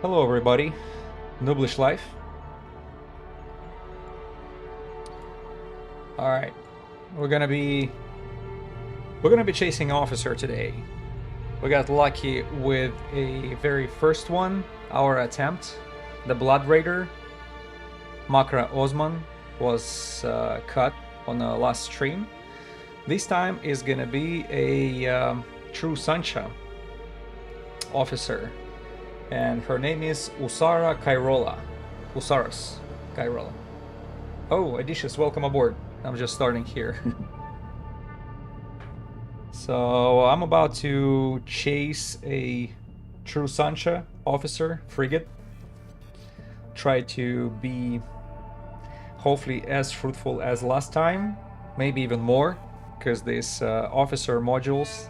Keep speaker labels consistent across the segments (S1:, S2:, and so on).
S1: Hello everybody, Nooblish Life. Alright, we're gonna be chasing Officer today. We got lucky with a very first one, our attempt. The Blood Raider, Makra Osman, was cut on the last stream. This time is gonna be a true Sansha officer, and her name is Koirola. Usaras Koirola. Oh, Adicious, welcome aboard. I'm just starting here. So I'm about to chase a true Sansha officer frigate. Try to be hopefully as fruitful as last time, maybe even more, because these officer modules,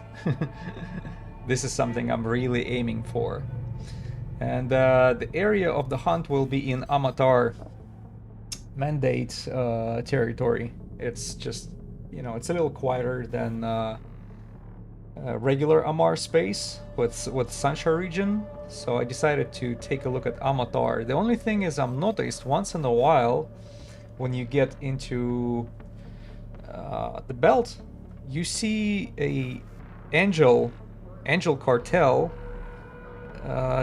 S1: this is something I'm really aiming for. And the area of the hunt will be in Amatar mandate territory. It's just, it's a little quieter than regular Amar space with Sansha region. So I decided to take a look at Amatar. The only thing is I'm noticed once in a while when you get into the belt, you see a angel cartel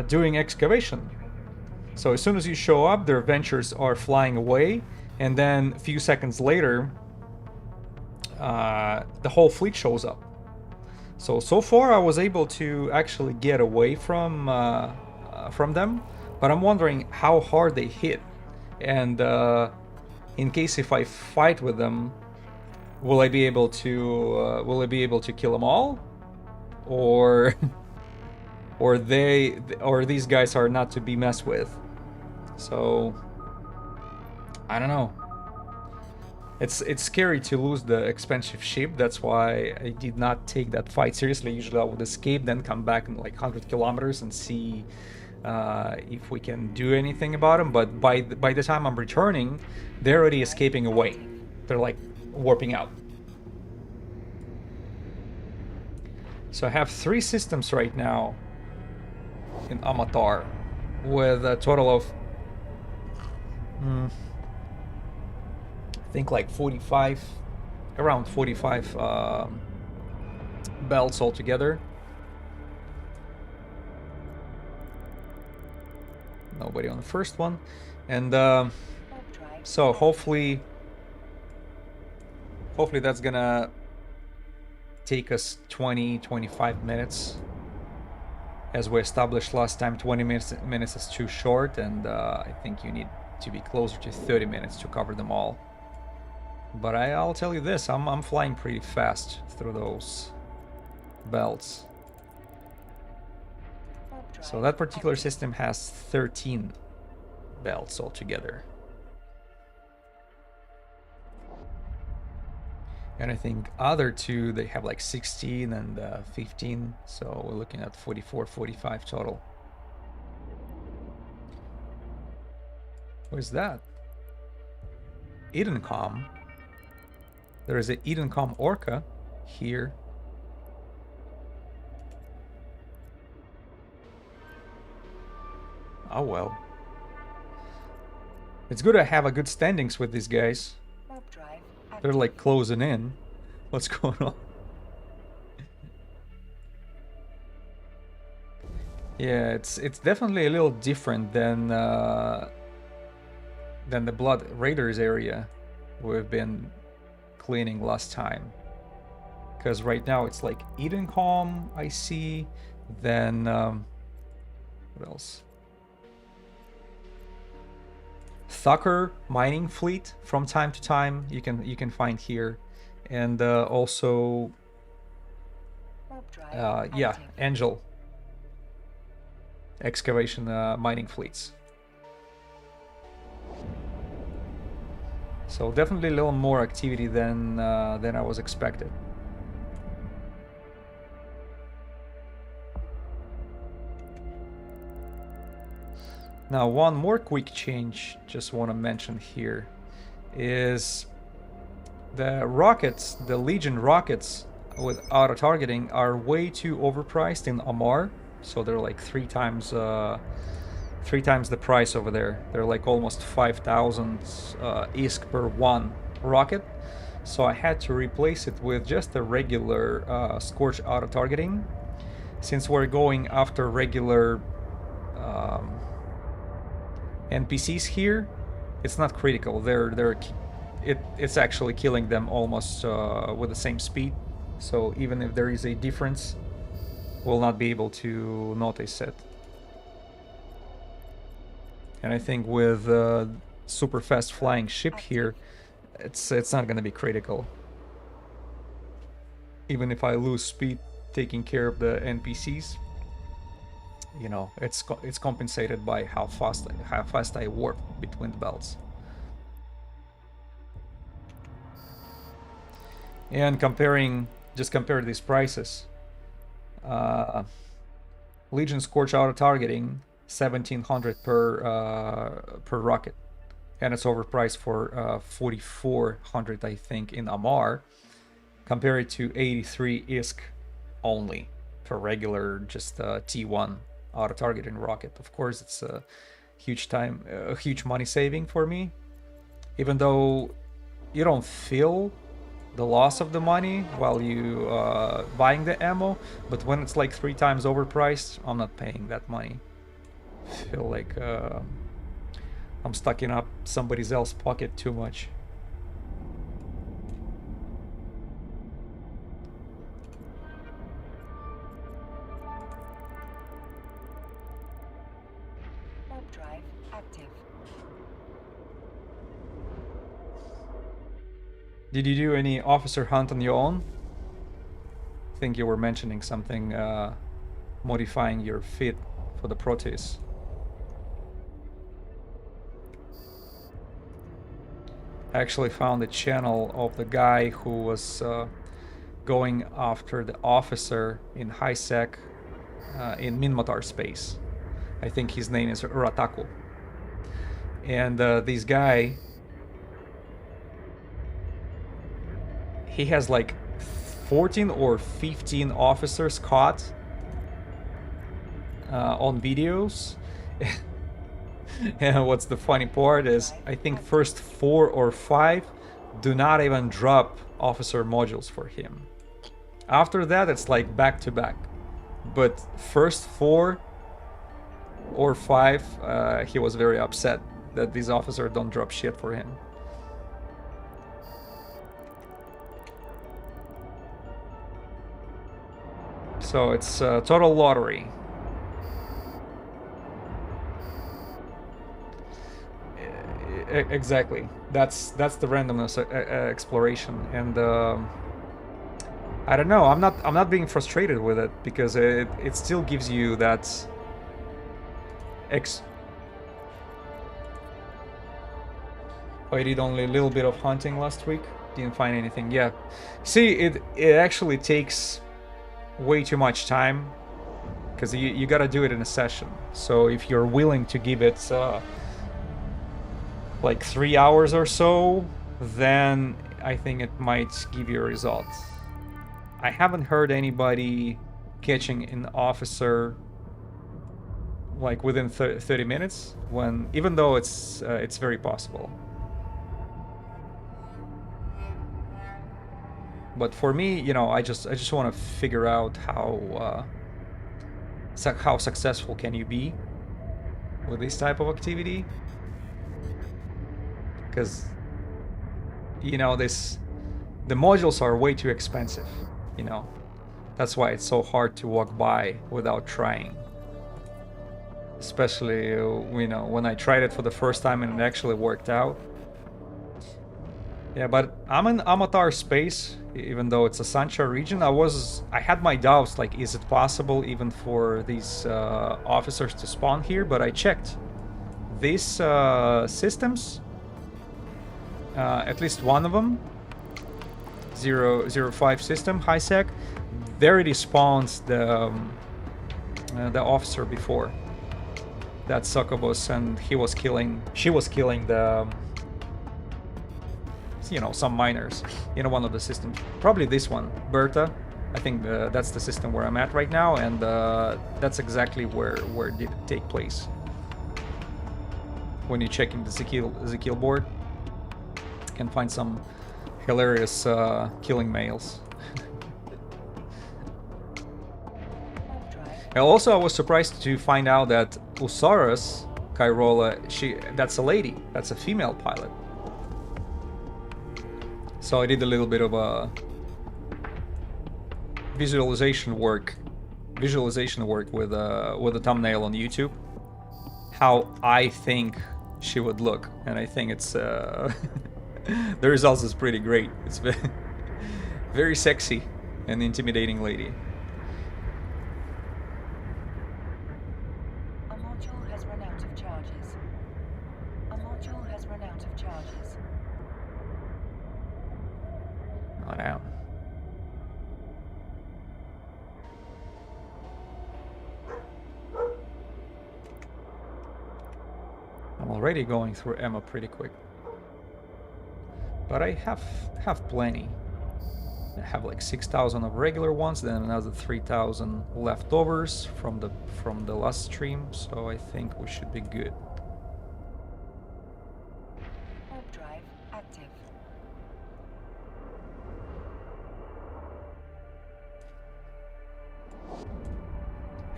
S1: doing excavation. So as soon as you show up, their ventures are flying away, and then a few seconds later, the whole fleet shows up. So far I was able to actually get away from them, but I'm wondering how hard they hit, and in case if I fight with them, will I be able to kill them all, or or these guys are not to be messed with. So I don't know. It's scary to lose the expensive ship. That's why I did not take that fight seriously. Usually I would escape, then come back in like 100 kilometers and see if we can do anything about them. But by the time I'm returning, they're already escaping away. They're like warping out. So I have 3 systems right now in Amatar, with a total of I think like 45, around 45 belts altogether. Nobody on the first one, and so hopefully that's gonna take us 20-25 minutes. As we established last time, 20 minutes is too short, and I think you need to be closer to 30 minutes to cover them all. But I'll tell you this, I'm flying pretty fast through those belts. So that particular system has 13 belts altogether. And I think other two, they have like 16 and 15. So we're looking at 44, 45 total. What is that? Edencom. There is a Edencom Orca here. Oh well. It's good to have a good standings with these guys. They're like closing in. What's going on? Yeah, it's definitely a little different than the Blood Raiders area we've been cleaning last time. Because right now it's like Edencom, I see. Then what else? Thacker mining fleet from time to time you can find here, and also yeah, Angel excavation mining fleets. So definitely a little more activity than I was expected. Now, one more quick change just want to mention here is the rockets, the Legion rockets with auto targeting are way too overpriced in Amar. So they're like 3 times 3 times the price over there. They're like almost 5,000 ISK per one rocket. So I had to replace it with just a regular Scorch auto targeting. Since we're going after regular NPCs here, it's not critical. It's actually killing them almost with the same speed. So even if there is a difference, we'll not be able to notice it. And I think with super fast flying ship here, it's not gonna be critical. Even if I lose speed taking care of the NPCs, you know, it's compensated by how fast I warp between the belts. And just compare these prices. Legion Scorch auto targeting 1,700 per rocket, and it's overpriced for 4,400, I think, in Amar. Compare it to 83 ISK only for regular just T1 auto targeting rocket. Of course, it's a huge money saving for me, even though you don't feel the loss of the money while you buying the ammo, but when it's like 3 times overpriced, I'm not paying that money. I feel like I'm stucking up somebody else's pocket too much.
S2: Warp drive active.
S1: Did you do any officer hunt on your own? I think you were mentioning something, modifying your fit for the Proteus. I actually found a channel of the guy who was going after the officer in high sec in Minmatar space. I think his name is Rataku. And this guy, he has like 14 or 15 officers caught on videos. And what's the funny part is, I think first 4 or 5 do not even drop officer modules for him. After that, it's like back to back. But first 4 or 5, he was very upset that these officers don't drop shit for him. So it's a total lottery. Exactly. That's the randomness exploration, and I don't know. I'm not being frustrated with it because it still gives you that I did only a little bit of hunting last week. Didn't find anything. Yeah. See, it actually takes way too much time because you gotta do it in a session. So if you're willing to give it like 3 hours or so, then I think it might give you a result. I haven't heard anybody catching an officer like within 30 minutes, even though it's very possible. But for me, you know, I just want to figure out how successful can you be with this type of activity. Because, you know, the modules are way too expensive, you know. That's why it's so hard to walk by without trying. Especially, you know, when I tried it for the first time and it actually worked out. Yeah, but I'm in Amatar space, even though it's a Sansha region. I had my doubts, like, is it possible even for these officers to spawn here? But I checked. These systems, at least one of them, 005 system, high sec, they already spawns the officer before. That succubus, and she was killing the, you know, some miners in one of the systems. Probably this one, Berta. I think that's the system where I'm at right now, and that's exactly where did it take place. when you're checking the Ezekiel board. You can find some hilarious killing males. And also, I was surprised to find out that Usaras, Koirola, that's a lady. That's a female pilot. So I did a little bit of a visualization work with a thumbnail on YouTube. How I think she would look, and I think it's the results is pretty great. It's very sexy and intimidating lady.
S2: A module has run out of charges. A module has run out of charges.
S1: Oh, damn. I'm already going through ammo pretty quick, but I have plenty. I have like 6,000 of regular ones, then another 3,000 leftovers from the last stream, so I think we should be good.
S2: Warp drive active.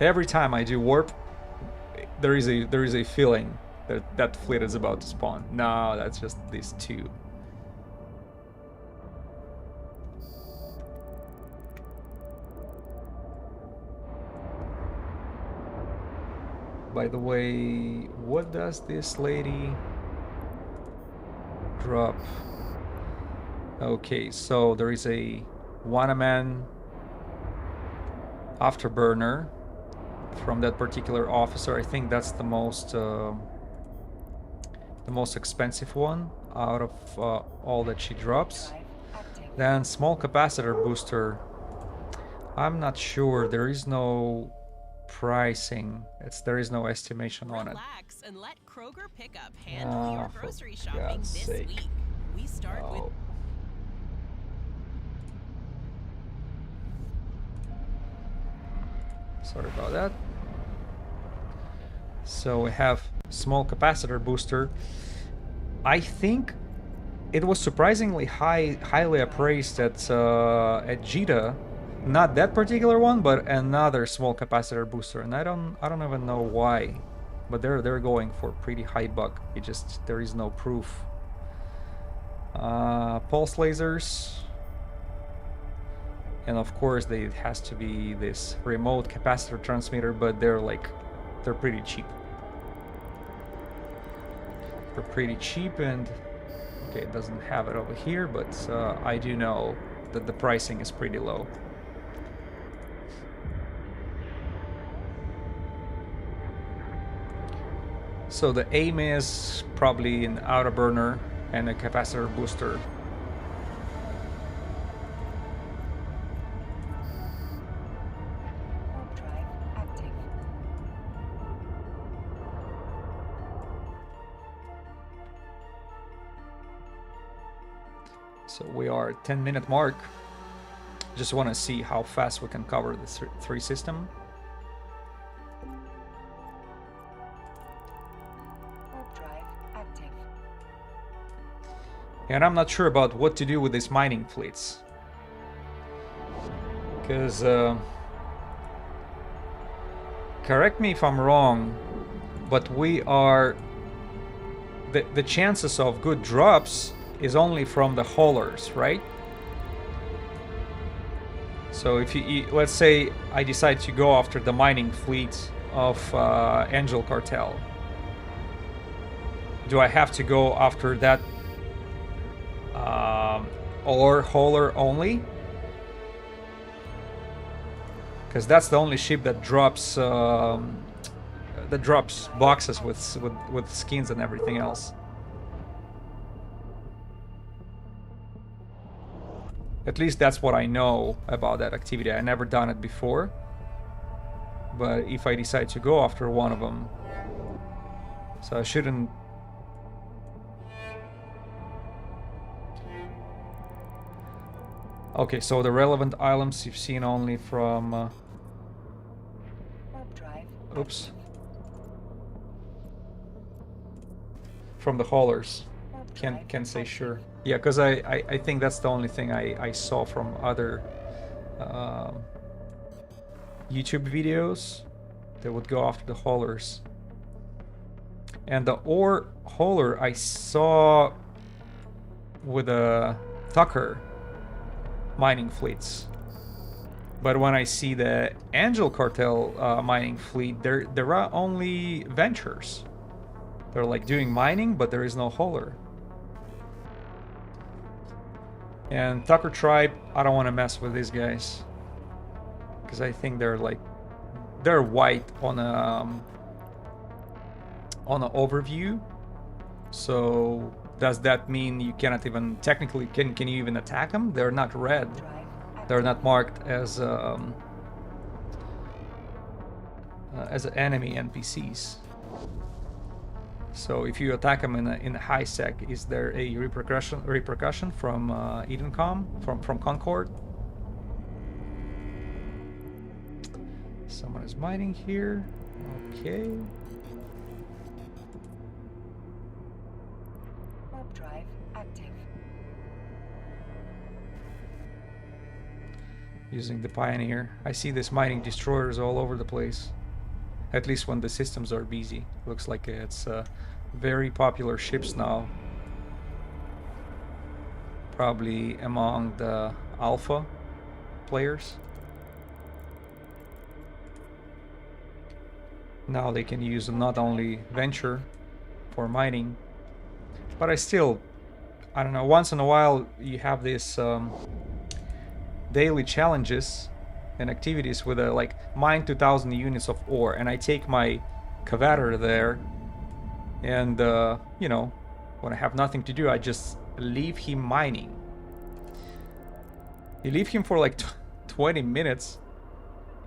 S1: Every time I do warp, there is a feeling that fleet is about to spawn. No, that's just these two. By the way, what does this lady drop? Okay, so there is a one-man afterburner from that particular officer. I think that's the most expensive one out of all that she drops. Then small capacitor booster. I'm not sure. There is no pricing. There is no estimation on it.
S3: Relax and let Kroger Pickup handle your grocery shopping this
S1: sake.
S3: week. We start with
S1: Sorry about that. So we have small capacitor booster. I think it was surprisingly highly appraised at Jita. Not that particular one, but another small capacitor booster, and I don't even know why, but they're going for pretty high buck. There is no proof. Pulse lasers, and of course it has to be this remote capacitor transmitter, but they're pretty cheap. They're pretty cheap, and okay, it doesn't have it over here, but I do know that the pricing is pretty low. So the aim is probably an afterburner and a capacitor booster.
S2: Warp drive active.
S1: So we are at 10-minute mark. Just want to see how fast we can cover the three system.
S2: Warp drive active.
S1: And I'm not sure about what to do with these mining fleets. Because, correct me if I'm wrong, but we are... The chances of good drops is only from the haulers, right? So if let's say I decide to go after the mining fleet of Angel Cartel, do I have to go after that or hauler only? Because that's the only ship that drops boxes with skins and everything else. At least that's what I know about that activity. I never done it before. But if I decide to go after one of them, so I shouldn't. Okay, so the relevant items you've seen only from.
S2: Warp drive.
S1: Oops. from the haulers.
S2: Warp
S1: Can't
S2: drive
S1: say
S2: active.
S1: sure. Yeah, because I think that's the only thing I saw from other YouTube videos that would go after the haulers. And the ore hauler I saw with a Tucker mining fleets. But when I see the Angel Cartel mining fleet, there are only ventures. They're like doing mining, but there is no hauler. And Tucker Tribe, I don't want to mess with these guys. Because I think they're white on an overview. So does that mean you cannot even technically can you even attack them? They're not red.
S2: Drive
S1: They're
S2: active.
S1: not marked as enemy NPCs. So if you attack them in a high sec, is there a repercussion from Edencom, from Concord? Someone is mining here. Okay.
S2: Warp drive active.
S1: Using the Pioneer. I see this mining destroyers all over the place. At least when the systems are busy. Looks like it's very popular ships now. Probably among the alpha players. Now they can use not only Venture for mining, but I don't know, once in a while you have these daily challenges and activities with like mine 2000 units of ore, and I take my Cavator there, and you know, when I have nothing to do, I just leave him mining. You leave him for like 20 minutes.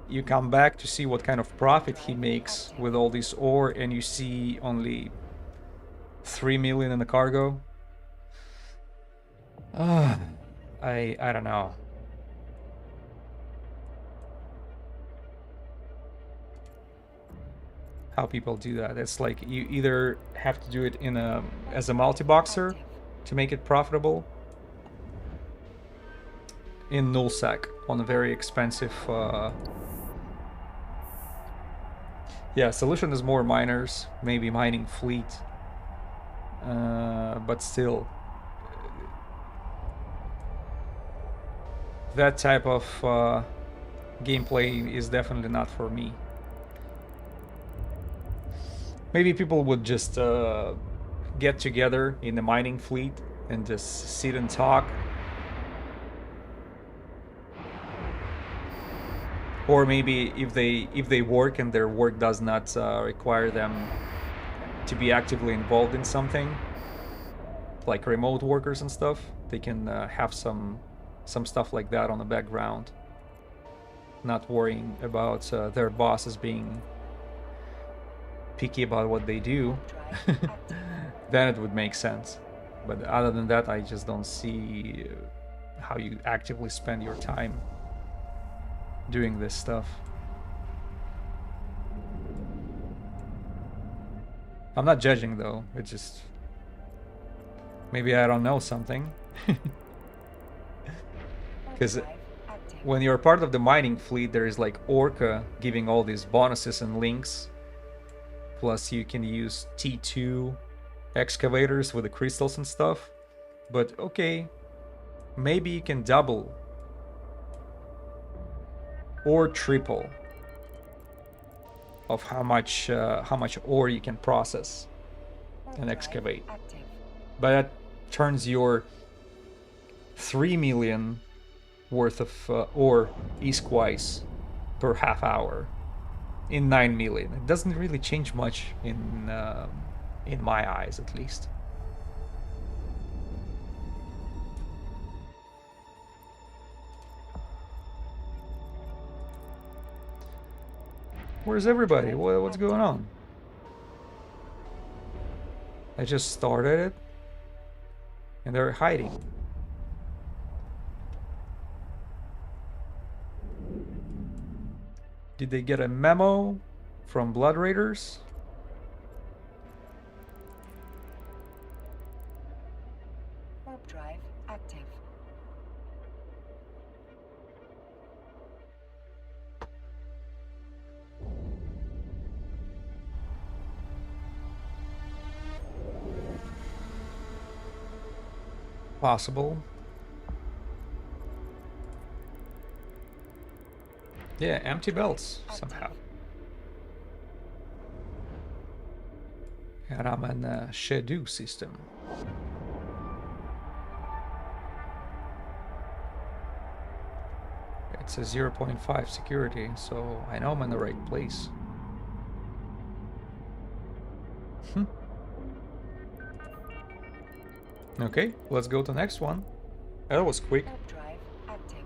S1: You come back to see what kind of profit he makes with all this ore, and you see only 3 million in the cargo. I don't know. How people do that. It's like you either have to do it in as a multi-boxer to make it profitable in nullsec on a very expensive yeah, solution is more miners, maybe mining fleet, but still that type of gameplay is definitely not for me. Maybe people would just get together in the mining fleet and just sit and talk. Or maybe if they work and their work does not require them to be actively involved in something, like remote workers and stuff, they can have some stuff like that on the background, not worrying about their bosses being picky about what they do. Then it would make sense. But other than that, I just don't see how you actively spend your time doing this stuff. I'm not judging though, it's just maybe I don't know something. Because when you're part of the mining fleet, there is like Orca giving all these bonuses and links. Plus you can use T2 excavators with the crystals and stuff. But okay, maybe you can double or triple of how much ore you can process and excavate. But that turns your 3 million worth of ore east-wise per half hour in 9 million. It doesn't really change much in my eyes, at least. Where's everybody? What's going on? I just started it and they're hiding. Did they get a memo from Blood Raiders? Possible. Yeah, empty belts somehow. And I'm in a schedule system. It's a 0.5 security, so I know I'm in the right place. Okay, let's go to the next one. That was quick.
S2: Warp drive active.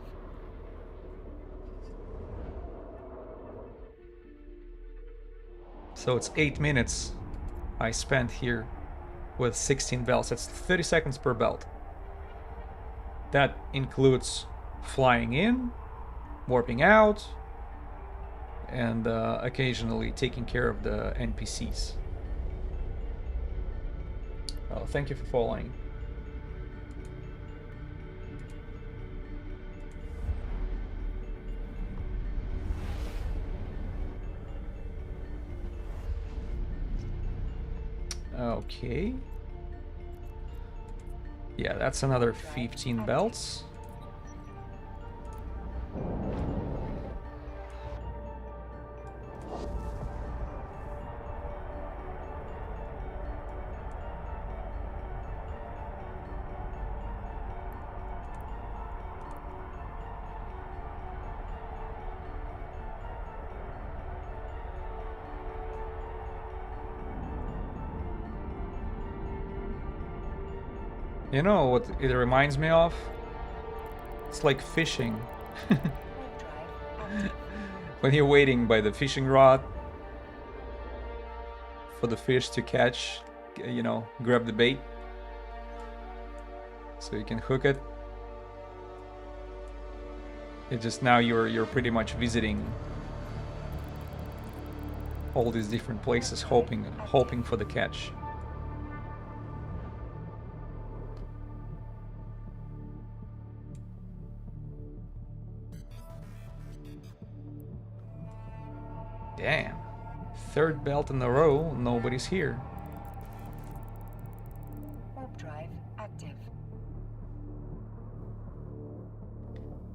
S1: So it's 8 minutes I spent here with 16 belts. That's 30 seconds per belt. That includes flying in, warping out, and occasionally taking care of the NPCs. Oh, thank you for following. Okay. Yeah, that's another 15 belts. You know what it reminds me of? It's like fishing.
S2: Warp drive active.
S1: When you're waiting by the fishing rod for the fish to catch, you know, grab the bait so you can hook it. It just now you're pretty much visiting all these different places, hoping for the catch. Damn. Third belt in a row, nobody's here.
S2: Warp drive active.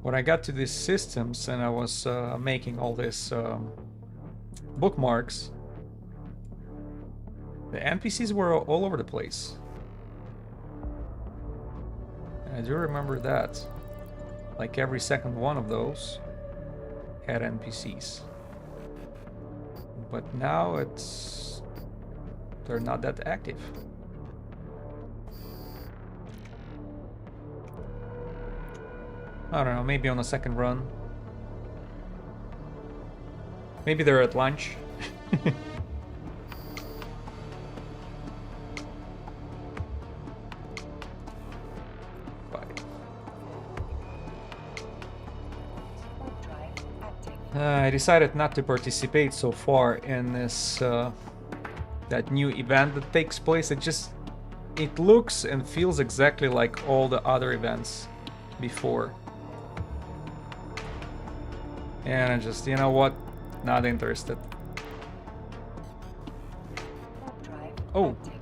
S1: When I got to these systems and I was making all this bookmarks, the NPCs were all over the place. And I do remember that. Like every second one of those had NPCs. But now they're not that active. I don't know, maybe on the second run. Maybe they're at lunch.
S2: Warp drive active.
S1: I decided not to participate so far in this that new event that takes place. It looks and feels exactly like all the other events before. And I just, you know what? Not interested.
S2: Warp drive
S1: Oh.
S2: active.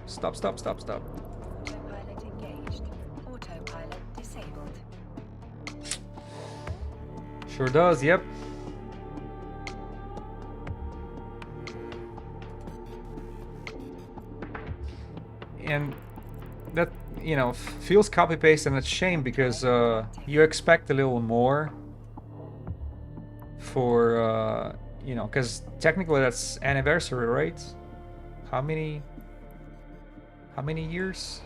S1: Stop.
S2: Autopilot engaged. Autopilot disabled.
S1: Sure does, yep. And that, you know, feels copy-paste, and it's a shame because you expect a little more for, you know, because technically that's anniversary, right? How many years?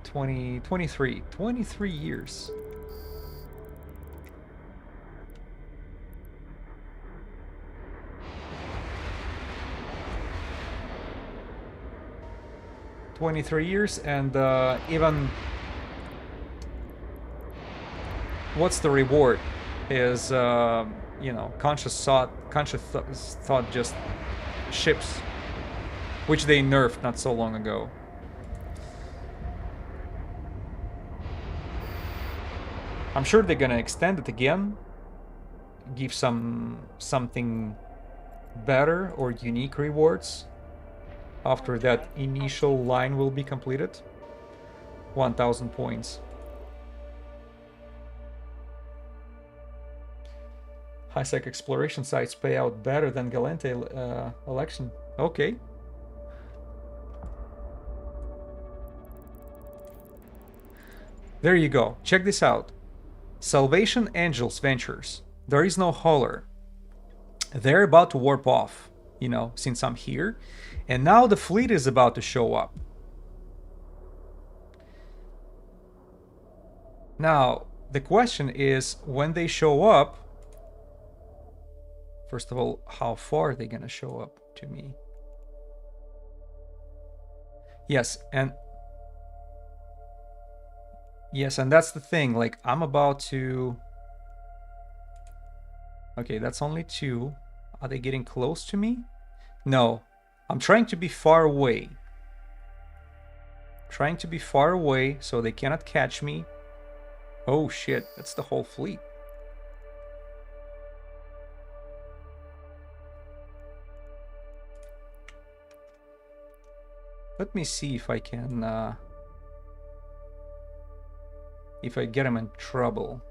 S1: 23 years. And even what's the reward is you know, conscious thought just ships, which they nerfed not so long ago. I'm sure they're gonna extend it again, give something better or unique rewards. after that initial line will be completed. 1000 points. High-sec exploration sites pay out better than Galente election. Okay. There you go. Check this out. Salvation Angels Ventures. There is no hauler. They're about to warp off, you know, since I'm here. And now the fleet is about to show up. Now, the question is, when they show up, first of all, how far are they gonna show up to me? Yes, and that's the thing. Like, I'm about to... Okay, that's only 2. Are they getting close to me? No. I'm trying to be far away. Trying to be far away so they cannot catch me. Oh shit, that's the whole fleet. Let me see if I can... if I get him in trouble.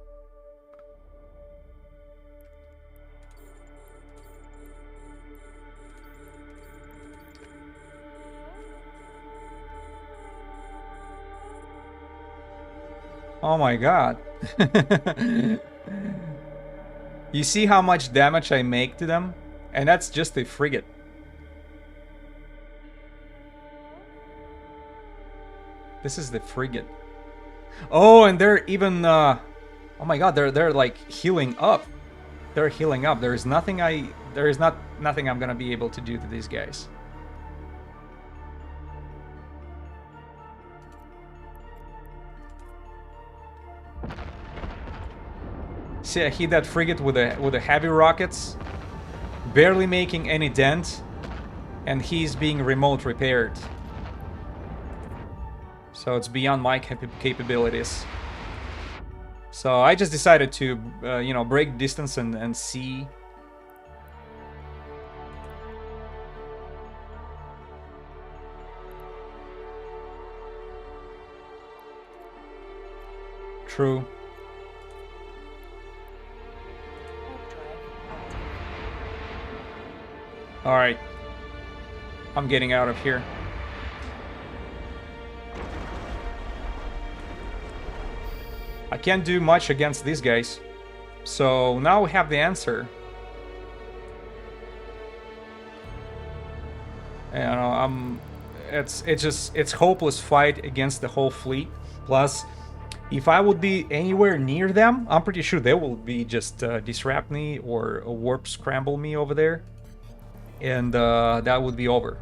S1: Oh my god. You see how much damage I make to them? And that's just a frigate. This is the frigate. Oh, and they're even oh my god, they're like healing up. They're healing up. There is nothing I'm gonna be able to do to these guys. See, I hit that frigate with the heavy rockets, barely making any dent, and he's being remote repaired. So it's beyond my capabilities. So I just decided to, you know, break distance and see. True. Alright. I'm getting out of here. I can't do much against these guys. So now we have the answer. And it's hopeless fight against the whole fleet. Plus, if I would be anywhere near them, I'm pretty sure they will be just disrupt me or warp scramble me over there. And that would be over.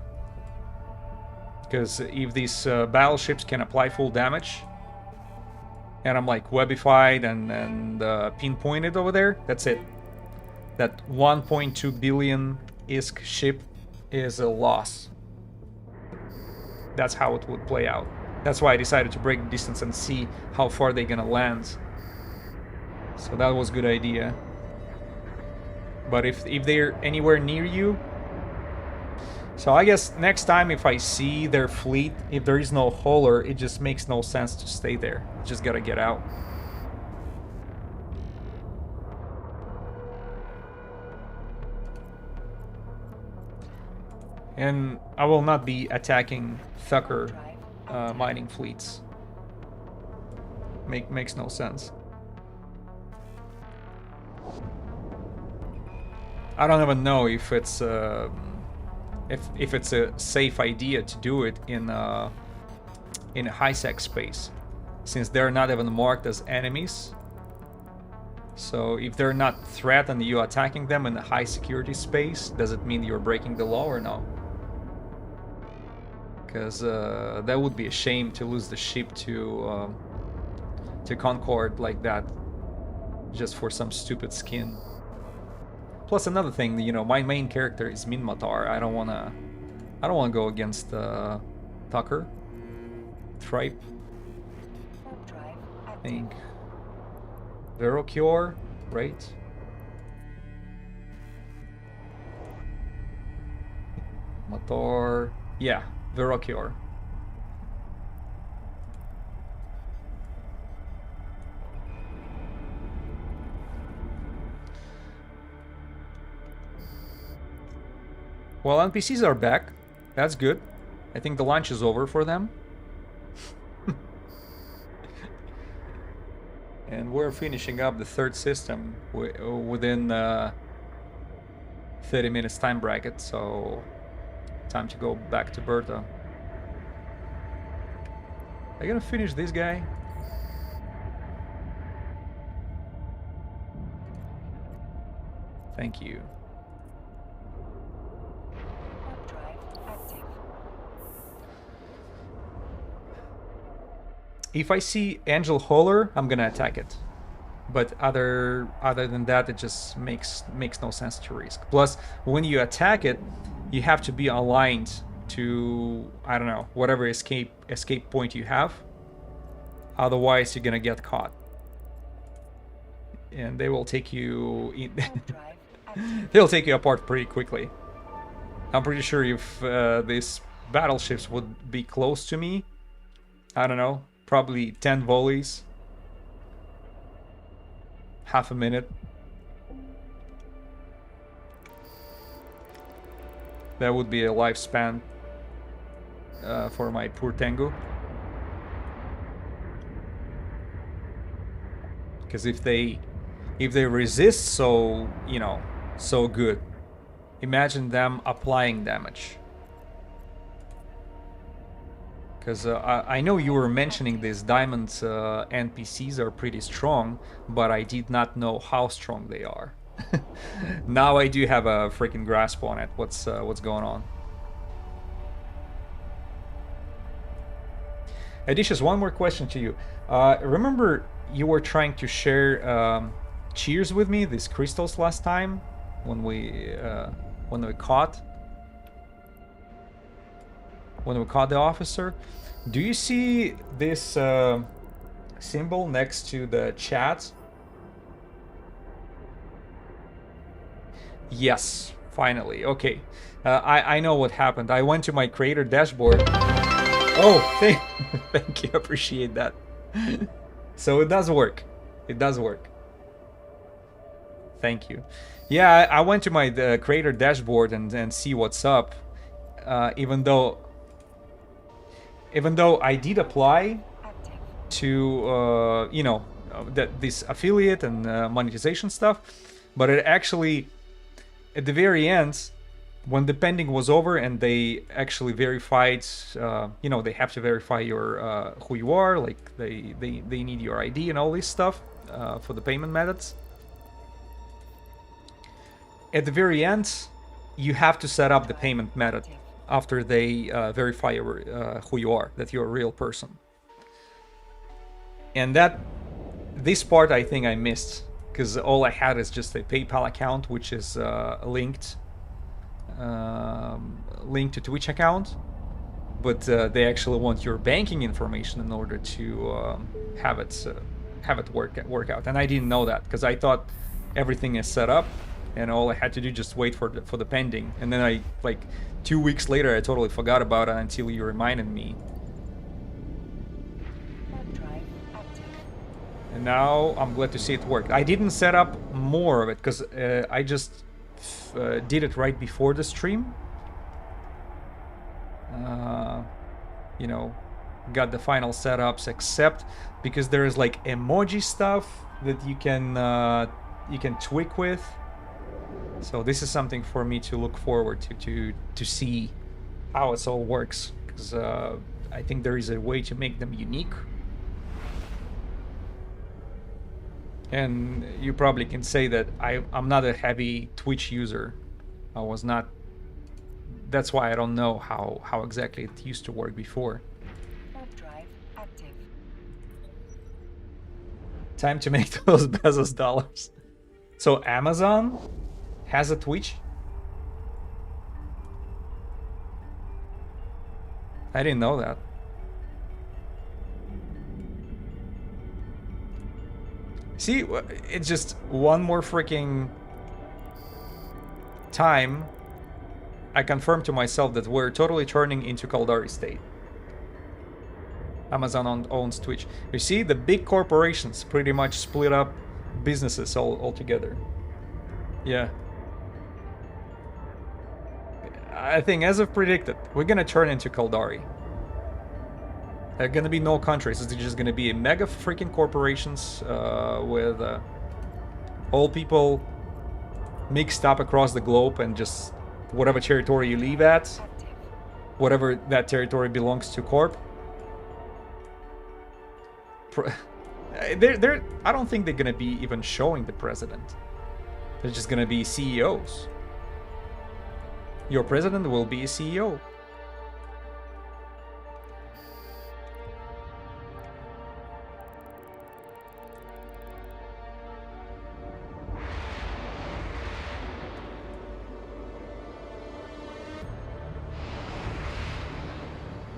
S1: Because if these battleships can apply full damage, and I'm like webified and pinpointed over there, that's it. That 1.2 billion ISK ship is a loss. That's how it would play out. That's why I decided to break distance and see how far they're gonna land. So that was a good idea. But if they're anywhere near you... So I guess next time if I see their fleet, if there is no hauler, it just makes no sense to stay there. Just gotta get out. And I will not be attacking Thucker mining fleets. Makes no sense. I don't even know if it's if it's a safe idea to do it in a high-sec space, since they're not even marked as enemies. So if they're not threat and you're attacking them in a high-security space, does it mean you're breaking the law or no? Because that would be a shame to lose the ship to Concord like that, just for some stupid skin. Plus another thing, you know, my main character is Minmatar. I don't wanna go against Tucker. Tripe. I think. Verocure, right? Matar. Yeah, Verocchio. Well, NPCs are back. That's good. I think the launch is over for them. And we're finishing up the third system within 30 minutes time bracket, so time to go back to Berta. Are you gonna finish this guy? Thank you.
S2: Warp drive active.
S1: If I see Angel Holler, I'm gonna attack it. But other than that, it just makes no sense to risk. Plus, when you attack it, you have to be aligned to, I don't know, whatever escape point you have. Otherwise, you're gonna get caught, and they will take you.
S2: Warp drive active.
S1: They'll take you apart pretty quickly. I'm pretty sure if these battleships would be close to me, I don't know, probably 10 volleys. Half a minute. That would be a lifespan for my poor Tengu. Because if they resist so, you know, so good, imagine them applying damage. Because I know you were mentioning these diamond NPCs are pretty strong, but I did not know how strong they are. Now I do have a freaking grasp on it. What's going on? Adicious, one more question to you. Remember you were trying to share cheers with me, these crystals, last time when we caught the officer? Do you see this symbol next to the chat? Yes, finally. Okay. I know what happened. I went to my creator dashboard. Oh, thank you. Appreciate that. So it does work. It does work. Thank you. Yeah, I went to my creator dashboard and see what's up. Even though I did apply to this affiliate and monetization stuff, but it actually, at the very end, when the pending was over and they actually verified, they have to verify your who you are, like they need your ID and all this stuff for the payment methods. At the very end, you have to set up the payment method after they verify who you are, that you're a real person. And this part I think I missed, because all I had is just a PayPal account, which is linked to Twitch account, but they actually want your banking information in order to have it work out. And I didn't know that, because I thought everything is set up and all I had to do just wait for the pending. And then I, like 2 weeks later, I totally forgot about it until you reminded me. And now I'm glad to see it worked. I didn't set up more of it because I just did it right before the stream. Got the final setups, except because there is like emoji stuff that you can tweak with. So this is something for me to look forward to see how it all works, because I think there is a way to make them unique. And you probably can say that I'm not a heavy Twitch user. I was not. That's why I don't know how exactly it used to work before.
S2: Drive active.
S1: Time to make those Bezos dollars. So Amazon has a Twitch? I didn't know that. See, it's just one more freaking time I confirmed to myself that we're totally turning into Caldari state. Amazon owns Twitch. You see, the big corporations pretty much split up businesses altogether. Yeah. I think, as I've predicted, we're gonna turn into Caldari. There are gonna be no countries. It's just gonna be mega freaking corporations with all people mixed up across the globe, and just whatever territory you leave at, whatever that territory belongs to corp. I don't think they're gonna be even showing the president. They're just gonna be CEOs. Your president will be a CEO.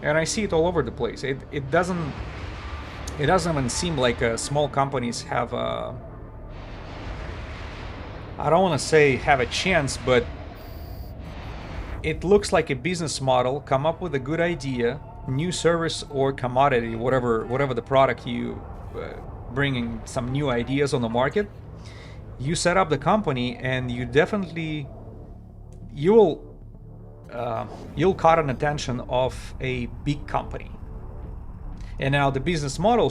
S1: And I see it all over the place. It doesn't even seem like small companies have a, I don't want to say have a chance, but it looks like a business model. Come up with a good idea, new service or commodity, whatever the product you bringing some new ideas on the market. You set up the company, and you definitely you'll caught an attention of a big company. And now the business model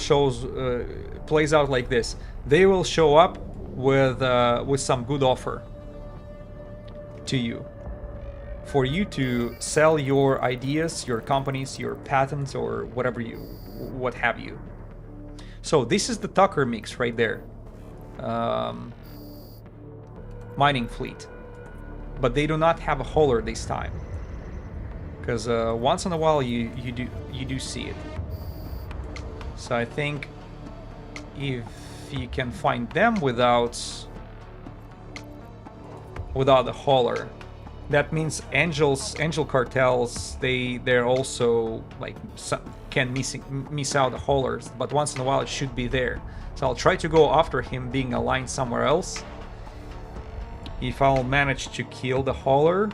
S1: plays out like this. They will show up with some good offer to you, for you to sell your ideas, your companies, your patents, or what have you. So this is the Tucker mix right there. Mining fleet. But they do not have a hauler this time, because once in a while you do see it. So I think if you can find them without the hauler, that means angel cartels, they're also like can miss out the haulers, but once in a while it should be there. So I'll try to go after him being aligned somewhere else. If I'll manage to kill the hauler,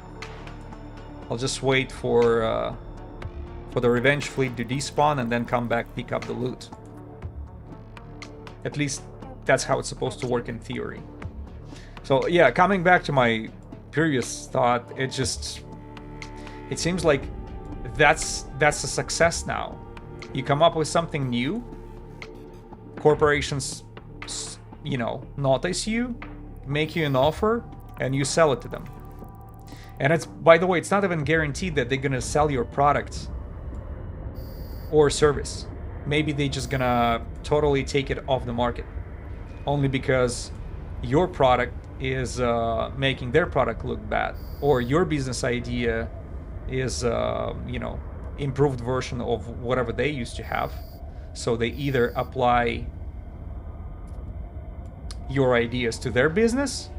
S1: I'll just wait for the revenge fleet to despawn and then come back, pick up the loot. At least that's how it's supposed to work in theory. So yeah, coming back to my previous thought, it seems like that's a success now. You come up with something new, corporations, notice you, make you an offer, and you sell it to them. And it's, by the way, it's not even guaranteed that they're gonna sell your product or service. Maybe they're just gonna totally take it off the market, only because your product is making their product look bad, or your business idea is improved version of whatever they used to have. So they either apply your ideas to their business,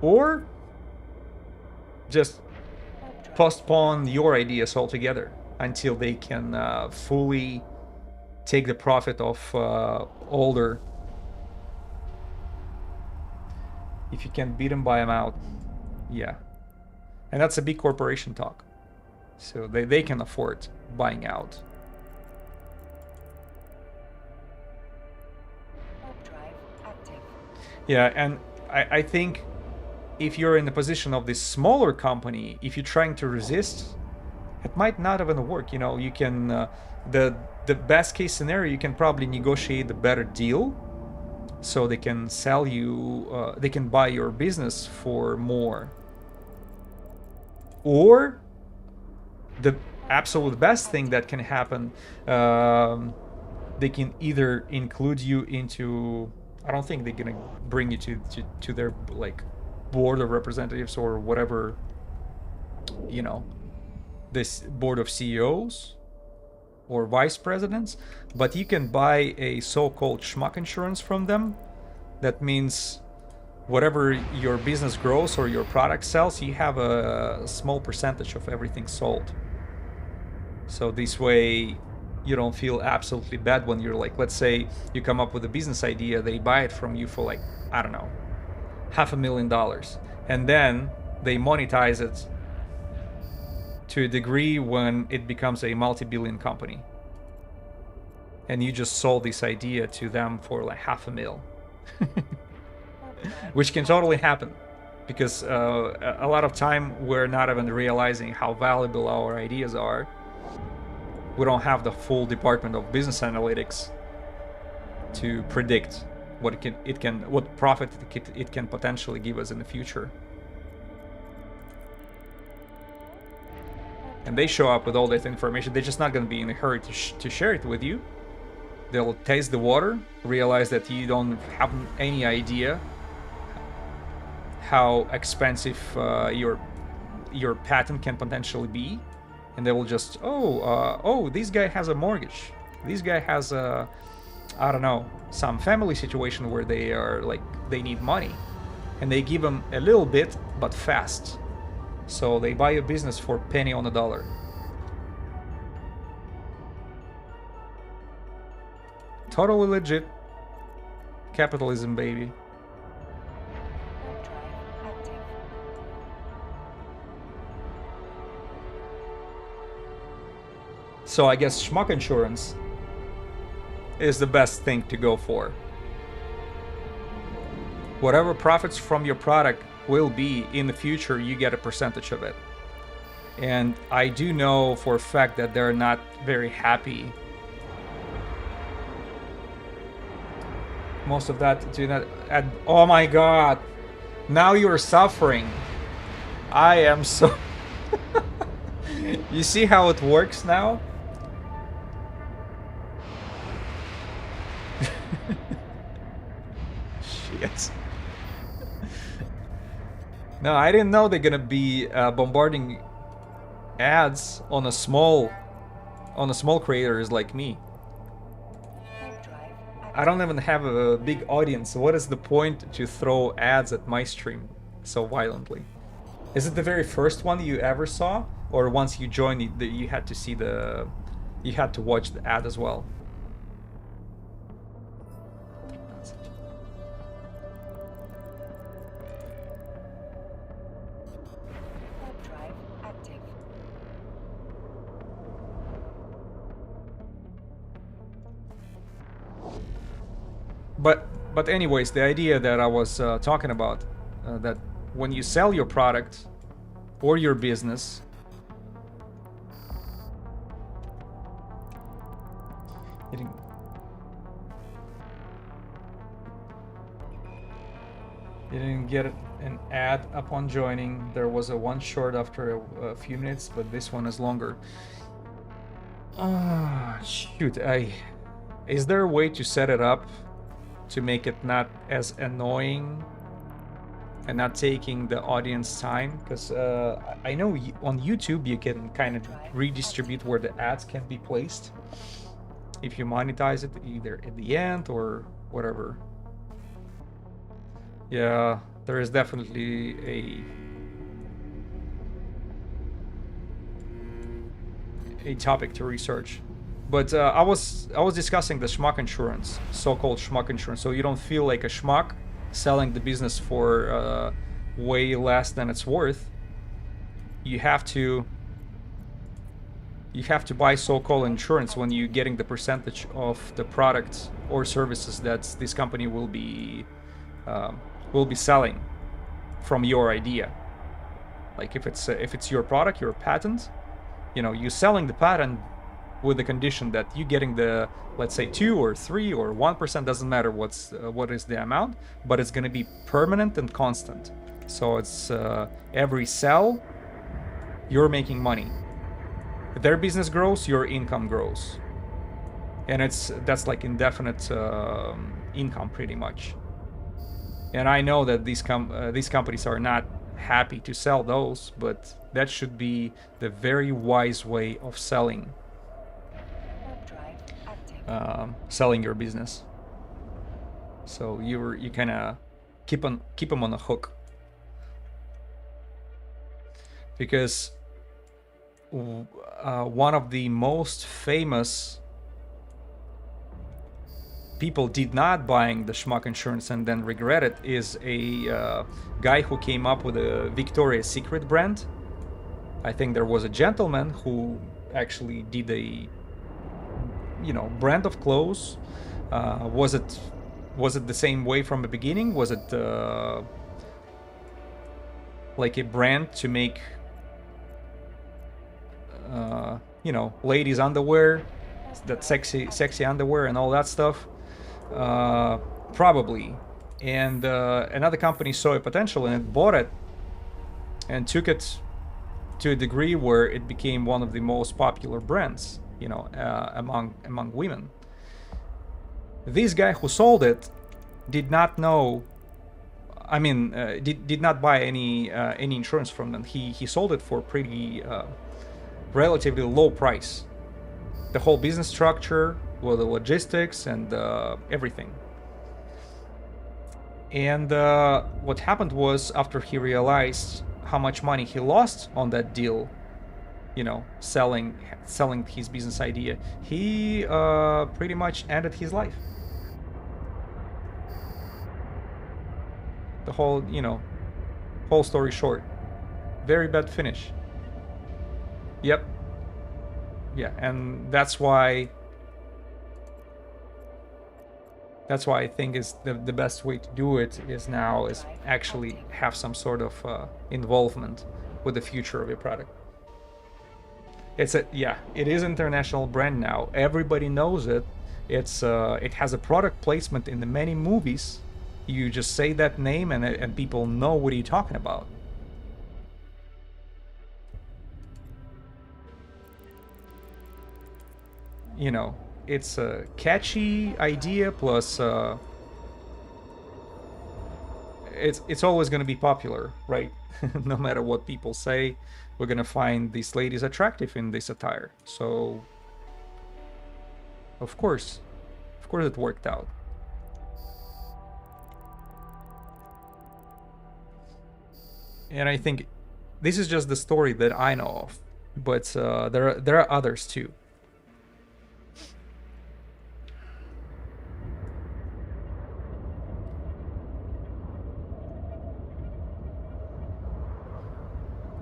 S1: or just postpone your ideas altogether until they can fully take the profit of older. If you can beat them, buy them out. Yeah. And that's a big corporation talk. So they can afford buying out. Yeah, and I think if you're in the position of this smaller company, if you're trying to resist, it might not even work. You can the best case scenario, you can probably negotiate a better deal, so they can sell you, they can buy your business for more. Or the absolute best thing that can happen, they can either include you into, I don't think they're gonna bring you to their like board of representatives or whatever, this board of CEOs or vice presidents, but you can buy a so-called schmuck insurance from them. That means whatever your business grows or your product sells, you have a small percentage of everything sold. So this way you don't feel absolutely bad when you're like, let's say you come up with a business idea, they buy it from you for like, I don't know, $500,000, and then they monetize it to a degree when it becomes a multi-billion company. And you just sold this idea to them for like $500,000. Which can totally happen, because a lot of time we're not even realizing how valuable our ideas are. We don't have the full department of business analytics to predict what profit it can potentially give us in the future. And they show up with all that information. They're just not going to be in a hurry to share it with you. They'll taste the water, realize that you don't have any idea how expensive your patent can potentially be, and they will just, this guy has a mortgage, this guy has a, I don't know, some family situation where they are like, they need money, and they give them a little bit but fast, so they buy a business for penny on the dollar. Totally legit capitalism, baby. So I guess schmuck insurance is the best thing to go for. Whatever profits from your product will be in the future, you get a percentage of it. And I do know for a fact that they're not very happy. Most of that do not. Oh my god! Now you're suffering. I am so. You see how it works now? Shit. No, I didn't know they're gonna be bombarding ads on a small creators like me. I don't even have a big audience. So what is the point to throw ads at my stream so violently? Is it the very first one you ever saw, or once you joined you had to see you had to watch the ad as well? But anyways, the idea that I was talking about, that when you sell your product or your business, you didn't get an ad upon joining. There was a one short after a few minutes, but this one is longer. Shoot, is there a way to set it up to make it not as annoying and not taking the audience time? Because I know on YouTube you can kind of redistribute where the ads can be placed if you monetize it, either at the end or whatever. Yeah, there is definitely a topic to research. But I was discussing the schmuck insurance, so-called schmuck insurance. So you don't feel like a schmuck selling the business for way less than it's worth. You have to buy so-called insurance when you're getting the percentage of the products or services that this company will be selling from your idea. Like if it's your product, your patent, you're selling the patent with the condition that you're getting the, let's say 2 or 3 or 1%, doesn't matter what is the amount, but it's going to be permanent and constant. So it's every sell, you're making money. If their business grows, your income grows, and that's like indefinite income pretty much. And I know that these companies are not happy to sell those, but that should be the very wise way of selling your business. So you kind of keep them on the hook, because one of the most famous people did not buying the schmuck insurance and then regret it is a guy who came up with a Victoria's Secret brand. I think there was a gentleman who actually did a, brand of clothes. Was it the same way from the beginning? Was it like a brand to make ladies underwear, that sexy underwear and all that stuff? Probably. And another company saw a potential and it bought it and took it to a degree where it became one of the most popular brands, among women. This guy who sold it did not know. I mean, did not buy any insurance from them. He sold it for pretty relatively low price. The whole business structure, well, the logistics and everything. And what happened was, after he realized how much money he lost on that deal, selling his business idea, he pretty much ended his life. The whole story short, very bad finish. Yep. Yeah, and that's why I think is the best way to do it is actually have some sort of involvement with the future of your product. It is an international brand now. Everybody knows it. It has a product placement in the many movies. You just say that name and people know what you're talking about. It's a catchy idea, plus it's always going to be popular, right? No matter what people say, we're going to find these ladies attractive in this attire. So of course it worked out. And I think this is just the story that I know of, but there are others too.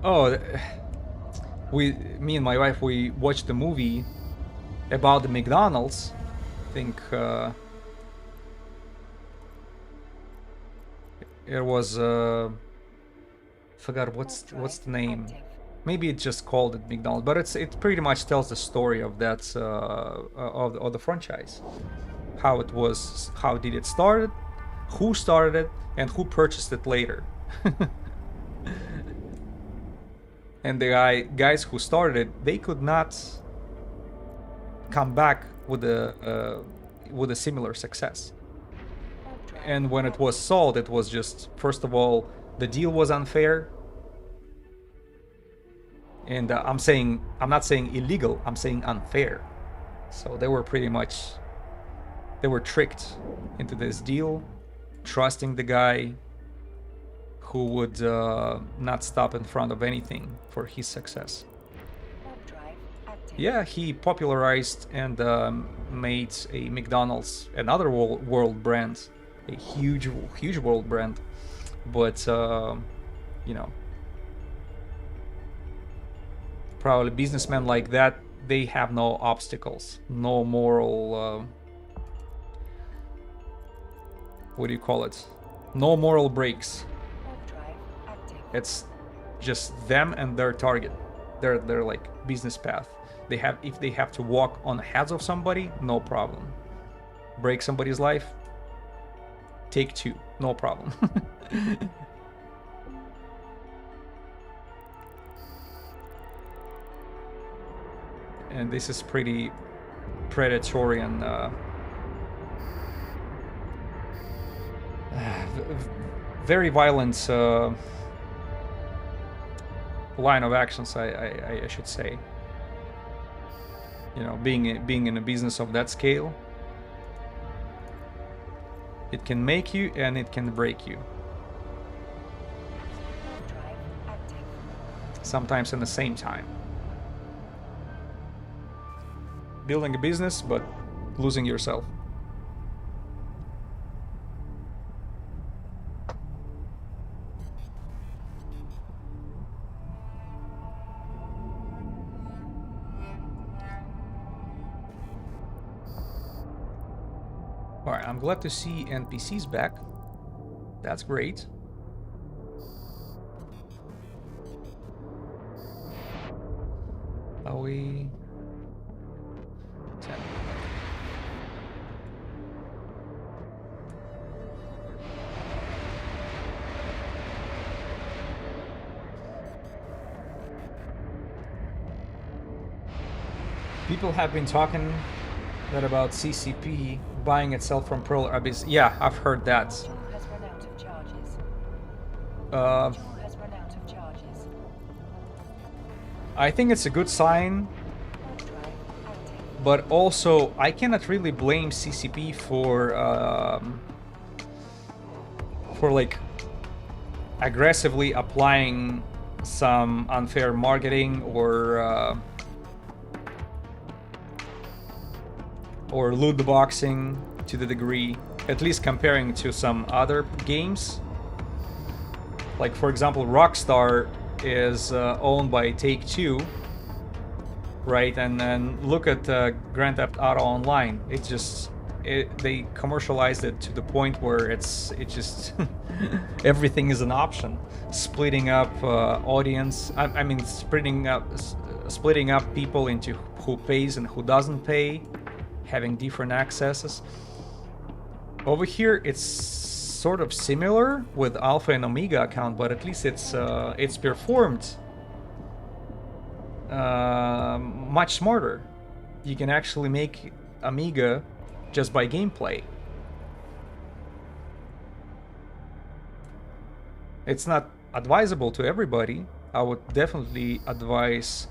S1: Oh, me and my wife, we watched the movie about the McDonald's. I think it was forgot what's the name. Maybe it just called it McDonald's, but it pretty much tells the story of that of the franchise, how it was, how did it start, who started it, and who purchased it later. And the guys who started it, they could not come back with a similar success. And when it was sold, it was just, first of all, the deal was unfair. And I'm not saying illegal, I'm saying unfair. So they were tricked into this deal, trusting the guy who would not stop in front of anything for his success. Yeah, he popularized and made a McDonald's, another world brand, a huge world brand. But probably businessmen like that, they have no obstacles, no moral what do you call it, no moral breaks. It's just them and their target, their like business path. If they have to walk on the heads of somebody, no problem. Break somebody's life, take two, no problem. And this is pretty predatory and very violent line of actions, I should say. Being in a business of that scale, it can make you and it can break you. Sometimes in the same time. Building a business, but losing yourself. Alright, I'm glad to see NPCs back. That's great. Are we... 10. People have been talking that about CCP buying itself from Pearl Abyss. Yeah, I've heard that.
S2: Module has run out of charges.
S1: Uh,
S2: Module has run out of charges.
S1: I think it's a good sign,
S2: Warp drive active.
S1: but also I cannot really blame CCP for like aggressively applying some unfair marketing or loot boxing to the degree, at least comparing to some other games. Like for example, Rockstar is owned by Take-Two, right? And then look at Grand Theft Auto Online. It's just they commercialized it to the point where it just everything is an option. Splitting up audience. I mean, splitting up people into who pays and who doesn't pay, having different accesses. Over here, it's sort of similar with Alpha and Omega account, but at least it's performed much smarter. You can actually make Amiga just by gameplay. It's not advisable to everybody. I would definitely advise,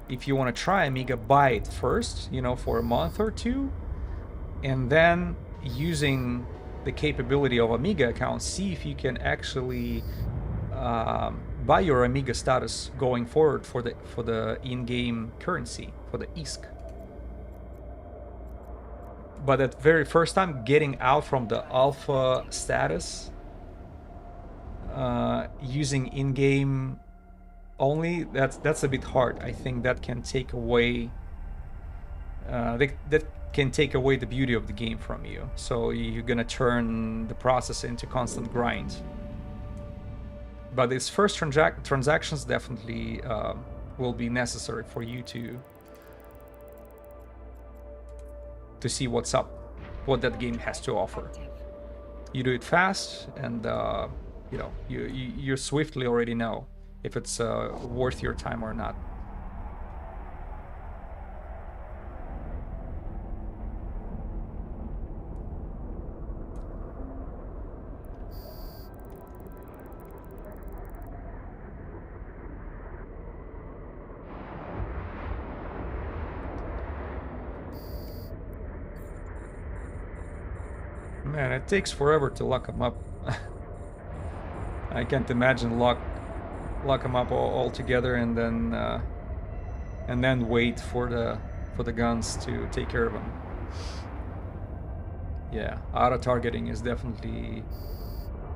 S1: if you want to try Amiga, buy it first, you know, for a month or two, and then using the capability of Amiga account, see if you can actually buy your Amiga status going forward for the in-game currency, for the ISK. But at very first time, getting out from the alpha status, using in-game only, that's a bit hard. I think that can take away that can take away the beauty of the game from you. So you're gonna turn the process into constant grind. But these first transactions definitely will be necessary for you to see what's up, what that game has to offer. You do it fast, and you know, you swiftly already know if it's worth your time or not. Man, it takes forever to lock them up. I can't imagine lock them up all together and then wait for the guns to take care of them. Yeah, auto targeting is definitely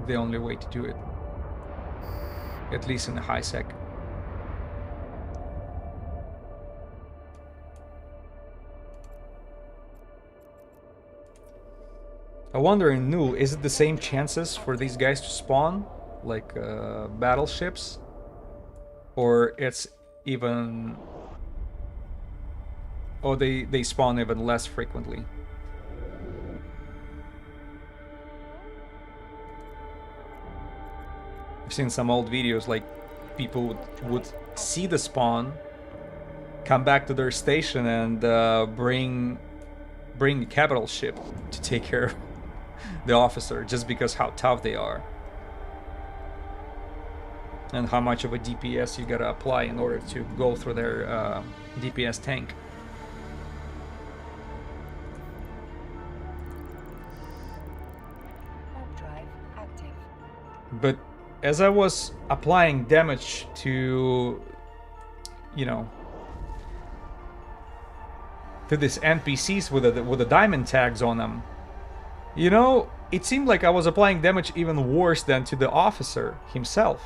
S1: the only way to do it, at least in the high sec. I wonder in Null, is it the same chances for these guys to spawn, like battleships? Or it's even... Oh, they spawn even less frequently. I've seen some old videos, like people would see the spawn, come back to their station and bring a capital ship to take care of the officer, just because how tough they are and how much of a DPS you gotta apply in order to go through their DPS tank.
S2: Warp drive active.
S1: But as I was applying damage to, you know, to these NPCs with the diamond tags on them, you know, it seemed like I was applying damage even worse than to the officer himself.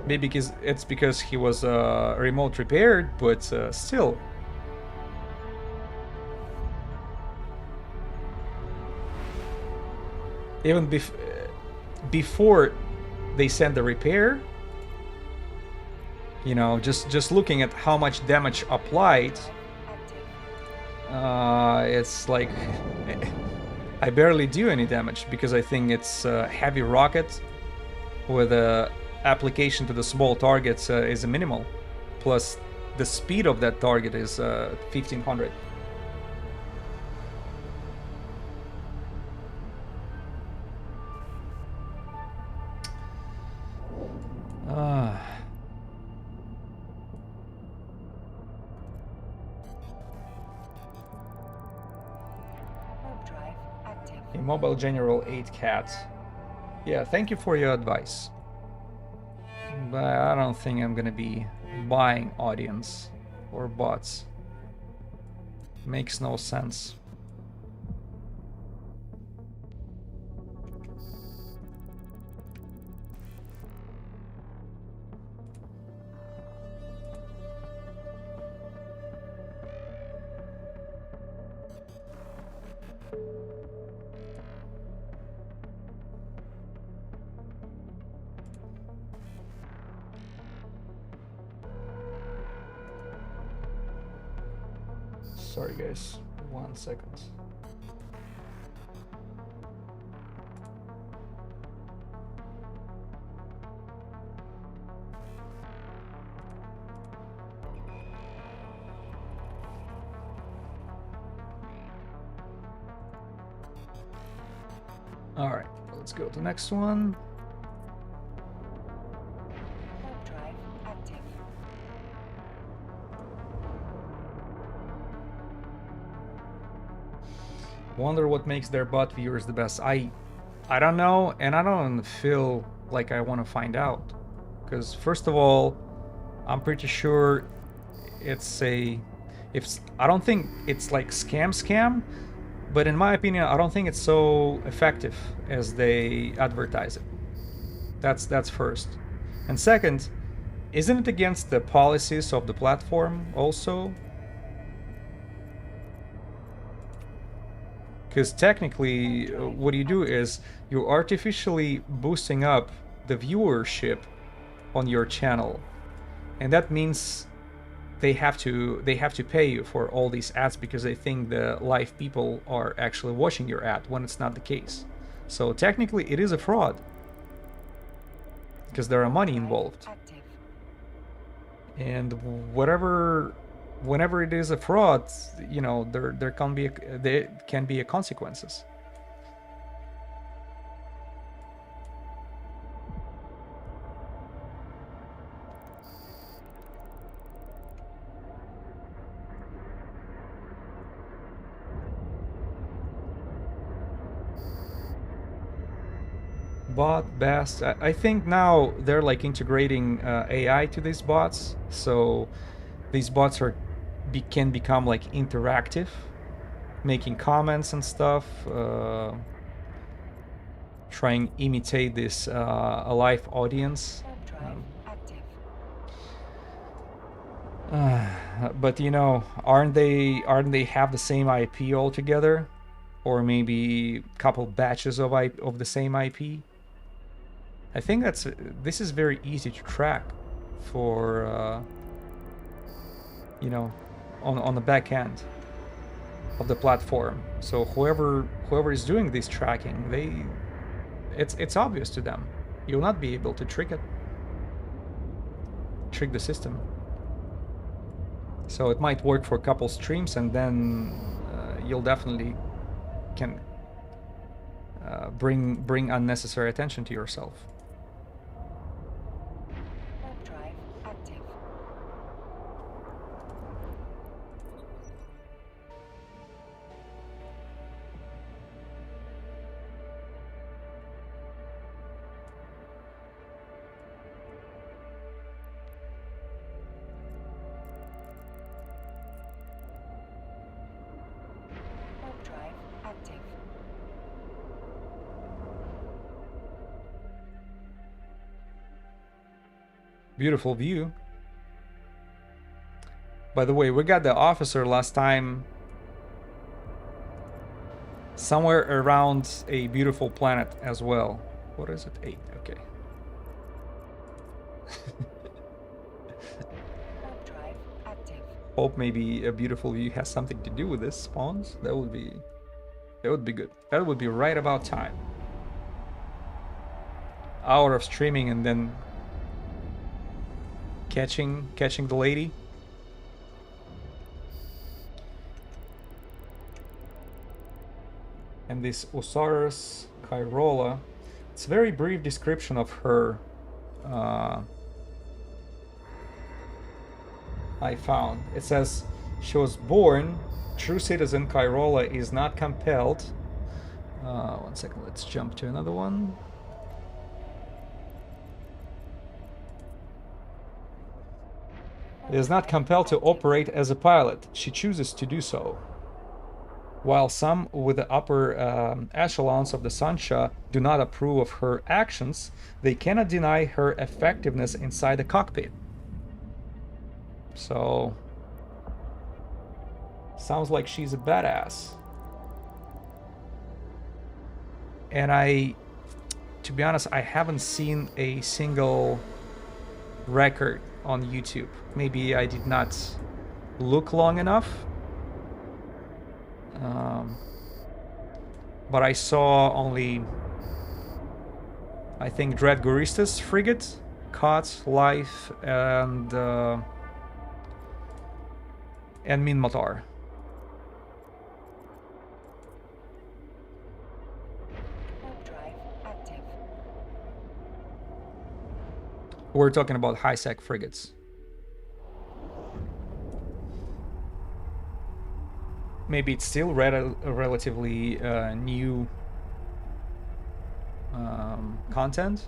S1: Maybe because he was remote repaired, but still. even before they send the repair, you know, just looking at how much damage applied, it's like I barely do any damage because I think it's a heavy rocket with a application to the small targets is a minimal, plus the speed of that target is 1500. Mobile General 8 Cat. Yeah, thank you for your advice. But I don't think I'm gonna be buying audience or bots. Makes no sense. Sorry guys, 1 second. All right, let's go to the next one.
S2: Drive active.
S1: Wonder what makes their bot viewers the best. I don't know, and I don't feel like I want to find out. Because first of all, I'm pretty sure I don't think it's like scam, but in my opinion, I don't think it's so effective as they advertise it. That's first. And second, isn't it against the policies of the platform also? Because technically, what you do is you're artificially boosting up the viewership on your channel, and that means they have to pay you for all these ads because they think the live people are actually watching your ad when it's not the case. So technically, it is a fraud because there are money involved, and whenever it is a fraud, you know, there can be consequences. Bot best. I think now they're like integrating AI to these bots, so these bots can become like interactive, making comments and stuff, trying to imitate this a live audience. But you know, aren't they have the same IP altogether, or maybe a couple batches of the same IP? I think this is very easy to track for you know, on the back end of the platform. So whoever is doing this tracking, it's obvious to them. You'll not be able to trick the system. So it might work for a couple streams, and then you'll definitely can bring unnecessary attention to yourself. Beautiful view. By the way, we got the officer last time. somewhere around a beautiful planet as well. What is it? 8. Okay.
S2: Warp drive active.
S1: Hope maybe a beautiful view has something to do with this spawns. That would be good. That would be right about time. Hour of streaming and then catching the lady. And this Usaras Koirola, it's a very brief description of her. I found. It says she was born true citizen. Koirola is not compelled. 1 second, let's jump to another one. Is not compelled to operate as a pilot. She chooses to do so. While some with the upper echelons of the Sansha do not approve of her actions, they cannot deny her effectiveness inside the cockpit. So, sounds like she's a badass. And to be honest, I haven't seen a single record on YouTube. Maybe I did not look long enough. But I saw only, I think, Dread Guristas frigate caught live and Minmatar.
S2: Warp drive active.
S1: We're talking about high-sec frigates. Maybe it's still relatively new content.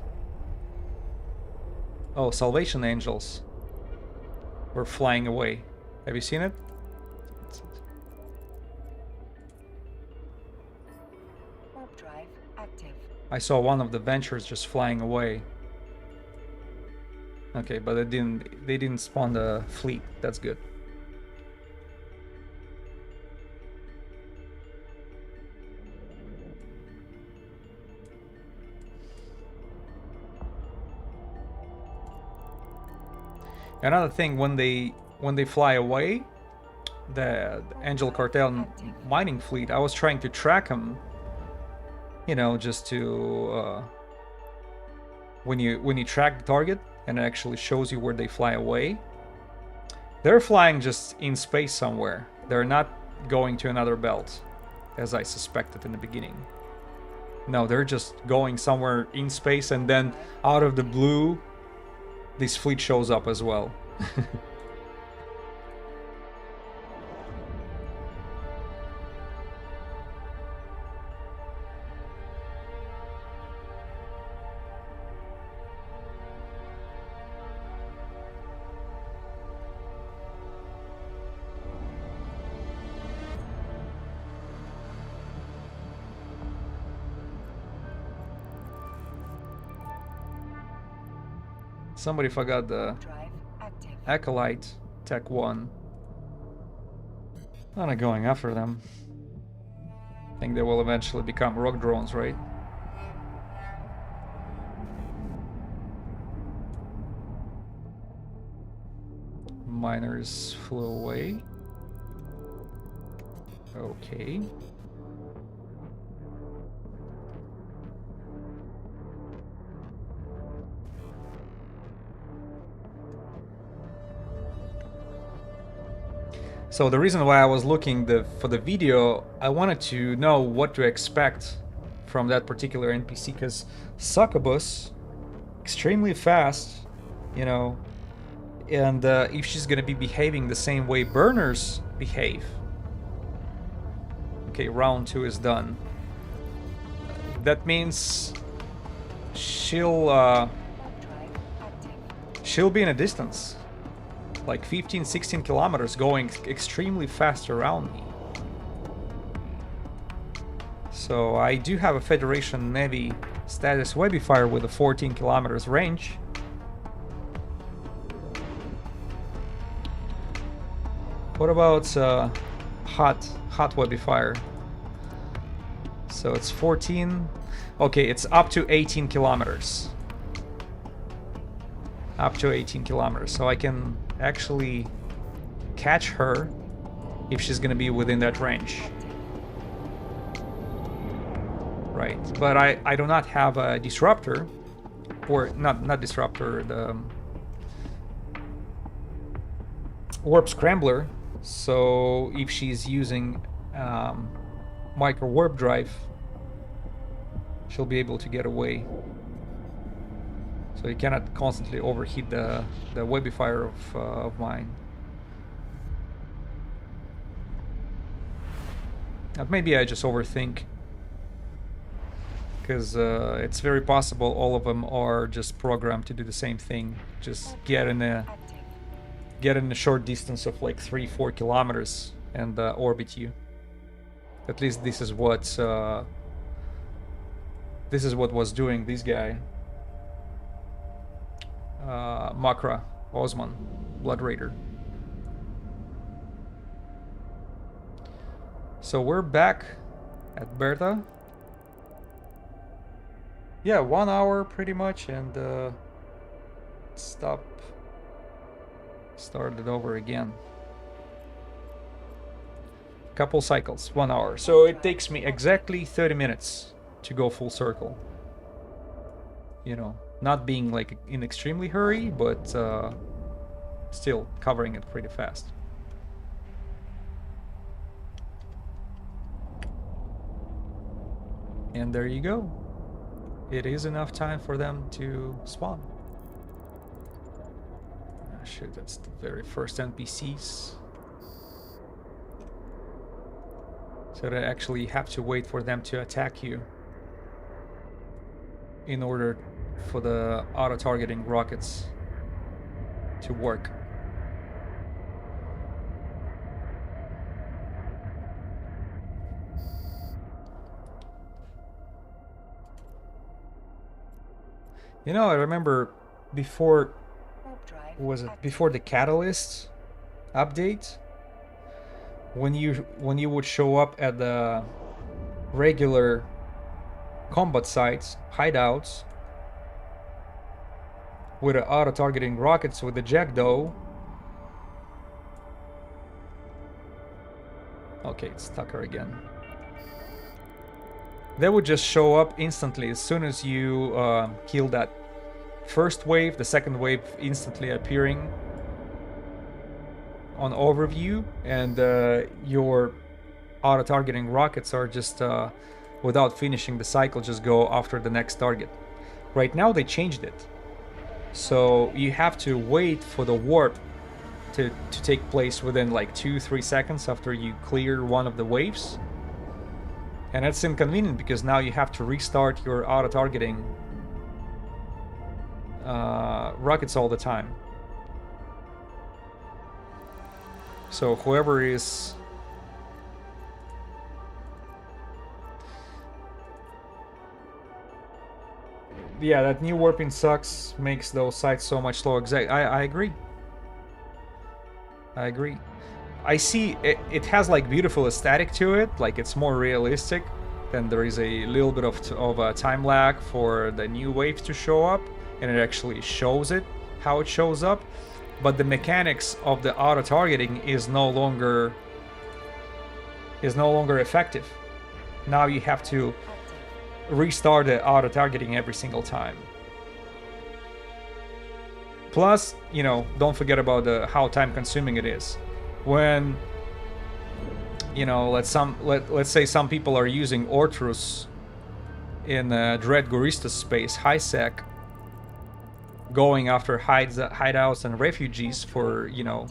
S1: Oh, Salvation Angels were flying away. Have you seen it?
S2: Warp drive active.
S1: I saw one of the Ventures just flying away. Okay, but they didn't spawn the fleet. That's good. Another thing, when they fly away, the Angel Cartel mining fleet, I was trying to track them, you know, just to when you track the target and it actually shows you where they fly away. They're flying just in space somewhere. They're not going to another belt, as I suspected in the beginning. No, they're just going somewhere in space, and then out of the blue, this fleet shows up as well. Somebody forgot the
S2: Drive active.
S1: Acolyte Tech 1. I'm not going after them. I think they will eventually become rock drones, right? Miners flew away. Okay. So the reason why I was looking for the video, I wanted to know what to expect from that particular NPC, because Succubus, extremely fast, you know, and if she's gonna be behaving the same way burners behave. Okay, round 2 is done. That means she'll be in a distance. Like 15-16 kilometers, going extremely fast around me. So I do have a Federation Navy status Webifier with a 14 kilometers range. What about hot Webifier? So it's 14. Okay, it's up to 18 kilometers. Up to 18 kilometers. So I can actually catch her if she's gonna be within that range. Right, but I do not have a disruptor, or not disruptor, the warp scrambler. So if she's using micro warp drive, she'll be able to get away. So you cannot constantly overheat the webifier of mine. Maybe I just overthink, because it's very possible all of them are just programmed to do the same thing. Just get in a short distance of like 3-4 kilometers and orbit you. At least this is what was doing this guy, Makra Osman, Blood Raider. So we're back at Berta. Yeah, 1 hour pretty much, and started over again. Couple cycles, 1 hour. So it takes me exactly 30 minutes to go full circle. You know, not being like in extremely hurry, but still covering it pretty fast. And there you go. It is enough time for them to spawn. Ah, shit, that's the very first NPCs. So they actually have to wait for them to attack you in order for the auto-targeting rockets to work. You know, I remember before, was it before the Catalyst update, when you would show up at the regular combat sites, hideouts, with the auto-targeting rockets with the Jackdaw. Okay, it's Tucker again. They would just show up instantly as soon as you kill that first wave, the second wave instantly appearing on overview, and your auto-targeting rockets are just, without finishing the cycle, just go after the next target. Right now they changed it. So you have to wait for the warp to take place within like 2-3 seconds after you clear one of the waves. And that's inconvenient because now you have to restart your auto-targeting rockets all the time. So whoever is... Yeah, that new warping sucks, makes those sites so much slower. I agree. I agree. I see it has like beautiful aesthetic to it, like it's more realistic. Then there is a little bit of a time lag for the new waves to show up, and it actually shows it, how it shows up. But the mechanics of the auto-targeting is no longer effective. Now you have to restart the auto-targeting every single time. Plus, you know, don't forget about how time-consuming it is. When, you know, let's say some people are using Ortrus in Dread Gorista space, high sec, going after hideouts and refugees for, you know,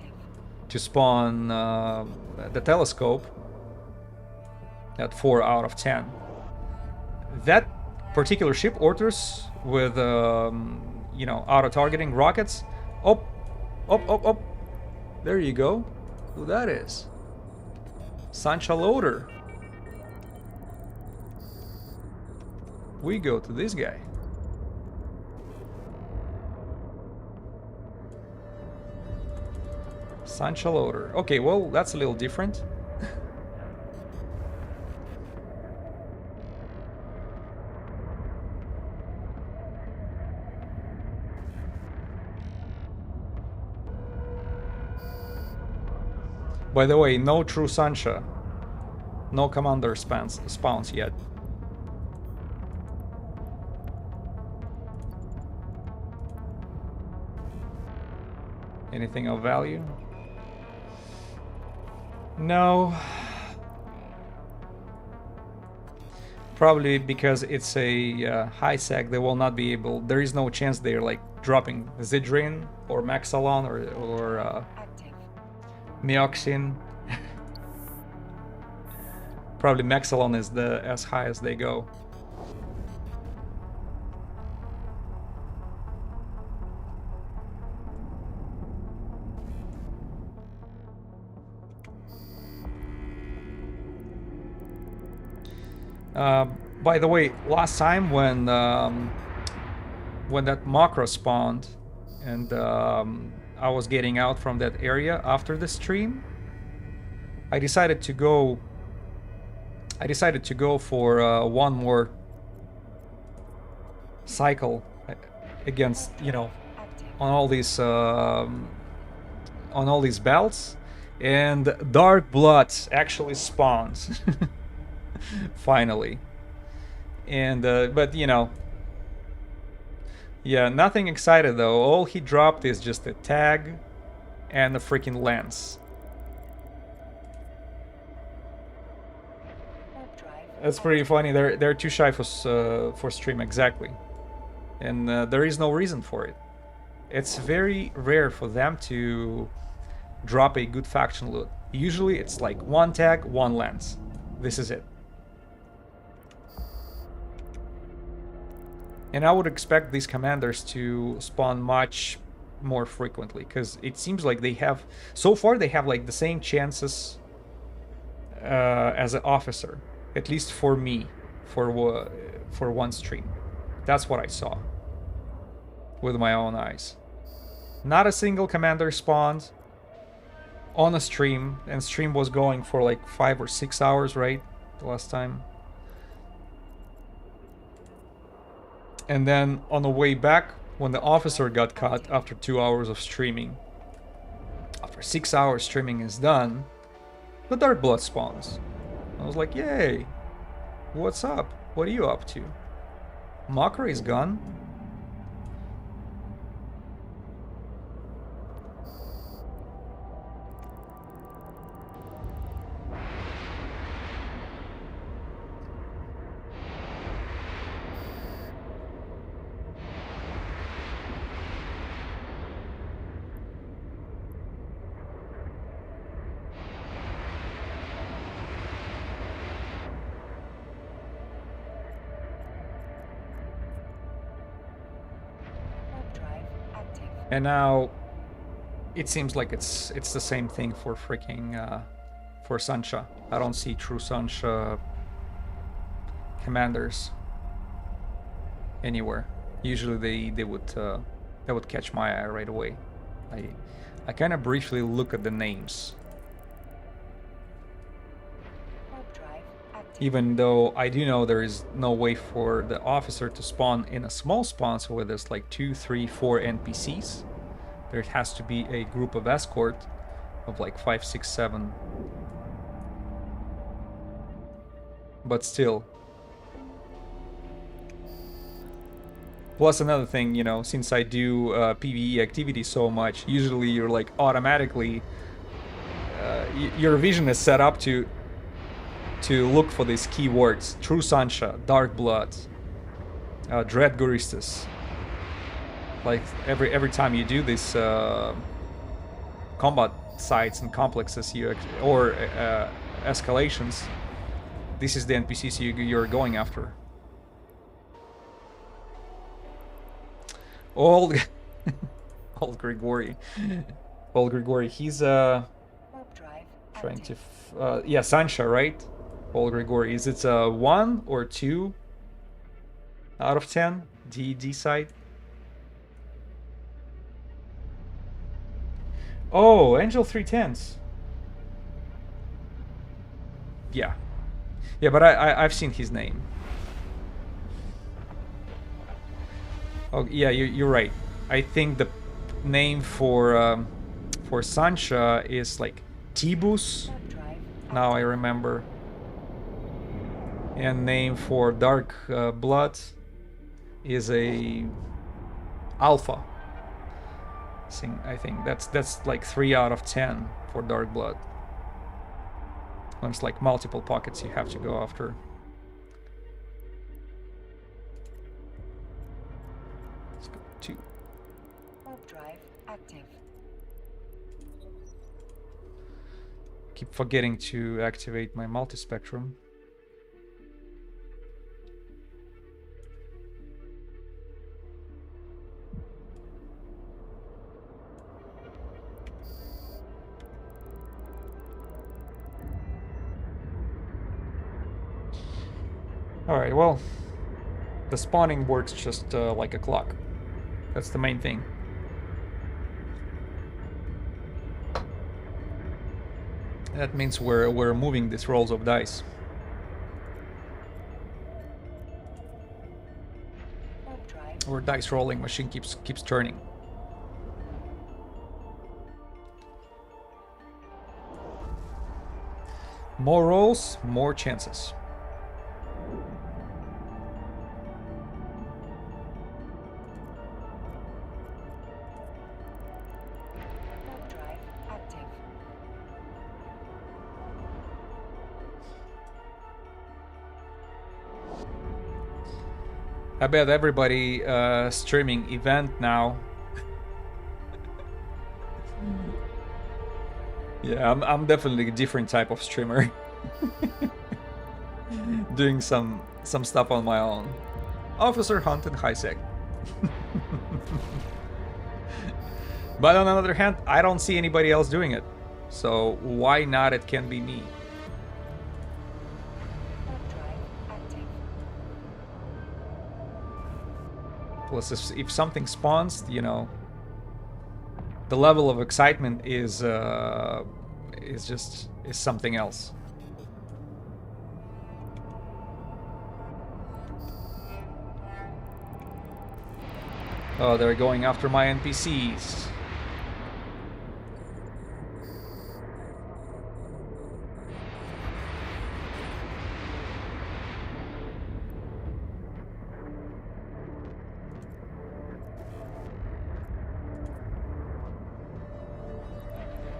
S1: to spawn the telescope at 4 out of 10. That particular ship, Ortrus, with you know, auto-targeting rockets. Up. There you go. Who that is? Sansha loader. We go to this guy. Sansha loader. Okay, well, that's a little different. By the way, no true Sansha. No commander spawns yet. Anything of value? No. Probably because it's a high sec, they will not be able. There is no chance they're like dropping Zidrin or Maxalon or Meoxin. Probably Maxalon is as high as they go. By the way, last time when that macro spawned and I was getting out from that area after the stream, I decided to go for one more cycle against, you know, on all these belts, and Dark Blood actually spawns. Finally. And but you know, yeah, nothing excited though. All he dropped is just a tag and a freaking lens. That's pretty funny. They're too shy for stream, exactly, and there is no reason for it. It's very rare for them to drop a good faction loot. Usually it's like one tag, one lens. This is it. And I would expect these commanders to spawn much more frequently, because it seems like they have, so far they have like the same chances as an officer, at least for me, for one stream. That's what I saw with my own eyes. Not a single commander spawned on a stream, and stream was going for like 5 or 6 hours, right? The last time. And then on the way back, when the officer got caught after 2 hours of streaming, after 6 hours streaming is done, the Dark Blood spawns. I was like, yay! What's up? What are you up to? Mockery is gone? And now it seems like it's the same thing for freaking for Sansha. I don't see true Sansha commanders anywhere. Usually they would catch my eye right away. I kind of briefly look at the names. Even though I do know there is no way for the officer to spawn in a small spawn, so where there's like 2, 3, 4 NPCs, there has to be a group of escort of like 5, 6, 7. But still. Plus another thing, you know, since I do PvE activity so much, usually you're like automatically, your vision is set up to look for these keywords: True Sansha, Dark Blood, Dread Guristas. Like every time you do this combat sites and complexes, or escalations, this is the NPCs you're going after. Old Grigori, he's trying to yeah, Sansha, right? Old Grigori, is it 1 or 2 out of 10 DD side? Oh, Angel 310s. Yeah, but I've seen his name. Oh yeah, you're right. I think the name for Sansha is like Tibus.
S2: Warp drive.
S1: Now I remember. And name for dark blood is a alpha. I think that's like 3 out of 10 for dark blood. When it's like multiple pockets you have to go after. Let's go 2.
S2: Warp drive active.
S1: Keep forgetting to activate my multispectrum. Alright, well, the spawning works just like a clock. That's the main thing. That means we're moving these rolls of dice.
S2: Warp drive.
S1: Our dice rolling machine keeps turning. More rolls, more chances.
S2: Warp drive active.
S1: I bet everybody streaming event now. Yeah, I'm definitely a different type of streamer. Doing some stuff on my own. Officer Hunt and Highsec. But on the other hand, I don't see anybody else doing it. So why not it can be me?
S2: Warp drive active.
S1: Plus, if something spawns, you know, the level of excitement is something else. Oh, they're going after my NPCs.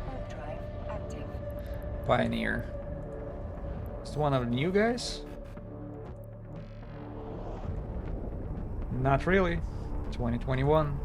S2: Warp drive active.
S1: Pioneer. Is one of the new guys? Not really. 2021.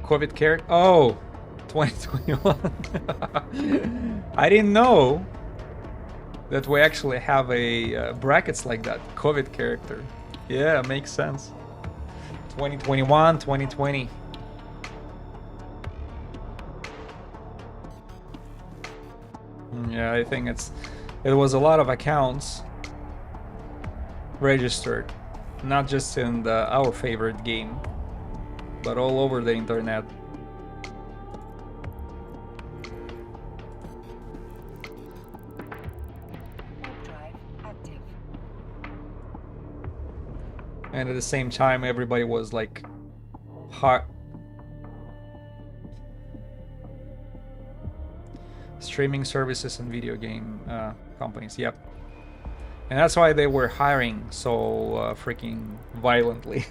S1: COVID care? Oh, 2021. I didn't know that we actually have a brackets like that. COVID character. Yeah, makes sense. 2021, 2020. Yeah, I think it was a lot of accounts registered, not just in our favorite game, but all over the internet.
S2: Warp drive active.
S1: And at the same time, everybody was like hard streaming services and video game companies. Yep. And that's why they were hiring so freaking violently.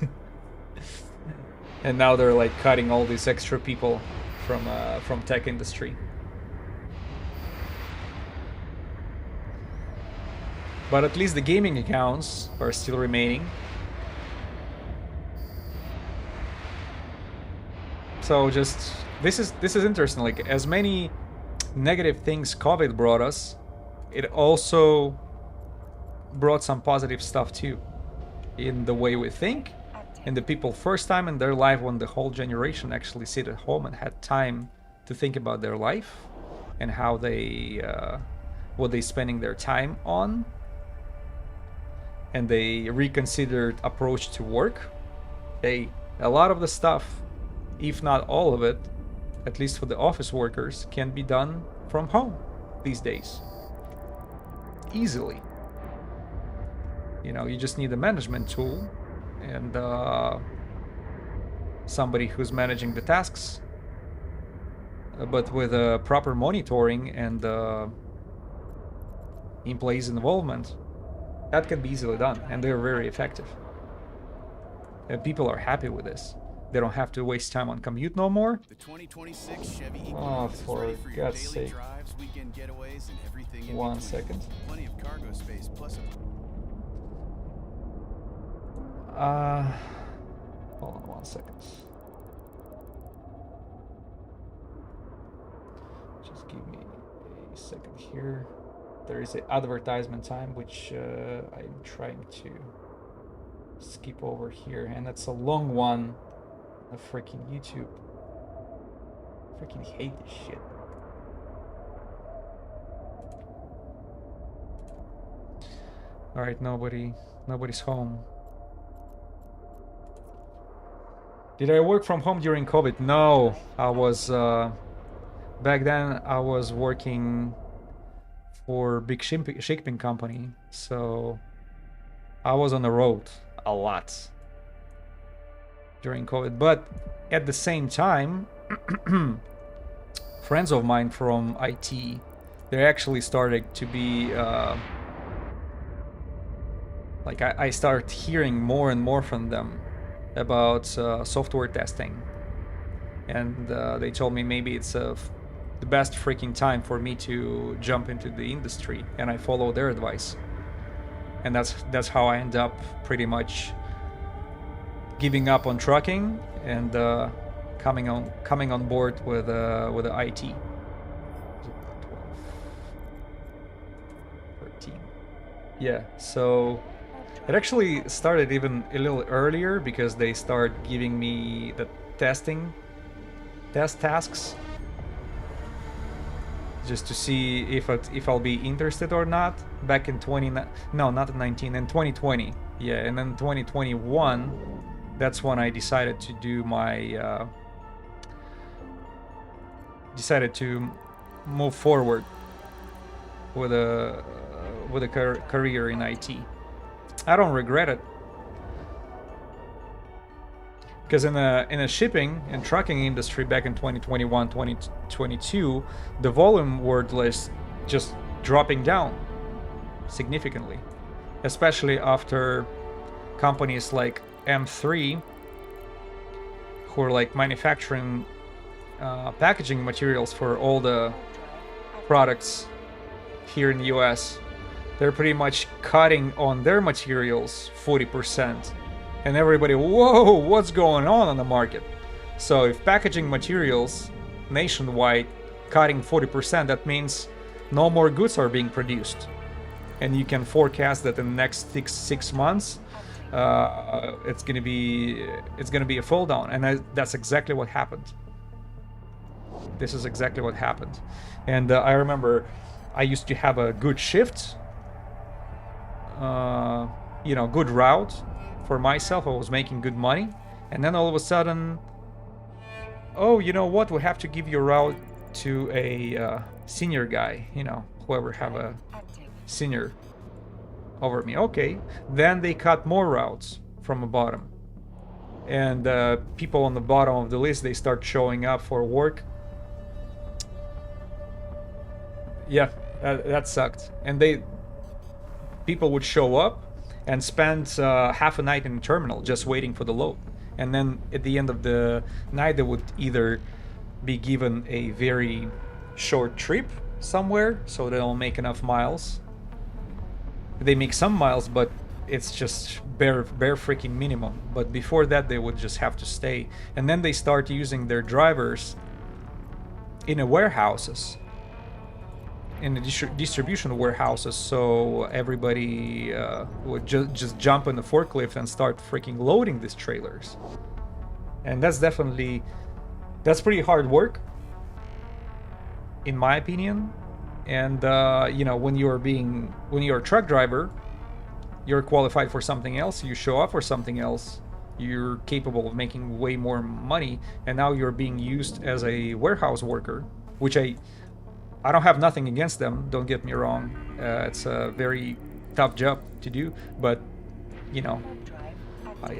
S1: And now they're like cutting all these extra people from tech industry. But at least the gaming accounts are still remaining. So just this is interesting. Like, as many negative things COVID brought us, it also brought some positive stuff too, in the way we think, and the people first time in their life when the whole generation actually sit at home and had time to think about their life and how they what they spending their time on, and they reconsidered approach to work. hey, a lot of the stuff, if not all of it, at least for the office workers, can be done from home these days. Easily. You know, you just need a management tool and somebody who's managing the tasks, but with proper monitoring and employees' involvement, that can be easily done, and they're very effective. And people are happy with this. They don't have to waste time on commute no more.
S4: The 2026 Chevy
S1: Oh,
S4: Equinox is
S1: for
S4: ready for your
S1: God's
S4: daily
S1: sake.
S4: drives, weekend getaways, and everything in
S1: 1
S4: between.
S1: second.
S4: Plenty of cargo space, plus a
S1: Hold on 1 second. Just give me a second here. There is an advertisement time, which I'm trying to skip over here, and that's a long one. A freaking YouTube. Freaking hate this shit. All right, nobody's home. Did I work from home during COVID? No, I was back then. I was working for a big shipping company, so I was on the road a lot during COVID. But at the same time, friends of mine from IT, they actually started to be like I started hearing more and more from them about software testing, and they told me maybe it's the best freaking time for me to jump into the industry, and I follow their advice, and that's how I end up pretty much giving up on trucking and coming on board with the IT. 12, 13. Yeah, so it actually started even a little earlier because they start giving me the test tasks just to see if I'll be interested or not. Back in 2020. Yeah, and then 2021, that's when I decided to do my decided to move forward with a career in IT. I don't regret it, because in a shipping and trucking industry back in 2021, 2022, the volume was just dropping down significantly, especially after companies like M3, who are like manufacturing packaging materials for all the products here in the US. They're pretty much cutting on their materials 40%. And everybody, whoa, what's going on the market? So if packaging materials nationwide cutting 40%, that means no more goods are being produced. And you can forecast that in the next six months, it's gonna be a fall down. And that's exactly what happened. This is exactly what happened. And I remember I used to have a good shift, good route for myself. I was making good money, and then all of a sudden, oh, you know what? We have to give your route to a senior guy. Whoever have a senior over me. Okay, then they cut more routes from the bottom, and people on the bottom of the list, they start showing up for work. Yeah, that sucked. And people would show up and spend half a night in the terminal just waiting for the load. And then at the end of the night, they would either be given a very short trip somewhere, so they don't make enough miles. They make some miles, but it's just bare freaking minimum. But before that, they would just have to stay. And then they start using their drivers in the warehouses, in the distribution warehouses, so everybody would just jump on the forklift and start freaking loading these trailers. And that's pretty hard work, in my opinion. And when you're a truck driver, you're qualified for something else, you show up for something else, you're capable of making way more money, and now you're being used as a warehouse worker, which I don't have nothing against them, don't get me wrong. It's a very tough job to do, but you know,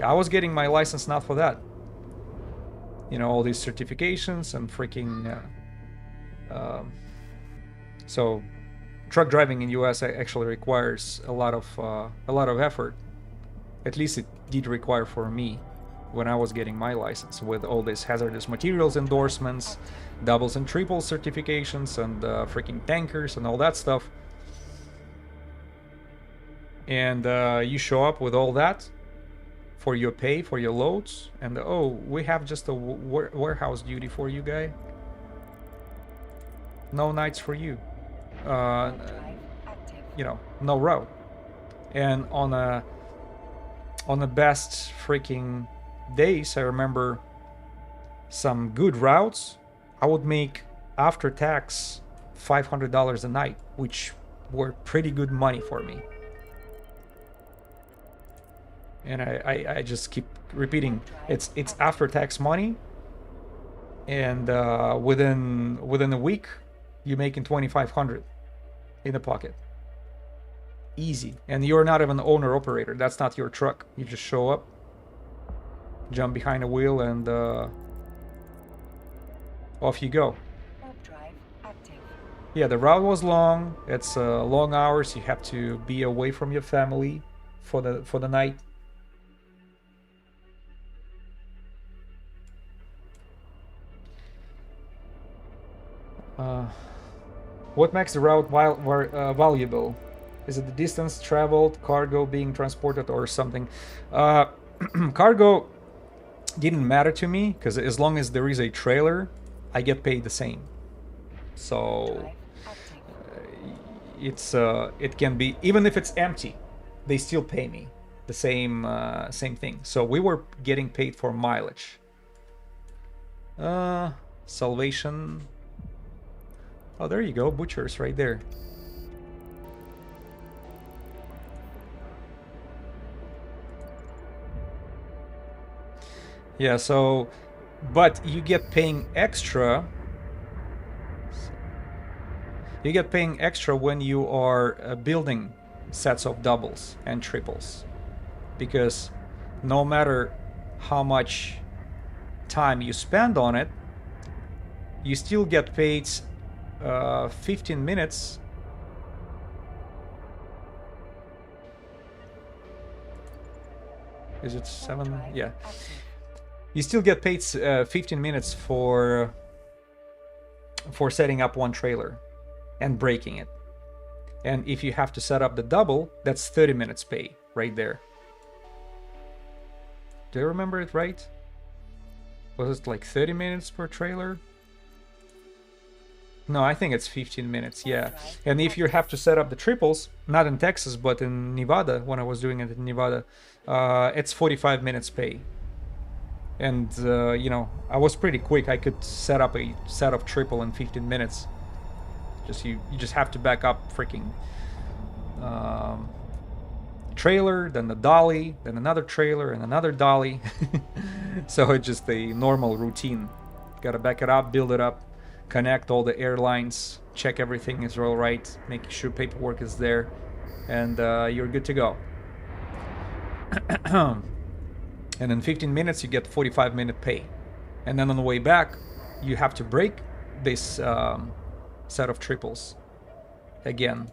S1: I was getting my license not for that. You know, all these certifications and freaking so truck driving in US actually requires a lot of effort. At least it did require for me when I was getting my license, with all these hazardous materials endorsements, doubles and triples certifications, and freaking tankers and all that stuff. And you show up with all that for your pay, for your loads, and oh, we have just a warehouse duty for you, guy. No nights for you. You know, no route. And on the best freaking days, I remember some good routes, I would make after tax $500 a night, which were pretty good money for me. And I just keep repeating, it's after tax money, and within a week you're making 2,500 in the pocket, easy. And you're not even owner operator, that's not your truck. You just show up, jump behind a wheel, and off you go. Yeah, the route was long. It's long hours. You have to be away from your family for the night. What makes the route valuable? Is it the distance traveled, cargo being transported, or something? Cargo didn't matter to me, because as long as there is a trailer, I get paid the same. So it can be, even if it's empty, they still pay me the same thing. So we were getting paid for mileage. Salvation. Oh, there you go, butchers right there. Yeah, so, but you get paying extra. You get paying extra when you are building sets of doubles and triples, because no matter how much time you spend on it, you still get paid 15 minutes. Is it 7? Yeah. You still get paid 15 minutes for setting up one trailer and breaking it. And if you have to set up the double, that's 30 minutes pay right there. Do I remember it right? Was it like 30 minutes per trailer? No, I think it's 15 minutes, yeah. And if you have to set up the triples, not in Texas, but in Nevada, when I was doing it in Nevada, it's 45 minutes pay. And, you know, I was pretty quick. I could set up a set of triple in 15 minutes. You just have to back up freaking trailer, then the dolly, then another trailer, and another dolly. So it's just a normal routine. Gotta back it up, build it up, connect all the airlines, check everything is all right, make sure paperwork is there, and you're good to go. And in 15 minutes you get 45-minute pay. And then on the way back, you have to break this set of triples again.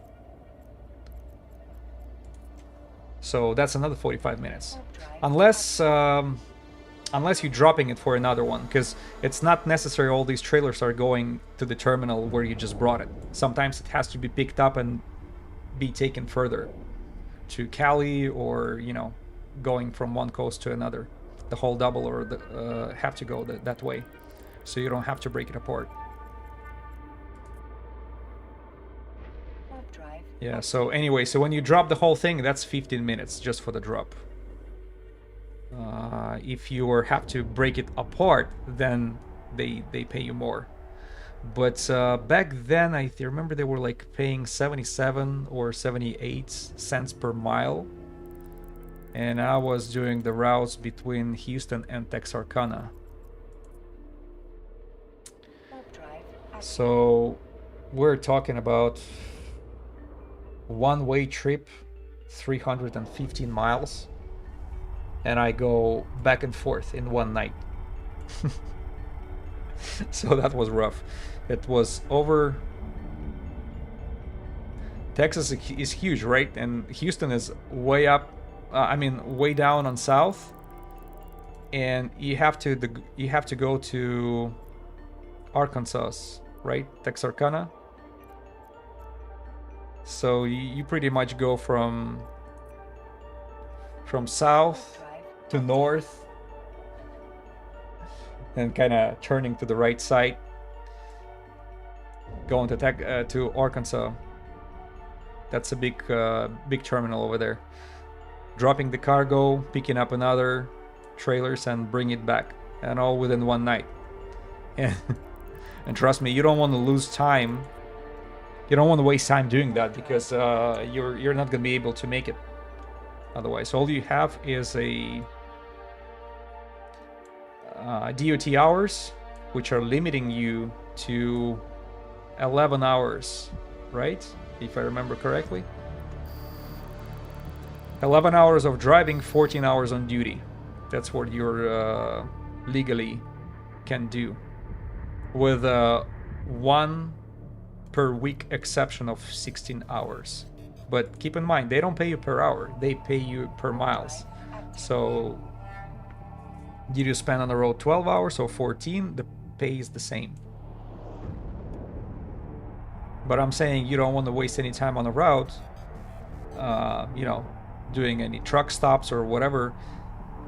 S1: So that's another 45 minutes. Unless you're dropping it for another one, because it's not necessary all these trailers are going to the terminal where you just brought it. Sometimes it has to be picked up and be taken further to Cali, or, you know, going from one coast to another. The whole double or the have to go that way, so you don't have to break it apart. Yeah, so anyway, so when you drop the whole thing, that's 15 minutes just for the drop. If you have to break it apart, then they pay you more. But back then, I remember they were like paying 77 or 78 cents per mile. and I was doing the routes between Houston and Texarkana.
S2: Warp drive active.
S1: So we're talking about one-way trip, 315 miles, and I go back and forth in one night. So that was rough. It was over. Texas is huge, right? And Houston is way up. Way down on south, and you have to go to Arkansas, right? Texarkana. So you pretty much go from south to north, and kind of turning to the right side, going to Arkansas. That's a big terminal over there. Dropping the cargo, picking up another trailers, and bring it back, and all within one night. And and trust me, you don't want to lose time. You don't want to waste time doing that, because you're not gonna be able to make it. Otherwise, all you have is a DOT hours, which are limiting you to 11 hours, right? If I remember correctly. 11 hours of driving, 14 hours on duty. That's what you're legally can do. With one per week exception of 16 hours. But keep in mind, they don't pay you per hour. They pay you per miles. So did you spend on the road 12 hours or 14? The pay is the same. But I'm saying you don't want to waste any time on the route, doing any truck stops or whatever.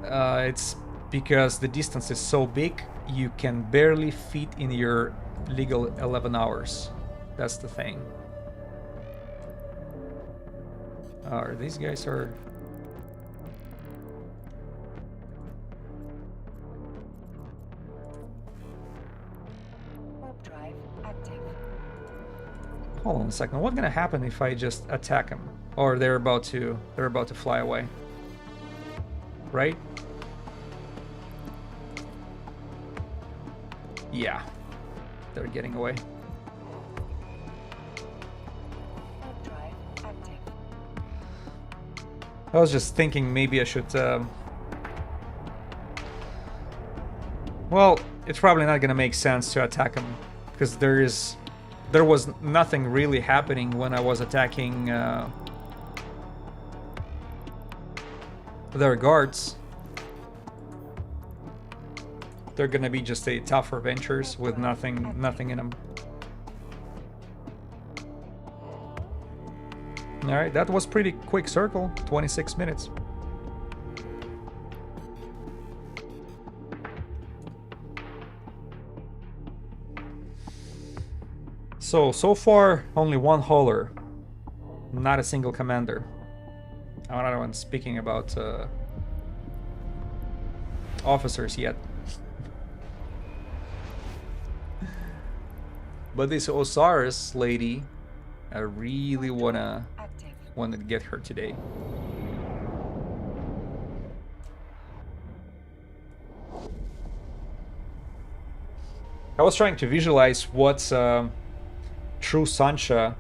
S1: It's because the distance is so big, you can barely fit in your legal 11 hours. That's the thing. These guys are...
S2: Warp drive active.
S1: Hold on a second. What's gonna happen if I just attack them? Or they're about to fly away. Right? Yeah. They're getting away.
S2: Warp drive active.
S1: I was just thinking maybe I should well, it's probably not gonna make sense to attack them, because there was nothing really happening when I was attacking their guards. They're gonna be just a tougher ventures with nothing in them. Alright, that was pretty quick circle, 26 minutes. So far, only one hauler, not a single commander. I'm not even speaking about officers yet. But this Usaras lady, I really wanna get her today. I was trying to visualize what true Sansha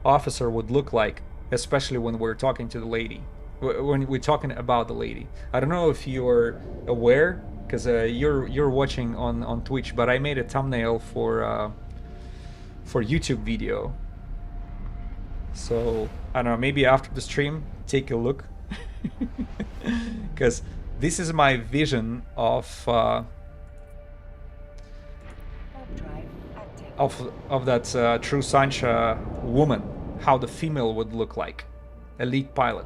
S1: officer would look like, especially when we're talking to the lady, when we're talking about the lady. I don't know if you're aware, because you're watching on Twitch, but I made a thumbnail for YouTube video. So I don't know, maybe after the stream take a look, because this is my vision of that true Sansha woman, how the female would look like, elite pilot.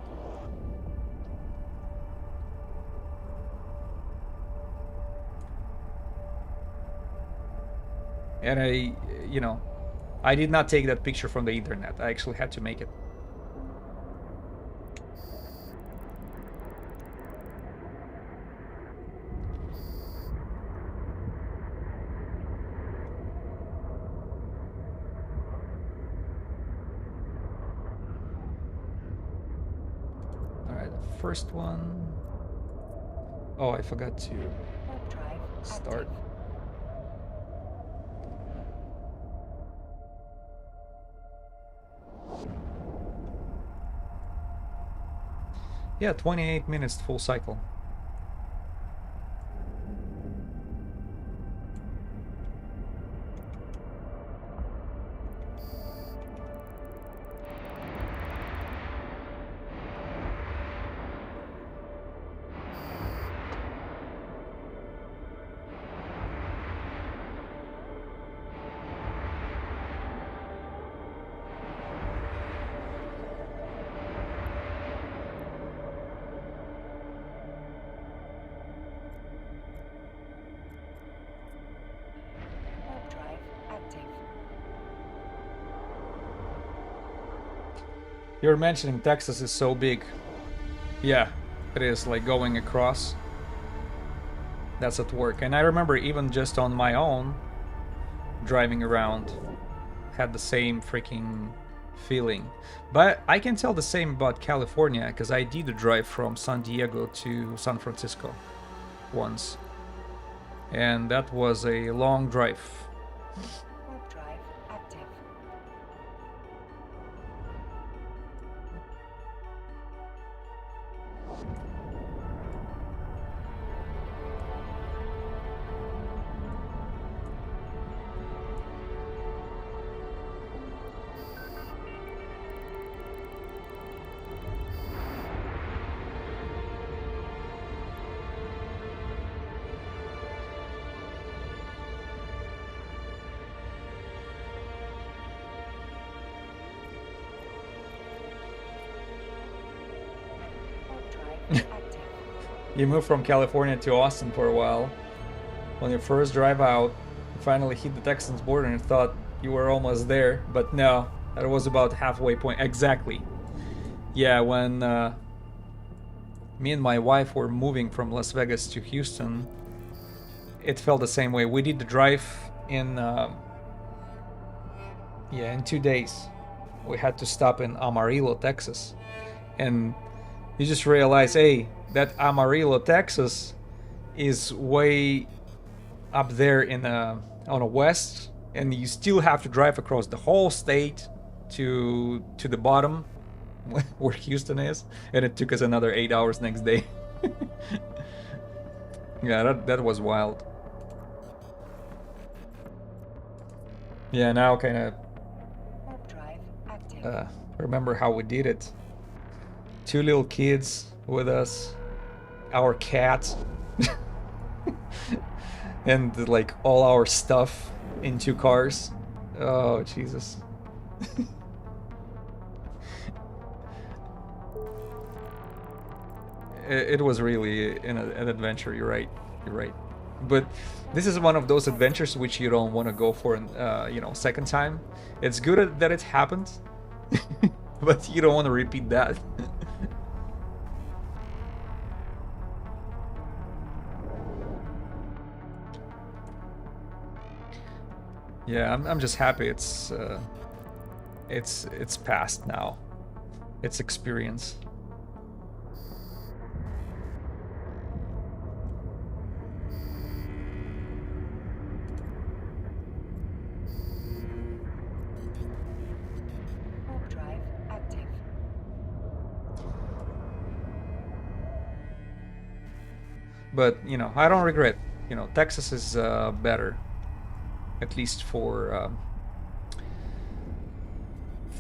S1: And I did not take that picture from the internet. I actually had to make it. Alright, first one. Oh, I forgot to
S2: Warp drive
S1: start.
S2: active.
S1: Yeah, 28 minutes full cycle.
S2: Warp drive active.
S1: You're mentioning Texas is so big. Yeah, it is, like going across. That's at work. And I remember even just on my own, driving around, had the same freaking feeling. But I can tell the same about California, because I did a drive from San Diego to San Francisco once. And that was a long drive.
S2: Warp drive active. Warp drive active.
S1: You moved from California to Austin for a while. On your first drive out, you finally hit the Texas border and thought you were almost there, but no, that was about halfway point. Exactly. Yeah, when me and my wife were moving from Las Vegas to Houston, it felt the same way. We did the drive in in 2 days. We had to stop in Amarillo, Texas, and you just realize, hey, that Amarillo, Texas, is way up there in on the west, and you still have to drive across the whole state to the bottom where Houston is, and it took us another 8 hours next day. Yeah, that was wild. Yeah, now kind of
S2: Warp drive active.
S1: remember how we did it. 2 little kids with us, our cat, and like all our stuff in 2 cars. Oh, Jesus. It was really an adventure. You're right. You're right. But this is one of those adventures which you don't want to go for, second time. It's good that it happened, but you don't want to repeat that. Yeah, I'm just happy it's past now. It's experience.
S2: Warp drive active.
S1: But I don't regret. Texas is better, at least for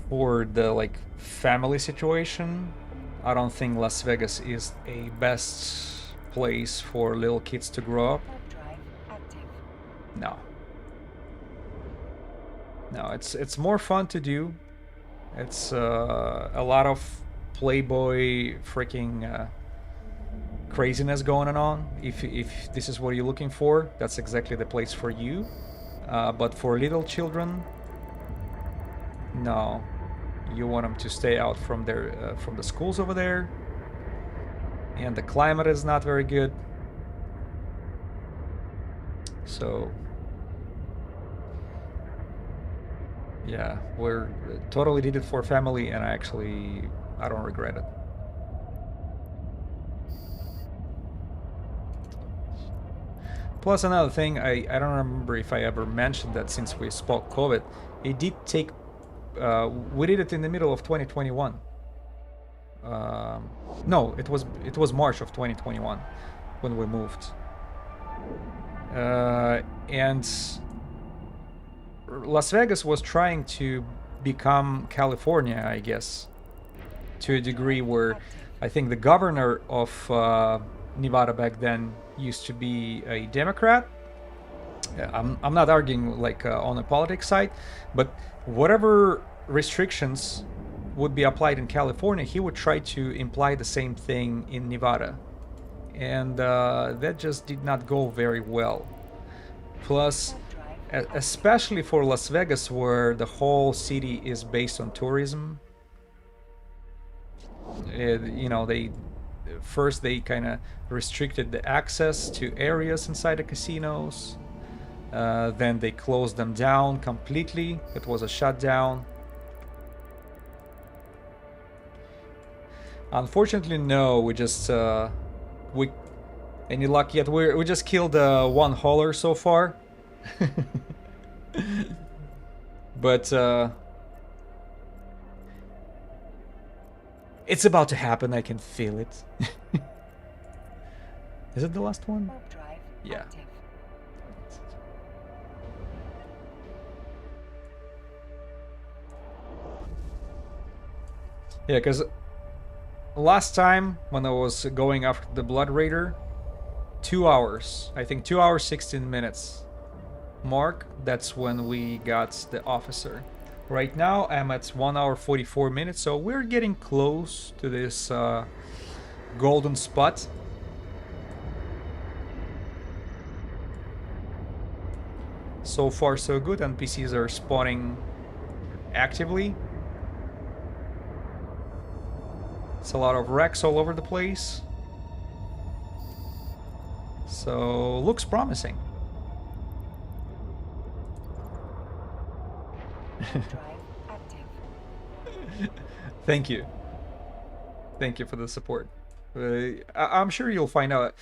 S1: the like family situation. I don't think Las Vegas is a best place for little kids to grow up.
S2: Warp drive active.
S1: No. No, it's more fun to do. It's a lot of playboy freaking craziness going on. If this is what you're looking for, that's exactly the place for you. But for little children, no. You want them to stay out from from the schools over there, and the climate is not very good. So yeah, we're totally did it for family, and I don't regret it. Plus another thing, I don't remember if I ever mentioned that since we spoke COVID, it did take, we did it in the middle of 2021. No, it was March of 2021 when we moved. And Las Vegas was trying to become California, I guess, to a degree where I think the governor of Nevada back then used to be a Democrat. I'm not arguing like on the politics side, but whatever restrictions would be applied in California, he would try to imply the same thing in Nevada. And that just did not go very well. Plus, especially for Las Vegas, where the whole city is based on tourism, you know, they kind of restricted the access to areas inside the casinos. Then they closed them down completely. It was a shutdown. Unfortunately, no. We just any luck yet? We just killed one hauler so far. But it's about to happen. I can feel it. Is it the last one?
S2: Warp drive
S1: Yeah.
S2: active.
S1: Yeah, because last time when I was going after the Blood Raider, 2 hours, I think 2 hours 16 minutes mark, that's when we got the officer. Right now I'm at 1 hour 44 minutes, so we're getting close to this golden spot. So far so good. NPCs are spawning actively. It's a lot of wrecks all over the place. So looks promising.
S2: Warp drive active.
S1: Thank you. Thank you for the support. I'm sure you'll find out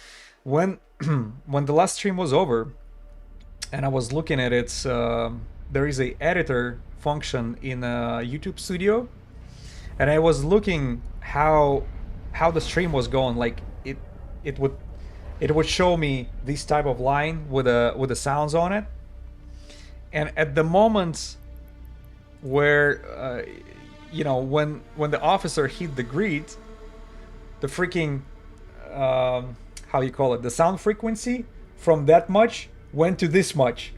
S1: when when the last stream was over and I was looking at it. There is a editor function in YouTube Studio, and I was looking how the stream was going. Like it would show me this type of line with the sounds on it, and at the moment where you know, when the officer hit the grid, the freaking how you call it, the sound frequency from that much went to this much.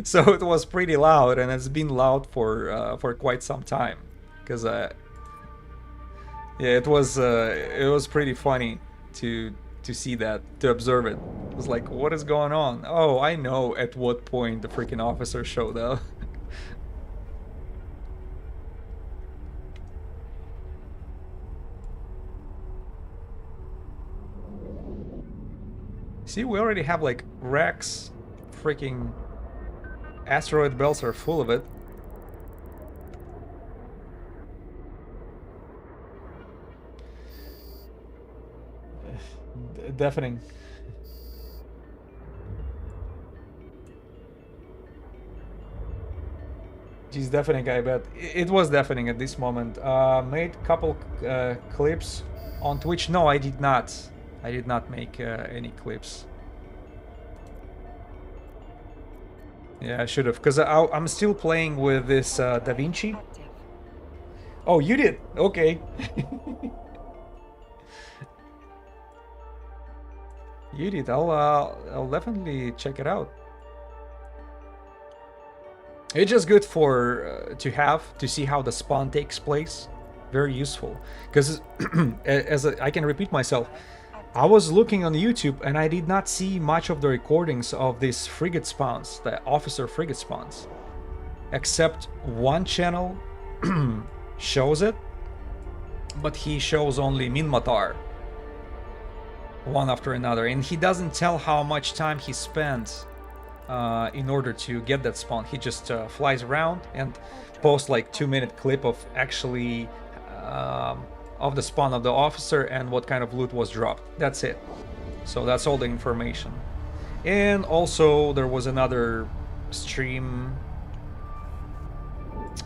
S1: So it was pretty loud, and it's been loud for quite some time, because yeah, it was pretty funny to see that, to observe it. It was like, what is going on? Oh, I know at what point the freaking officer showed up. See, we already have like wrecks. Freaking asteroid belts are full of it. Deafening. Geez, deafening, I bet. It was deafening at this moment. Made a couple clips on Twitch. No, I did not. I did not make any clips. Yeah, I should have, because I'm still playing with this DaVinci.
S2: Active.
S1: Oh, you did? Okay. You did. I'll definitely check it out. It's just good for to see how the spawn takes place. Very useful, because I can repeat myself, I was looking on YouTube and I did not see much of the recordings of these frigate spawns, the officer frigate spawns, except one channel shows it, but he shows only Minmatar one after another, and he doesn't tell how much time he spent in order to get that spawn. He just flies around and posts like 2-minute clip of actually of the spawn of the officer and what kind of loot was dropped. That's it. So that's all the information. And also there was another stream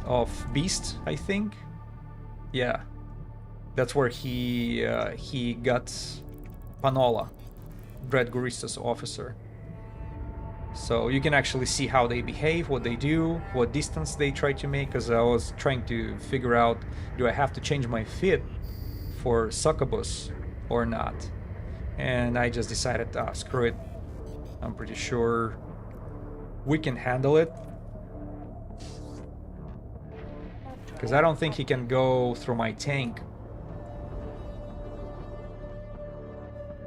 S1: of Beast, I think. Yeah, that's where he got Panola, Dread Gorista's officer. So you can actually see how they behave, what they do, what distance they try to make, because I was trying to figure out, do I have to change my fit for Succubus or not? And I just decided, screw it. I'm pretty sure we can handle it. Because I don't think he can go through my tank.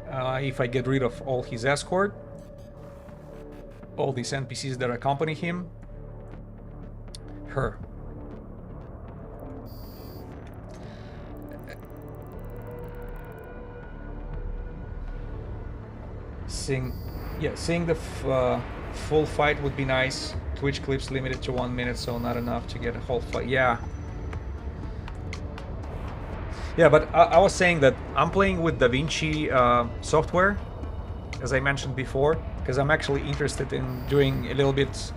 S1: If I get rid of all his escort, all these NPCs that accompany him, her. Seeing the full fight would be nice. Twitch clips limited to 1 minute, so not enough to get a whole fight. Yeah, but I was saying that I'm playing with DaVinci software, as I mentioned before, because I'm actually interested in doing a little bit,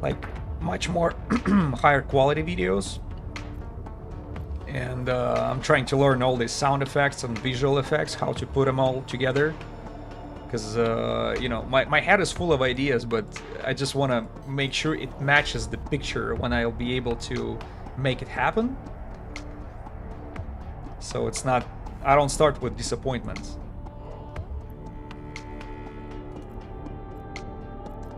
S1: like, much more higher quality videos. And I'm trying to learn all these sound effects and visual effects, how to put them all together. Because, you know, my head is full of ideas, but I just want to make sure it matches the picture when I'll be able to make it happen. So it's not, I don't start with disappointment.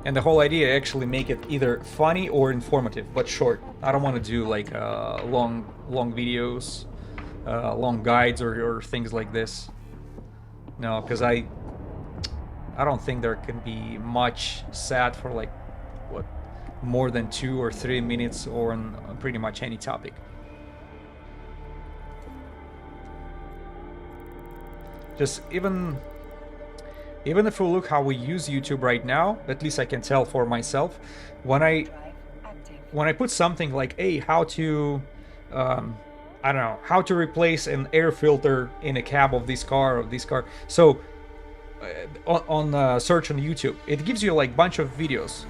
S1: And the whole idea, actually make it either funny or informative, but short. I don't want to do like long videos, long guides or things like this. No, because I don't think there can be much said for like, what, more than 2 or 3 minutes on pretty much any topic. Just even if we look how we use YouTube right now, at least I can tell for myself, when I put something like, hey, how to, I don't know, how to replace an air filter in a cab of this car, So on search on YouTube, it gives you like bunch of videos.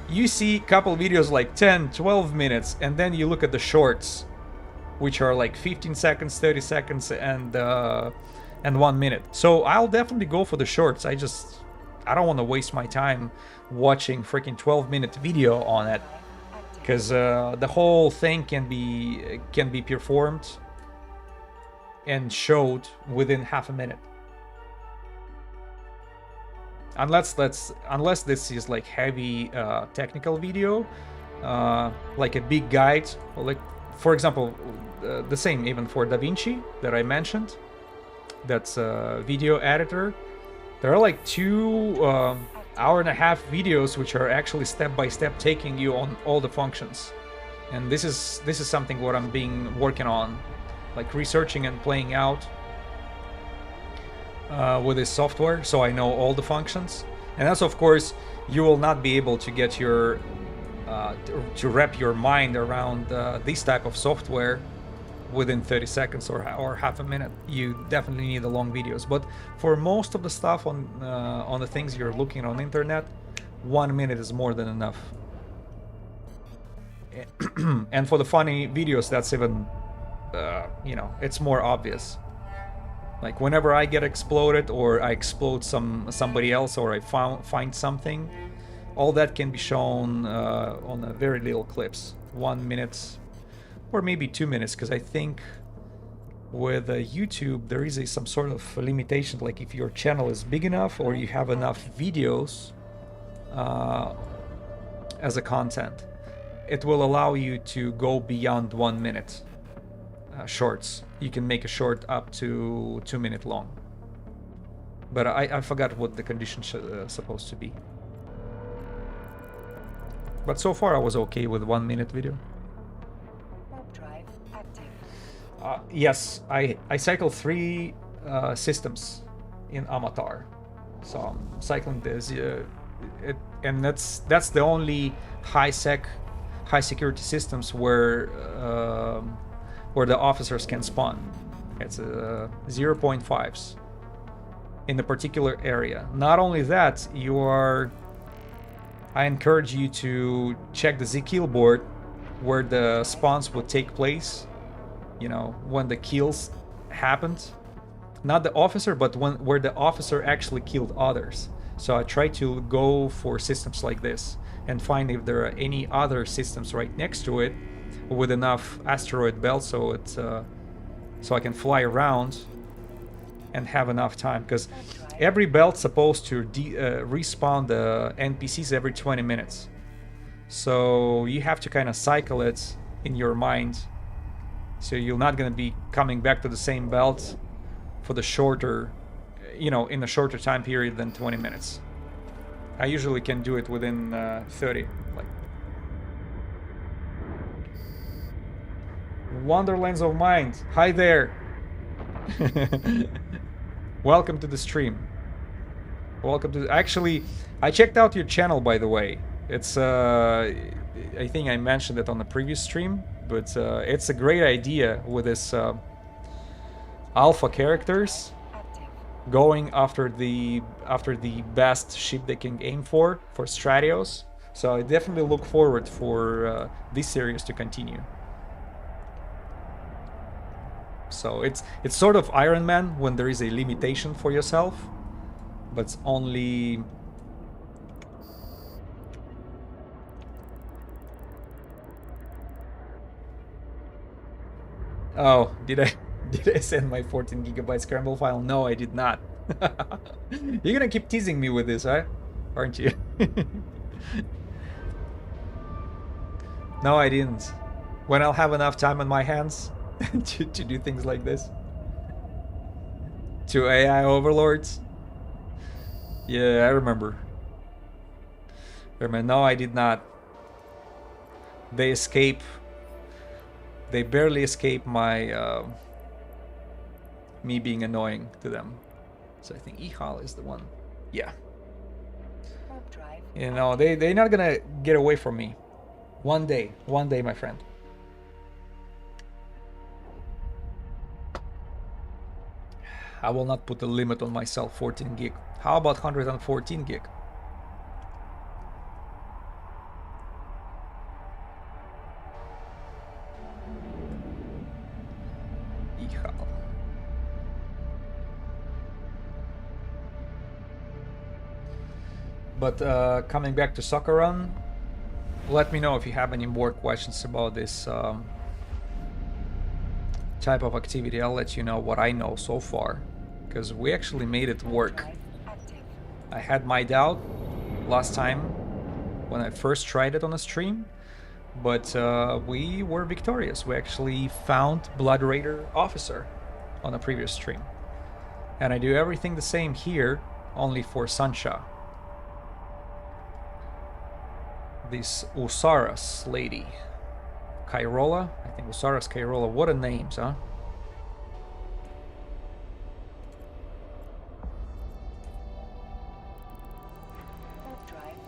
S1: You see a couple videos like 10, 12 minutes, and then you look at the shorts, which are like 15 seconds, 30 seconds, and 1 minute. So I'll definitely go for the shorts. I don't want to waste my time watching freaking 12-minute video on it, because the whole thing can be performed and showed within half a minute. Unless this is like heavy technical video, like a big guide, or like, for example, the same even for DaVinci that I mentioned. That's a video editor. There are like 2 hour-and-a-half videos which are actually step-by-step taking you on all the functions. And this is something what I'm working on, like researching and playing out with this software, so I know all the functions. And that's, of course, you will not be able to get your to wrap your mind around this type of software within 30 seconds or half a minute. You definitely need the long videos. But for most of the stuff on the things you're looking on internet, 1 minute is more than enough. And for the funny videos, that's even, you know, it's more obvious. Like whenever I get exploded, or I explode somebody else, or I find something, all that can be shown on a very little clips, 1 minute. Or maybe 2 minutes, because I think with YouTube there is some sort of limitation, like if your channel is big enough or you have enough videos as a content, it will allow you to go beyond 1 minute shorts. You can make a short up to 2 minute long. But I forgot what the conditions supposed to be. But so far I was okay with 1 minute video. Yes, I cycle 3 systems in Amatar, so I'm cycling this, and that's the only high security systems where the officers can spawn. It's 0.5s. in a particular area. Not only that, I encourage you to check the Z-kill board where the spawns would take place, you know, when the kills happened. Not the officer, but where the officer actually killed others. So I try to go for systems like this and find if there are any other systems right next to it with enough asteroid belt so I can fly around and have enough time, because every belt's supposed to respawn the NPCs every 20 minutes. So you have to kind of cycle it in your mind, so you're not going to be coming back to the same belt for the shorter, you know, in a shorter time period than 20 minutes. I usually can do it within 30. Like, Wonderlands of Mind, hi there. Welcome to the stream. Welcome to actually, I checked out your channel, by the way. It's I think I mentioned it on the previous stream, but it's a great idea with this alpha characters going after the best ship they can aim for Stratios. So I definitely look forward for this series to continue. So it's sort of Iron Man when there is a limitation for yourself, but it's only... Oh, did I send my 14 gigabyte scramble file? No, I did not. You're gonna keep teasing me with this, huh? Aren't you? No, I didn't. When I'll have enough time on my hands to do things like this. To AI overlords. Yeah, I remember. No, I did not. They escape. They barely escape my me being annoying to them. So I think Ehal is the one. Yeah. You know, they're not gonna get away from me. One day, my friend. I will not put a limit on myself, 14 gig. How about 114 gig? But coming back to Soccer Run, let me know if you have any more questions about this type of activity. I'll let you know what I know so far, because we actually made it work. I had my doubt last time when I first tried it on a stream, but we were victorious. We actually found Blood Raider Officer on a previous stream. And I do everything the same here, only for Sansha. This Usaras lady. Koirola? I think Usaras Koirola. What a names, huh?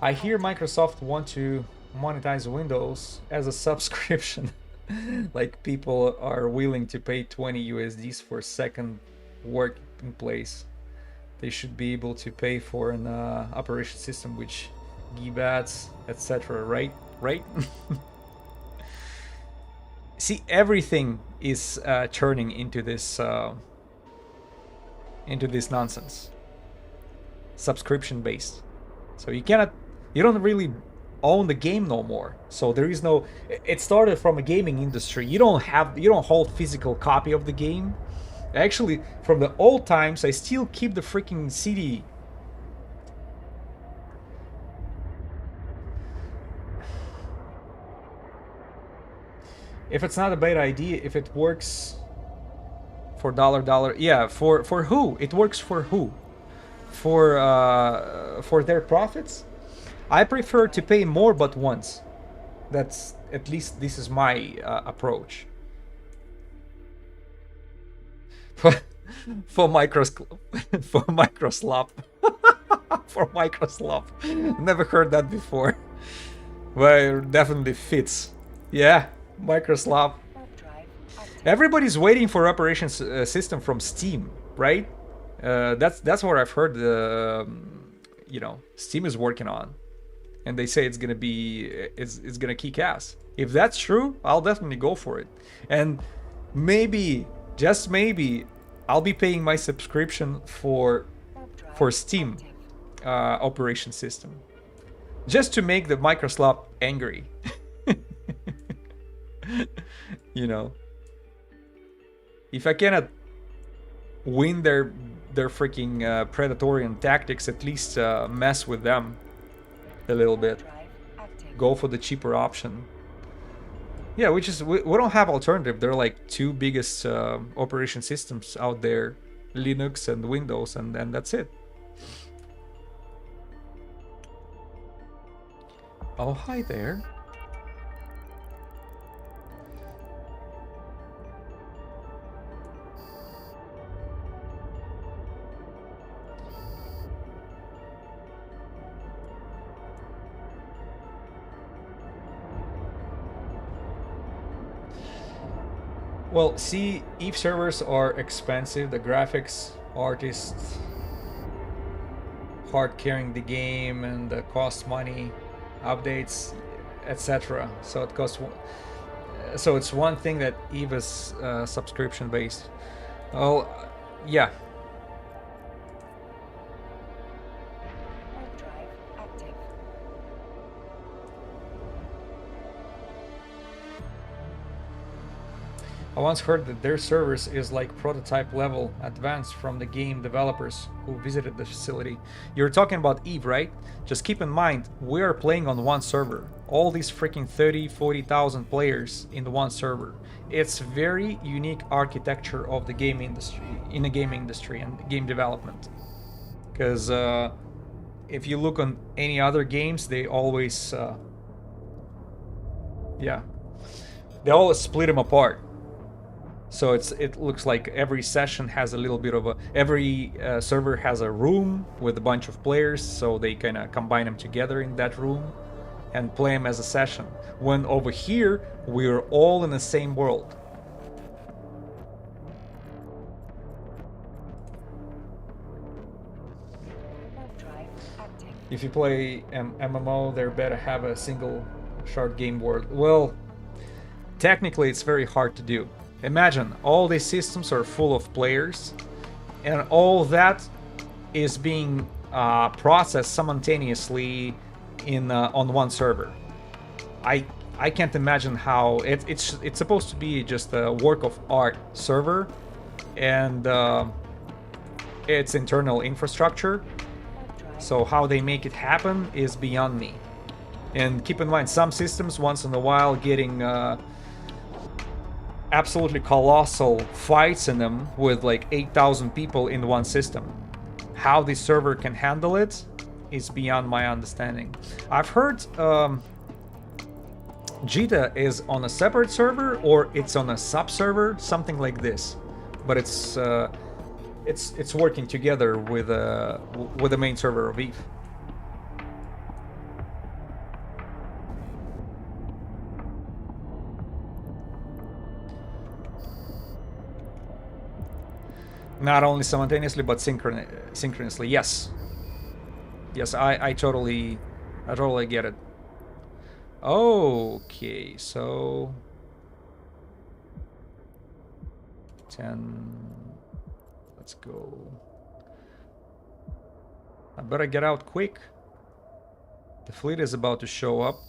S1: I hear Microsoft want to monetize Windows as a subscription. Like people are willing to pay 20 USDs for a second working place. They should be able to pay for an operation system which gigabits, etc. Right? See, everything is turning into this nonsense. Subscription based. So you don't really own the game no more. So there is no. It started from a gaming industry. You don't hold physical copy of the game. Actually, from the old times, I still keep the freaking CD. If it's not a bad idea, if it works for dollar, yeah, for who? It works for who? For their profits? I prefer to pay more but once. That's, at least this is my approach. For Microslop. For Microslop. Never heard that before. Well, it definitely fits. Yeah, Microslop. Everybody's waiting for operations system from Steam, right? That's what I've heard. You know, Steam is working on, and they say it's gonna kick ass. If that's true, I'll definitely go for it. And maybe, just maybe, I'll be paying my subscription for Steam operation system, just to make the Microsoft angry. You know, if I cannot win their freaking Predatorian tactics, at least mess with them a little bit. Go for the cheaper option. Yeah, which is we don't have alternative. They're like two biggest operation systems out there, Linux and Windows, and that's it. Oh, hi there. Well, see, EVE servers are expensive. The graphics artists hard carrying the game and cost money, updates, etc. So it costs. So it's one thing that EVE is subscription based. Well, yeah. I once heard that their service is like prototype level advanced from the game developers who visited the facility. You're talking about EVE, right? Just keep in mind, we are playing on one server. All these freaking 30-40,000 players in one server. It's very unique architecture of the game industry, in the game industry and game development. Because if you look on any other games, they always, they always split them apart. So it looks like every session has a little bit of every server has a room with a bunch of players, so they kind of combine them together in that room and play them as a session. When over here, we're all in the same world. If you play MMO, they better have a single short game world. Well, technically it's very hard to do. Imagine all these systems are full of players, and all that is being processed simultaneously in on one server. I can't imagine how it's supposed to be just a work of art server, and its internal infrastructure. So how they make it happen is beyond me. And keep in mind, some systems once in a while getting absolutely colossal fights in them with like 8,000 people in one system. How the server can handle it is beyond my understanding. I've heard Jita is on a separate server or it's on a sub-server, something like this. But it's working together with the main server of EVE. Not only simultaneously, but synchronously. Yes. Yes, I totally get it. Okay, so 10. Let's go. I better get out quick. The fleet is about to show up.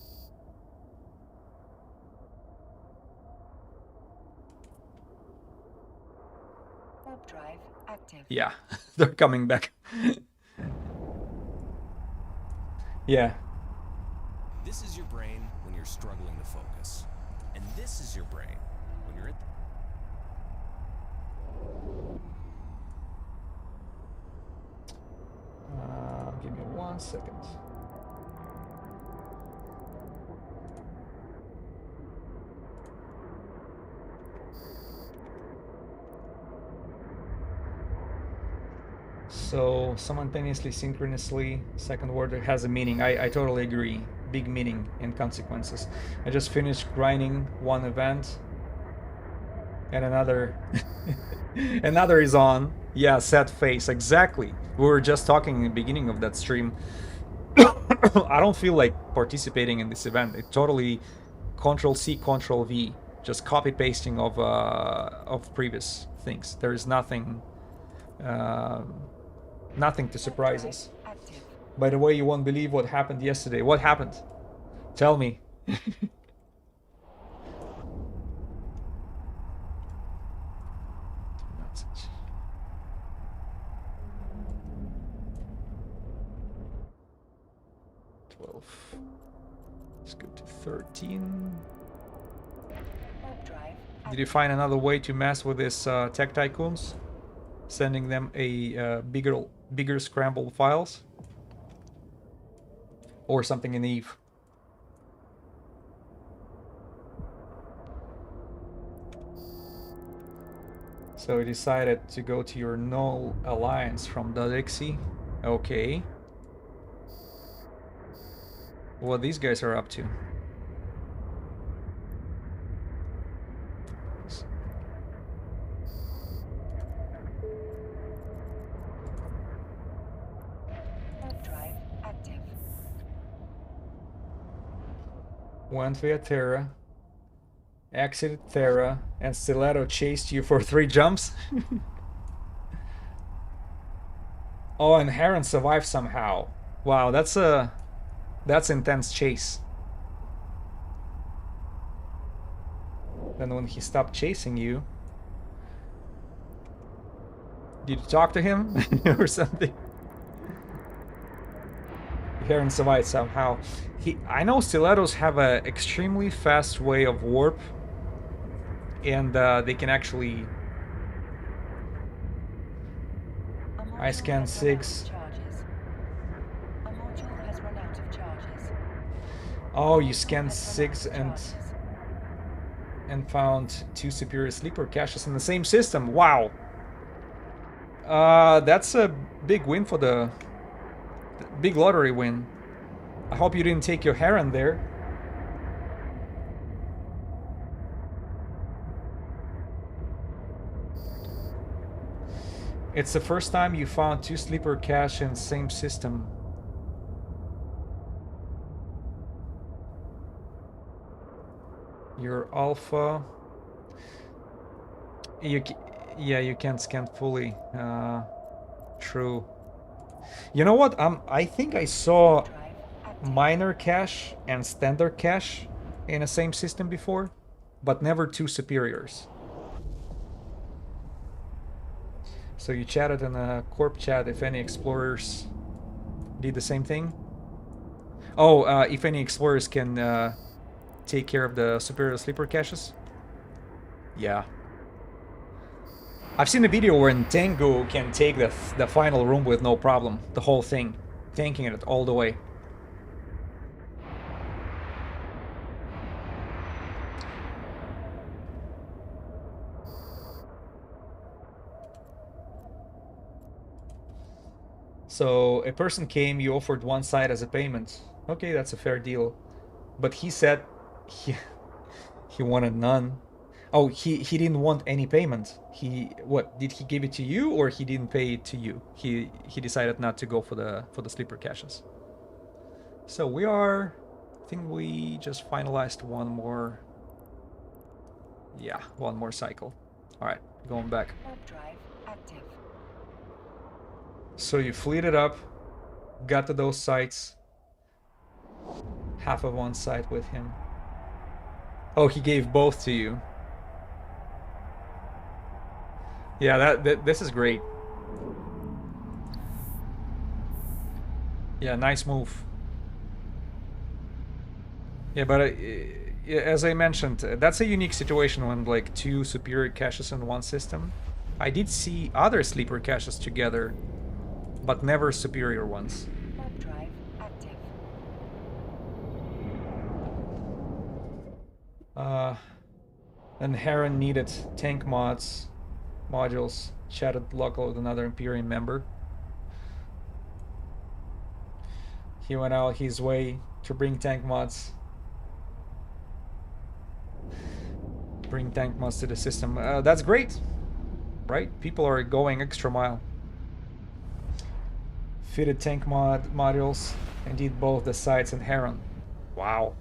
S2: Drive active.
S1: Yeah, they're coming back. Yeah.
S5: This is your brain when you're struggling to focus. And this is your brain when you're at
S1: Give me 1 second. So simultaneously, synchronously, second word has a meaning. I totally agree. Big meaning and consequences. I just finished grinding one event. And another another is on. Yeah, sad face, exactly. We were just talking in the beginning of that stream. I don't feel like participating in this event. It totally Control C, Control V, just copy pasting of previous things. There is nothing nothing to surprise us.
S2: Active.
S1: By the way, you won't believe what happened yesterday. What happened? Tell me. Let's go to 13.
S2: Warp drive.
S1: Did you find another way to mess with this tech tycoons? Sending them a bigger scrambled files? Or something in Eve? So you decided to go to your null alliance from .exe. Okay. What these guys are up to.
S2: Warp drive active.
S1: Went via Terra, exited Terra, and Stiletto chased you for 3 jumps? Oh, and Heron survived somehow. Wow, that's intense chase. Then when he stopped chasing you, did you talk to him or something? Heron survived somehow. I know stilettos have an extremely fast way of warp, and they can actually. I scanned 6.
S2: A module has run out of charges.
S1: Oh, you scanned 6 and found 2 superior sleeper caches in the same system. Wow. That's a big win for the big lottery win. I hope you didn't take your Heron there. It's the first time you found 2 sleeper cache in the same system. Your alpha. Yeah, you can't scan fully. True. You know what? I think I saw minor cache and standard cache in the same system before, but never 2 superiors. So you chatted in a corp chat if any explorers did the same thing. Oh, if any explorers can take care of the superior sleeper caches. Yeah. I've seen a video where Tengu can take the final room with no problem. The whole thing. Tanking it all the way. So a person came, you offered 1 side as a payment. Okay, that's a fair deal. But he said he wanted none. Oh, he didn't want any payment. What did he give it to you, or he didn't pay it to you? He decided not to go for the sleeper caches. So we are. I think we just finalized one more. Yeah, one more cycle. All right, going back.
S2: Warp drive active.
S1: So you fleeted up, got to those sites. Half of 1 site with him. Oh, he gave both to you. Yeah, this is great. Yeah, nice move. Yeah, but as I mentioned, that's a unique situation when like 2 superior caches in 1 system. I did see other sleeper caches together, but never superior ones.
S2: Warp drive active.
S1: And Heron needed tank modules, chatted local with another Imperium member. He went out his way to bring tank mods. Bring tank mods to the system. That's great, right? People are going extra mile. Fitted tank modules. Indeed, both the sights and Heron. Wow.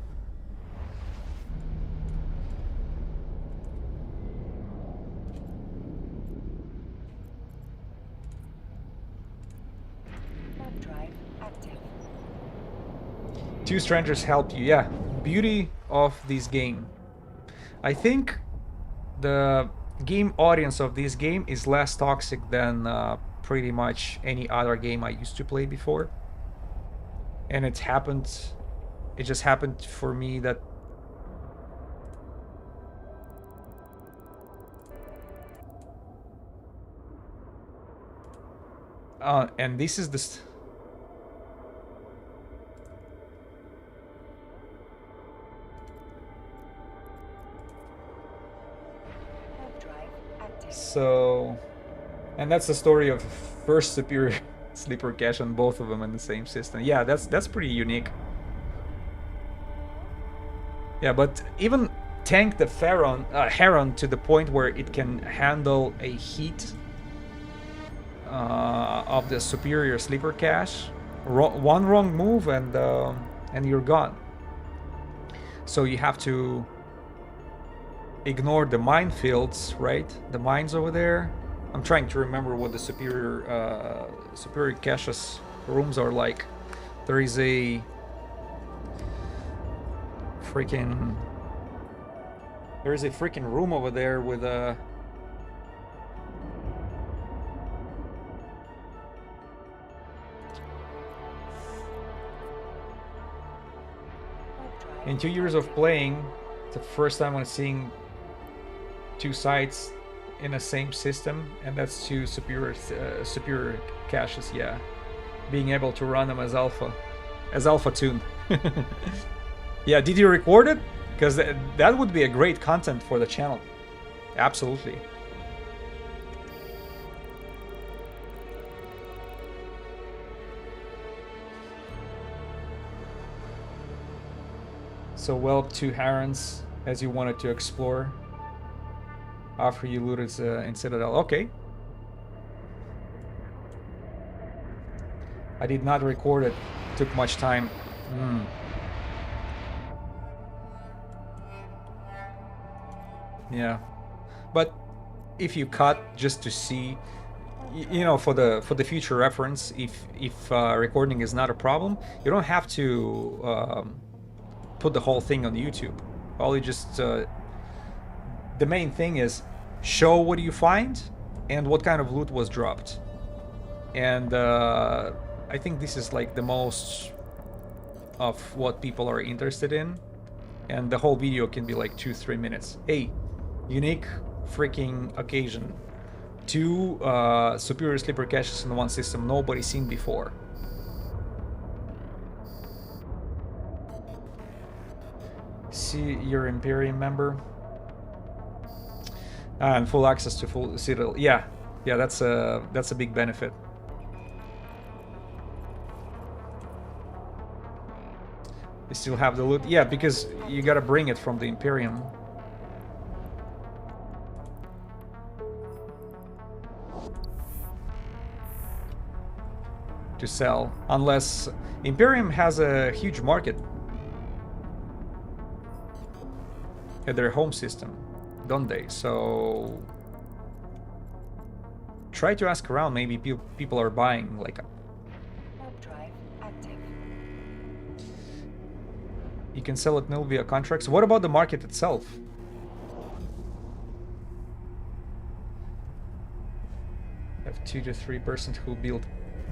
S2: Warp drive active.
S1: Two strangers help you. Yeah, beauty of this game. I think the game audience of this game is less toxic than pretty much any other game I used to play before. And it just happened for me that and this is the
S2: Warp drive active.
S1: so, and that's the story of first superior sleeper cache on both of them in the same system. Yeah, that's pretty unique. Yeah, but even tank the Heron to the point where it can handle a heat of the superior sleeper cache. One wrong move and you're gone. So you have to ignore the minefields, right? The mines over there. I'm trying to remember what the superior caches rooms are like. There is a freaking room over there with a
S2: Warp drive
S1: in 2 years of playing, it's the first time I'm seeing two sites in the same system, and that's two superior caches. Yeah, being able to run them as alpha tuned. Yeah, did you record it? Because that would be a great content for the channel. Absolutely. So whelp two Herons as you wanted to explore after you looted in Citadel. Okay. I did not record it. Took much time. Yeah, but if you cut just to see, you know, for the future reference, if recording is not a problem, you don't have to put the whole thing on YouTube. All you just the main thing is show what you find and what kind of loot was dropped. And I think this is like the most of what people are interested in, and the whole video can be like 2-3 minutes. Hey, unique freaking occasion. Two superior sleeper caches in one system nobody's seen before. See your Imperium member. And full access to full Citadel. Yeah, that's a big benefit. You still have the loot? Yeah, because you gotta bring it from the Imperium. To sell, unless Imperium has a huge market at their home system, don't they? So try to ask around. Maybe people are buying like
S2: Warp drive active.
S1: you can sell it nil via contracts. What about the market itself? Have 2 to 3% who build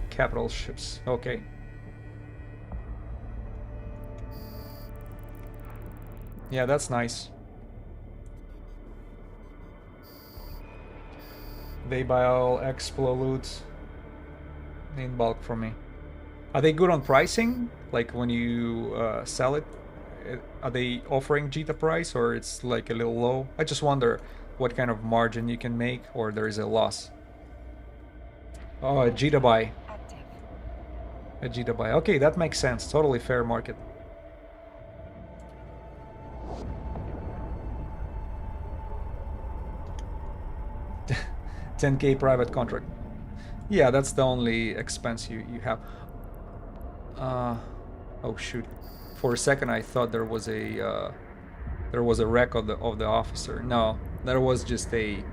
S1: capital ships. Okay. Yeah, that's nice. They buy all Explo loot in bulk from me. Are they good on pricing? Like when you sell it, are they offering Jita price or it's like a little low? I just wonder what kind of margin you can make, or there is a loss. Oh, a Jita buy.
S2: Active.
S1: A Jita buy. Okay, that makes sense. Totally fair market. 10K private contract. Yeah, that's the only expense you have. Oh shoot! For a second, I thought there was a wreck of the officer. No, there was just a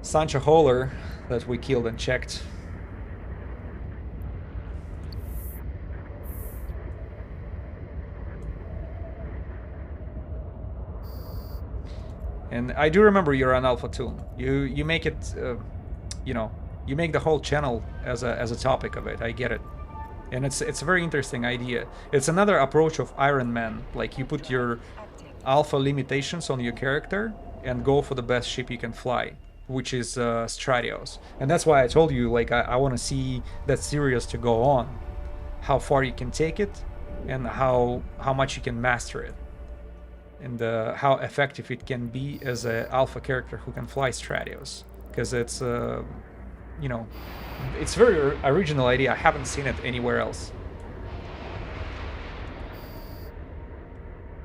S1: Sansha hauler that we killed and checked. And I do remember you're an Alpha Toon. You make it, you know, you make the whole channel as a topic of it. I get it, and it's a very interesting idea. It's another approach of Iron Man. Like you put your alpha limitations on your character and go for the best ship you can fly, which is Stratios. And that's why I told you, like, I want to see that series to go on, how far you can take it, and how much you can master it, and how effective it can be as an alpha character who can fly Stratios. Because it's, you know, it's a very original idea. I haven't seen it anywhere else.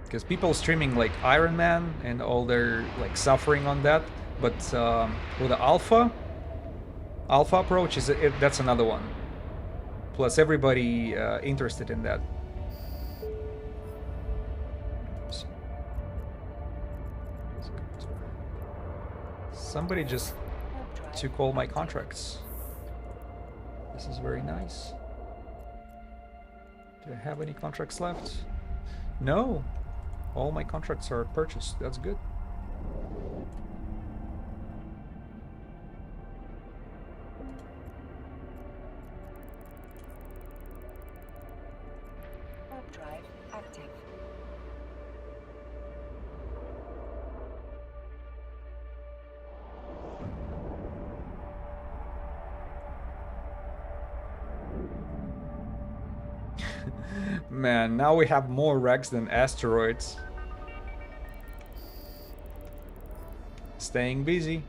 S1: Because people streaming like Iron Man and all their like suffering on that, but with the alpha approach that's another one. Plus everybody interested in that. Somebody just took all my contracts. This is very nice. Do I have any contracts left? No. All my contracts are purchased. That's good.
S2: Warp drive active.
S1: Man, now we have more wrecks than asteroids. Staying busy.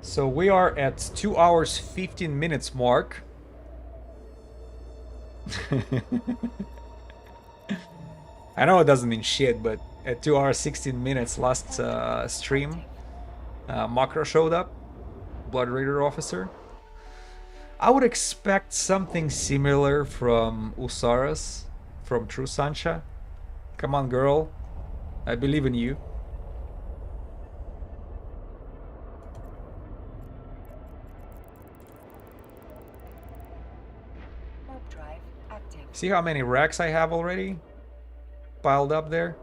S1: So we are at 2 hours 15 minutes mark. I know it doesn't mean shit, but at 2 hours 16 minutes last stream, Makro showed up, Blood Raider officer. I would expect something similar from Usaras, from True Sansha. Come on, girl. I believe in you.
S2: Warp drive active.
S1: See how many racks I have already piled up there?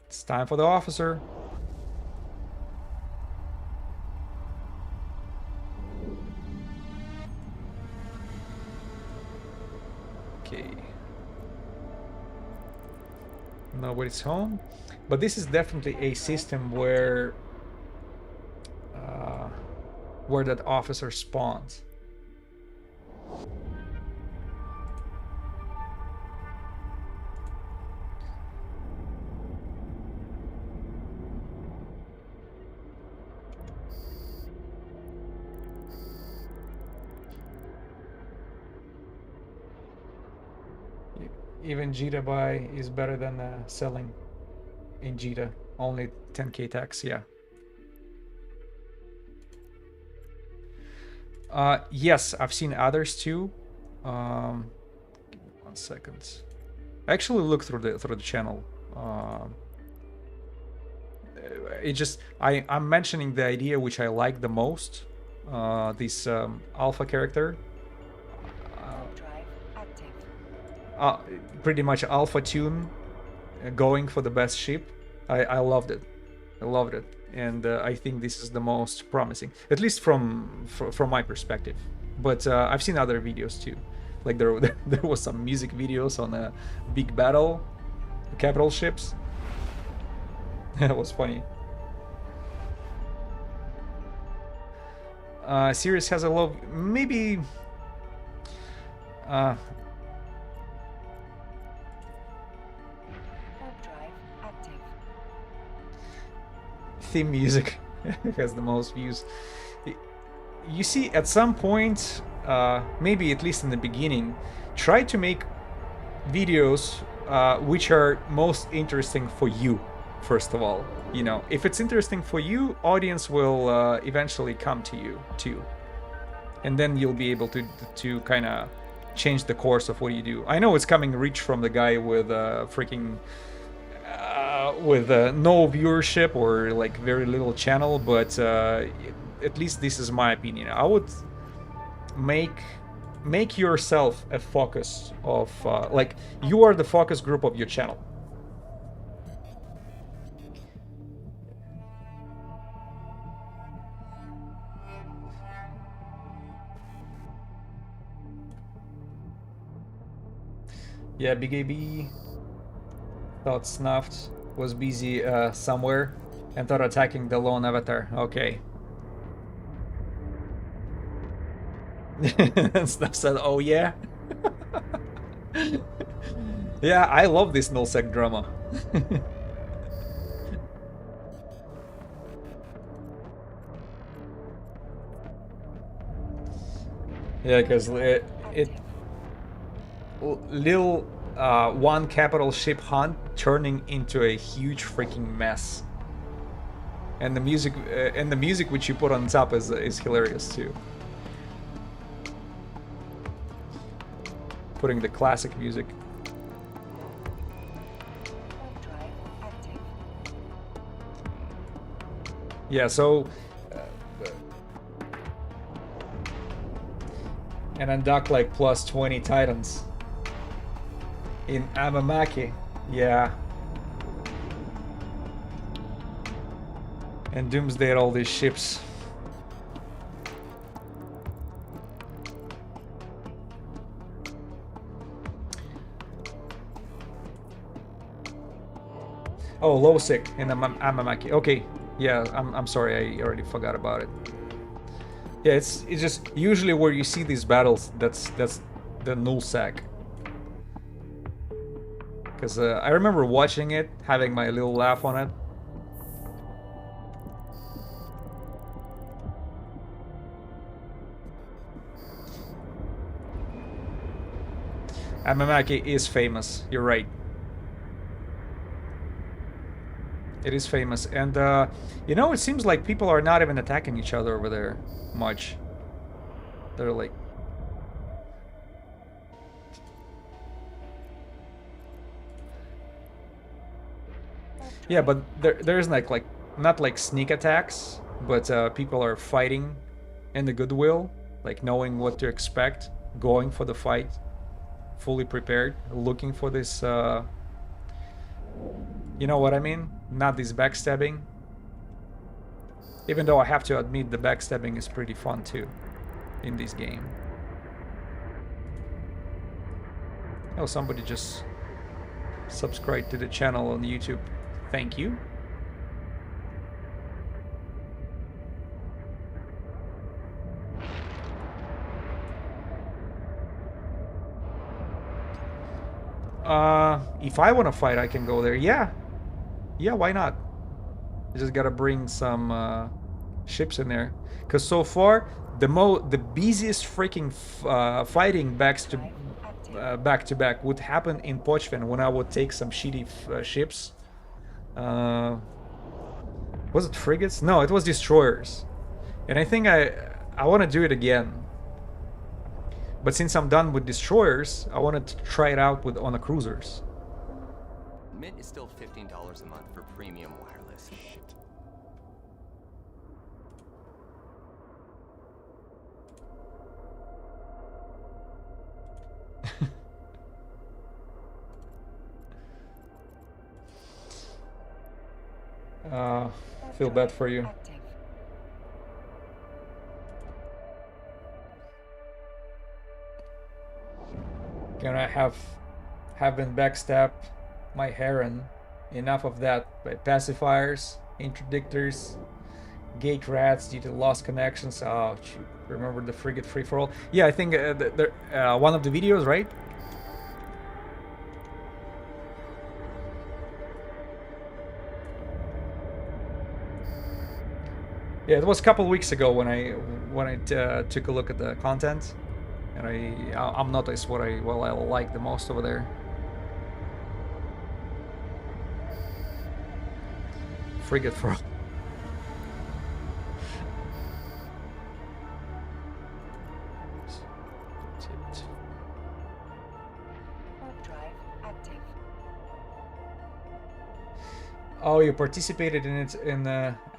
S1: It's time for the officer. Okay. Nobody's home. But this is definitely a system where that officer spawns. Even Jita buy is better than selling in Jita. Only 10k tax, yeah. Yes, I've seen others too. Give me 1 second. I actually looked through the channel. It just I'm mentioning the idea which I like the most. This alpha character.
S2: Warp drive active.
S1: Pretty much alpha tune, going for the best ship. I loved it. I loved it, and I think this is the most promising, at least from my perspective. But I've seen other videos too. Like there was some music videos on a big battle, capital ships. That was funny. Series has a low, maybe.
S2: Warp drive active.
S1: Theme music has the most views. you see, at some point, maybe at least in the beginning, try to make videos which are most interesting for you. First of all, you know, if it's interesting for you, audience will eventually come to you too, and then you'll be able to kind of change the course of what you do. I know it's coming rich from the guy with freaking with no viewership or like very little channel, but at least this is my opinion. I would make yourself a focus of like you are the focus group of your channel. Yeah, Big AB thought Snuffed was busy somewhere and thought attacking the lone avatar. Okay. Snuff said, oh yeah? Yeah, I love this nullsec drama. Yeah, because it little one capital ship hunt turning into a huge freaking mess, and the music which you put on top is hilarious too. Putting the classic music. Yeah, so and undock like plus 20 titans in Amamaki. Yeah. And Doomsday all these ships. Oh, Lowsick in Amamaki. Okay, yeah, I'm sorry, I already forgot about it. Yeah, it's just usually where you see these battles. That's the nullsec. Because I remember watching it, having my little laugh on it. Amamaki is famous. You're right. It is famous, and you know, it seems like people are not even attacking each other over there much. They're like, yeah, but there's like not like sneak attacks, but people are fighting in the goodwill, like knowing what to expect, going for the fight, fully prepared, looking for this. You know what I mean? Not this backstabbing. Even though I have to admit the backstabbing is pretty fun too in this game. Oh, somebody just subscribed to the channel on YouTube. Thank you. If I want to fight, I can go there. Yeah. Yeah, why not? I just gotta bring some ships in there. Because so far, the busiest freaking fighting back to back would happen in Pochven when I would take some shitty ships. Was it frigates? No, it was destroyers. And I think I want to do it again. But since I'm done with destroyers, I wanted to try it out on the cruisers.
S6: Mint is still $15 a month for premium wireless. Shit.
S1: Feel bad for you. Can I have been backstabbed my Heron? Enough of that by pacifiers, interdictors, gate rats due to lost connections. Oh, shoot. Remember the frigate free-for-all? Yeah, I think one of the videos, right? Yeah, it was a couple weeks ago when I took a look at the content, and I'm noticed what I like the most over there. Frigate for
S2: Warp drive active.
S1: Oh, you participated in it in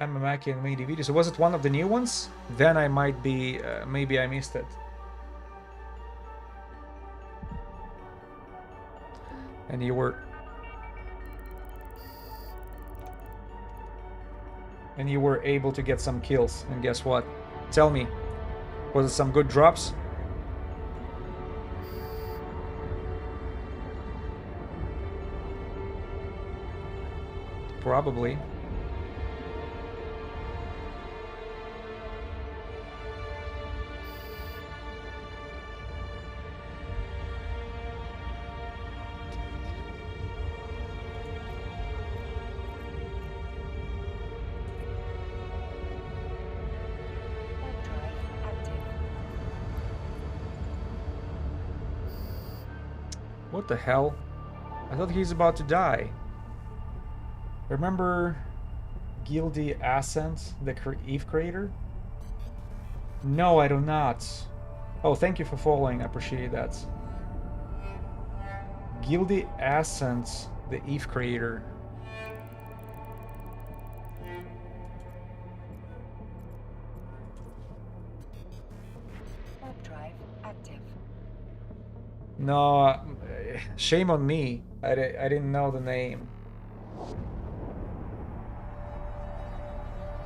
S1: Amamaki and Made video. So was it one of the new ones? Then I might be maybe I missed it. And you were able to get some kills. And guess what? Tell me, was it some good drops? Probably.
S2: Warp drive active.
S1: What the hell? I thought he's about to die. Remember Guilty Ascent, the Eve creator? No, I do not. Oh, thank you for following. I appreciate that. Guilty Ascent, the Eve creator.
S2: Warp drive active.
S1: No, shame on me. I didn't know the name.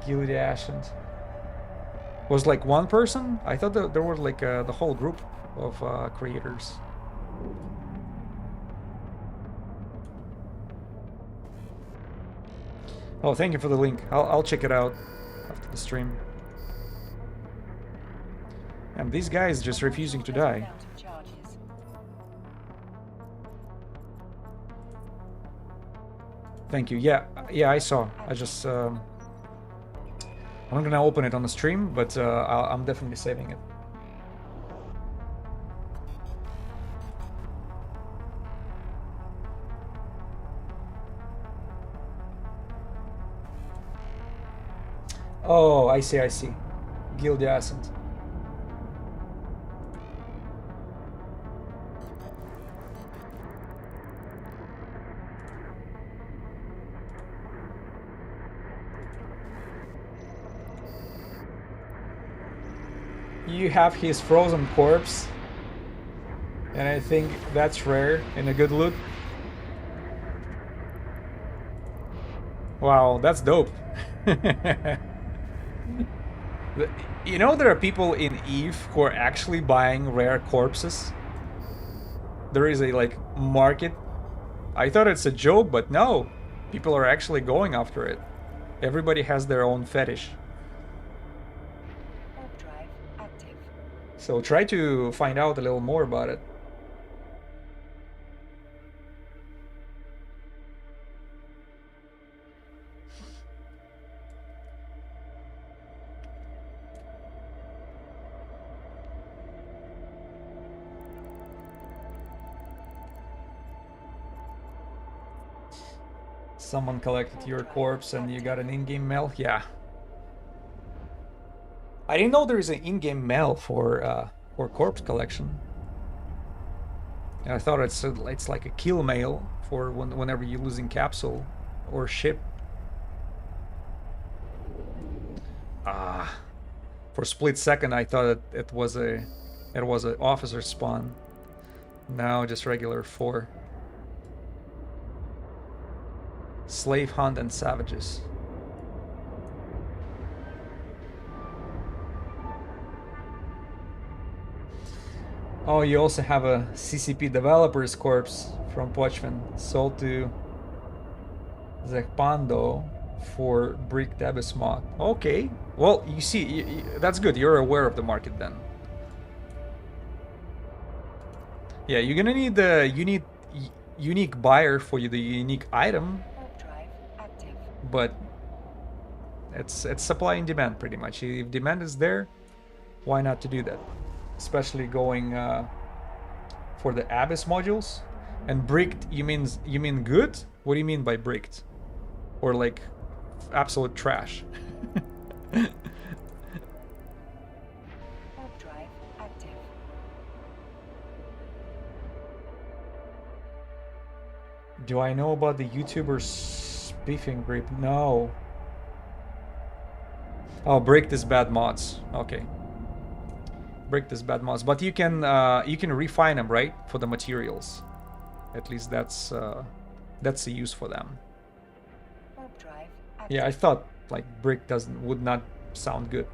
S1: Guilty Ascent. Was like one person? I thought that there were like the whole group of creators. Oh, thank you for the link. I'll check it out after the stream. And this guy is just refusing to die.
S2: Out of charges.
S1: Thank you. Yeah, I saw. I just I'm not gonna open it on the stream, but I'm definitely saving it. Oh, I see. Guilty Ascent. You have his frozen corpse, and I think that's rare in a good loot. Wow, that's dope. You know, there are people in Eve who are actually buying rare corpses. There is a like market. I thought it's a joke, but no, people are actually going after it. Everybody has their own fetish.
S2: Warp drive active.
S1: So try to find out a little more about it. Someone collected your corpse and you got an in-game mail? Yeah. I didn't know there is an in-game mail for corpse collection. I thought it's like a kill mail for whenever you're losing capsule or ship. For a split second I thought it was an officer spawn. Now just regular 4. Slave hunt and savages. Oh, you also have a CCP developer's corpse from Pochman sold to Zekpando for Brick Debis mod. Okay, well, you see, that's good. You're aware of the market then. Yeah, you're gonna need the unique buyer for the unique item.
S2: Warp drive active.
S1: But It's supply and demand pretty much. If demand is there, why not to do that? Especially going for the Abyss modules. And bricked, you mean good? What do you mean by bricked? Or like absolute trash?
S2: Warp drive active.
S1: Do I know about the YouTuber spiffing grip? No. Oh, bricked is bad mods. Okay. Bricked is bad mods, but you can refine them, right, for the materials. At least that's the use for them.
S2: Warp drive active.
S1: Yeah, I thought like brick would not sound good.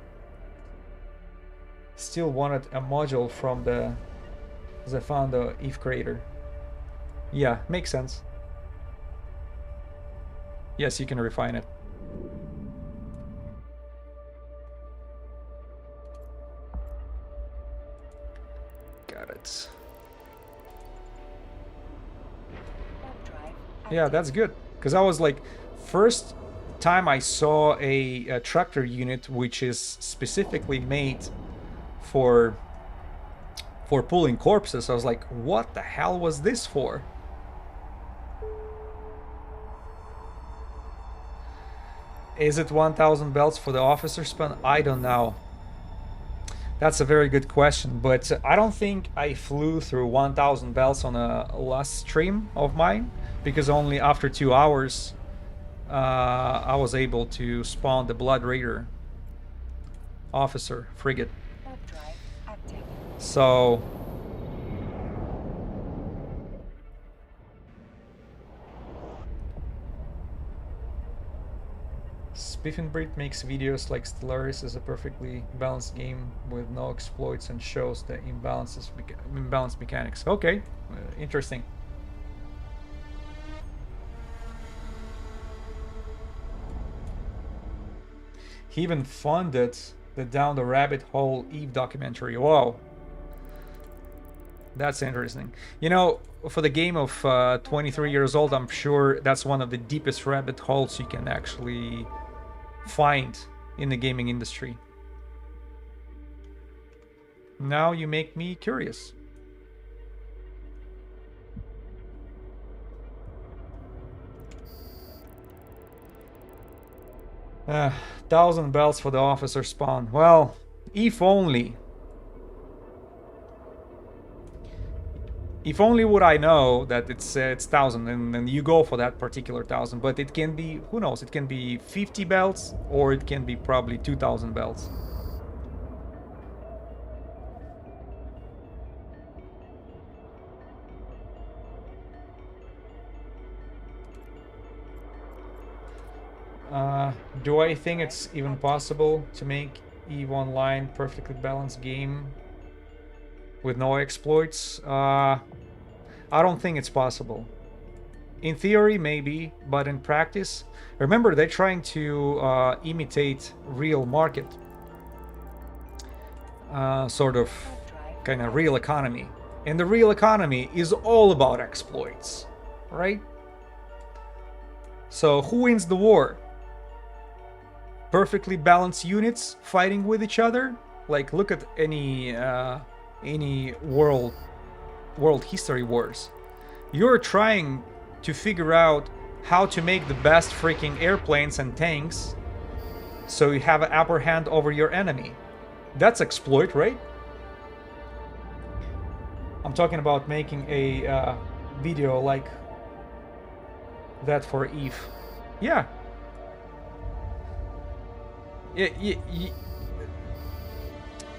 S1: Still wanted a module from the found the Eve crater. Yeah, makes sense. Yes, you can refine it. Got it.
S2: Warp drive
S1: Yeah,
S2: active.
S1: that's good. Because I was like, first time I saw a tractor unit which is specifically made for pulling corpses, I was like, what the hell was this for? Is it 1000 belts for the officer span? I don't know. That's a very good question, but I don't think I flew through 1000 belts on a last stream of mine, because only after 2 hours I was able to spawn the Blood Raider officer frigate.
S2: Warp drive active.
S1: So Spiffenbrit makes videos like Stellaris is a perfectly balanced game with no exploits and shows the imbalanced mechanics. Okay, interesting. He even funded the Down the Rabbit Hole Eve documentary. Wow. That's interesting. You know, for the game of 23 years old, I'm sure that's one of the deepest rabbit holes you can actually find in the gaming industry. Now you make me curious. Uh, 1000 bells for the officer spawn. Well, if only. If only would I know that it's 1000, and then you go for that particular 1000. But it can be, who knows? It can be 50 belts, or it can be probably 2000 belts. Do I think it's even possible to make EVE Online perfectly balanced game with no exploits? I don't think it's possible. In theory, maybe, but in practice, remember they're trying to imitate real market, sort of, kind of real economy, and the real economy is all about exploits, right? So who wins the war? Perfectly balanced units fighting with each other? Like, look at any world history wars. You're trying to figure out how to make the best freaking airplanes and tanks so you have an upper hand over your enemy. That's exploit, right? I'm talking about making a video like that for EVE. Yeah.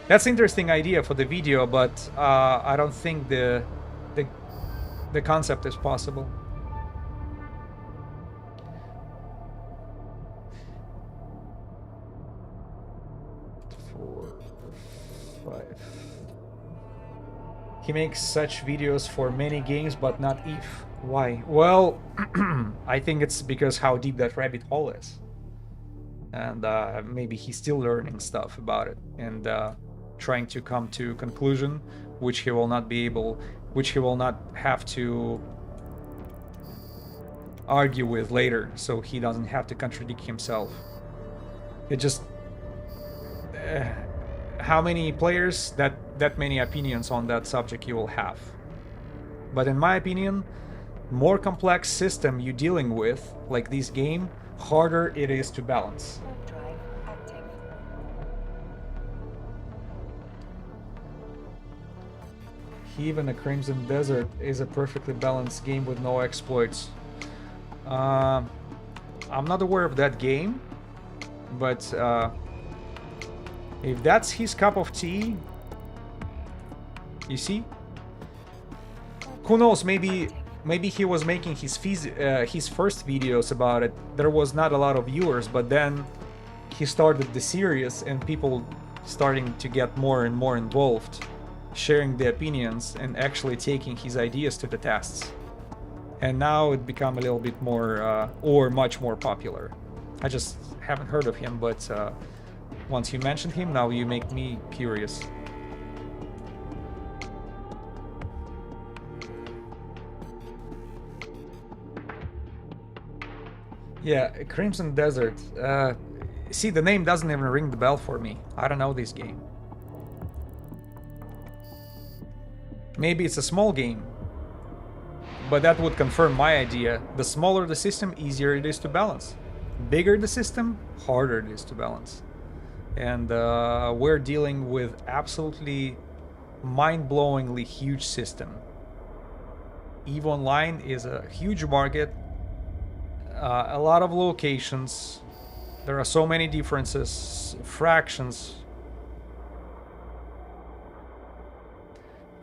S1: That's an interesting idea for the video, but I don't think the concept is possible. He makes such videos for many games, but not EVE. Why? Well, I think it's because how deep that rabbit hole is. And maybe he's still learning stuff about it and trying to come to a conclusion which he will not have to argue with later, so he doesn't have to contradict himself. It just how many players, that many opinions on that subject you will have. But in my opinion, more complex system you're dealing with, like this game, harder it is to balance.
S2: Warp drive active.
S1: Even a Crimson Desert is a perfectly balanced game with no exploits. I'm not aware of that game, but if that's his cup of tea, you see, who knows? Maybe he was making his first videos about it. There was not a lot of viewers, but then he started the series, and people starting to get more and more involved, sharing the opinions and actually taking his ideas to the tests. And now it become a little bit more or much more popular. I just haven't heard of him, but once you mentioned him, now you make me curious. Yeah, Crimson Desert. See, the name doesn't even ring the bell for me. I don't know this game. Maybe it's a small game, but that would confirm my idea. The smaller the system, easier it is to balance. Bigger the system, harder it is to balance. And we're dealing with absolutely mind-blowingly huge system. EVE Online is a huge market, a lot of locations. There are so many differences, fractions.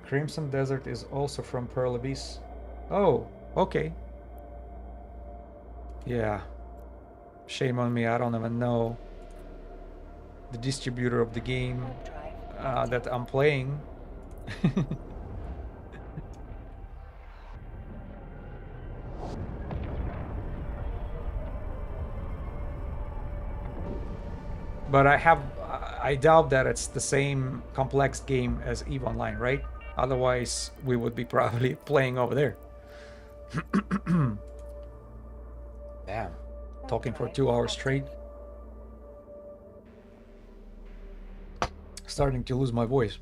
S1: Crimson Desert is also from Pearl Abyss. Oh, okay. Yeah. Shame on me, I don't even know the distributor of the game that I'm playing. But I doubt that it's the same complex game as EVE Online, right? Otherwise, we would be probably playing over there. Damn. Talking for 2 hours straight. Starting to lose my voice.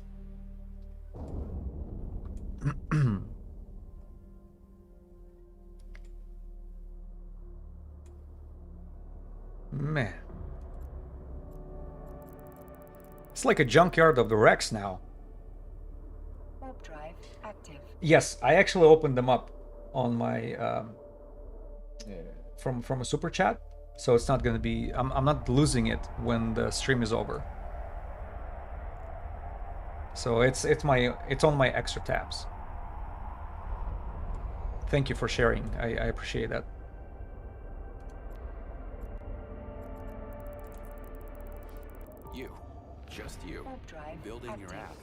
S1: Man. It's like a junkyard of the wrecks now.
S2: Warp drive active.
S1: Yes, I actually opened them up on my from a super chat, so it's not gonna be. I'm not losing it when the stream is over. So it's on my extra tabs. Thank you for sharing. I appreciate that.
S5: You, just you,
S2: Warp drive
S5: building your
S2: active.
S5: app.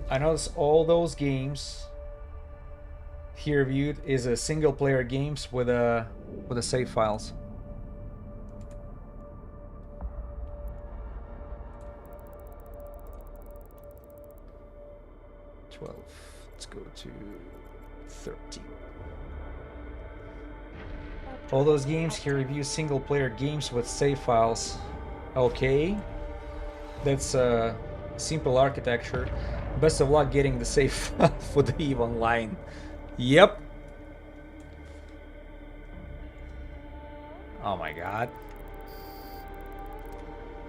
S1: I notice all those games here viewed is a single player games with a save files. Let's go to 13. All those games here review single player games with save files. Okay, that's a simple architecture. Best of luck getting the save file for the EVE Online. Yep. Oh my god.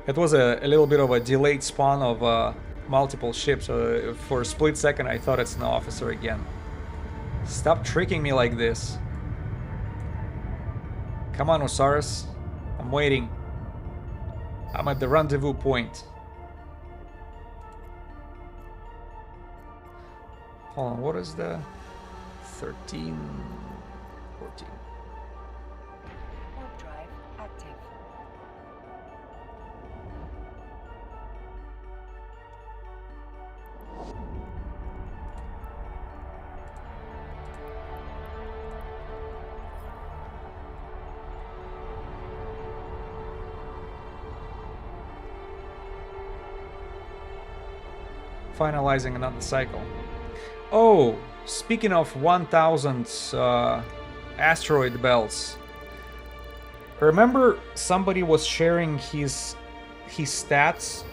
S1: It was a little bit of a delayed spawn of multiple ships. For a split second I thought it's an officer again. Stop tricking me like this. Come on, Usaras. I'm waiting. I'm at the rendezvous point. Hold on, what is the 13, 14?
S2: Warp drive active.
S1: Finalizing another cycle. Oh, speaking of 1000 asteroid belts, remember somebody was sharing his stats,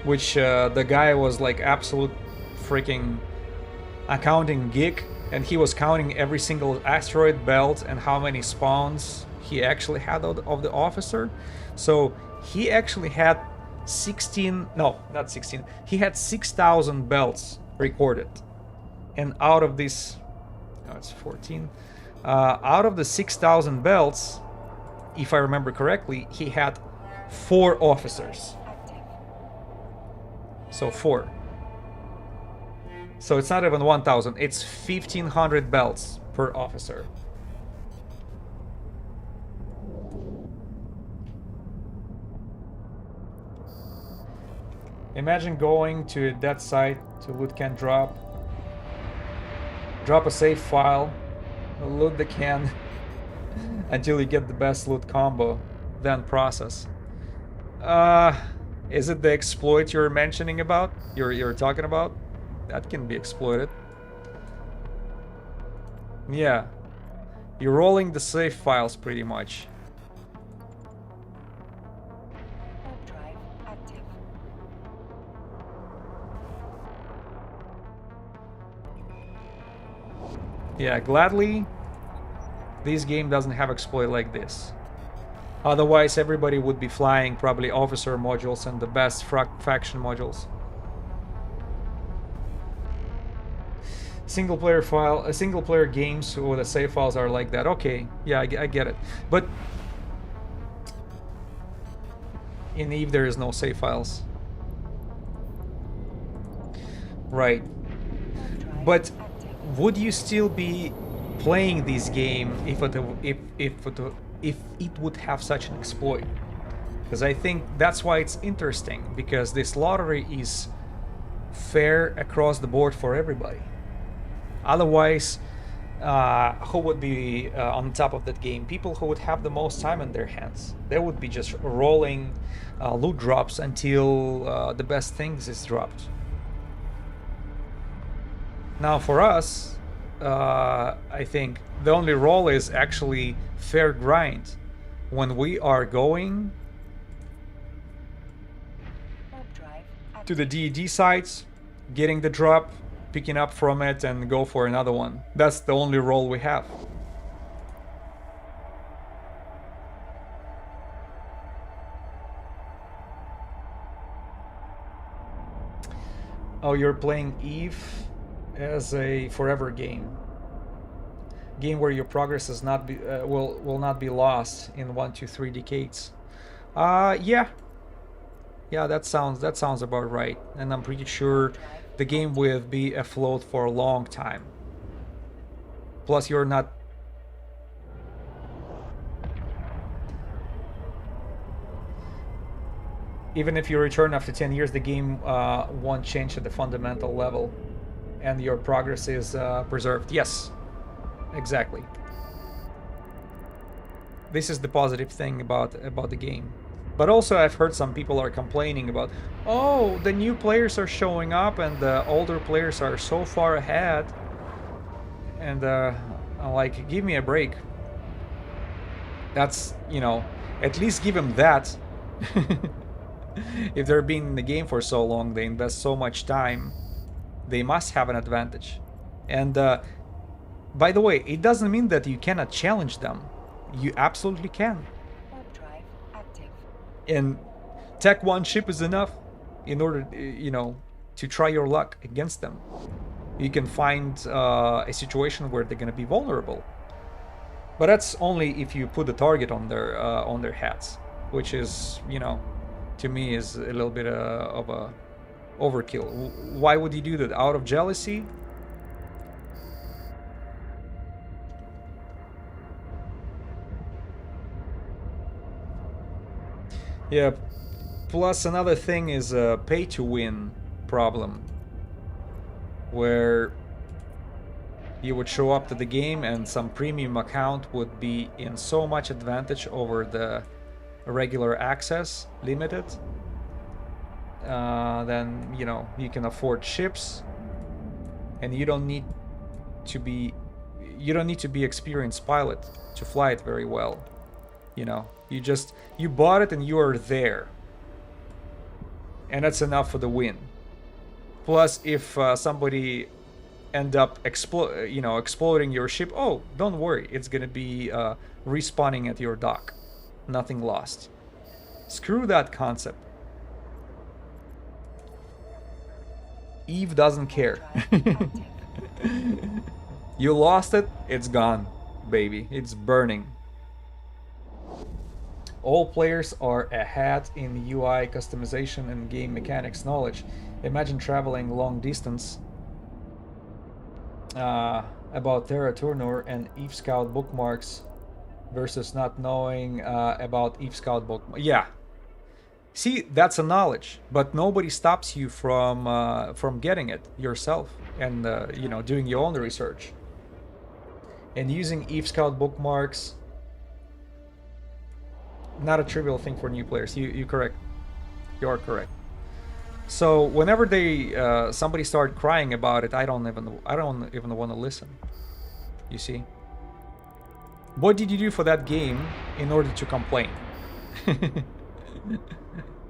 S1: which the guy was like absolute freaking accounting geek, and he was counting every single asteroid belt and how many spawns he actually had of the officer. So he actually had 16, no, not 16, he had 6,000 belts recorded. And out of this, no, it's 14, out of the 6,000 belts, if I remember correctly, he had 4 officers. So 4. So it's not even 1,000, it's 1,500 belts per officer. Imagine going to that site to loot can drop a save file, loot the can until you get the best loot combo, then process. Is it the exploit you're mentioning about? You're talking about? That can be exploited. Yeah. You're rolling the save files pretty much.
S2: Warp drive active.
S1: Yeah, gladly this game doesn't have exploit like this. Otherwise everybody would be flying probably officer modules and the best faction modules. Single player games where the save files are like that. Okay, yeah, I get it. But in Eve there is no save files. Right. But would you still be playing this game if it would have such an exploit? Because I think that's why it's interesting, because this lottery is fair across the board for everybody. Otherwise, who would be on top of that game? People who would have the most time in their hands. They would be just rolling loot drops until the best things is dropped. Now for us, I think the only role is actually fair grind. When we are going to the DED sites, getting the drop, picking up from it and go for another one. That's the only role we have. Oh, you're playing Eve as a forever game. Game where your progress is not be, will not be lost in 1, 2, 3 decades. Yeah, that sounds about right. And I'm pretty sure the game will be afloat for a long time. Plus, you're not. Even if you return after 10 years, the game won't change at the fundamental level, and your progress is preserved. Yes, exactly. This is the positive thing about the game. But also I've heard some people are complaining about, oh, the new players are showing up and the older players are so far ahead. And I'm like, give me a break. That's, you know, at least give them that. If they're being in the game for so long, they invest so much time, they must have an advantage. And by the way, it doesn't mean that you cannot challenge them. You absolutely can. And Tech 1 ship is enough in order, you know, to try your luck against them. You can find a situation where they're going to be vulnerable. But that's only if you put the target on their heads, which is, you know, to me is a little bit of a overkill. Why would you do that? Out of jealousy? Yeah, plus another thing is a pay-to-win problem, where you would show up to the game and some premium account would be in so much advantage over the regular access limited. Then, you know, you can afford ships and you don't need to be, you don't need to be experienced pilot to fly it very well. You know, you bought it and you are there, and that's enough for the win. Plus, if somebody end up exploding your ship, oh, don't worry, it's gonna be respawning at your dock. Nothing lost. Screw that concept. Eve doesn't care. You lost it, it's gone, baby. It's burning. All players are ahead in UI customization and game mechanics knowledge. Imagine traveling long distance about Terra Turnur and Eve Scout bookmarks versus not knowing about Eve Scout bookmarks. Yeah. See, that's a knowledge, but nobody stops you from getting it yourself and you know, doing your own research. And using Eve Scout bookmarks, not a trivial thing for new players. You correct. You are correct. So whenever somebody start crying about it, I don't even want to listen. You see? What did you do for that game in order to complain?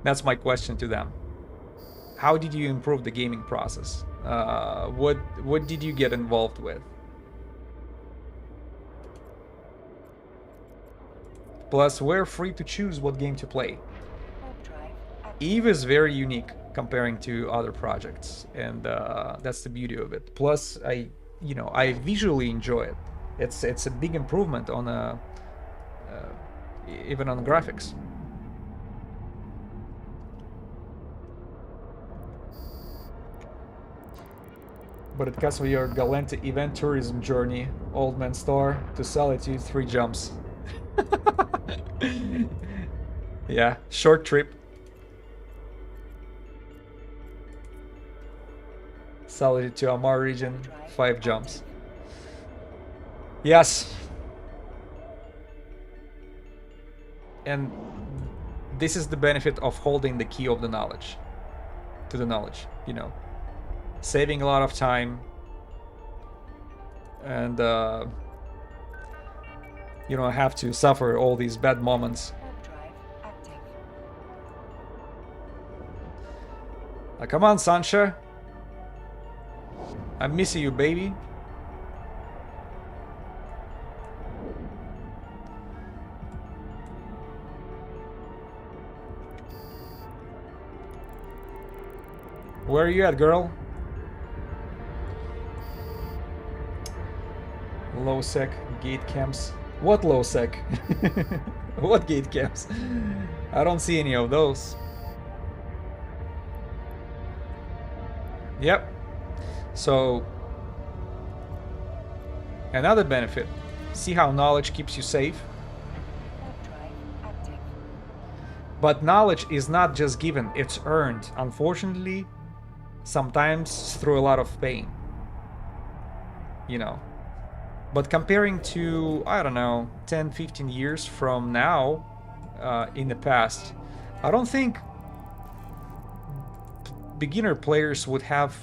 S1: That's my question to them. How did you improve the gaming process? What did you get involved with? Plus, we're free to choose what game to play. Eve is very unique comparing to other projects, and that's the beauty of it. Plus, I visually enjoy it. It's a big improvement on even on graphics. But it cuts with your Galente event tourism journey, Old Man Star, to sell it to 3 jumps. Yeah, short trip. Sell it to Amar region, 5 jumps. Yes. And this is the benefit of holding the key of the knowledge. To the knowledge, you know. Saving a lot of time. And you don't have to suffer all these bad moments. Come on, Sansha. I'm missing you, baby. Where are you at, girl? Low sec gate camps. What low sec? What gate camps? I don't see any of those. Yep. So another benefit. See how knowledge keeps you safe? But knowledge is not just given, it's earned. Unfortunately, sometimes through a lot of pain. You know. But comparing to, I don't know, 10, 15 years from now, in the past, I don't think beginner players would have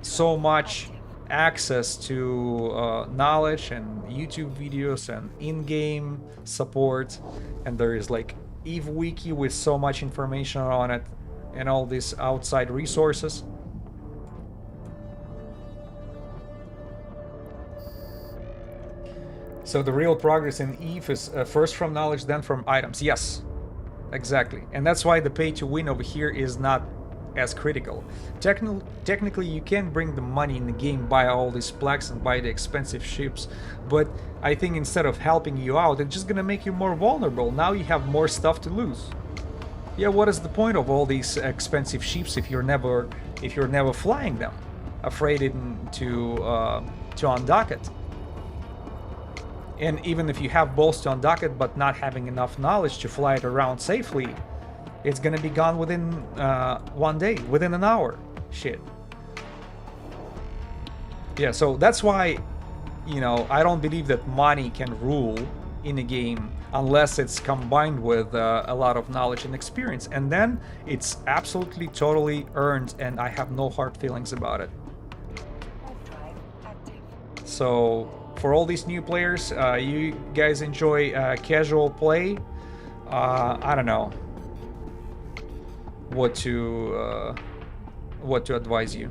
S1: so much access to knowledge and YouTube videos and in-game support. And there is like Eve Wiki with so much information on it and all these outside resources. So the real progress in Eve is first from knowledge, then from items. Yes, exactly. And that's why the pay to win over here is not as critical. Technically, you can bring the money in the game, buy all these plaques and buy the expensive ships. But I think instead of helping you out, it's just gonna make you more vulnerable. Now you have more stuff to lose. Yeah, what is the point of all these expensive ships if you're never flying them? Afraid to undock it. And even if you have balls to undock it but not having enough knowledge to fly it around safely, it's gonna be gone within 1 day, within an hour. Shit. Yeah, so that's why, you know, I don't believe that money can rule in a game unless it's combined with a lot of knowledge and experience. And then it's absolutely, totally earned, and I have no hard feelings about it. So for all these new players, you guys enjoy casual play. I don't know what to advise you.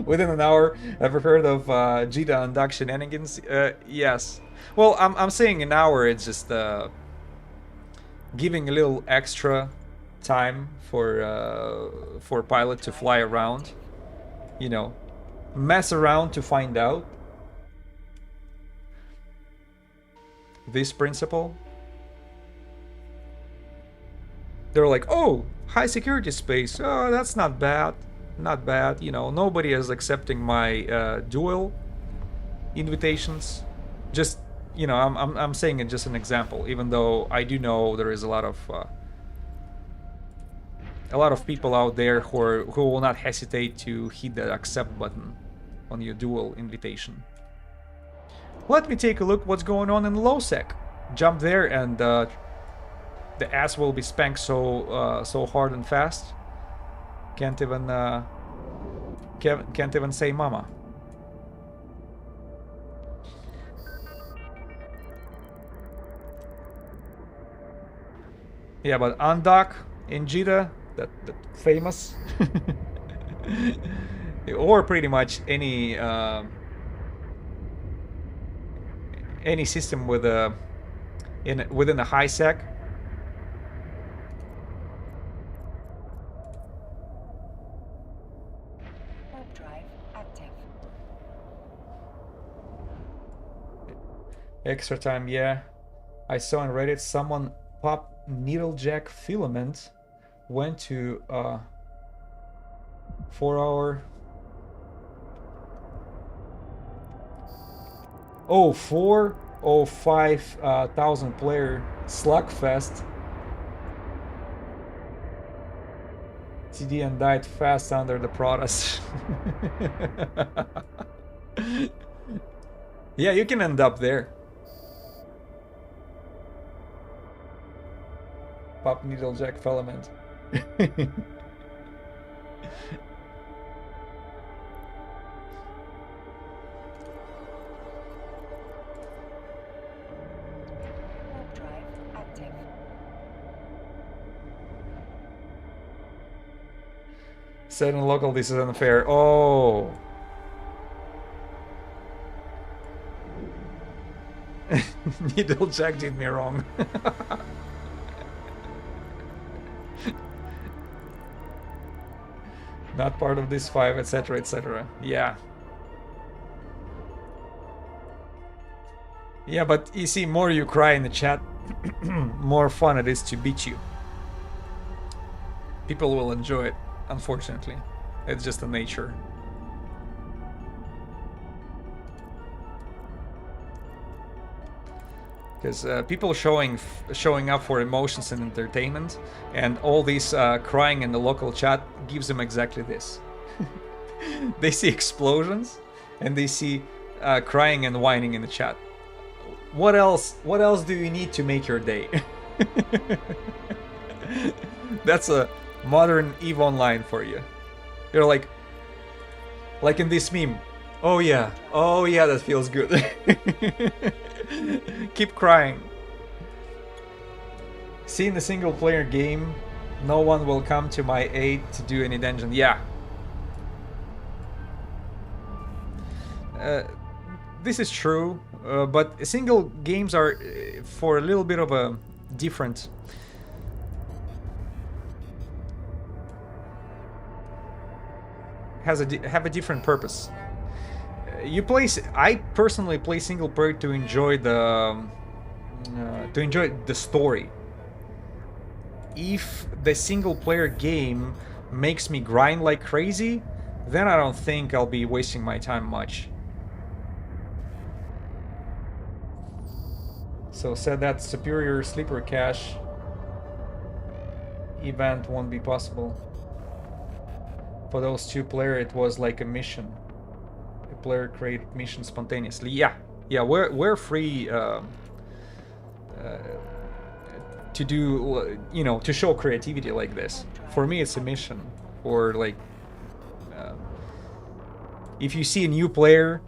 S1: Within an hour, I've heard of Jita and Duck shenanigans. Yes. Well, I'm saying an hour. It's just giving a little extra time for pilot to fly around. You know, mess around to find out this principle. They're like, oh, high security space. Oh, that's not bad. Not bad. You know, nobody is accepting my duel invitations. Just, you know, I'm saying it just an example. Even though I do know there is a lot of people out there who will not hesitate to hit the accept button on your duel invitation. Let me take a look what's going on in low sec. Jump there and the ass will be spanked so hard and fast. Can't even say mama. Yeah, but Undock in Jita, that famous, or pretty much any system with within a high sec.
S2: Warp drive active.
S1: Extra time, yeah. I saw on Reddit someone pop needlejack filament, went to 4-hour. Oh, 4 or 5,000 player slugfest. TD and died fast under the Protoss. Yeah, you can end up there. Pop needlejack filament.
S2: Warp drive active.
S1: Said in local, this is unfair. Oh. Needlejack did me wrong. Not part of this 5, etc., etc. Yeah. Yeah, but you see, more you cry in the chat, more fun it is to beat you. People will enjoy it, unfortunately. It's just the nature. Because people showing up for emotions and entertainment, and all this crying in the local chat gives them exactly this. They see explosions, and they see crying and whining in the chat. What else? What else do you need to make your day? That's a modern EVE Online for you. You're like in this meme. Oh yeah, that feels good. Keep crying. See, in the single player game, no one will come to my aid to do any dungeon. Yeah. This is true, but single games are for a little bit of a different. Have a different purpose. I personally play single player to enjoy the story. If the single player game makes me grind like crazy, then I don't think I'll be wasting my time much. So said that superior sleeper cache event won't be possible. For those 2 players, it was like a mission. A player create mission spontaneously. Yeah, we're free to to do, you know, to show creativity like this. For me, it's a mission. Or like, if you see a new player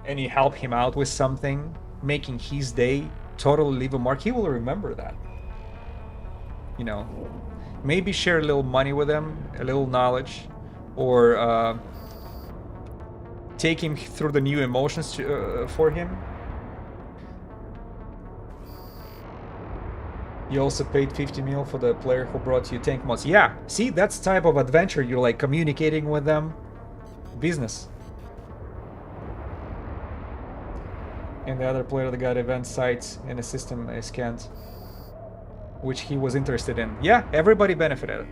S1: and you help him out with something, making his day, totally leave a mark. He will remember that. You know, maybe share a little money with him, a little knowledge, or take him through the new emotions for him. You also paid 50 mil for the player who brought you tank mods. Yeah, see, that's the type of adventure. You're like communicating with them. Business. And the other player that got event sites and a system scanned, which he was interested in. Yeah, everybody benefited.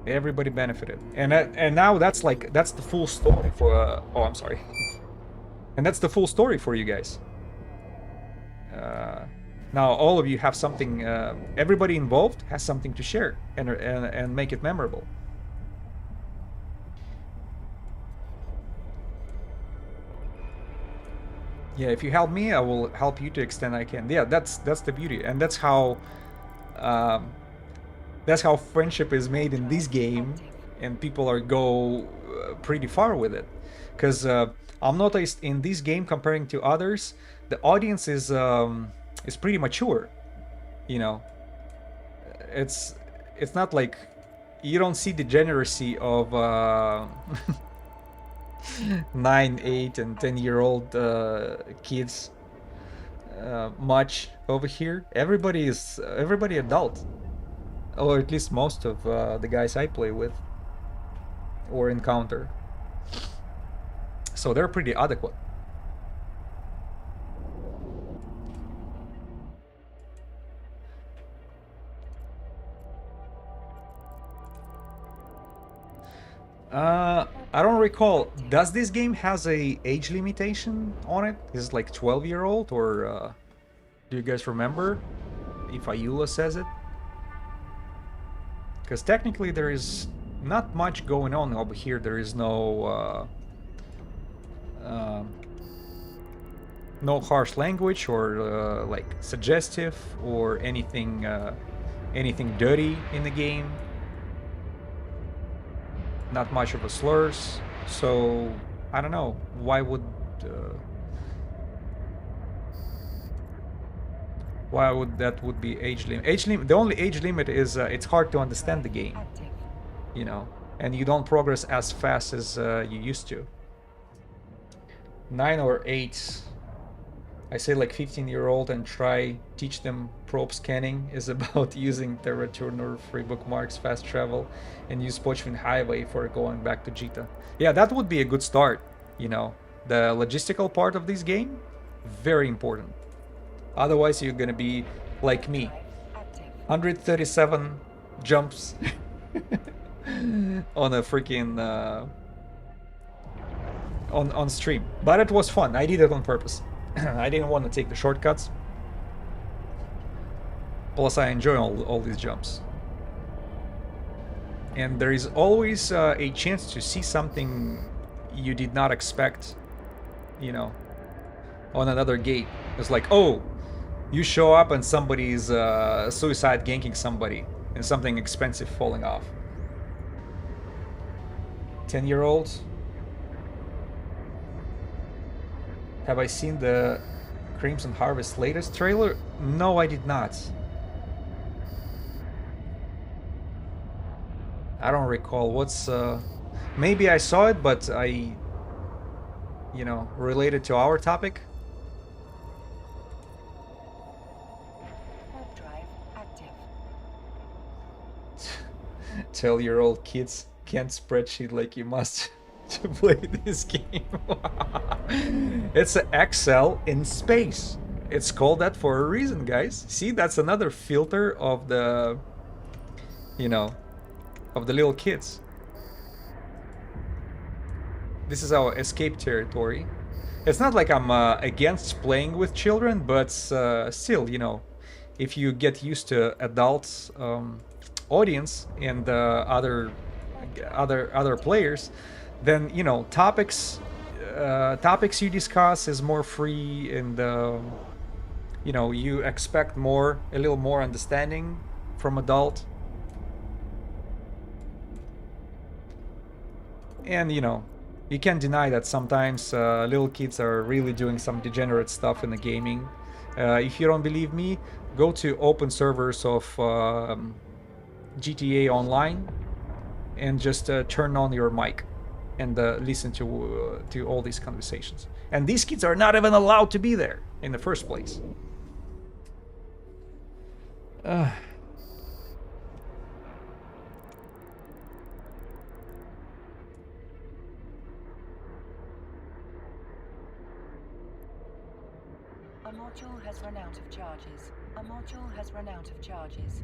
S1: Everybody benefited. And now that's the full story for... oh, I'm sorry. And that's the full story for you guys. Now all of you have something, everybody involved has something to share and make it memorable. Yeah, if you help me, I will help you to extent I can. Yeah, that's the beauty, and that's how friendship is made in this game, and people are go pretty far with it. Because I've noticed in this game, comparing to others, the audience is pretty mature. You know, it's not like you don't see the degeneracy of 9, 8, and 10-year-old kids much over here. Everybody adult, or at least most of the guys I play with or encounter. So they're pretty adequate. I don't recall. Does this game has a age limitation on it? Is it like 12-year-old, or do you guys remember if Ayula says it? Because technically there is not much going on over here. There is no no harsh language or like suggestive or anything anything dirty in the game. Not much of a slurs, so I don't know why would that would be age limit. The only age limit is it's hard to understand the game, you know, and you don't progress as fast as you used to. 9 or 8, I say like 15-year-old and teach them probe scanning is about using Terra Turner, free bookmarks, fast travel, and use Pochvin Highway for going back to Jita. Yeah, that would be a good start, you know. The logistical part of this game, very important. Otherwise, you're gonna be like me. 137 jumps on a freaking... on stream. But it was fun. I did it on purpose. I didn't want to take the shortcuts. Plus, I enjoy all these jumps. And there is always a chance to see something you did not expect, you know, on another gate. It's like, oh, you show up and somebody's suicide ganking somebody and something expensive falling off. 10-year-olds. Have I seen the Crimson Harvest latest trailer? No, I did not. I don't recall. What's maybe I saw it, but I, you know, related to our topic.
S2: Warp drive active.
S1: 12-year-old kids can't spreadsheet like you must to play this game. It's an Excel in space. It's called that for a reason, guys. See, that's another filter of the, you know, of the little kids. This is our escape territory. It's not like I'm against playing with children, but still, you know, if you get used to adults audience and other players, then, you know, topics you discuss is more free and you know, you expect more, a little more understanding from adult. And you know, you can't deny that sometimes little kids are really doing some degenerate stuff in the gaming. If you don't believe me, go to open servers of GTA Online and just turn on your mic and listen to all these conversations. And these kids are not even allowed to be there in the first place.
S2: A module has run out of charges. A module has run out of charges.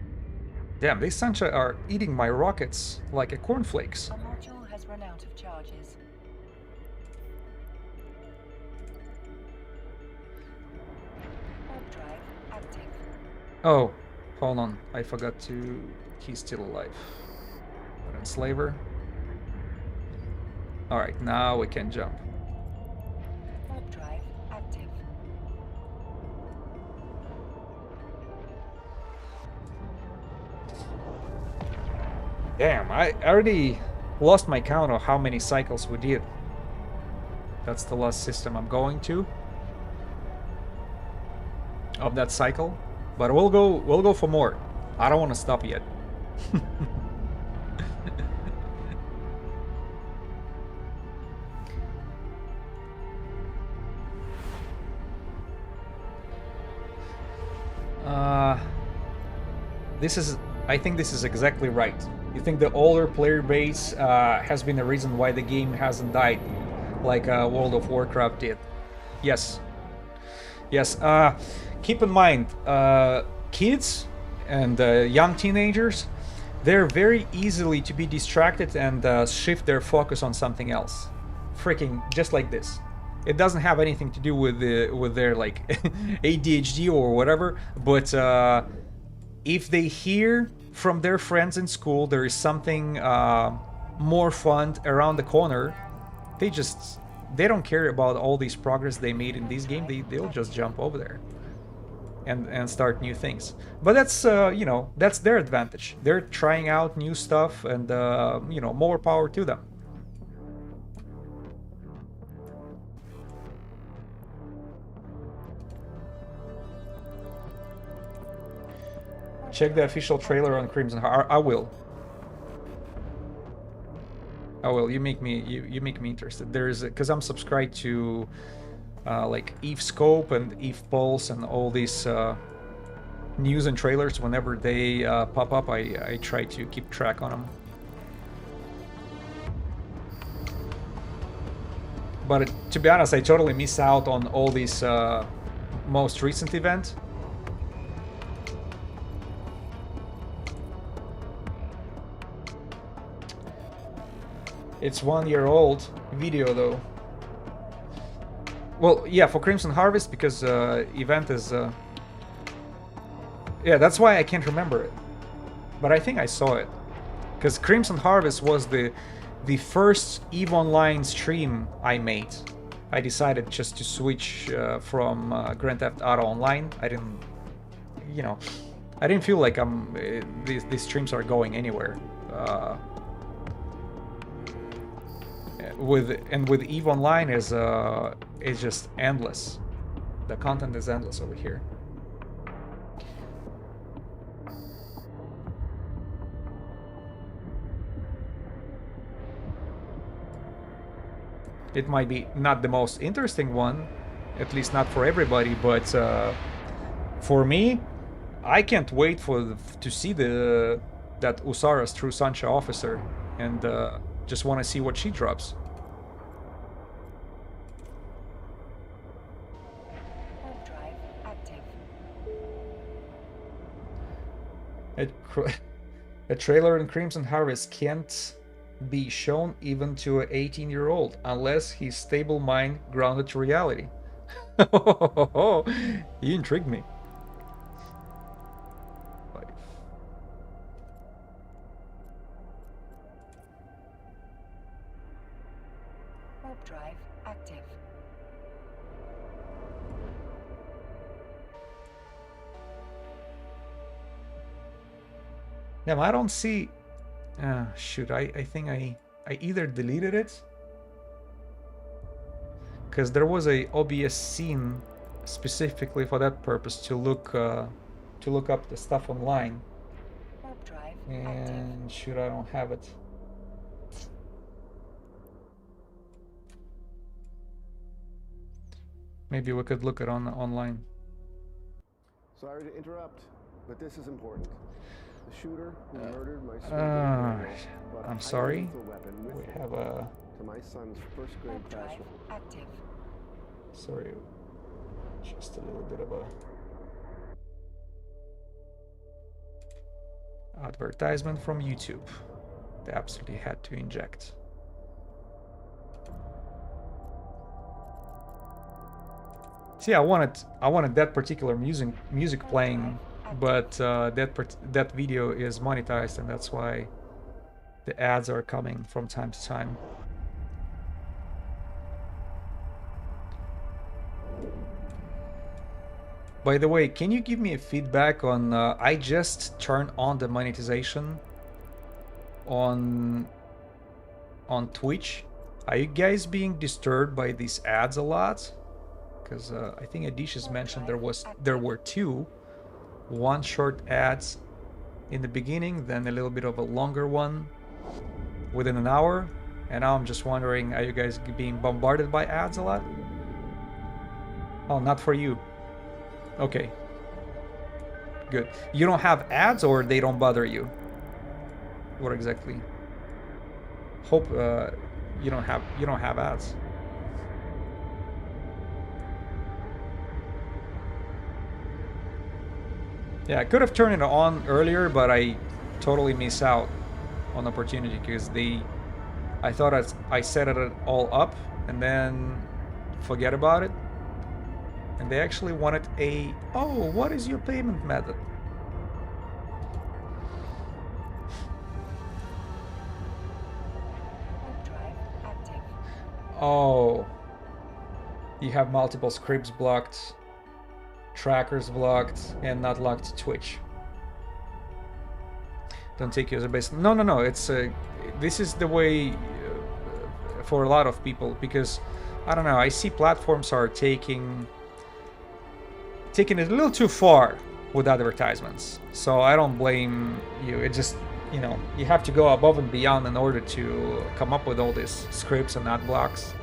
S1: Damn, these Sansha are eating my rockets like a cornflakes.
S2: A module has run out of charges. Warp drive active.
S1: Oh, hold on. I forgot to... He's still alive. Enslaver. Alright, now we can jump.
S2: Warp drive active.
S1: Damn, I already lost my count of how many cycles we did. That's the last system I'm going to of that cycle. But we'll go for more. I don't want to stop yet. I think this is exactly right. You think the older player base has been the reason why the game hasn't died, like World of Warcraft did? Yes. Yes. Keep in mind, kids and young teenagers, they're very easily to be distracted and shift their focus on something else. Freaking just like this. It doesn't have anything to do with their like ADHD or whatever, but if they hear from their friends in school there is something more fun around the corner, they don't care about all these progress they made in this game. They'll just jump over there and start new things. But that's you know, that's their advantage. They're trying out new stuff, and you know, more power to them. Check the official trailer on Crimson Heart. I will. I will. You make me interested. There's because I'm subscribed to like Eve Scope and Eve Pulse and all these news and trailers. Whenever they pop up, I try to keep track on them. But to be honest, I totally miss out on all these most recent events. It's 1 year old video though. Well, yeah, for Crimson Harvest, because event is yeah, that's why I can't remember it. But I think I saw it. Because Crimson Harvest was the first EVE Online stream I made. I decided just to switch from Grand Theft Auto Online. I didn't, you know, I didn't feel like these streams are going anywhere. With EVE Online is just endless. The content is endless over here. It might be not the most interesting one, at least not for everybody, but for me, I can't wait to see that Usaras True Sansha officer, and just want to see what she drops. A trailer in Crimson Harvest can't be shown even to an 18-year-old unless he's stable mind grounded to reality. You intrigued me.
S2: Warp drive active.
S1: Damn, I don't see. Shoot, I think I either deleted it because there was a OBS scene specifically for that purpose to look up the stuff online.
S2: Warp drive
S1: And shoot, I don't have it. Maybe we could look it on online.
S7: Sorry to interrupt, but this is important. The shooter who murdered my
S1: I'm sorry. We have a.
S7: to my son's first grade
S2: Warp drive
S7: classroom.
S2: active.
S1: Sorry, just a little bit of a advertisement from YouTube. They absolutely had to inject. See, I wanted that particular music playing, but that video is monetized, and that's why the ads are coming from time to time. By the way, can you give me a feedback on? I just turned on the monetization on Twitch. Are you guys being disturbed by these ads a lot? Because I think Adish has mentioned there were two, one short ads in the beginning, then a little bit of a longer one within an hour, and now I'm just wondering, are you guys being bombarded by ads a lot? Oh, not for you. Okay. Good. You don't have ads, or they don't bother you? What exactly? Hope you don't have ads. Yeah, I could have turned it on earlier, but I totally miss out on opportunity because I thought I set it all up and then forget about it. And they actually wanted what is your payment method?
S2: Warp drive active.
S1: Oh, you have multiple scripts blocked, trackers blocked, and not locked to Twitch. Don't take you as a base. No. It's this is the way for a lot of people, because I don't know. I see platforms are taking it a little too far with advertisements. So I don't blame you. It just, you have to go above and beyond in order to come up with all these scripts and ad blocks.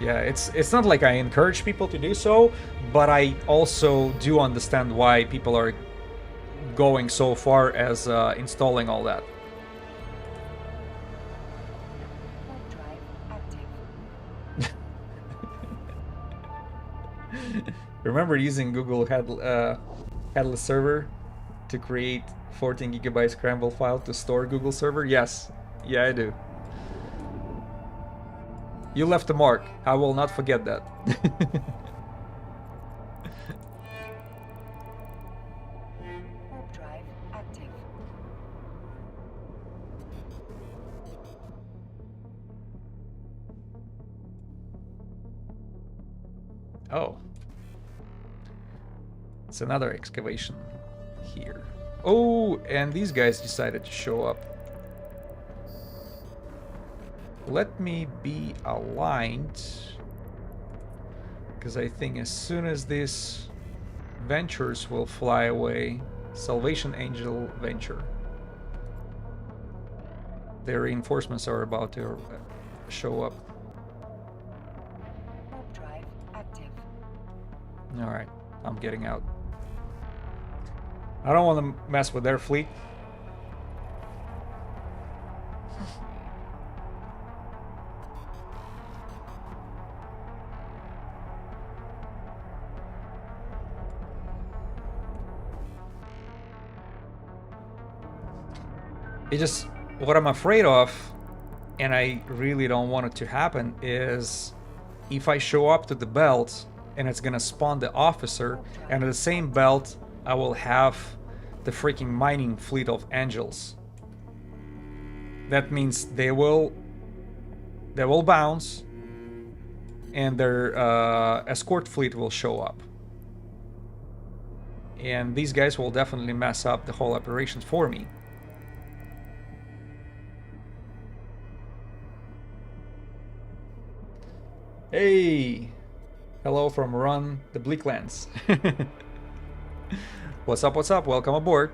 S1: Yeah, it's not like I encourage people to do so, but I also do understand why people are going so far as installing all that.
S2: Warp drive active.
S1: Remember using Google headless server to create 14 gigabyte scramble file to store Google server? Yes. Yeah, I do. You left a mark. I will not forget that.
S2: Warp drive active.
S1: Oh. It's another excavation here. Oh, and these guys decided to show up. Let me be aligned, because I think as soon as these ventures will fly away, Salvation Angel venture, their reinforcements are about to show up.
S2: Warp drive active.
S1: Alright, I'm getting out. I don't want to mess with their fleet. It just, what I'm afraid of, and I really don't want it to happen, is if I show up to the belt and it's gonna spawn the officer, and at the same belt I will have the freaking mining fleet of angels. That means they will bounce, and their escort fleet will show up. And these guys will definitely mess up the whole operations for me. Hey! Hello from Run the Bleaklands. What's up, what's up? Welcome aboard.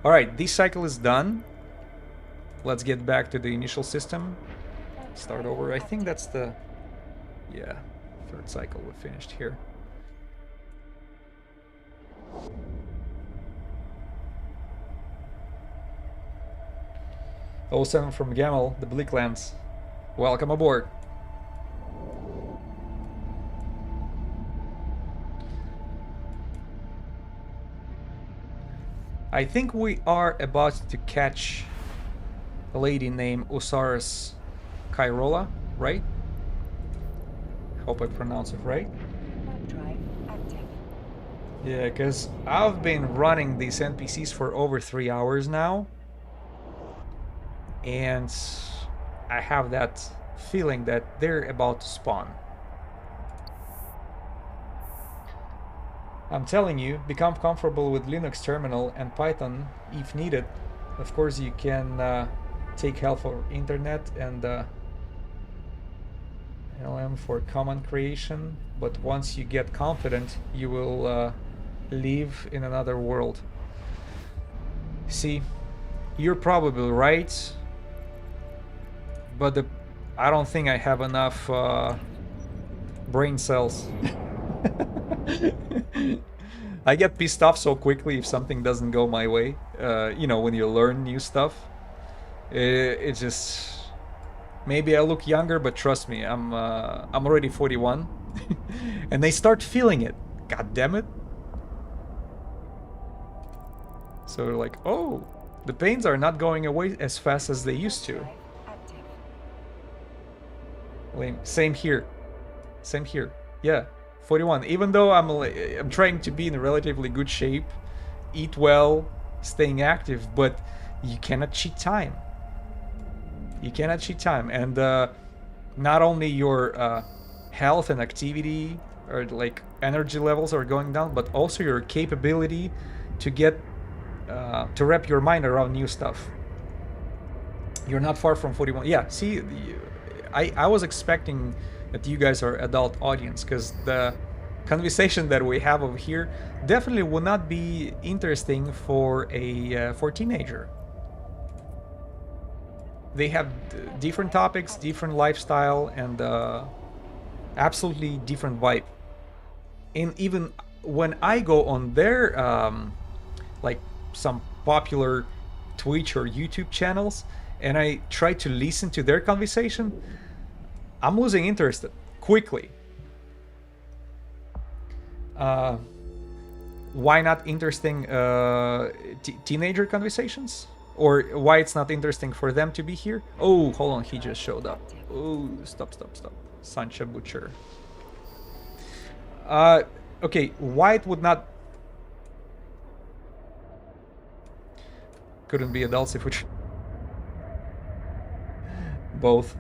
S1: Alright, this cycle is done. Let's get back to the initial system. Start over. I think that's the... yeah, third cycle we finished here. Oh, 07 from Gamel, the Bleaklands. Welcome aboard. I think we are about to catch a lady named Usaras Koirola, right? Hope I pronounce it right.
S2: Drive active.
S1: Yeah, because I've been running these NPCs for over 3 hours now. And I have that feeling that they're about to spawn. I'm telling you, become comfortable with Linux terminal and Python if needed. Of course, you can take help for internet and LM for command creation, but once you get confident, you will live in another world. See, you're probably right, but I don't think I have enough brain cells. I get pissed off so quickly if something doesn't go my way. You know, when you learn new stuff, it just... maybe I look younger, but trust me, I'm already 41, and they start feeling it. God damn it! So they're like, oh, the pains are not going away as fast as they used to. Lame. Same here. Same here. Yeah. 41. Even though I'm trying to be in relatively good shape, eat well, staying active, but you cannot cheat time. You cannot cheat time, and not only your health and activity or like energy levels are going down, but also your capability to get to wrap your mind around new stuff. You're not far from 41. Yeah. See, I was expecting that you guys are adult audience, because the conversation that we have over here definitely would not be interesting for a teenager. They have different topics, different lifestyle, and absolutely different vibe. And even when I go on their like some popular Twitch or YouTube channels and I try to listen to their conversation, I'm losing interest quickly. Why not interesting teenager conversations? Or why it's not interesting for them to be here? Oh, hold on, he just showed up. Oh, stop. Sansha Butcher. Okay, why it would not... couldn't be adults if we... both.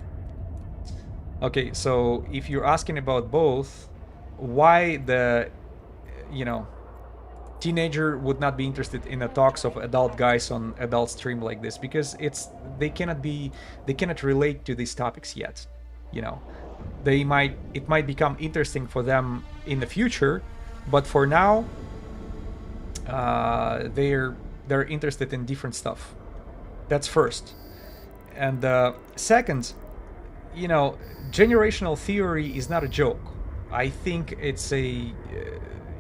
S1: Okay, so if you're asking about both, why the, you know, teenager would not be interested in the talks of adult guys on adult stream like this? Because they cannot relate to these topics yet. You know, it might become interesting for them in the future, but for now, they're interested in different stuff. That's first. And second, you know, generational theory is not a joke. I think it's a,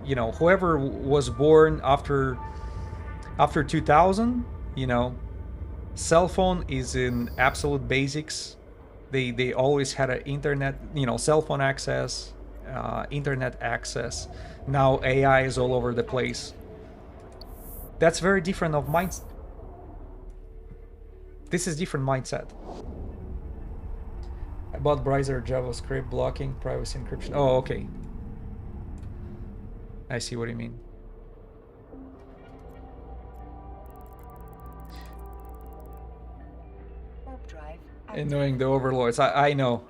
S1: you know, whoever was born after 2000, you know, cell phone is in absolute basics. They always had an internet, you know, cell phone access, internet access. Now AI is all over the place. That's very different of mindset. This is different mindset. About browser JavaScript blocking privacy encryption. Oh, okay. I see what you mean.
S2: Drive
S1: Annoying the overlords. I know.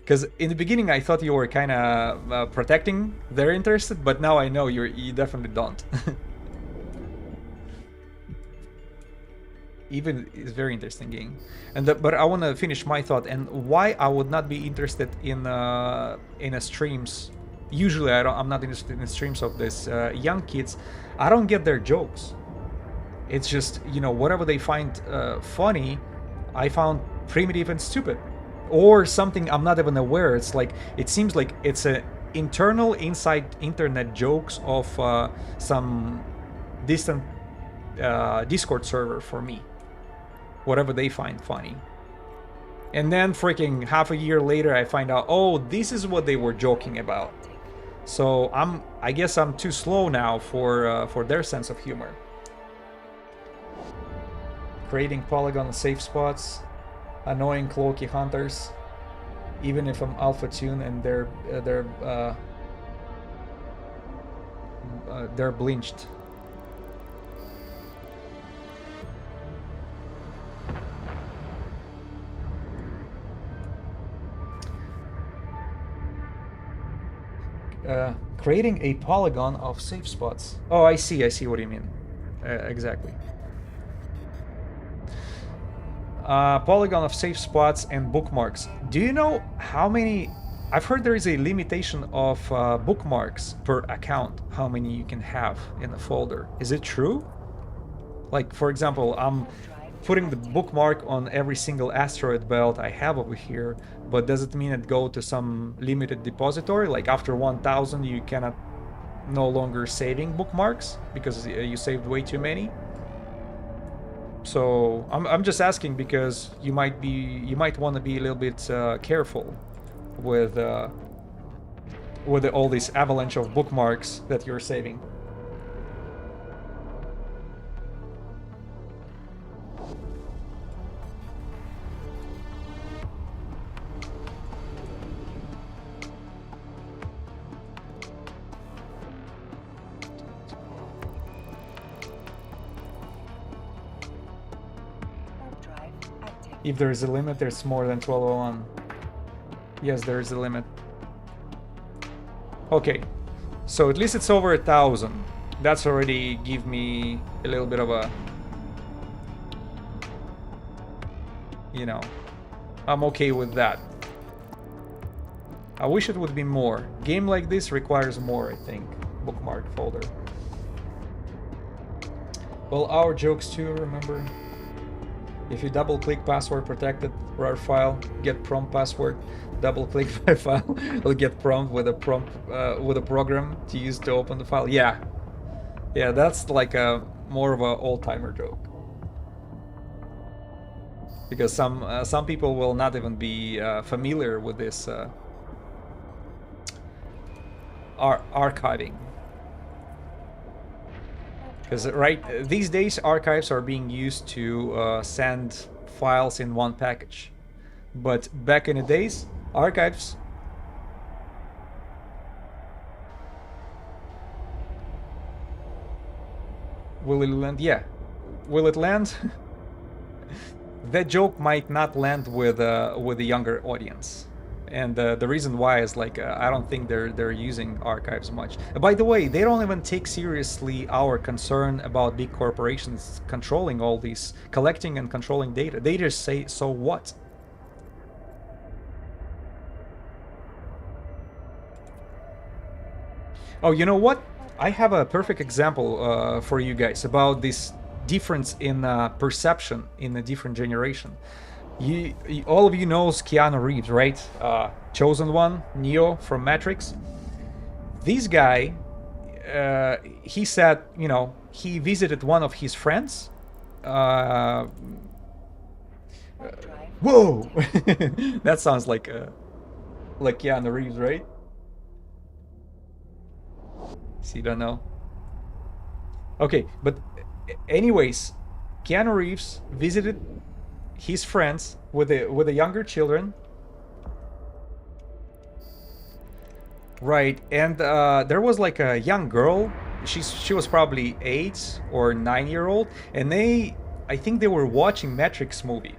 S1: Because in the beginning I thought you were kind of protecting their interests, but now I know you definitely don't. Even is very interesting game, and but I want to finish my thought and why I would not be interested in a streams. Usually I'm not interested in streams of this young kids. I don't get their jokes. It's just, you know, whatever they find funny, I found primitive and stupid, or something I'm not even aware. It's like, it seems like it's a internal inside internet jokes of some distant Discord server for me. Whatever they find funny. And then freaking half a year later I find out, oh, this is what they were joking about. So I guess I'm too slow now for their sense of humor. Creating polygon safe spots, annoying cloaky hunters, even if I'm alpha tune and they're blinched. Creating a polygon of safe spots. Oh, I see what you mean. Exactly. Polygon of safe spots and bookmarks. Do you know how many? I've heard there is a limitation of bookmarks per account, how many you can have in a folder. Is it true? Like, for example, I'm putting the bookmark on every single asteroid belt I have over here, but does it mean it go to some limited depository? Like after 1000 you cannot no longer saving bookmarks because you saved way too many? So I'm just asking because you might want to be a little bit careful with all this avalanche of bookmarks that you're saving. If there is a limit, there's more than 1201. Yes, there is a limit. Okay, so at least it's over 1000. That's already give me a little bit of a, you know, I'm okay with that. I wish it would be more. Game like this requires more, I think. Bookmark folder. Well, our jokes too, remember? If you double-click password protected RAR file, get prompt password. Double-click my file, will get prompt with a program to use to open the file. Yeah, that's like a more of a old-timer joke. Because some people will not even be familiar with this archiving. Because these days archives are being used to send files in one package, but back in the days, archives will it land? Yeah, will it land? That joke might not land with a younger audience. And the reason why is like I don't think they're using archives much. By the way, they don't even take seriously our concern about big corporations controlling all these, collecting and controlling data. They just say, so what? Oh, you know what? I have a perfect example for you guys about this difference in perception in a different generation. All of you knows Keanu Reeves, right? Chosen One, Neo from Matrix. This guy, he said, you know, he visited one of his friends. Whoa! That sounds like Keanu Reeves, right? So you don't know. Okay, but anyways, Keanu Reeves visited his friends with the younger children, right? And there was like a young girl. She was probably 8 or 9-year-old, and I think they were watching Matrix movie,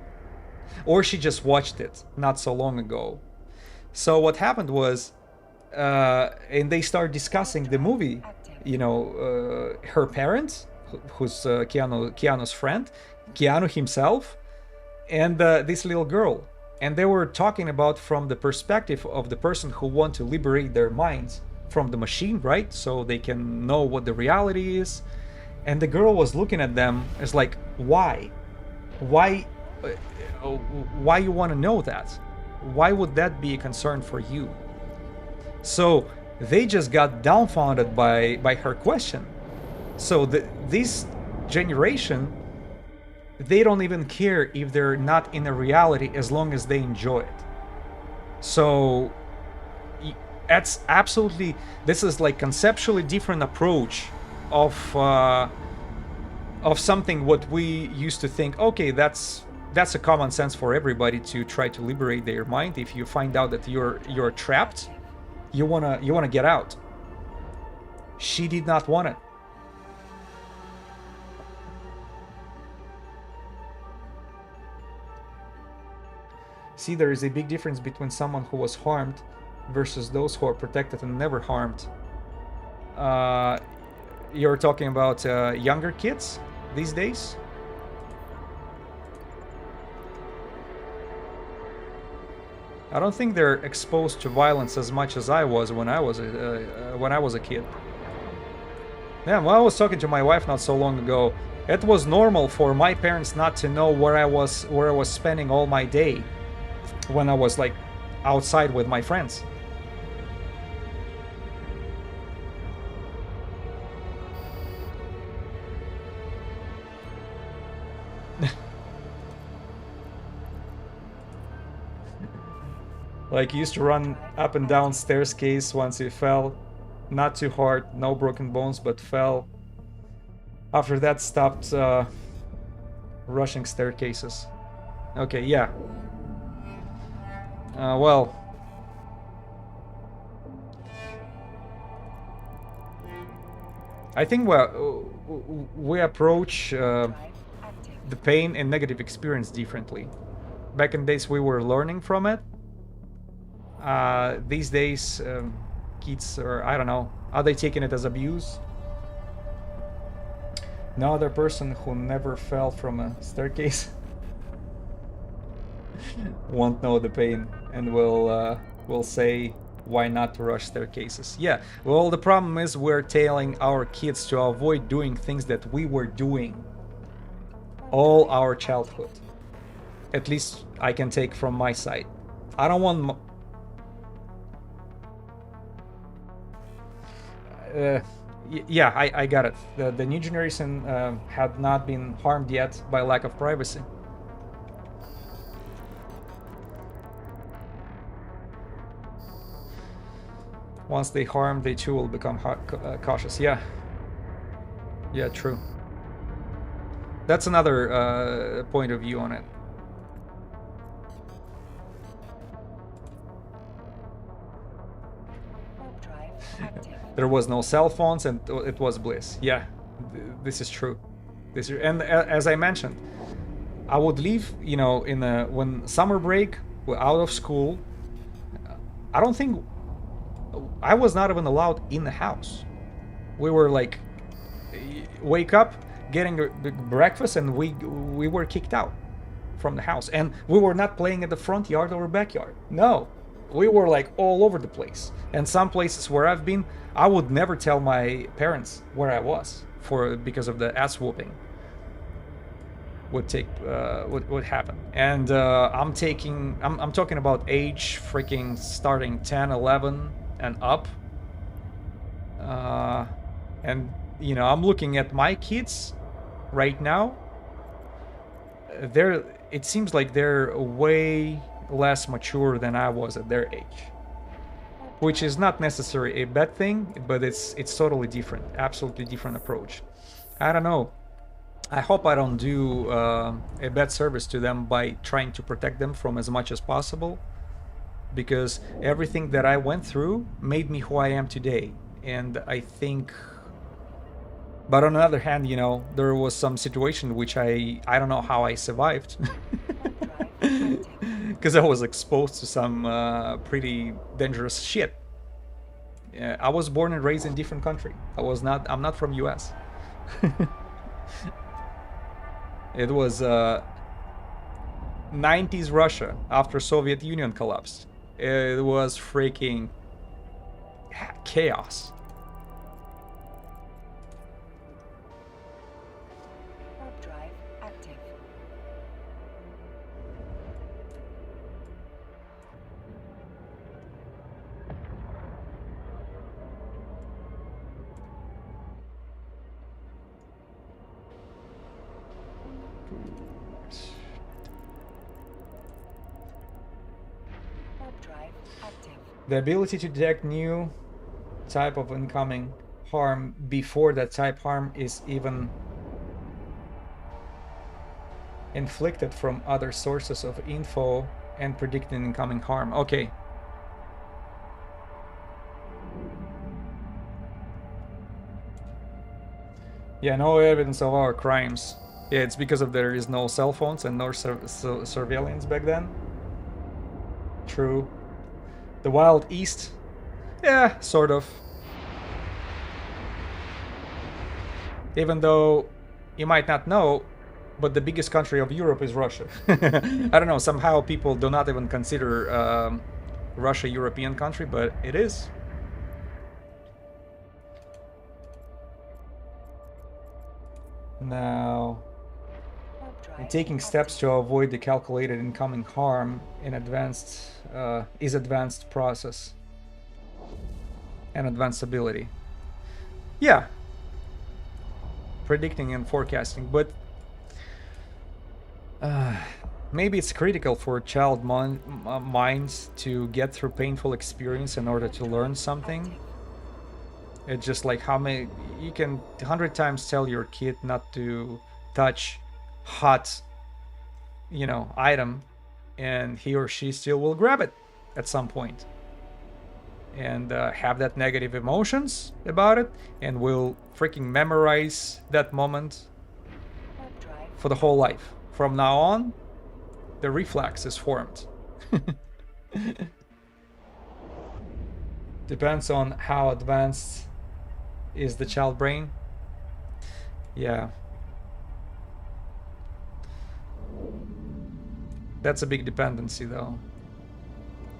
S1: or she just watched it not so long ago. So what happened was, and they start discussing the movie. You know, her parents, who's Keanu's friend, Keanu himself, and this little girl, and they were talking about from the perspective of the person who want to liberate their minds from the machine, right? So they can know what the reality is. And the girl was looking at them as like, why you want to know that? Why would that be a concern for you? So they just got dumbfounded by her question. So this generation, they don't even care if they're not in a reality as long as they enjoy it. So that's absolutely, this is like conceptually different approach of something what we used to think, okay, that's a common sense for everybody to try to liberate their mind. If you find out that you're trapped, you wanna get out. She did not want it. See, there is a big difference between someone who was harmed versus those who are protected and never harmed. You're talking about younger kids these days? I don't think they're exposed to violence as much as I was when I was a kid. Yeah, well, I was talking to my wife not so long ago. It was normal for my parents not to know where I was spending all my day when I was like outside with my friends. Like, used to run up and down staircase once he fell. Not too hard, no broken bones, but fell. After that, stopped rushing staircases. Okay, yeah. Well. I think we approach the pain and negative experience differently. Back in days, we were learning from it. These days, kids, or I don't know, are they taking it as abuse? No other person who never fell from a staircase won't know the pain and will say why not to rush staircases. Yeah, well, the problem is we're telling our kids to avoid doing things that we were doing all our childhood. At least I can take from my side. I don't want yeah, I got it. The new generation had not been harmed yet by lack of privacy. Once they harm, they too will become cautious. Yeah. Yeah, true. That's another point of view on it. There was no cell phones and it was bliss. Yeah, this is true. And as I mentioned, I would leave, you know, when summer break, we're out of school. I don't think I was not even allowed in the house. We were like, wake up, getting breakfast, and we were kicked out from the house. And we were not playing in the front yard or backyard. No, we were like all over the place. And some places where I've been, I would never tell my parents where I was because of the ass whooping would happen. And I'm talking about age freaking starting 10, 11 and up. And you know, I'm looking at my kids right now. It seems like they're way less mature than I was at their age. Which is not necessarily a bad thing, but it's totally different, absolutely different approach. I don't know. I hope I don't do a bad service to them by trying to protect them from as much as possible, because everything that I went through made me who I am today. And I think, but on the other hand, you know, there was some situation which I don't know how I survived. because I was exposed to some pretty dangerous shit. I was born and raised in different country. I'm not from US. It was 90s Russia after Soviet Union collapsed. It was freaking chaos.
S2: Warp drive active. Warp drive active.
S1: The ability to detect new type of incoming harm before that type harm is even inflicted from other sources of info and predicting incoming harm. Okay. Yeah, no evidence of our crimes. Yeah, it's because of there is no cell phones and no surveillance back then. True. The Wild East? Yeah, sort of. Even though you might not know, but the biggest country of Europe is Russia. I don't know, somehow people do not even consider Russia a European country, but it is. Now, and taking steps to avoid the calculated incoming harm in advanced is advanced process and advanced ability. Yeah, predicting and forecasting, but maybe it's critical for child minds to get through painful experience in order to learn something. It's just like how many you can 100 times tell your kid not to touch hot, item, and he or she still will grab it at some point and have that negative emotions about it, and will freaking memorize that moment for the whole life. From now on, the reflex is formed. Depends on how advanced is the child brain. Yeah. That's a big dependency though.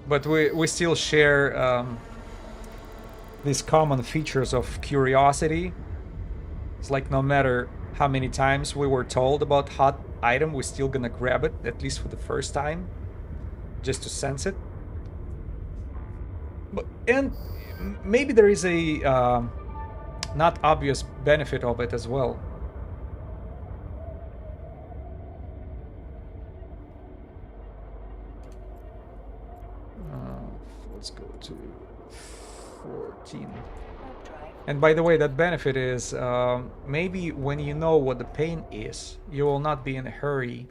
S1: But we still share these common features of curiosity. It's like no matter how many times we were told about hot item, we're still gonna grab it, at least for the first time, just to sense it. And maybe there is a not obvious benefit of it as well. Let's go to 14. And by the way, that benefit is maybe when you know what the pain is, you will not be in a hurry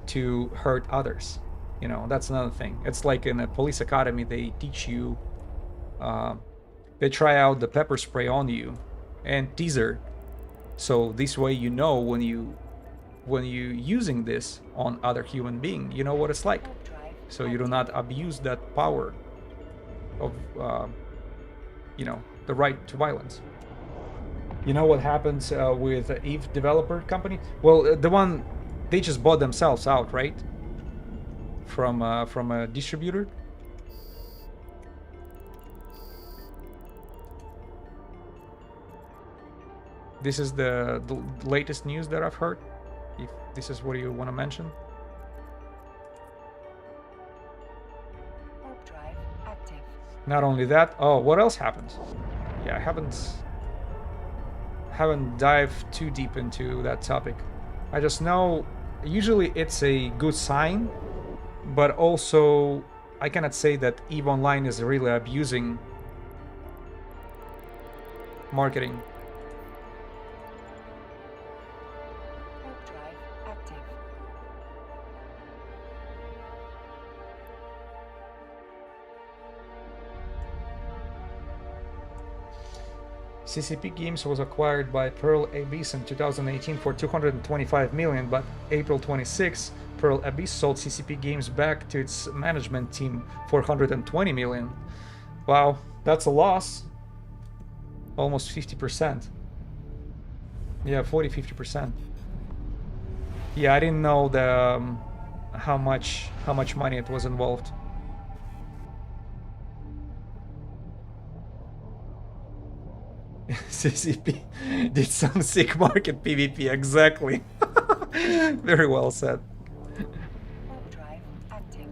S1: to hurt others. That's another thing. It's like in a police academy, they teach you, they try out the pepper spray on you and teaser. So this way when you using this on other human being, you know what it's like. So you do not abuse that power of the right to violence. You know what happens with Eve developer company? Well, the one they just bought themselves out, right? From a distributor. This is the latest news that I've heard. If this is what you want to mention.
S2: Warp drive active.
S1: Not only that, what else happens? Yeah, I haven't dived too deep into that topic. I just know usually it's a good sign, but also I cannot say that EVE Online is really abusing marketing.
S2: Warp drive active.
S1: CCP Games was acquired by Pearl Abyss in 2018 for 225 million, but April 26, Pearl Abyss sold CCP Games back to its management team for 120 million. Wow, that's a loss. Almost 50%. Yeah, 50%. Yeah, I didn't know the how much money it was involved. CCP did some sick market PvP, exactly. Very well said.
S2: Warp drive active.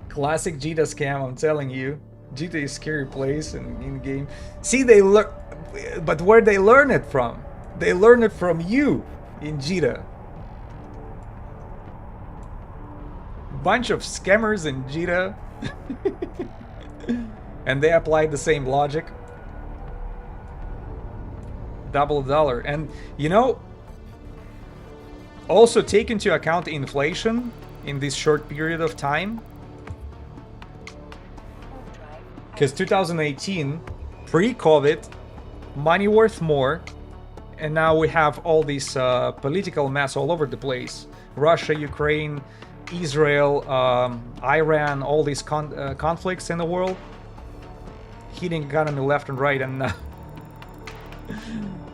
S1: Classic Jita scam, I'm telling you. Jita is scary place in game. See, they learn, but where they learn it from? They learn it from you in Jita. Bunch of scammers in Jita. And they applied the same logic. Double dollar. And you know, also take into account inflation in this short period of time. Because 2018, pre-COVID, money worth more. And now we have all this political mess all over the place. Russia, Ukraine, Israel, Iran, all these conflicts in the world. Hitting economy left and right, and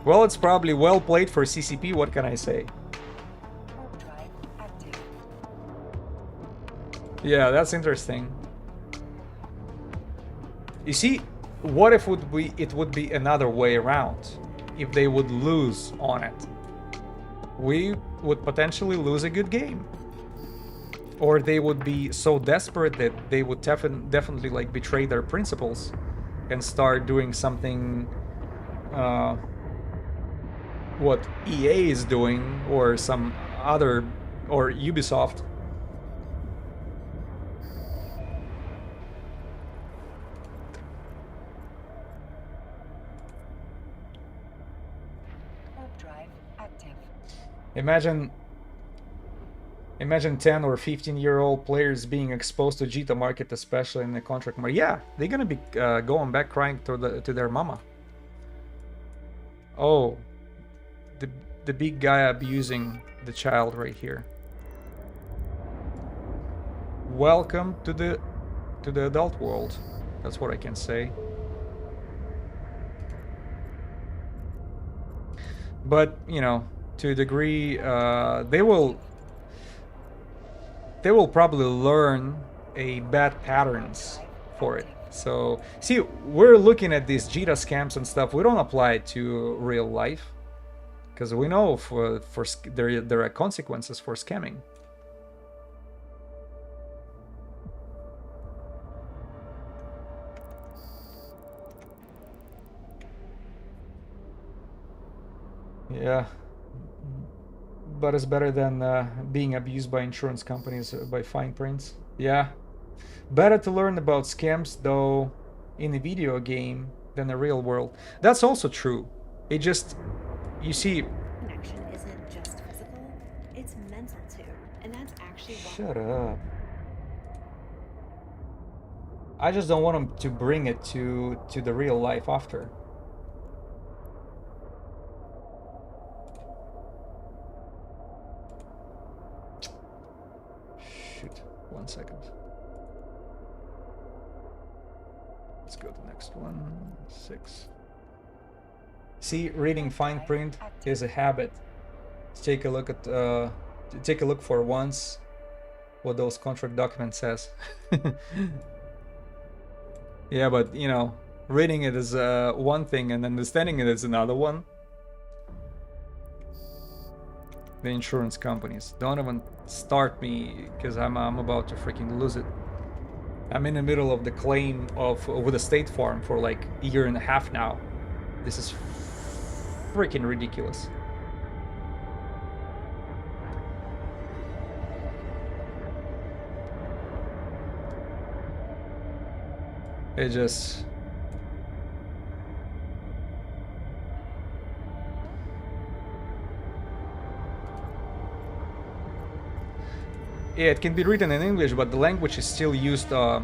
S1: well, it's probably well played for CCP. What can I say? Yeah, that's interesting. You see, what if it would be another way around? If they would lose on it, we would potentially lose a good game, or they would be so desperate that they would definitely like betray their principles and start doing something what EA is doing, or some other, or Ubisoft.
S2: Drive active.
S1: Imagine 10 or 15-year-old players being exposed to Jita market, especially in the contract market. Yeah, they're gonna be going back crying to their mama. Oh, the big guy abusing the child right here. Welcome to the adult world. That's what I can say. But you know, to a degree, they will probably learn a bad patterns for it. So see, we're looking at these Jita scams and stuff. We don't apply it to real life because we know there are consequences for scamming. Yeah, but it's better than being abused by insurance companies by fine prints. Yeah, better to learn about scams though in a video game than the real world. That's also true. It just, you see.
S8: Connection isn't just physical; it's mental too, and that's actually.
S1: Shut up. I just don't want them to bring it to the real life after. Shoot, 1 second. Let's go to the next one. 6. See, reading fine print is a habit. Let's take a look at take a look for once what those contract documents says. Yeah, but you know, reading it is one thing and understanding it is another one. The insurance companies, don't even start me, because I'm about to freaking lose it. I'm in the middle of the claim with a State Farm for like a year and a half now. This is freaking ridiculous. It just... Yeah, it can be written in English, but the language is still used. The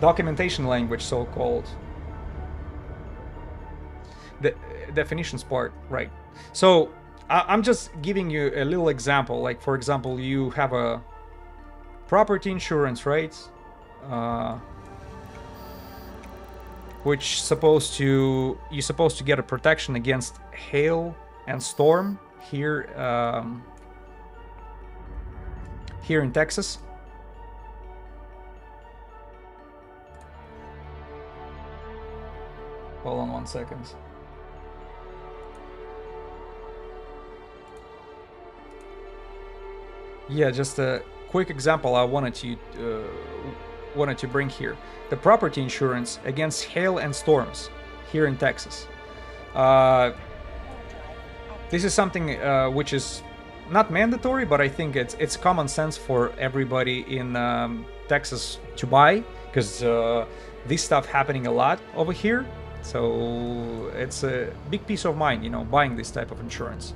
S1: documentation language, so-called. The definitions part, right? So I'm just giving you a little example. Like, for example, you have a property insurance, right? Which you're supposed to get a protection against hail and storm here here in Texas. Hold on 1 second. Yeah, just a quick example I wanted to bring here. The property insurance against hail and storms here in Texas. This is something which is not mandatory, but I think it's common sense for everybody in Texas to buy, because this stuff happening a lot over here. So it's a big peace of mind, you know, buying this type of insurance,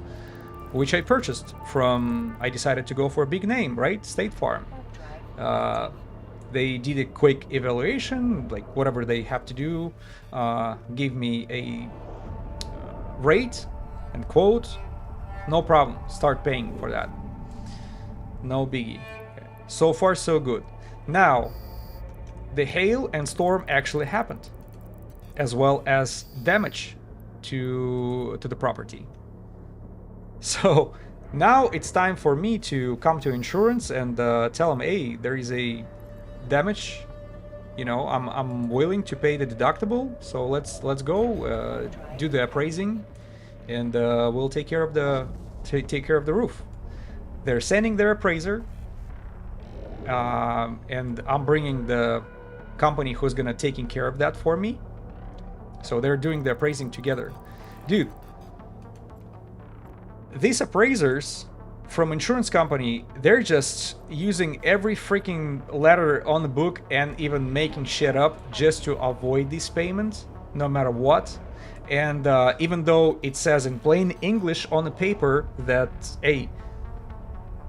S1: which I purchased from. I decided to go for a big name, right? State Farm. They did a quick evaluation, like whatever they have to do, gave me a rate and quote. No problem, start paying for that. No biggie. So far so good. Now, the hail and storm actually happened, as well as damage to the property. So now it's time for me to come to insurance and tell them, hey, there is a damage. You know, I'm willing to pay the deductible. So let's go do the appraising, and we'll take care of the roof. They're sending their appraiser, and I'm bringing the company who's gonna taking care of that for me. So they're doing the appraising together. Dude, these appraisers from insurance company, they're just using every freaking letter on the book and even making shit up just to avoid these payments, no matter what. And even though it says in plain English on the paper that, hey,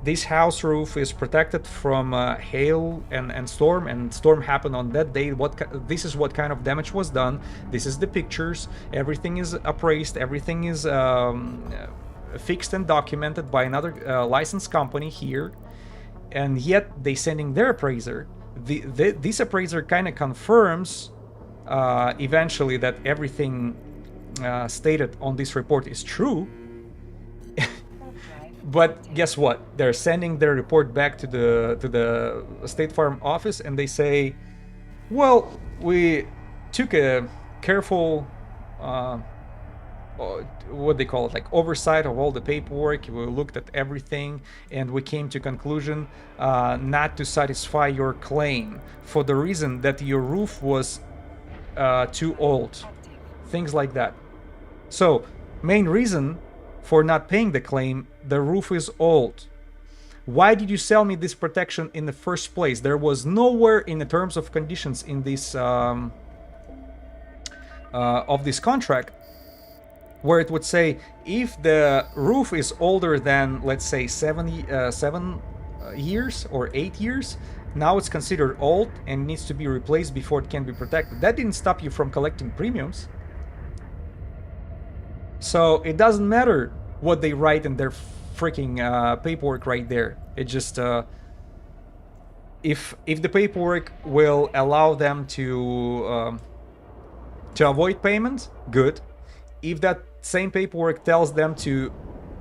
S1: this house roof is protected from hail and storm happened on that day. This is what kind of damage was done. This is the pictures. Everything is appraised. Everything is fixed and documented by another licensed company here. And yet they sending their appraiser. This appraiser kind of confirms eventually that everything stated on this report is true. But guess what? They're sending their report back to the State Farm office, and they say, well, we took a careful what they call it, like oversight of all the paperwork. We looked at everything, and we came to conclusion not to satisfy your claim for the reason that your roof was too old. Things like that. So, main reason for not paying the claim, the roof is old. Why did you sell me this protection in the first place? There was nowhere in the terms of conditions in this of this contract where it would say if the roof is older than, let's say, 7 years or 8 years, now it's considered old and needs to be replaced before it can be protected. That didn't stop you from collecting premiums. So it doesn't matter what they write in their freaking paperwork right there. It just if the paperwork will allow them to avoid payment, good. If that same paperwork tells them to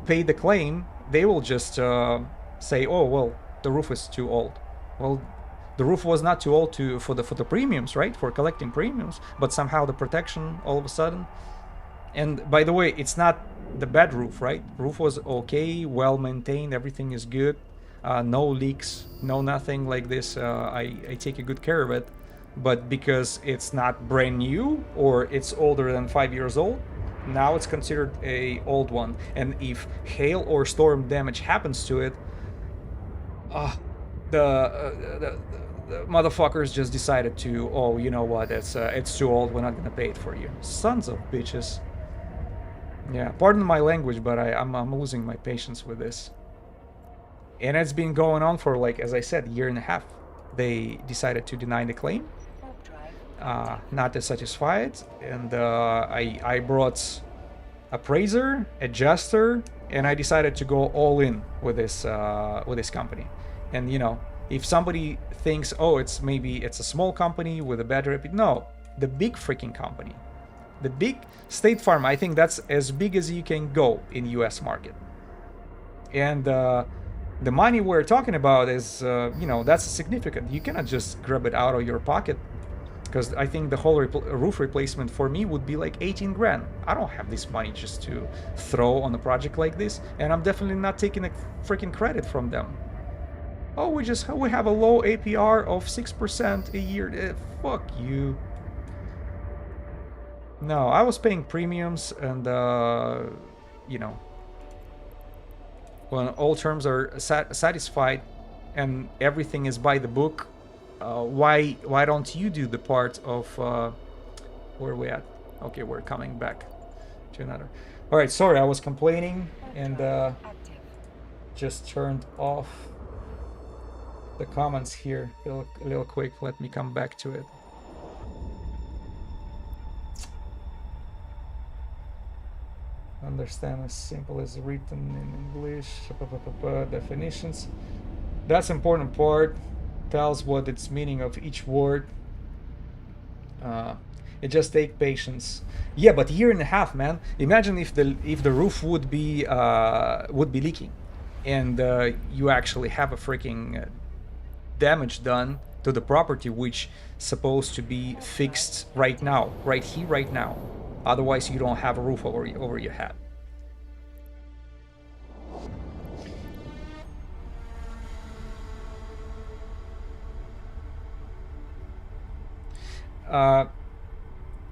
S1: pay the claim, they will just say, oh well, the roof is too old. Well, the roof was not too old for the premiums, right? For collecting premiums, but somehow the protection all of a sudden. And by the way, it's not the bad roof, right? Roof was okay, well maintained, everything is good, no leaks, no nothing like this. I take a good care of it, but because it's not brand new or it's older than 5 years old, now it's considered a old one. And if hail or storm damage happens to it, the motherfuckers just decided to, oh, you know what, it's too old, we're not gonna pay it for you. Sons of bitches. Yeah, pardon my language, but I'm losing my patience with this. And it's been going on for, like, as I said, a year and a half. They decided to deny the claim. not as satisfied, and I brought appraiser, adjuster, and I decided to go all in with this company. And you know, if somebody thinks, oh, it's a small company with a bad reputation, no, the big freaking company, the big State Farm, I think that's as big as you can go in U.S. market. And the money we're talking about is, you know, that's significant. You cannot just grab it out of your pocket, because I think the whole roof replacement for me would be like 18 grand. I don't have this money just to throw on a project like this, and I'm definitely not taking a freaking credit from them. Oh, we have a low APR of 6% a year. Fuck you. No, I was paying premiums, and you know, when all terms are satisfied and everything is by the book, why don't you do the part of where are we at? Okay, we're coming back to another. All right, sorry, I was complaining and just turned off the comments here a little quick. Let me come back to it. Understand as simple as written in English. Definitions. That's important part. Tells what its meaning of each word. It just takes patience. Yeah, but year and a half, man. Imagine if the roof would be leaking, and you actually have a freaking damage done to the property, which supposed to be fixed right now, right here, right now. Otherwise, you don't have a roof over your head.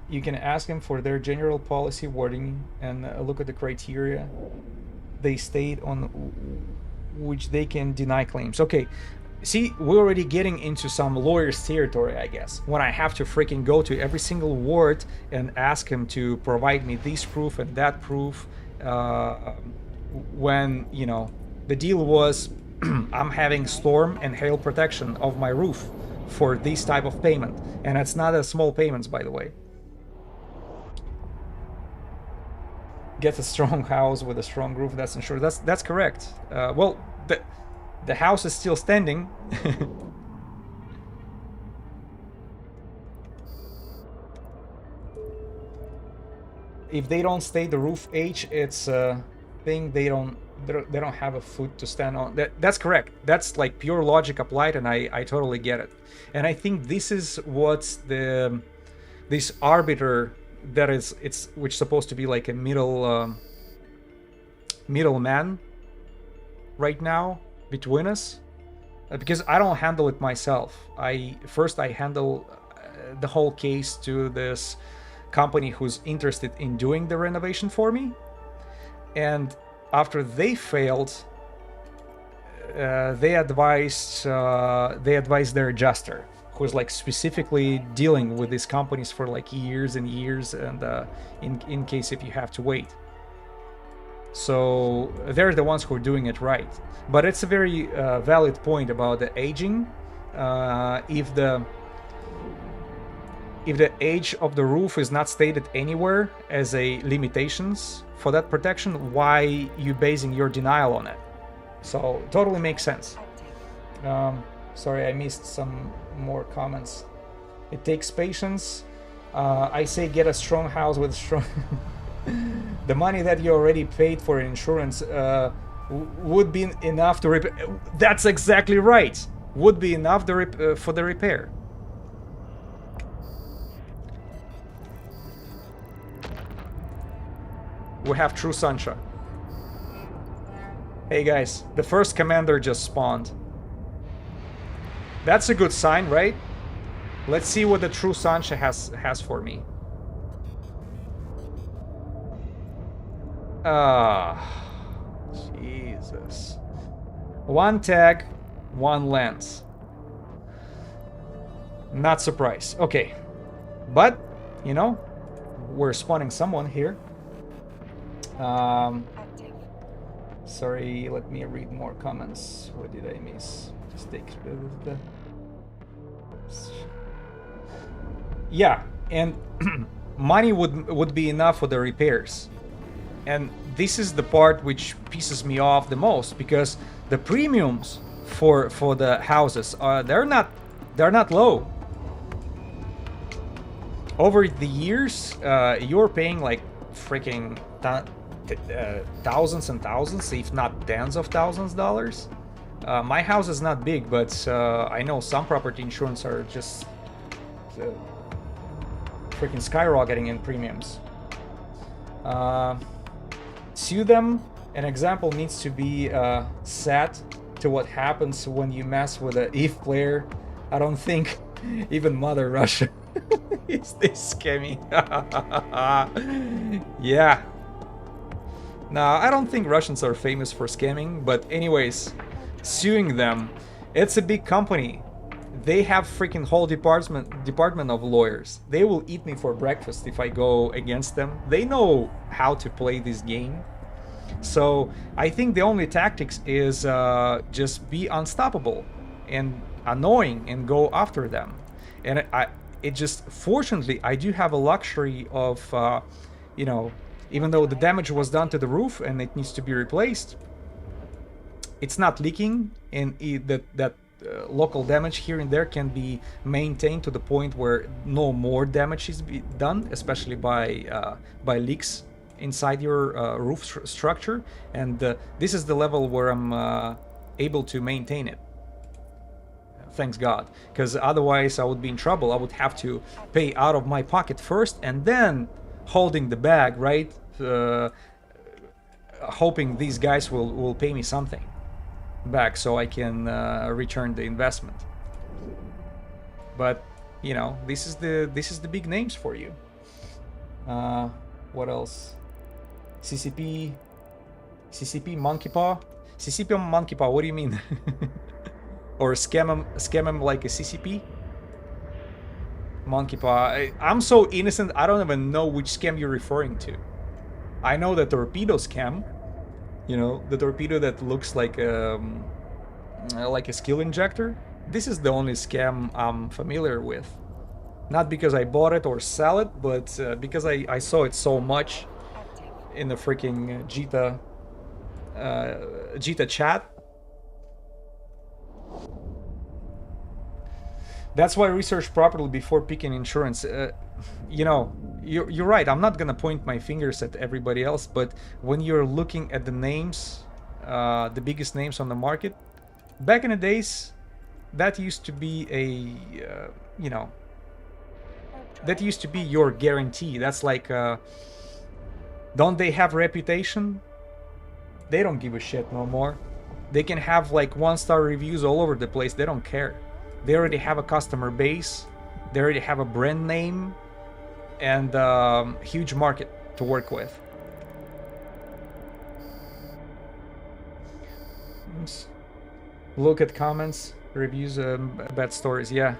S1: You can ask them for their general policy wording and look at the criteria they state on which they can deny claims. Okay, see, we're already getting into some lawyer's territory, I guess, when I have to freaking go to every single ward and ask him to provide me this proof and that proof, when, you know, the deal was I'm having storm and hail protection of my roof for this type of payment, and it's not a small payments, by the way. Get a strong house with a strong roof that's insured. That's correct. Well, the house is still standing. If they don't state the roof age, it's a thing they don't have a foot to stand on. That's correct. That's like pure logic applied, and I totally get it. And I think this is what's this arbiter that it's which supposed to be like a middleman right now between us, because I don't handle it myself. I handle the whole case to this company who's interested in doing the renovation for me, and after they failed, they advised their adjuster, who's like specifically dealing with these companies for like years and years, and in case if you have to wait. So they're the ones who are doing it right. But it's a very valid point about the aging. If the age of the roof is not stated anywhere as a limitations for that protection, why you basing your denial on it? So totally makes sense. Sorry, I missed some more comments. It takes patience. I say get a strong house with strong... The money that you already paid for insurance would be enough to repair. That's exactly right. Would be enough for the repair. We have true Sansha. Hey guys, the first commander just spawned. That's a good sign, right? Let's see what the true Sansha has for me. Jesus. One tag, one lens. Not surprised. Okay. But, you know, we're spawning someone here. Sorry, let me read more comments. What did I miss? Just take Yeah, and money would be enough for the repairs. And this is the part which pisses me off the most, because the premiums for the houses are they're not low. Over the years, you're paying like freaking thousands and thousands, if not tens of thousands of dollars. My house is not big, but I know some property insurance are just freaking skyrocketing in premiums. Sue them. An example needs to be set to what happens when you mess with an EVE player. I don't think even Mother Russia is this scammy. Yeah. No, I don't think Russians are famous for scamming, but anyways, suing them. It's a big company. They have freaking whole department of lawyers. They will eat me for breakfast if I go against them. They know how to play this game. So I think the only tactics is just be unstoppable and annoying and go after them. And it just, fortunately, I do have a luxury of, you know, even though the damage was done to the roof and it needs to be replaced, it's not leaking, and that local damage here and there can be maintained to the point where no more damage is done, especially by leaks inside your roof structure. And this is the level where I'm able to maintain it. Thanks God, because otherwise I would be in trouble. I would have to pay out of my pocket first and then holding the bag, right? Hoping these guys will pay me something back so I can return the investment. But you know, this is the big names for you. What else? CCP monkey paw. CCP monkey paw. What do you mean? Or scam him like a CCP? Monkey paw. I'm so innocent. I don't even know which scam you're referring to. I know the torpedo scam. You know, the torpedo that looks like a skill injector. This is the only scam I'm familiar with. Not because I bought it or sell it, but because I saw it so much in the freaking Jita chat. That's why research properly before picking insurance. You know, you're right. I'm not gonna point my fingers at everybody else, but when you're looking at the names, the biggest names on the market, back in the days, that used to be a, you know, that used to be your guarantee. That's like, don't they have reputation? They don't give a shit no more. They can have like 1-star reviews all over the place. They don't care. They already have a customer base. They already have a brand name and huge market to work with. Look at comments, reviews, bad stories. Yeah,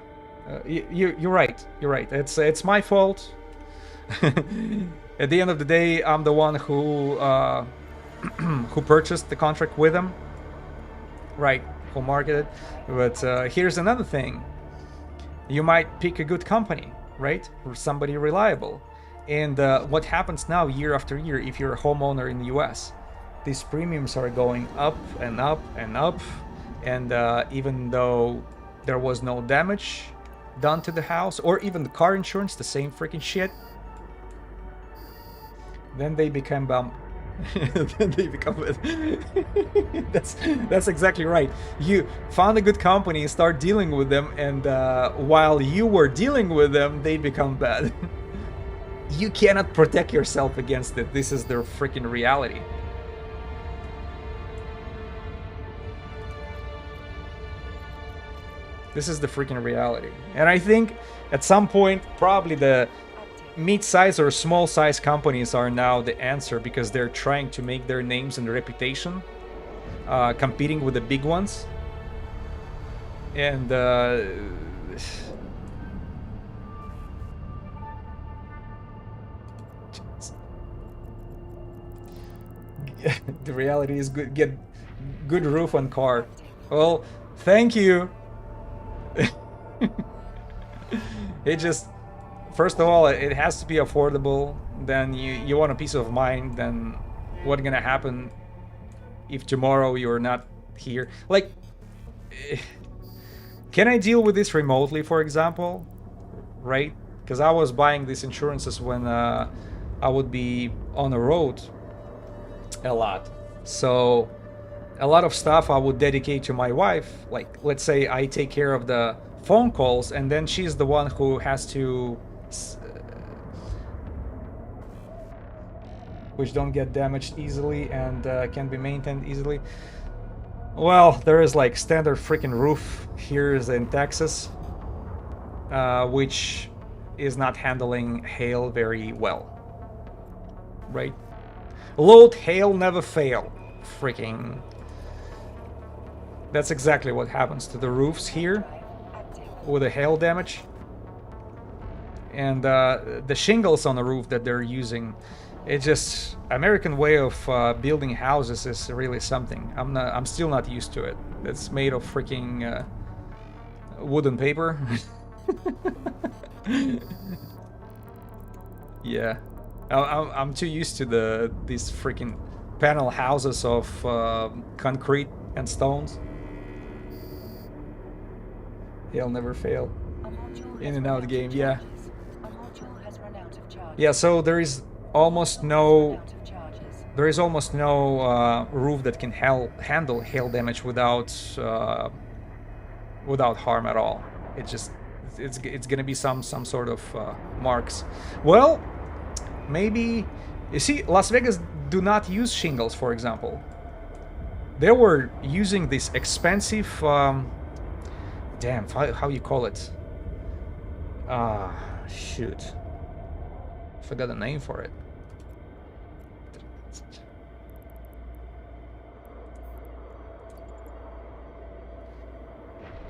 S1: you're right. You're right. It's my fault. At the end of the day, I'm the one who who purchased the contract with them, right? Who marketed. But here's another thing: you might pick a good company, right, or somebody reliable. And what happens now, year after year, if you're a homeowner in the U.S., these premiums are going up and up and up. And even though there was no damage done to the house, or even the car insurance, the same freaking shit, then they become bum. Then they become that's exactly right. You found a good company, start dealing with them, and while you were dealing with them, they become bad. You cannot protect yourself against it. This is their freaking reality. This is the freaking reality. And I think at some point, probably the mid-size or small-size companies are now the answer, because they're trying to make their names and reputation competing with the big ones. And the reality is good. Get good roof on car. Well, thank you. It just, first of all, it has to be affordable. Then you want a peace of mind. Then what's gonna happen if tomorrow you're not here? Like, can I deal with this remotely, for example? Right? Because I was buying these insurances when I would be on the road a lot. So a lot of stuff I would dedicate to my wife. Like, let's say I take care of the phone calls, and then she's the one who has to, which don't get damaged easily and can be maintained easily. Well, there is like standard freaking roof here is in Texas, which is not handling hail very well. Right? Load hail, never fail. Freaking. That's exactly what happens to the roofs here with the hail damage. And the shingles on the roof that they're using, it's just American way of building houses is really something. I'm still not used to it. It's made of freaking wooden paper. Yeah, I'm too used to these freaking panel houses of concrete and stones. He'll never fail. In and out game, yeah. Yeah, so there is almost no roof that can handle hail damage without harm at all. It's gonna be some sort of marks. Well, maybe you see, Las Vegas do not use shingles, for example. They were using this expensive damn, how you call it? Shoot, forgot the name for it.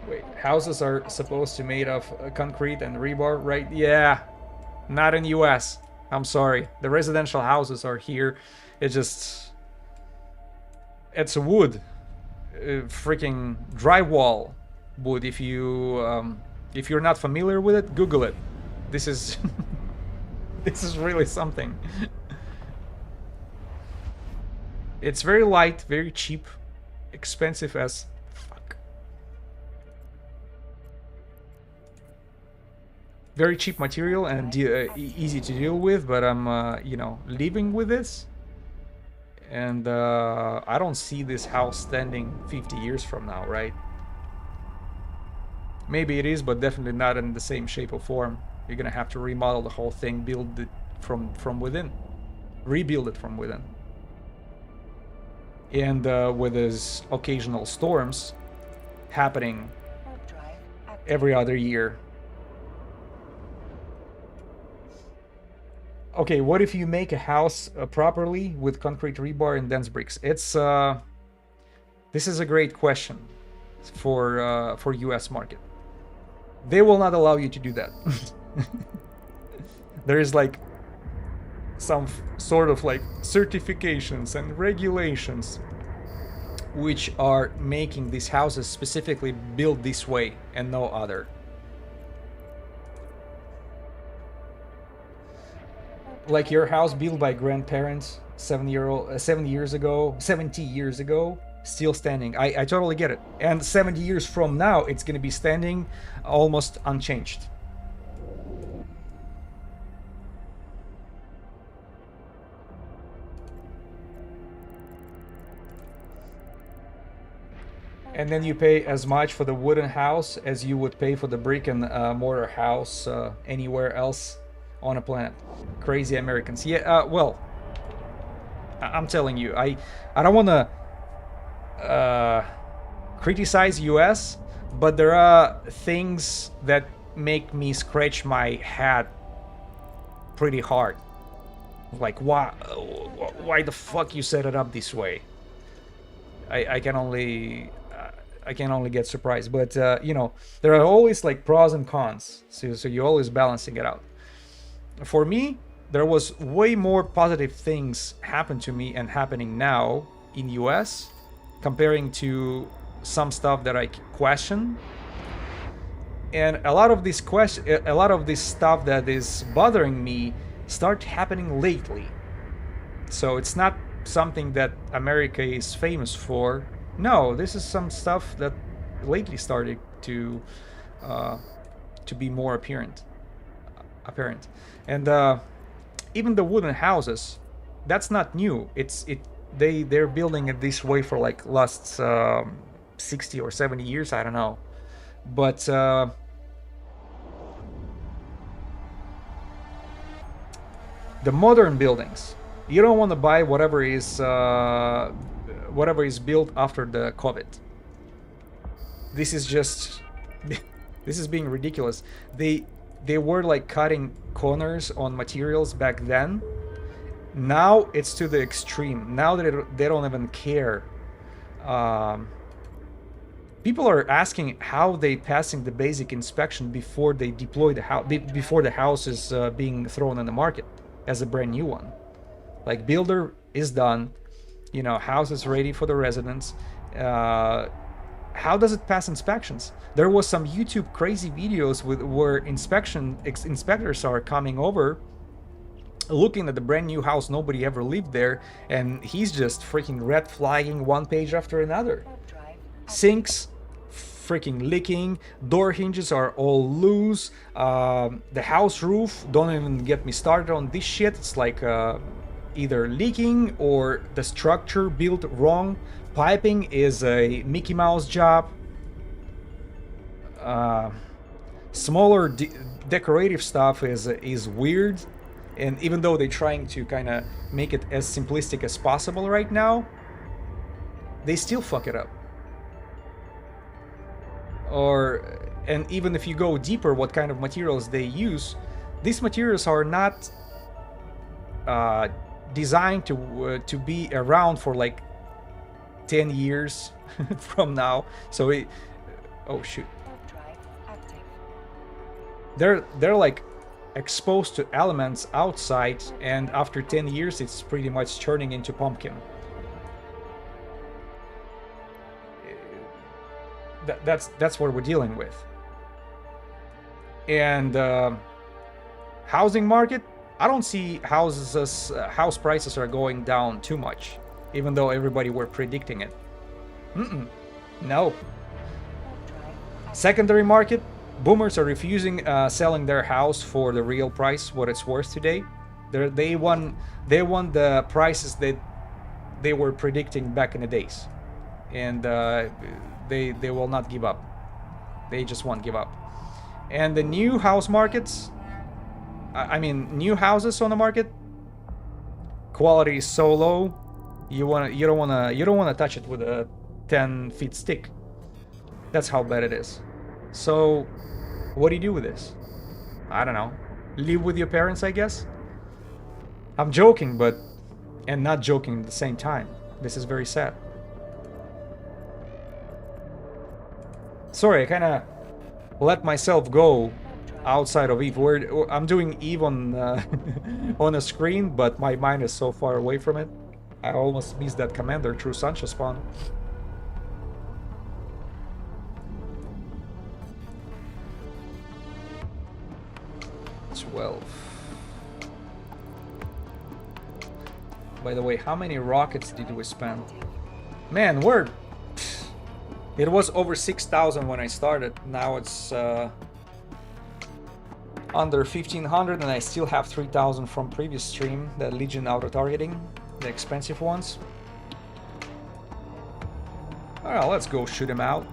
S1: Wait, houses are supposed to be made of concrete and rebar, right? Yeah, not in US. I'm sorry. The residential houses are here. It's a wood, freaking drywall wood. If you're not familiar with it, Google it. This is this is really something. It's very light, very cheap, expensive as fuck. Very cheap material and easy to deal with, but I'm living with this, and I don't see this house standing 50 years from now, right? Maybe it is, but definitely not in the same shape or form. You're gonna have to remodel the whole thing, build it from within, rebuild it from within. And with these occasional storms happening every other year. Okay, what if you make a house properly with concrete rebar and dense bricks? This is a great question for US market. They will not allow you to do that. There is like some sort of like certifications and regulations which are making these houses specifically built this way and no other. Like your house built by grandparents 70 years ago, still standing. I totally get it. And 70 years from now, it's gonna be standing almost unchanged. And then you pay as much for the wooden house as you would pay for the brick and mortar house anywhere else on a planet. Crazy Americans. Yeah, well, I'm telling you, I don't want to criticize US, but there are things that make me scratch my head pretty hard. Like, why the fuck you set it up this way? I can only get surprised, but there are always like pros and cons, so you're always balancing it out. For me, there was way more positive things happen to me and happening now in US comparing to some stuff that I question. And a lot of this stuff that is bothering me start happening lately. So it's not something that America is famous for. No, this is some stuff that lately started to be more apparent. And even the wooden houses, that's not new. They're building it this way for like last 60 or 70 years, I don't know. But the modern buildings, you don't want to buy whatever is built after the COVID. This is just this is being ridiculous. They were like cutting corners on materials back then. Now it's to the extreme. Now they don't even care. People are asking how they passing the basic inspection before they deploy the house, before the house is being thrown in the market as a brand new one. Like, builder is done, you know, house is ready for the residents. How does it pass inspections? There was some YouTube crazy videos where inspectors are coming over, looking at the brand new house, nobody ever lived there, and he's just freaking red flagging one page after another. Sinks freaking leaking, door hinges are all loose, the house roof, don't even get me started on this shit. It's like either leaking or the structure built wrong. Piping is a Mickey Mouse job. Smaller decorative stuff is weird, and even though they're trying to kind of make it as simplistic as possible right now, they still fuck it up. And even if you go deeper, what kind of materials they use, these materials are not designed to be around for like 10 years from now. So oh shoot, they're like exposed to elements outside, and after 10 years it's pretty much turning into pumpkin. That's what we're dealing with. And housing market, I don't see house prices are going down too much, even though everybody were predicting it. No. Secondary market, boomers are refusing selling their house for the real price, what it's worth today. They won the prices that they were predicting back in the days, and they will not give up. They just won't give up. And the new house markets, I mean new houses on the market, quality is so low, you don't wanna touch it with a 10-foot stick. That's how bad it is. So what do you do with this? I don't know. Live with your parents, I guess. I'm joking, but and not joking at the same time. This is very sad. Sorry, I kind of let myself go outside of Eve. I'm doing Eve on on a screen, but my mind is so far away from it. I almost missed that commander through Sansha spawn. By the way, how many rockets did we spend? Man, it was over 6,000 when I started. Now it's under 1,500, and I still have 3,000 from previous stream, the Legion auto-targeting, the expensive ones. Alright, let's go shoot him out.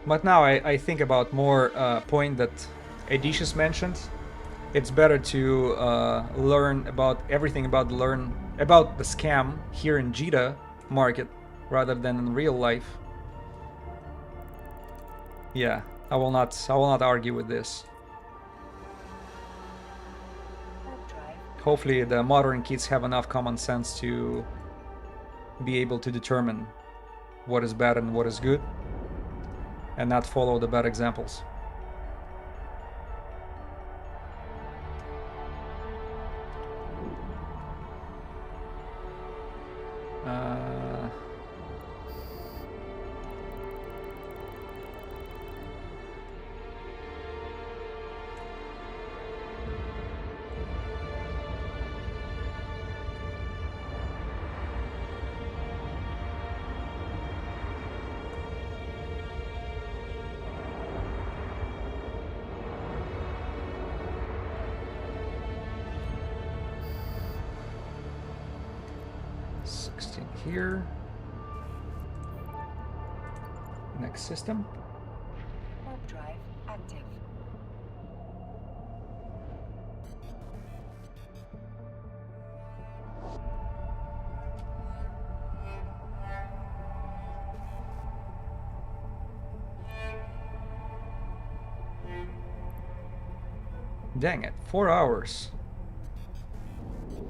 S1: But now I think about more point that Edicius mentioned. It's better to learn about everything about the scam here in Jita market rather than in real life. Yeah, I will not argue with this. Hopefully the modern kids have enough common sense to be able to determine what is bad and what is good and not follow the bad examples. Here. Next system.
S2: Warp drive active.
S1: Dang it, 4 hours.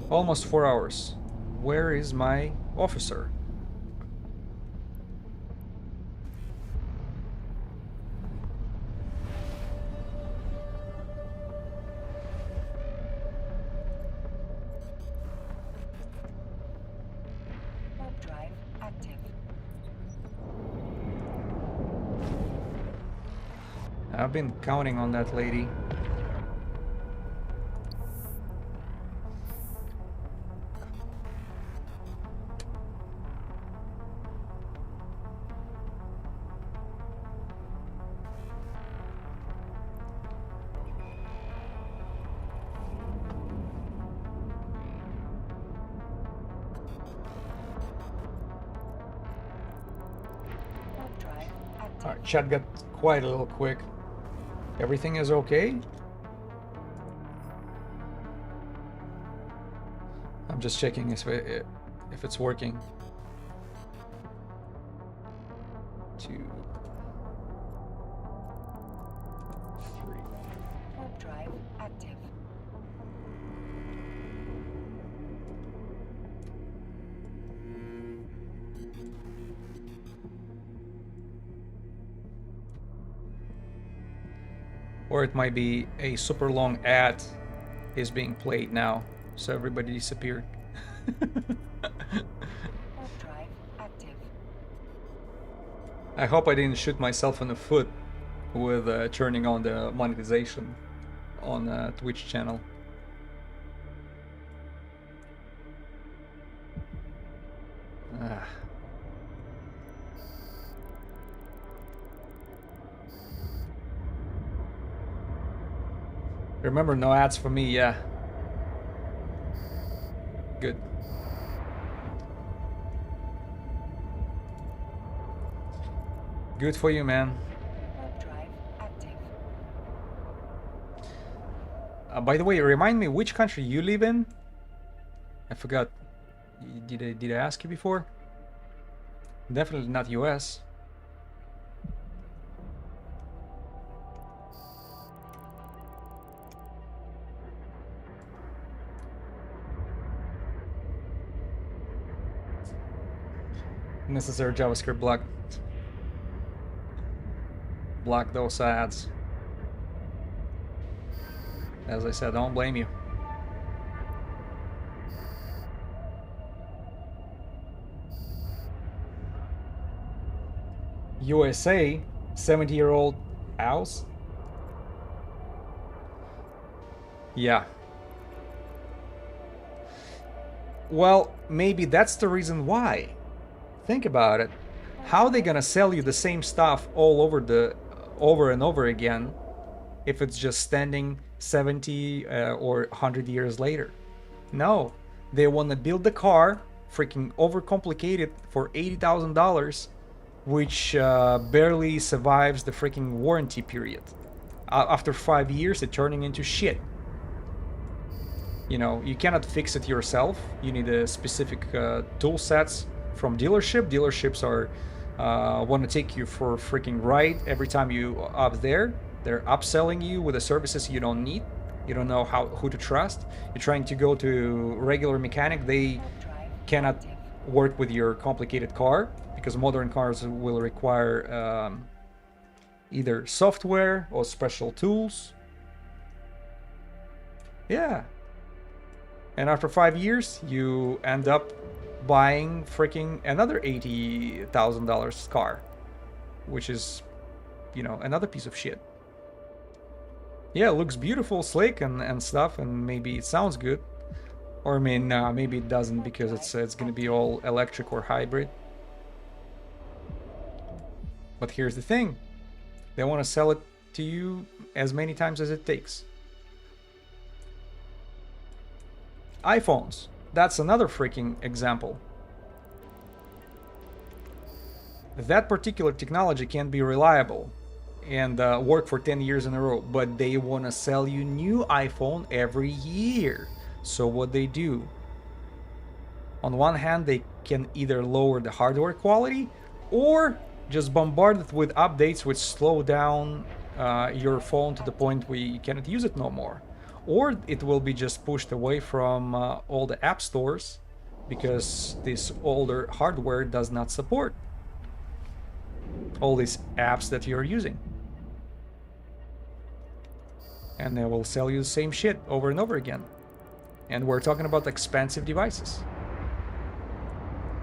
S1: Almost 4 hours. Where is my officer?
S2: Warp drive active.
S1: I've been counting on that lady.
S2: Warp drive active.
S1: Alright, chat got quiet a little quick. Everything is okay? I'm just checking if it's working. 2, 3.
S2: Warp drive active.
S1: Or it might be a super long ad is being played now, so everybody disappeared.
S2: Warp drive active.
S1: I hope I didn't shoot myself in the foot with turning on the monetization on Twitch channel. Ah. Remember, no ads for me, yeah. Good. Good for you, man.
S2: Warp drive active.
S1: By the way, remind me which country you live in? I forgot. Did I ask you before? Definitely not US. Necessary JavaScript block. Block those ads. As I said, don't blame you. USA, 70-year-old house. Yeah. Well, maybe that's the reason why. Think about it. How are they gonna sell you the same stuff all over and over again if it's just standing 70 or 100 years later? No, they want to build the car, freaking overcomplicate it for $80,000 which barely survives the freaking warranty period. After 5 years, it's turning into shit. You know, you cannot fix it yourself. You need a specific tool sets from dealership. Dealerships are want to take you for a freaking ride every time you up there. They're upselling you with the services you don't need. You don't know who to trust. You're trying to go to regular mechanic. They cannot work with your complicated car because modern cars will require either software or special tools. Yeah. And after 5 years, you end up buying freaking another $80,000 car, which is, you know, another piece of shit. Yeah, it looks beautiful, slick, and stuff, and maybe it sounds good, or I mean, maybe it doesn't because it's gonna be all electric or hybrid. But here's the thing: they want to sell it to you as many times as it takes. iPhones. That's another freaking example. That particular technology can be reliable and work for 10 years in a row, but they want to sell you new iPhone every year. So what they do, on one hand, they can either lower the hardware quality or just bombard it with updates which slow down your phone to the point where you cannot use it no more. Or it will be just pushed away from all the app stores because this older hardware does not support all these apps that you're using. And they will sell you the same shit over and over again. And we're talking about expensive devices.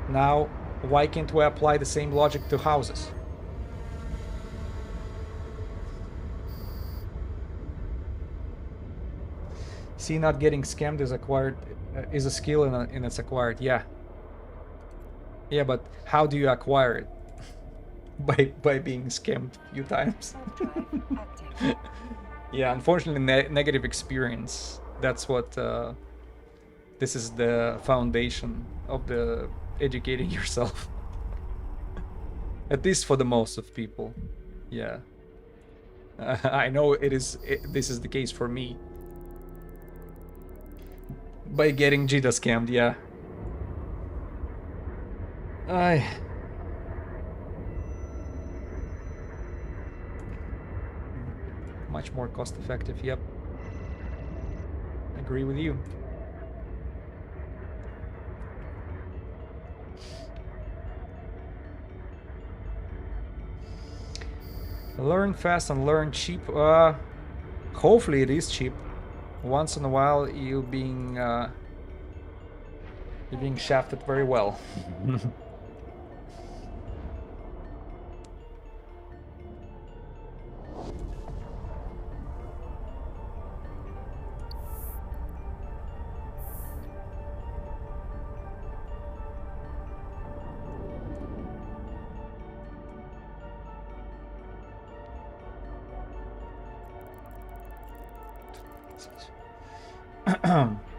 S1: Now, why can't we apply the same logic to houses? See, not getting scammed is acquired, is a skill and it's acquired. Yeah. Yeah, but how do you acquire it? by being scammed a few times. Yeah, unfortunately, negative experience. That's what. This is the foundation of the educating yourself. At least for the most of people. Yeah. I know this is the case for me. By getting Jita scammed, yeah. Much more cost effective, yep. Agree with you. Learn fast and learn cheap. Hopefully it is cheap. Once in a while you're being shafted very well.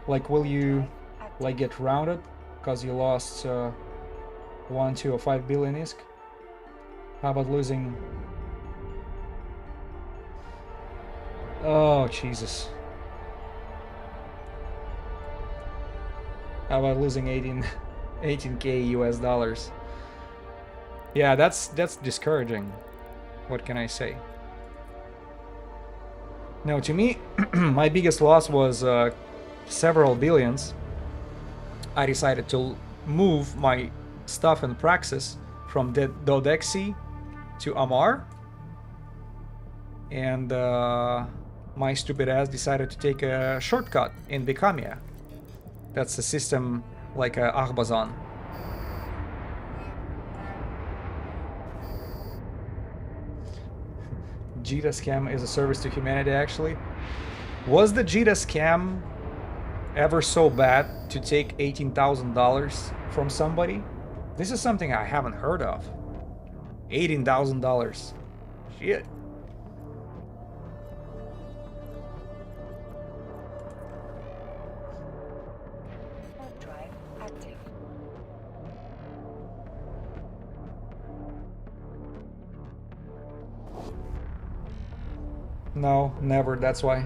S1: Like, will you get rounded because you lost 1, 2, or 5 billion ISK? How about losing? Oh Jesus! How about losing 18k US dollars? Yeah, that's discouraging. What can I say? No, to me, my biggest loss was several billions. I decided to move my stuff in Praxis from Dodexy to Amar, and my stupid ass decided to take a shortcut in Bicamia. That's a system like Arbazan. Jita scam is a service to humanity, actually. Was the Jita scam ever so bad to take $18,000 from somebody? This is something I haven't heard of. $18,000. Shit.
S2: Drive active.
S1: No, never, that's why.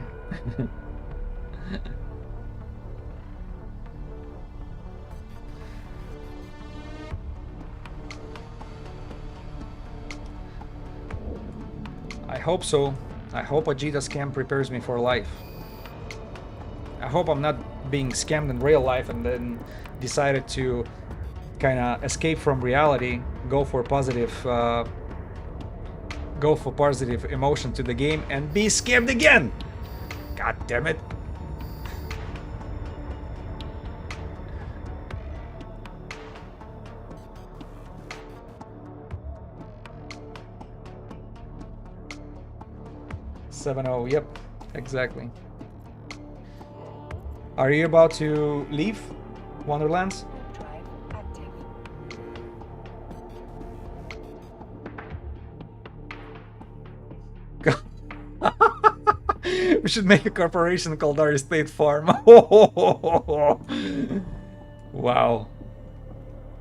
S1: I hope so. I hope Ajita scam prepares me for life. I hope I'm not being scammed in real life and then decided to kind of escape from reality, go for positive emotion to the game and be scammed again. God damn it. $7-0, yep, exactly. Are you about to leave Wonderlands?
S2: Drive active.
S1: We should make a corporation called our State Farm. Wow.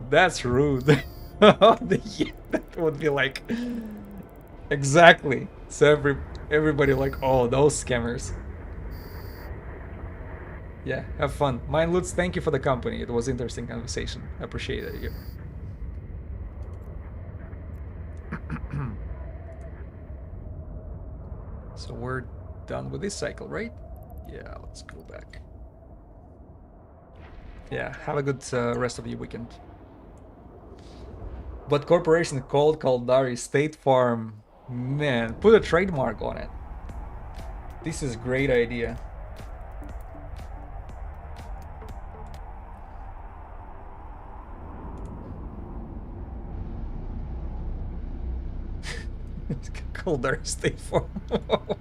S1: That's rude. That would be like... Exactly. So everybody like, oh, those scammers. Yeah, have fun. Mine Lutz, thank you for the company. It was interesting conversation. Appreciate it. So we're done with this cycle, right? Yeah, let's go back. Yeah, have a good rest of your weekend. But corporation called Caldari State Farm. Man, put a trademark on it. This is a great idea. Caldari State Farm. Oh,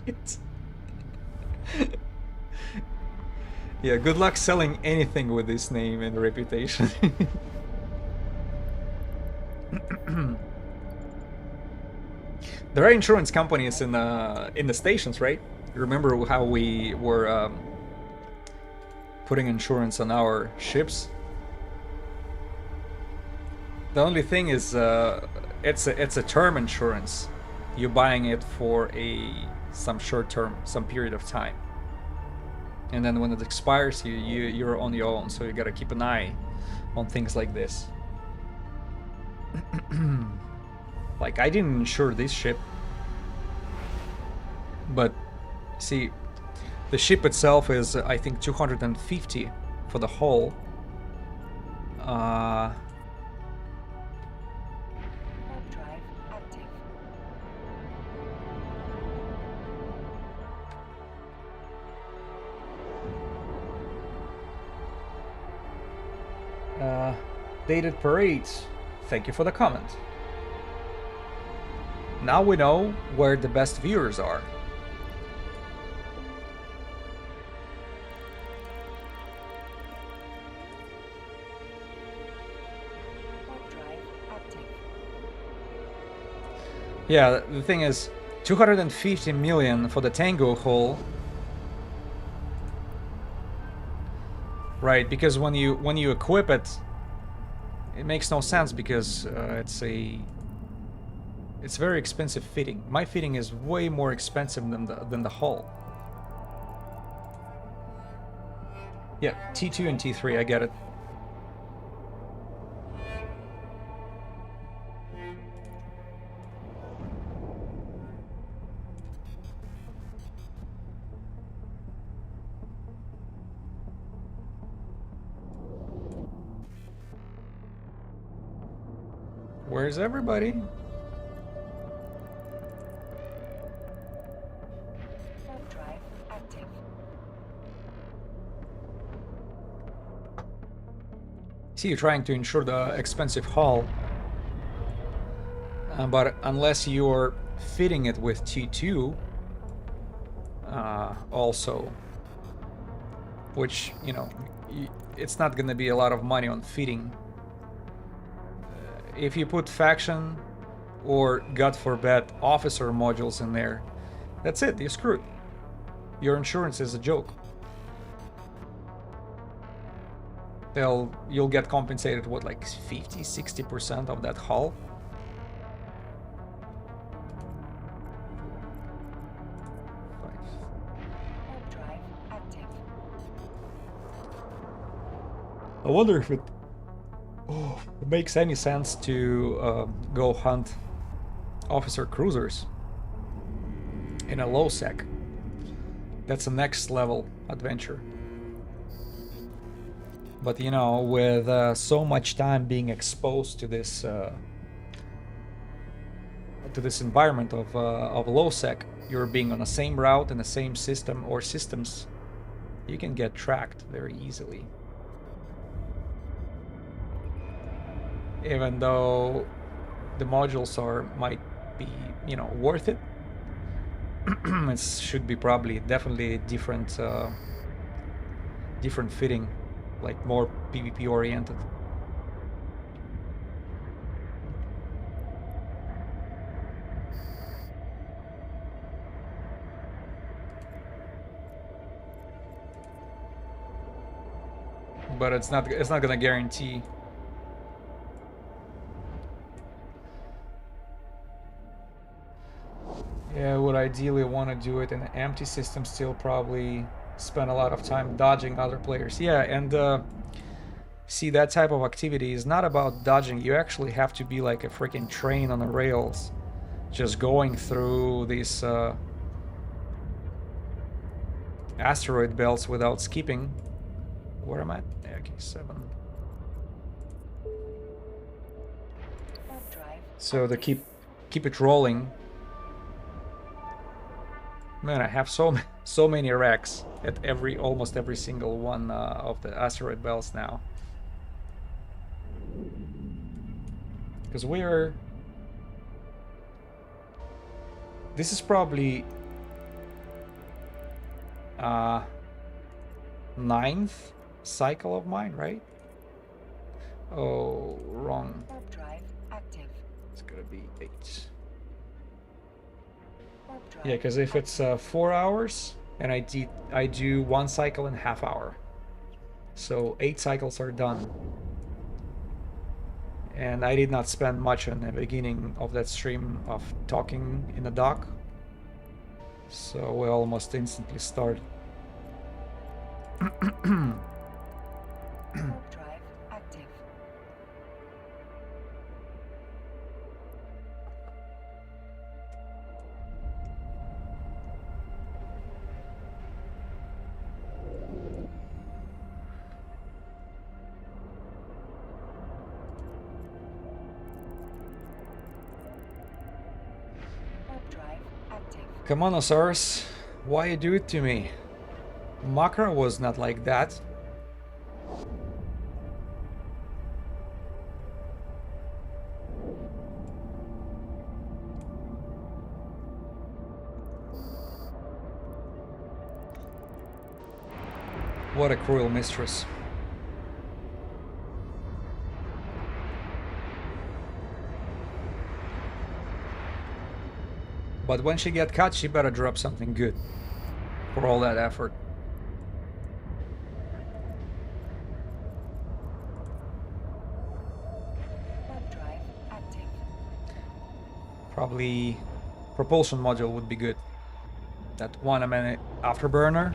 S1: shit. Yeah, good luck selling anything with this name and reputation. There are insurance companies in the stations, right? Remember how we were putting insurance on our ships? The only thing is, it's a term insurance. You're buying it for some short term, some period of time, and then when it expires, you're on your own. So you gotta keep an eye on things like this. Like, I didn't insure this ship, but see, the ship itself is I think 250 for the hull.
S2: Drive active.
S1: Dated parades. Thank you for the comment. Now we know where the best viewers are.
S2: Drive active.
S1: Yeah, the thing is, 250 million for the Tango hull. Right, because when you equip it, it makes no sense because it's very expensive fitting. My fitting is way more expensive than the hull. Yeah, T2 and T3, I get it. Where's everybody?
S2: Drive active.
S1: See, you're trying to insure the expensive hull, but unless you're fitting it with T2, also, which, you know, it's not gonna be a lot of money on fitting. If you put faction or, God forbid, officer modules in there, that's it, you're screwed. Your insurance is a joke. You'll get compensated, what, like 50-60% of that hull? I wonder if it makes any sense to go hunt officer cruisers in a low sec. That's a next level adventure. But you know, with so much time being exposed to this environment of low sec, you're being on the same route in the same system or systems, you can get tracked very easily. Even though the modules might be, you know, worth it, it should be probably definitely different different fitting, like more PvP oriented. But it's not gonna guarantee. Yeah, would ideally want to do it in an empty system, still probably spend a lot of time dodging other players. Yeah, and see, that type of activity is not about dodging. You actually have to be like a freaking train on the rails, just going through these asteroid belts without skipping. Where am I? Yeah, okay, 7. So to keep it rolling. Man, I have so many racks at almost every single one of the asteroid belts now. Because this is probably 9th cycle of mine, right? Oh, wrong.
S2: Warp drive active.
S1: It's gonna be 8.
S2: Warp drive
S1: Yeah, because if it's 4 hours and I do 1 cycle in half hour, so 8 cycles are done. And I did not spend much on the beginning of that stream of talking in the dock, so we almost instantly start.
S2: Warp drive active. Warp drive active.
S1: Come on, Usaras, why you do it to me? Makra was not like that. What a cruel mistress. But when she get caught, she better drop something good for all that effort.
S2: Warp drive active.
S1: Probably propulsion module would be good. That 1 minute afterburner,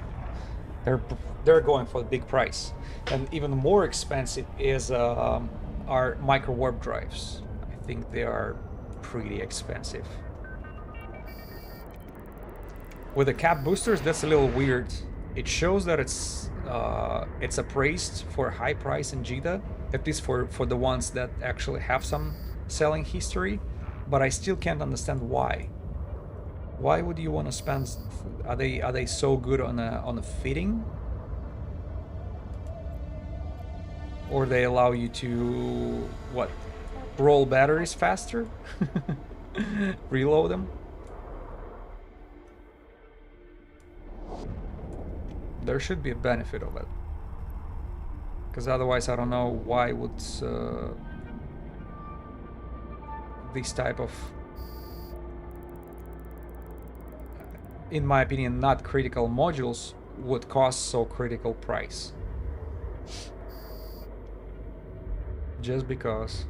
S1: they're going for the big price. And even more expensive is our micro warp drives. I think they are pretty expensive. With the cap boosters, that's a little weird. It shows that it's appraised for high price in Jita, at least for the ones that actually have some selling history, but I still can't understand why. Why would you want to spend? Are they so good on a fitting, or they allow you to what? Roll batteries faster? Reload them? There should be a benefit of it, because otherwise I don't know why would these type of, in my opinion, not critical modules would cost so critical price. Just because.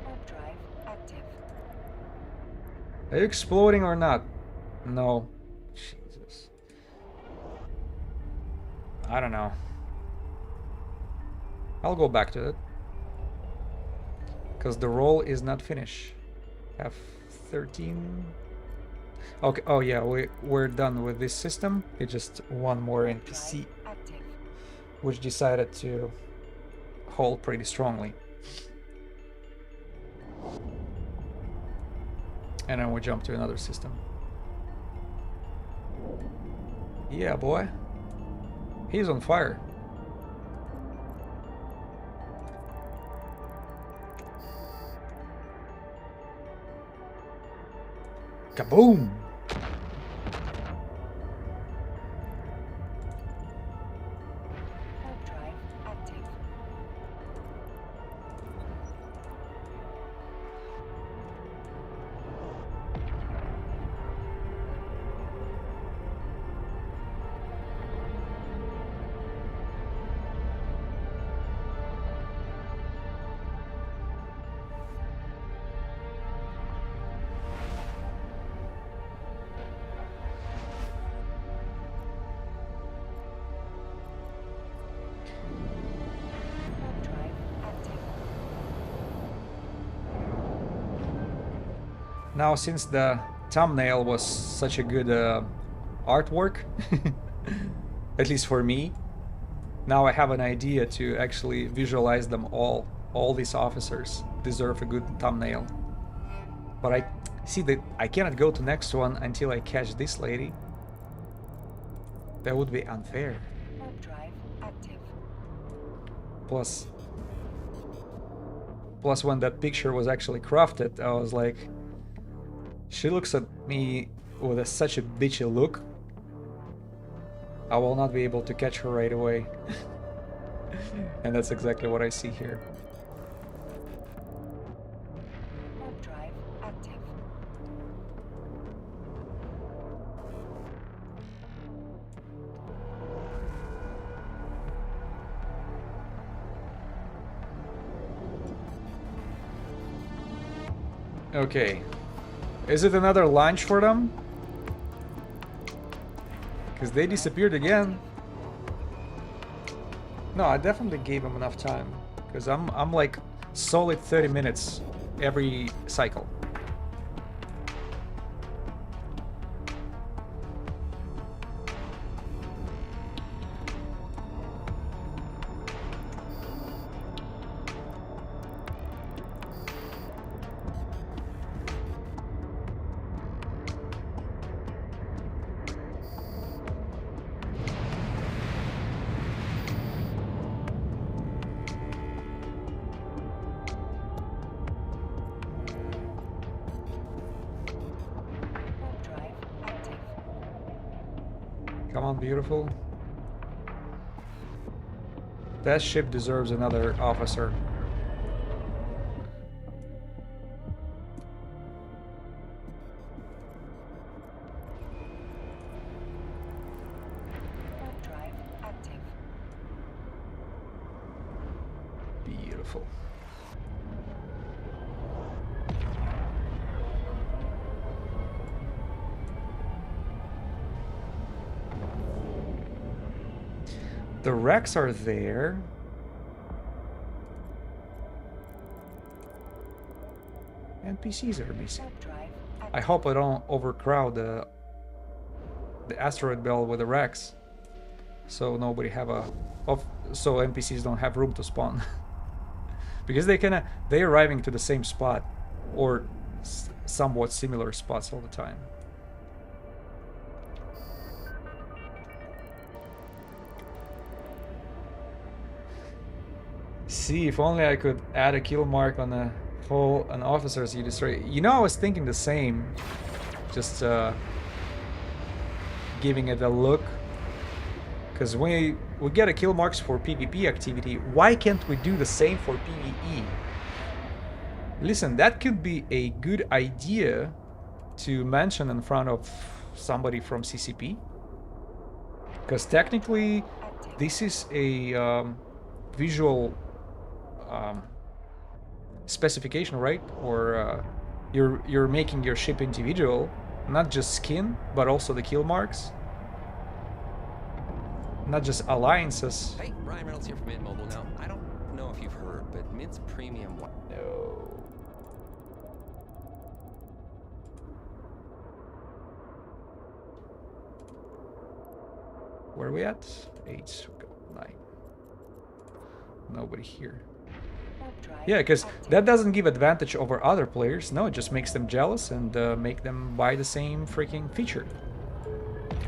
S2: Warp drive active.
S1: Are you exploding or not? No. Jesus. I don't know. I'll go back to it. Because the roll is not finished. Have 13. Okay, oh yeah, we're done with this system. It's just one more NPC,
S2: Active.
S1: which decided to hold pretty strongly. And then we jump to another system. Yeah, boy. He's on fire. Kaboom!
S2: Warp drive active. Warp drive active.
S1: Now, since the thumbnail was such a good artwork, at least for me, now I have an idea to actually visualize them all. All these officers deserve a good thumbnail. But I see that I cannot go to next one until I catch this lady. That would be unfair.
S2: Warp drive active.
S1: Plus when that picture was actually crafted, I was like, she looks at me with such a bitchy look. I will not be able to catch her right away. And that's exactly what I see here.
S2: Warp drive active.
S1: Okay. Is it another lunch for them? Because they disappeared again. No, I definitely gave them enough time. Because I'm like solid 30 minutes every cycle.
S2: Warp drive active.
S1: Come on, beautiful. That ship deserves another officer.
S2: Warp drive active.
S1: Beautiful. The wrecks are there. NPCs are missing.
S2: Warp drive active.
S1: I hope I don't overcrowd the asteroid belt with the wrecks, so nobody have so NPCs don't have room to spawn. Because they're arriving to the same spot or somewhat similar spots all the time. See, if only I could add a kill mark on an officers you destroy. You know, I was thinking the same. Just giving it a look. Because we get a kill marks for PvP activity. Why can't we do the same for PvE? Listen, that could be a good idea to mention in front of somebody from CCP. Because technically, this is a visual specification, right? Or You're making your ship individual, not just skin, but also the kill marks, not just alliances.
S6: Hey, Ryan Reynolds here from Mint Mobile. Now, I don't know if you've heard, but Mint's premium.
S1: No. Where are we at? 8, 9. Nobody here. Yeah, because that doesn't give advantage over other players. No, it just makes them jealous and make them buy the same freaking feature.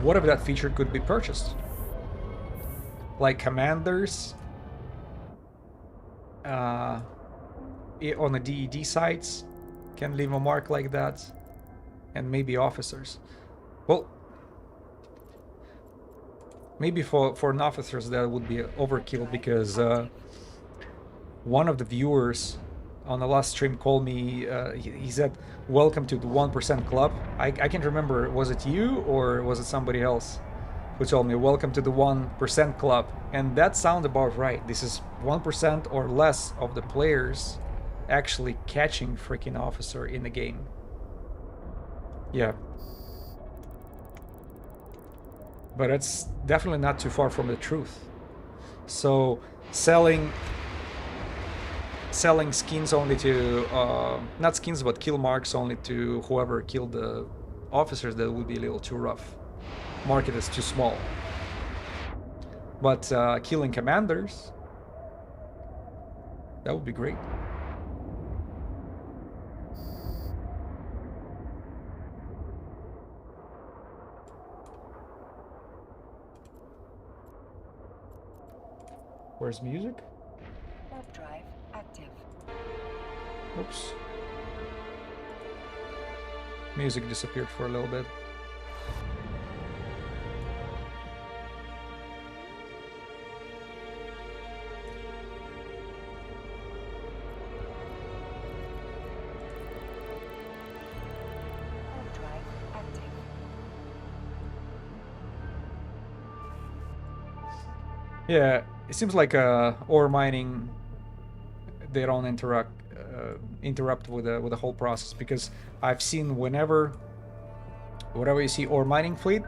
S1: What if that feature could be purchased? Like commanders on the DED sites can leave a mark like that, and maybe officers. Well, maybe for an officers that would be overkill, because one of the viewers on the last stream called me, he said, welcome to the 1% club. I can't remember, was it you or was it somebody else who told me, welcome to the 1% club? And that sounds about right. This is 1% or less of the players actually catching freaking officer in the game. Yeah. But it's definitely not too far from the truth. So selling skins only to, not skins, but kill marks only to whoever killed the officers, that would be a little too rough. Market is too small. But killing commanders, that would be great. Where's music?
S2: Warp drive active.
S1: Oops. Music disappeared for a little bit.
S2: Warp drive active.
S1: Yeah, it seems like ore mining, they don't interrupt with the whole process, because I've seen whenever you see ore mining fleet,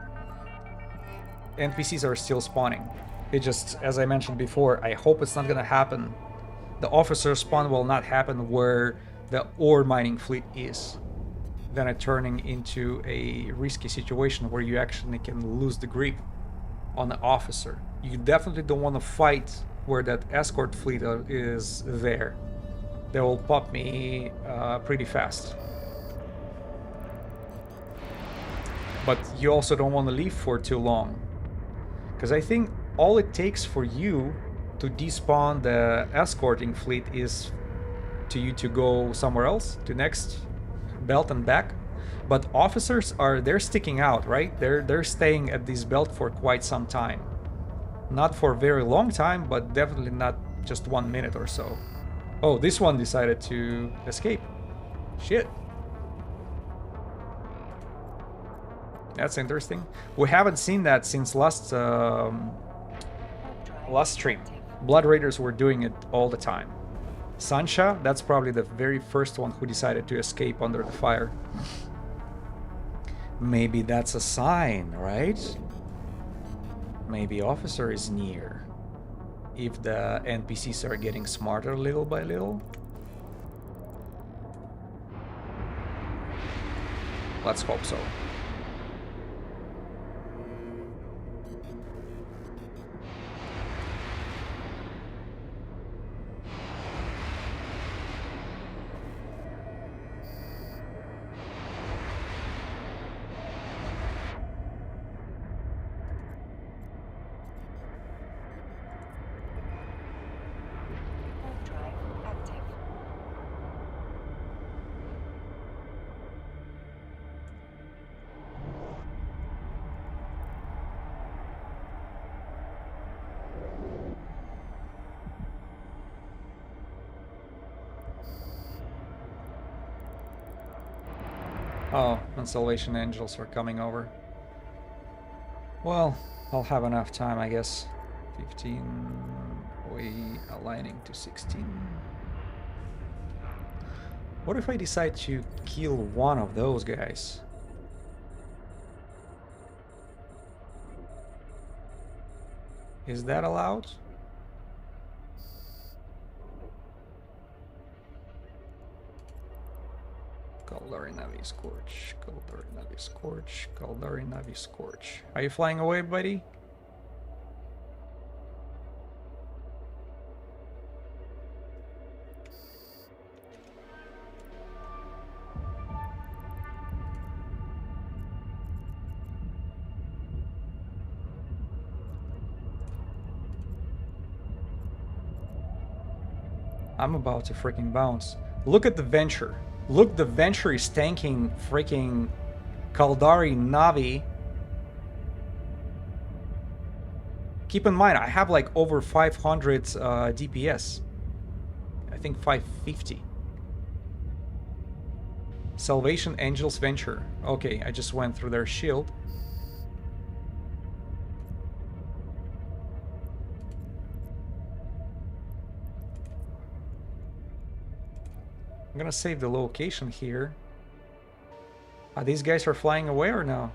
S1: NPCs are still spawning. It just, as I mentioned before, I hope it's not gonna happen. The officer spawn will not happen where the ore mining fleet is. Then it turning into a risky situation where you actually can lose the grip on the officer. You definitely don't want to fight where that escort fleet is there. They will pop me pretty fast. But you also don't want to leave for too long, because I think all it takes for you to despawn the escorting fleet is you to go somewhere else, to next belt and back. But officers they're sticking out, right? They're staying at this belt for quite some time. Not for a very long time, but definitely not just 1 minute or so. Oh, this one decided to escape. Shit. That's interesting. We haven't seen that since last stream. Blood Raiders were doing it all the time. Sansha, that's probably the very first one who decided to escape under the fire. Maybe that's a sign, right? Maybe officer is near. If the NPCs are getting smarter little by little. Let's hope so.
S2: Warp drive active.
S1: Oh, and Salvation Angels are coming over. Well, I'll have enough time, I guess. 15, we aligning to 16. What if I decide to kill one of those guys? Is that allowed? Kaldari Navi Scorch, Kaldari Navi Scorch, Kaldari Navi Scorch. Are you flying away, buddy? I'm about to freaking bounce. Look at the Venture. Look, the Venture is tanking freaking Kaldari Navi. Keep in mind, I have like over 500 DPS. I think 550. Salvation Angels Venture. Okay, I just went through their shield. I'm gonna save the location here. These guys are flying away or no?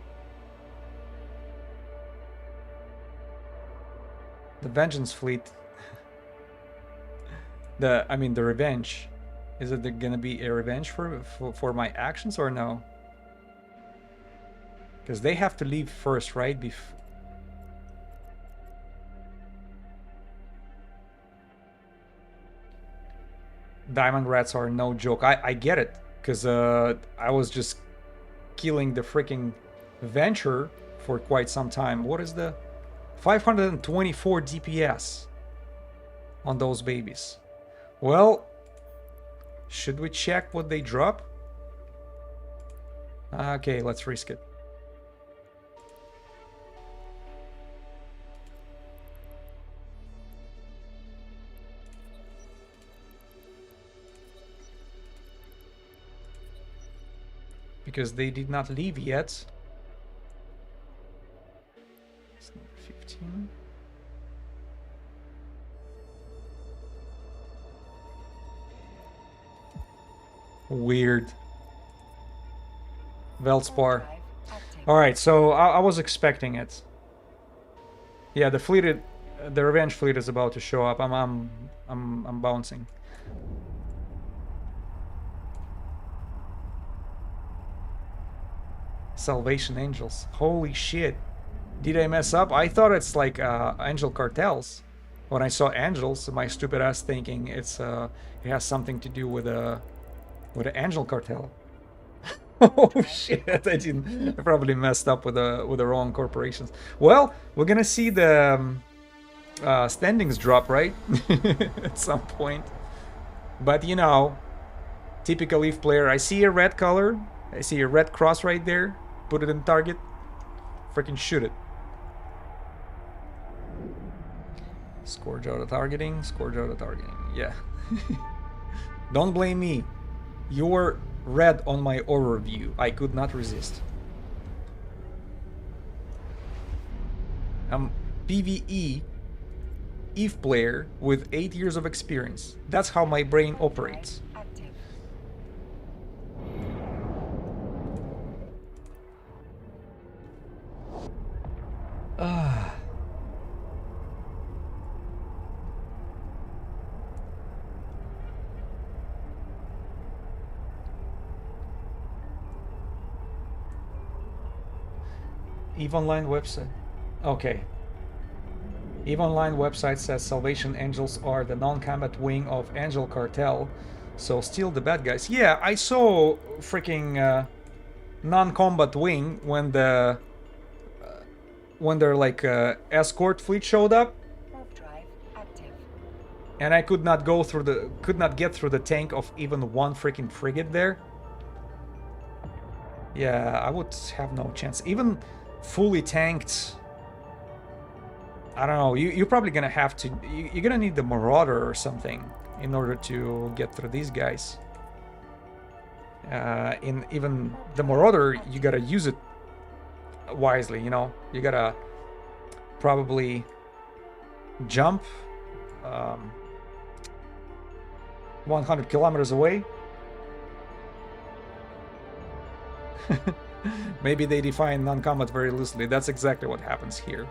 S1: The Vengeance Fleet. the Revenge. Is it gonna be a revenge for my actions or no? Because they have to leave first, right? Diamond rats are no joke. I get it, because I was just killing the freaking Venture for quite some time. What is the 524 DPS on those babies? Well, should we check what they drop? Okay, let's risk it. Because they did not leave yet. 15. Weird. Veldspar. Alright, so I was expecting it. Yeah, the Revenge Fleet is about to show up. I'm bouncing. Salvation Angels. Holy shit. Did I mess up? I thought it's like Angel Cartels. When I saw Angels, my stupid ass thinking it has something to do with the Angel Cartel. Oh shit, I probably messed up with the wrong corporations. Well, we're gonna see the standings drop, right? At some point. But you know, typical EVE player, I see a red color, I see a red cross right there, put it in target, freaking shoot it. Scourge out of targeting, scourge out of targeting, yeah. Don't blame me. You're red on my overview. I could not resist. I'm PvE EVE player with 8 years of experience. That's how my brain operates. EVE Online website. Okay. EVE Online website says Salvation Angels are the non-combat wing of Angel Cartel, so still the bad guys. Yeah, I saw freaking non-combat wing when their like escort fleet showed up, and I could not get through the tank of even one freaking frigate there. Yeah, I would have no chance. Even fully tanked, I don't know, you're probably gonna have to, you're gonna need the Marauder or something in order to get through these guys. In even the Marauder, you gotta use it wisely, you know, you gotta probably jump 100 kilometers away Maybe they define non-combat very loosely. That's exactly what happens here.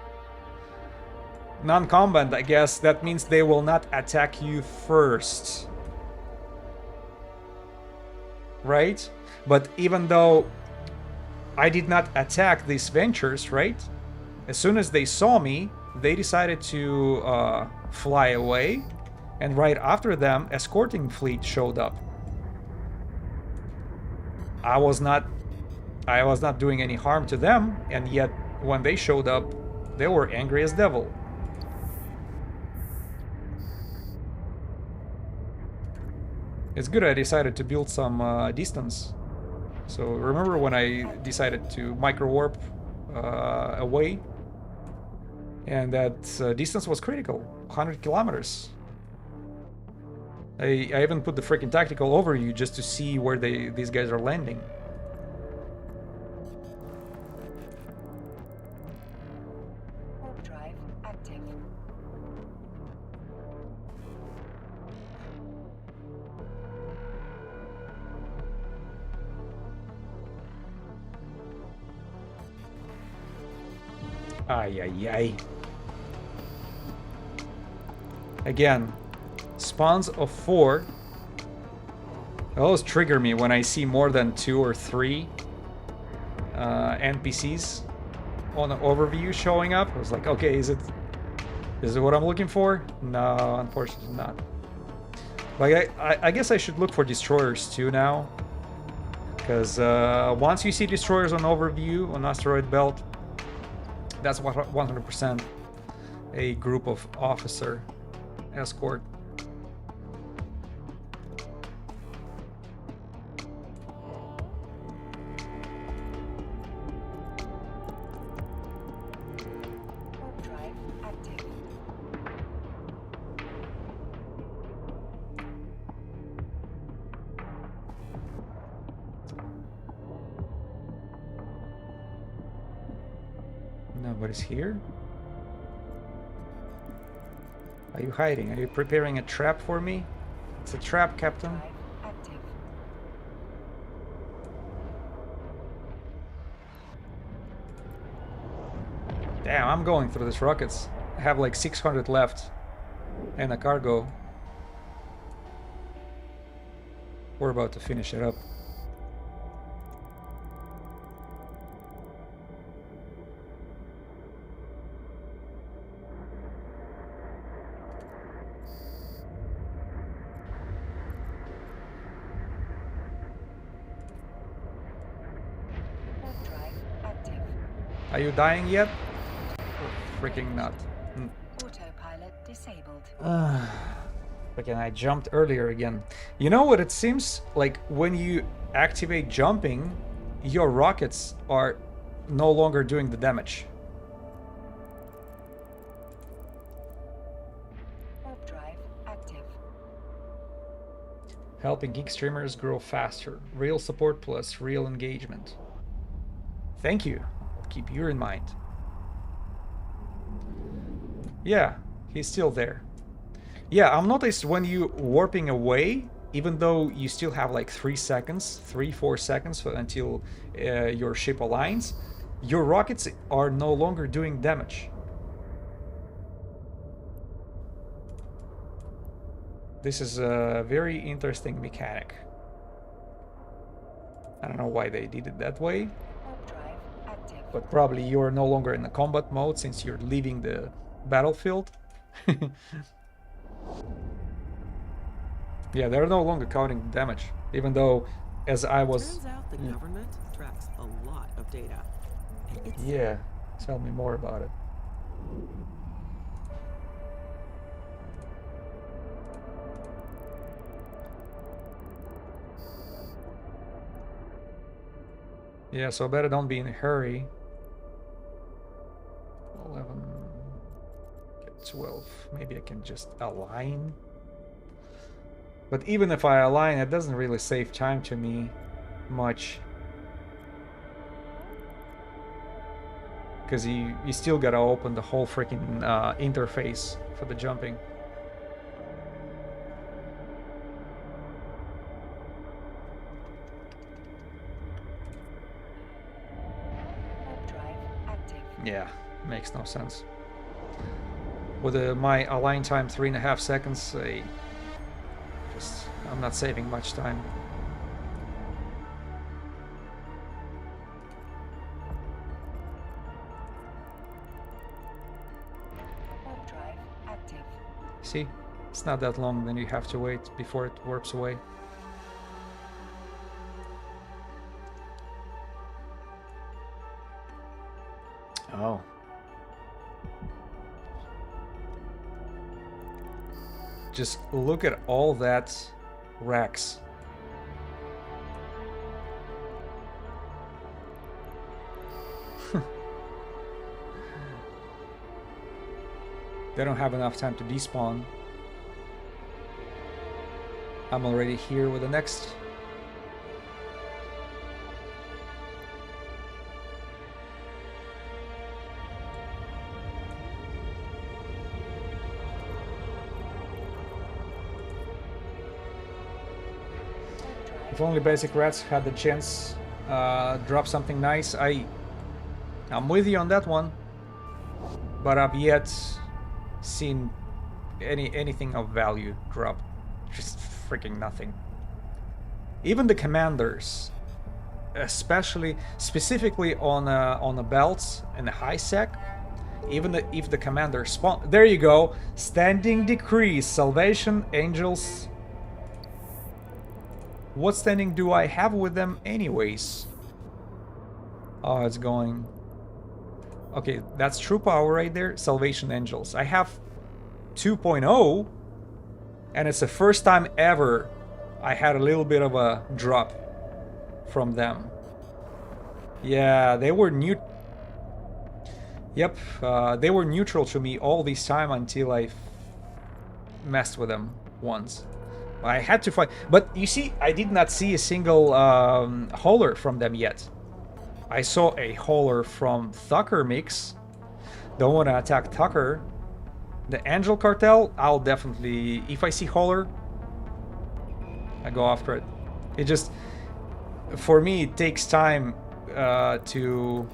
S1: Non-combat, I guess, that means they will not attack you first. Right? But even though I did not attack these ventures, right? As soon as they saw me, they decided to fly away. And right after them, escorting fleet showed up. I was not doing any harm to them, and yet when they showed up, they were angry as devil. It's good I decided to build some distance. So remember when I decided to micro-warp away? And that distance was critical, 100 kilometers. I even put the freaking tactical overview just to see where these guys are landing.
S2: Warp drive active.
S1: Ay, ay, ay. Again, spawns of 4. Those trigger me when I see more than 2 or 3 NPCs on an overview showing up. I was like, okay, is it what I'm looking for? No, unfortunately not. Like, I guess I should look for destroyers too now. Because once you see destroyers on overview on asteroid belt, that's 100% a group of officer escort.
S2: Warp drive active.
S1: Nobody's here. Are you hiding? Are you preparing a trap for me? It's a trap, Captain.
S2: Drive active.
S1: Damn, I'm going through these rockets. I have like 600 left and a cargo. We're about to finish it up.
S2: Warp drive active.
S1: Are you dying yet? Freaking not.
S2: Autopilot disabled.
S1: Again, I jumped earlier again. You know what it seems like when you activate jumping, your rockets are no longer doing the damage.
S2: Warp drive active.
S1: Helping geek streamers grow faster. Real support plus real engagement. Thank you. I'll keep you in mind. Yeah, he's still there. Yeah, I've noticed when you warping away, even though you still have like 3 seconds, 3-4 seconds until your ship aligns, your rockets are no longer doing damage. This is a very interesting mechanic. I don't know why they did it that way,
S2: Warp drive active.
S1: but probably you're no longer in the combat mode since you're leaving the battlefield. Yeah, they're no longer counting damage, even though as I was...
S9: Turns out the government tracks a lot of data. And it's
S1: Yeah, tell me more about it. Yeah, so better don't be in a hurry. 11, get 12. Maybe I can just align. But even if I align, it doesn't really save time to me much. Because you still gotta open the whole freaking interface for the jumping. Yeah, makes no sense. With my align time 3.5 seconds, I'm not saving much time.
S2: Warp drive active.
S1: See, it's not that long, then you have to wait before it warps away. Oh. Just look at all that racks. They don't have enough time to despawn. I'm already here with the next. If only Basic Rats had the chance drop something nice. I'm with you on that one, but I've yet seen anything of value drop. Just freaking nothing. Even the commanders, specifically on the belts and the high sec, even if the commander spawn, there you go, standing decrease, salvation, angels. What standing do I have with them anyways? Oh, it's going. Okay, that's true power right there. Salvation Angels. I have 2.0, and it's the first time ever I had a little bit of a drop from them. Yeah, they were new. Yep, they were neutral to me all this time until I messed with them once. I had to fight, but you see, I did not see a single hauler from them yet. I saw a hauler from Tucker Mix. Don't want to attack Tucker. The Angel Cartel, I'll definitely, if I see hauler, I go after it. It just, for me, it takes time to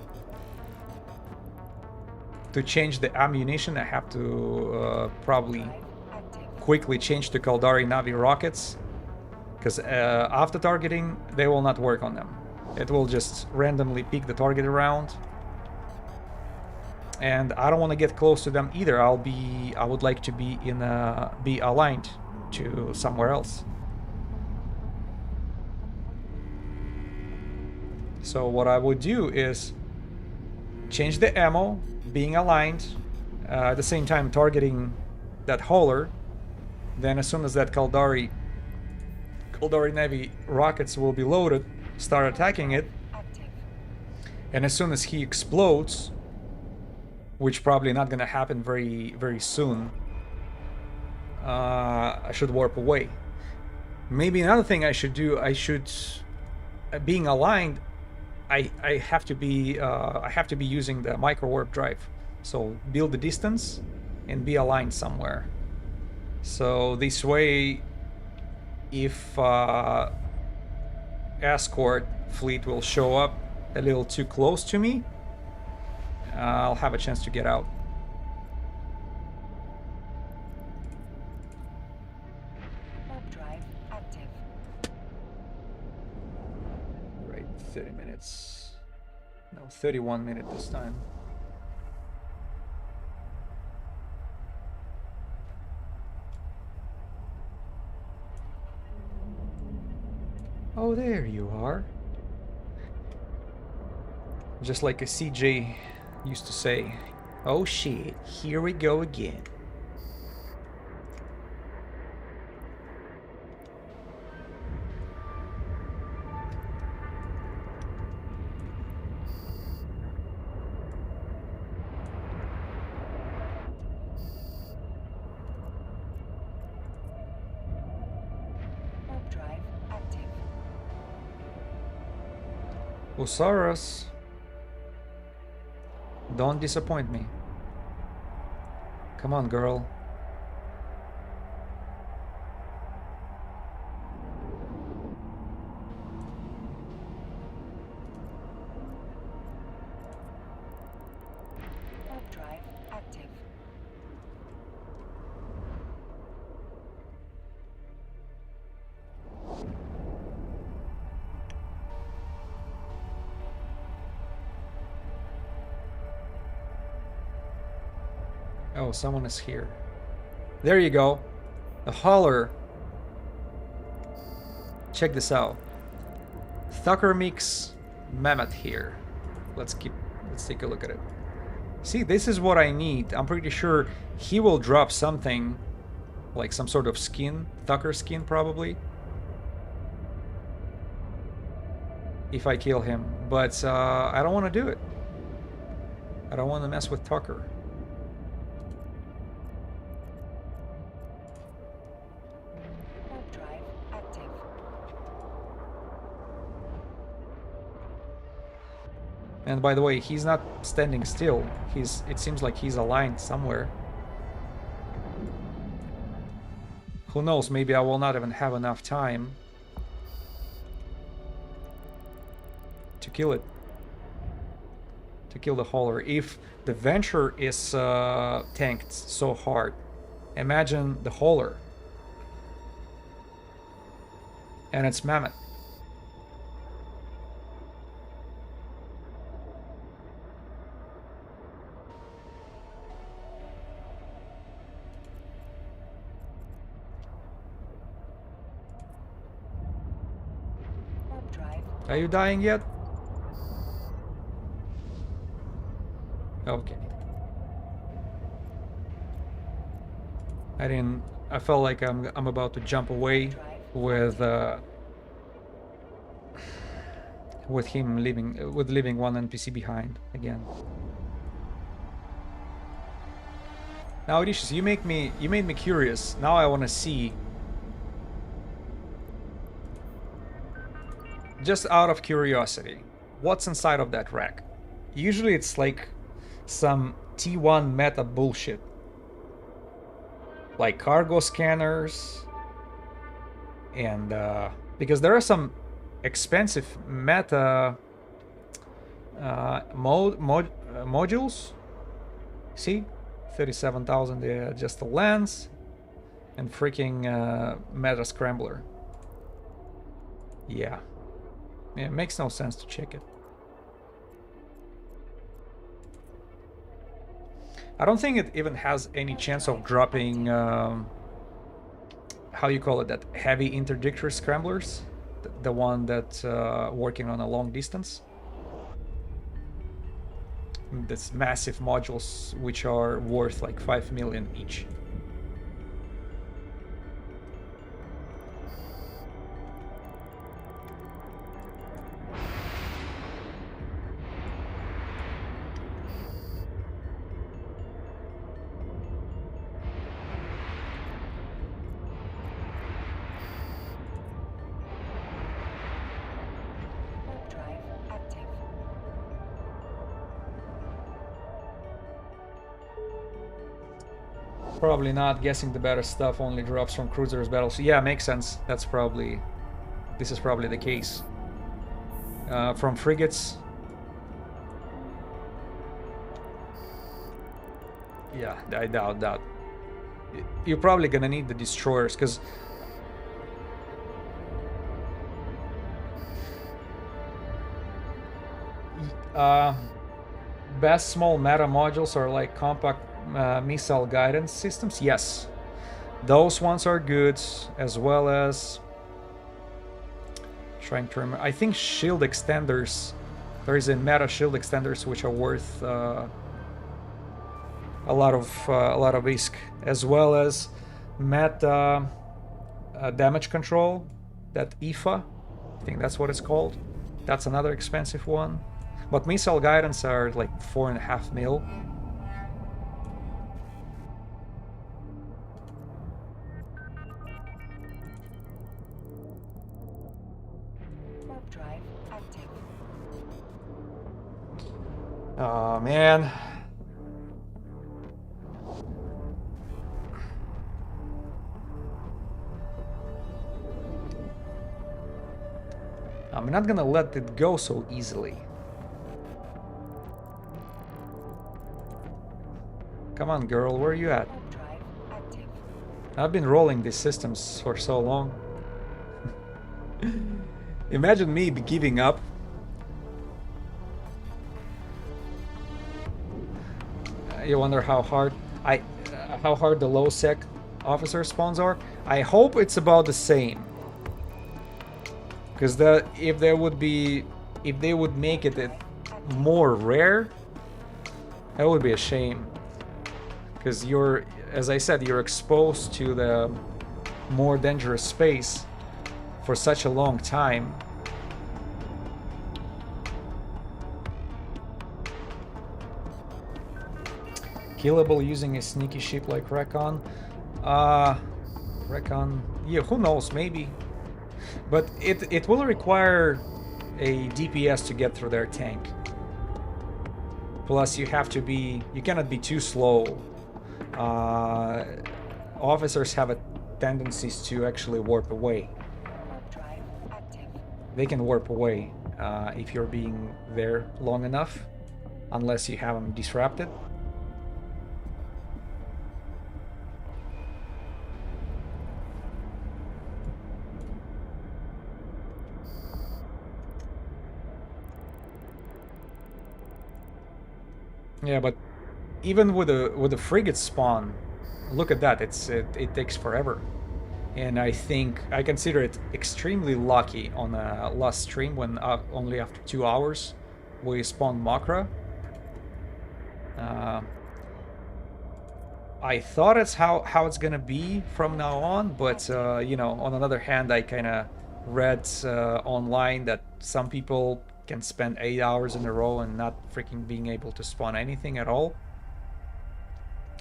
S1: change the ammunition. I have to probably quickly change to Caldari Navi rockets, because after targeting they will not work on them. It will just randomly pick the target around, and I don't want to get close to them either. I would like to be be aligned to somewhere else. So what I would do is change the ammo, being aligned, at the same time targeting that hauler. Then as soon as that Caldari Navy rockets will be loaded, start attacking it. And as soon as he explodes, which probably not gonna happen very soon, I should warp away. Maybe another thing I should do, being aligned, I have to be using the micro warp drive. So build the distance and be aligned somewhere. So this way, if escort fleet will show up a little too close to me, I'll have a chance to get out.
S2: Warp drive active.
S1: Right, 30 minutes. No, 31 minutes this time. Oh, there you are. Just like a CJ used to say, oh shit, here we go again.
S2: Warp drive active.
S1: Usaras, don't disappoint me. Come on, girl. Oh, someone is here. There you go. A hauler. Check this out. Thucker mix mammoth here. Let's take a look at it. See, this is what I need. I'm pretty sure he will drop something like some sort of skin, Thucker skin probably, if I kill him. But I don't want to do it. I don't want to mess with Tucker.
S2: Warp drive active.
S1: And by the way, he's not standing still. It seems like he's aligned somewhere. Who knows, maybe I will not even have enough time to kill it. To kill the hauler. If the Venture is tanked so hard, imagine the hauler. And it's Mammoth.
S2: Warp drive.
S1: Are you dying yet? Okay. I felt like I'm about to jump away with him leaving one NPC behind again. Now, Odysseus, you made me curious. Now I want to see, just out of curiosity, what's inside of that rack. Usually it's like some T1 meta bullshit, like cargo scanners, and because there are some expensive meta modules. See, 37,000. Just the lens and freaking meta scrambler. Yeah, it makes no sense to check it. I don't think it even has any chance of dropping, how you call it, that heavy interdictory scramblers, the one that's working on a long distance. That's massive modules which are worth like 5 million each. Probably not. Guessing the better stuff only drops from cruisers battles. Yeah, makes sense. This is probably the case. From frigates. Yeah, I doubt that. You're probably gonna need the destroyers, because best small meta modules are like compact missile guidance systems. Yes, those ones are good, as well as trying to remember. I think shield extenders. There is a meta shield extenders which are worth a lot of ISK, as well as meta damage control. That IFA, I think that's what it's called. That's another expensive one. But missile guidance are like 4.5 mil. Oh man. I'm not gonna let it go so easily. Come on, girl, where are you at? I've been rolling these systems for so long. Imagine me giving up. You wonder how hard how hard the low sec officer spawns are. I hope it's about the same. Because if they would make it more rare, that would be a shame. Because as I said, you're exposed to the more dangerous space for such a long time. Killable using a sneaky ship like Recon. Recon, yeah, who knows, maybe. But it will require a DPS to get through their tank. Plus you cannot be too slow. Officers have a tendencies to actually warp away. They can warp away if you're being there long enough, unless you have them disrupted. Yeah, but even with a frigate spawn, look at that. It takes forever, and I consider it extremely lucky on a last stream when only after 2 hours we spawned Makra. I thought it's how it's gonna be from now on, but you know, on another hand, I kind of read online that some people can spend 8 hours in a row and not freaking being able to spawn anything at all.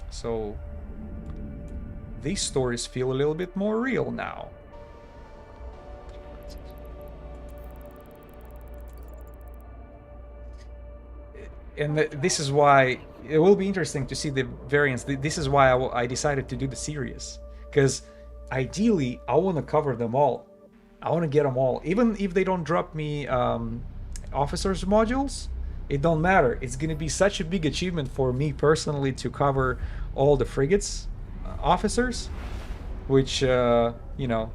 S1: So these stories feel a little bit more real now. And this is why it will be interesting to see the variants. This is why I decided to do the series, because ideally I want to cover them all. I want to get them all, even if they don't drop me officers modules. It don't matter. It's gonna be such a big achievement for me personally to cover all the frigates officers, which you know,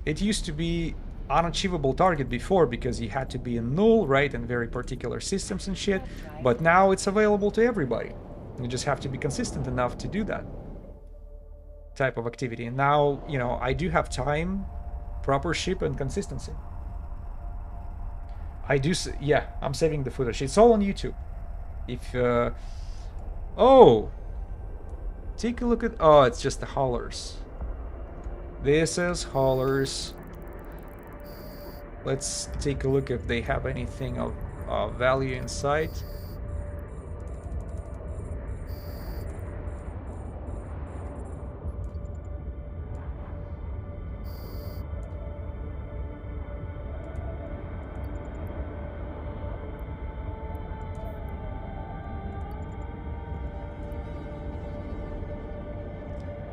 S1: it used to be unachievable target before because you had to be in null, right, and very particular systems and shit, but now it's available to everybody. You just have to be consistent enough to do that type of activity. And now, you know, I do have time, proper ship, and consistency. Yeah, I'm saving the footage. It's all on YouTube. If oh, take a look at, oh, it's just the haulers. This is haulers. Let's take a look if they have anything of value inside.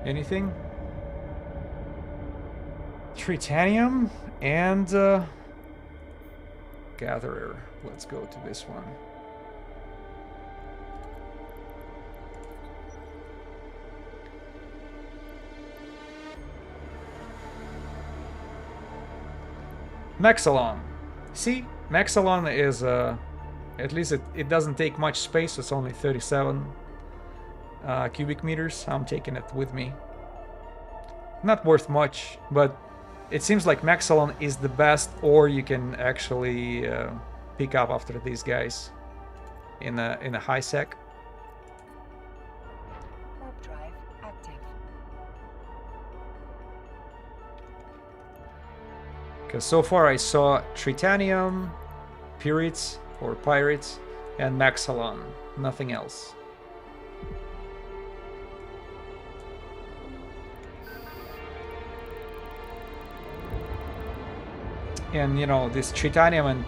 S1: Anything? Tritanium and Gatherer. Let's go to this one. Maxalon. See, Maxalon is at least it doesn't take much space. It's only 37 cubic meters. I'm taking it with me. Not worth much, but it seems like Maxalon is the best, or you can actually pick up after these guys in a high sec.
S2: Warp drive active.
S1: Because so far I saw Tritanium, Pirates or Pirates, and Maxalon. Nothing else. And you know, this Tritanium and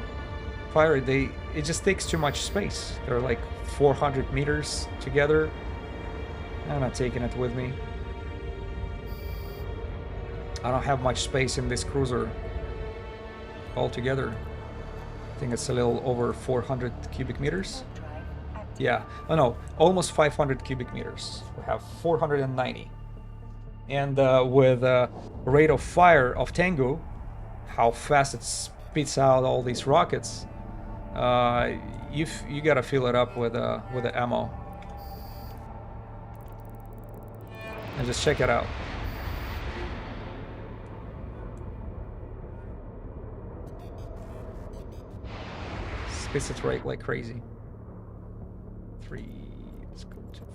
S1: Pirate, it just takes too much space. They're like 400 meters together. I'm not taking it with me. I don't have much space in this cruiser altogether. I think it's a little over 400 cubic meters. Yeah, oh no, almost 500 cubic meters. We have 490. And with rate of fire of Tengu, how fast it spits out all these rockets, you gotta fill it up with the ammo. and just check it out. Spits it right like crazy. 3. Let's go to 4.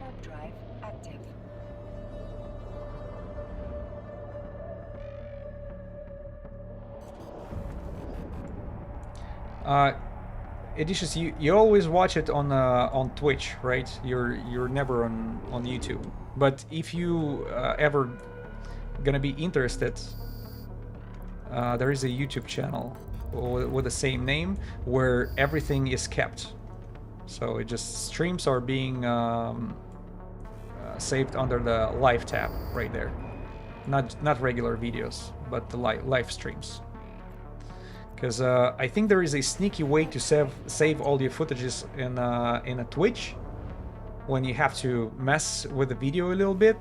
S2: Warp drive active.
S1: Edicious, you always watch it on Twitch, right? You're never on YouTube. But if you ever gonna be interested, there is a YouTube channel with the same name where everything is kept. So it just streams are being saved under the live tab right there. Not regular videos, but the live streams. Because I think there is a sneaky way to save all your footages in a Twitch when you have to mess with the video a little bit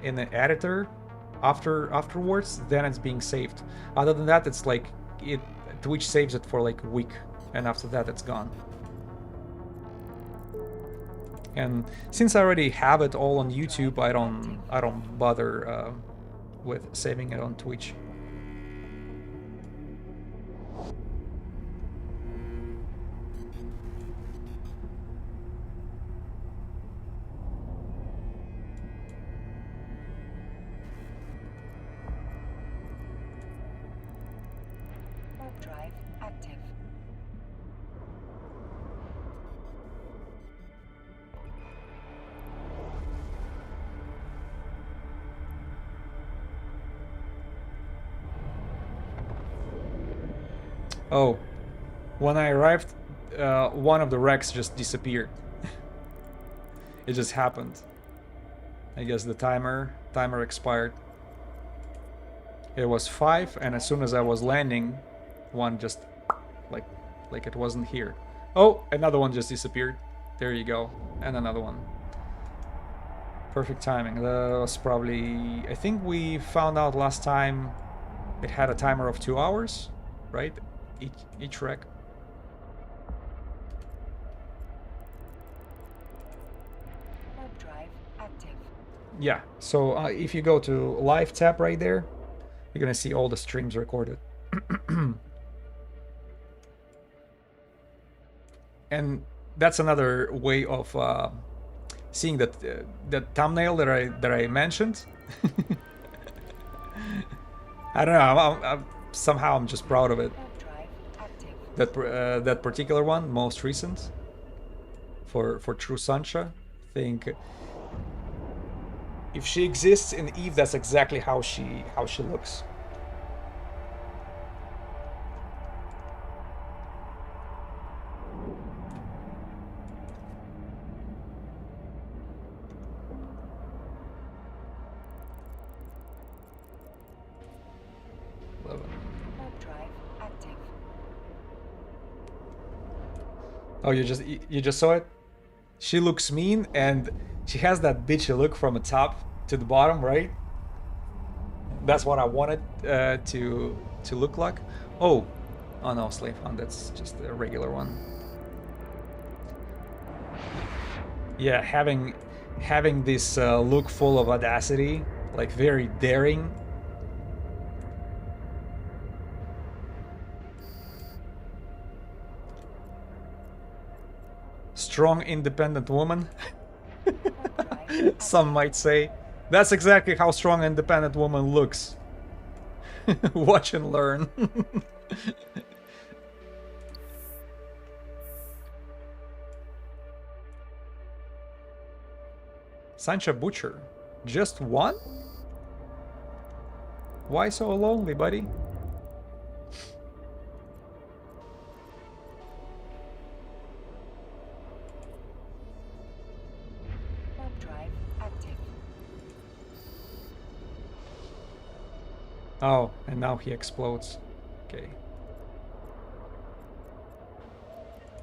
S1: in the editor afterwards, then it's being saved. Other than that, it's like Twitch saves it for like a week, and after that it's gone. And since I already have it all on YouTube, I don't bother with saving it on Twitch.
S2: Warp drive active.
S1: Oh, when I arrived, one of the wrecks just disappeared. It just happened. I guess the timer expired. It was 5, and as soon as I was landing, one just like it wasn't here. Oh, another one just disappeared. There you go, and another one. Perfect timing. That was probably, I think we found out last time it had a timer of 2 hours, right? Each wreck.
S2: Warp drive active.
S1: Yeah, so if you go to live tab right there, you're gonna see all the streams recorded. And that's another way of seeing that the thumbnail that I mentioned. I don't know. Somehow I'm just proud of it.
S2: Warp drive active.
S1: That particular one, most recent, for True Sansha. I think if she exists in Eve, that's exactly how she looks.
S2: Warp drive active.
S1: Oh, you just saw it? She looks mean, and she has that bitchy look from the top to the bottom, right? That's what I wanted to look like. Oh no, Slave Hunt, that's just a regular one. Yeah, having this look full of audacity, like very daring. Strong, independent woman. Some might say. That's exactly how strong, independent woman looks. Watch and learn. Sansha Butcher. Just one? Why so lonely, buddy?
S2: Warp drive active.
S1: Oh, and now he explodes. Okay.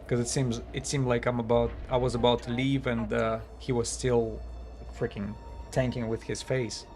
S1: Because it seemed like I was about to leave, and he was still freaking tanking with his face.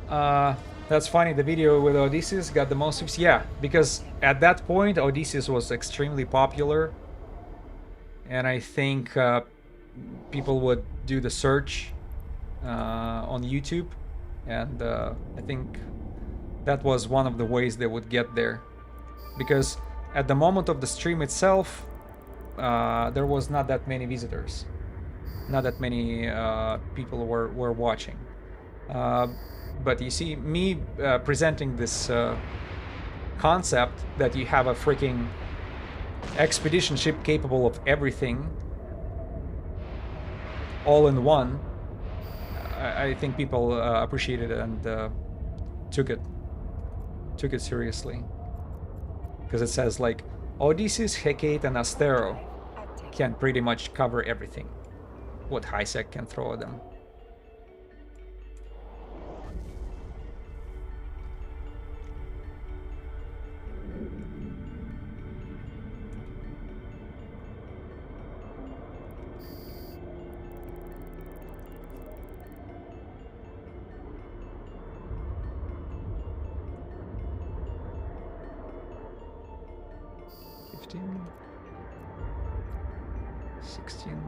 S1: That's funny. The video with Odysseus got the most views. Yeah, because at that point Odysseus was extremely popular, and I think people would do the search on YouTube, and I think that was one of the ways they would get there. Because at the moment of the stream itself, there was not that many visitors, not that many people were watching. But you see, me presenting this concept that you have a freaking expedition ship capable of everything, all in one, I think people appreciated it and took it seriously. Because it says like, Odysseus, Hecate, and Astero can pretty much cover everything what HiSec can throw at them. $15, $16.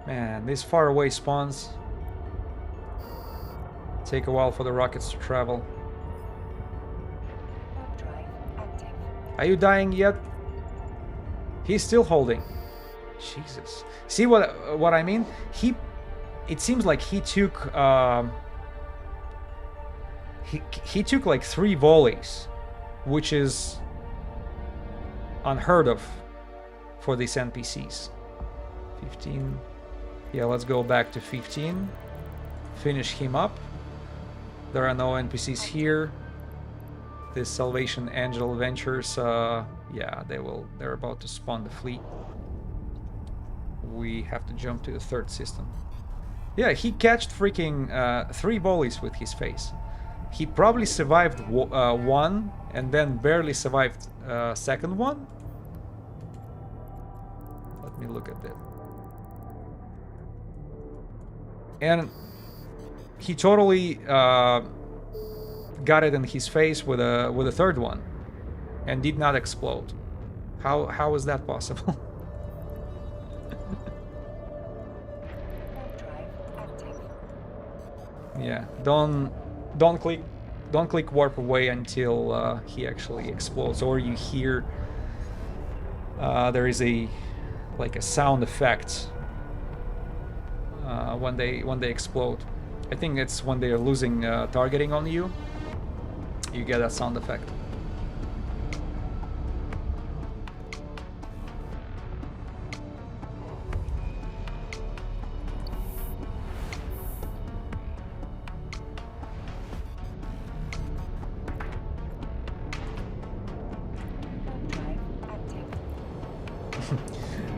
S1: Man, these faraway spawns take a while for the rockets to travel. Are you dying yet? He's still holding. Jesus. See what I mean? It seems like he took he took like 3 volleys, which is unheard of for these NPCs. 15. Yeah, let's go back to 15. Finish him up. There are no NPCs here. This Salvation Angel Ventures, yeah, they're about to spawn the fleet. We have to jump to the 3rd system. Yeah, he catched freaking 3 volleys with his face. He probably survived one and then barely survived second one. Let me look at that. And he totally got it in his face with a 3rd one and did not explode. How is that possible? Yeah, don't click warp away until he actually explodes, or you hear there is a sound effect when they explode. I think it's when they are losing targeting on you. You get that sound effect.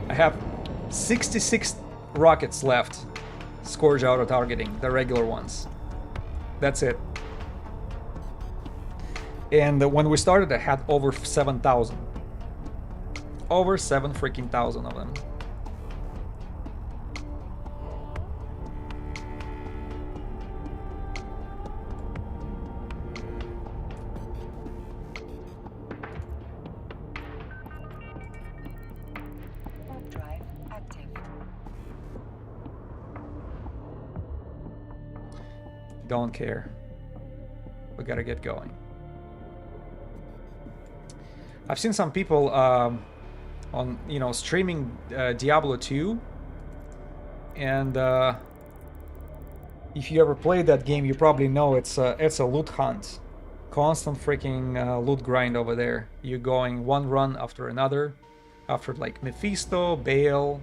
S1: I have 66 rockets left. Scourge auto targeting, the regular ones. That's it. And when we started, I had over 7,000. Over 7 freaking thousand of them. Don't care. We gotta get going. I've seen some people on streaming Diablo 2, and if you ever played that game, you probably know it's a loot hunt, constant freaking loot grind over there. You're going one run after another, after like Mephisto, Baal,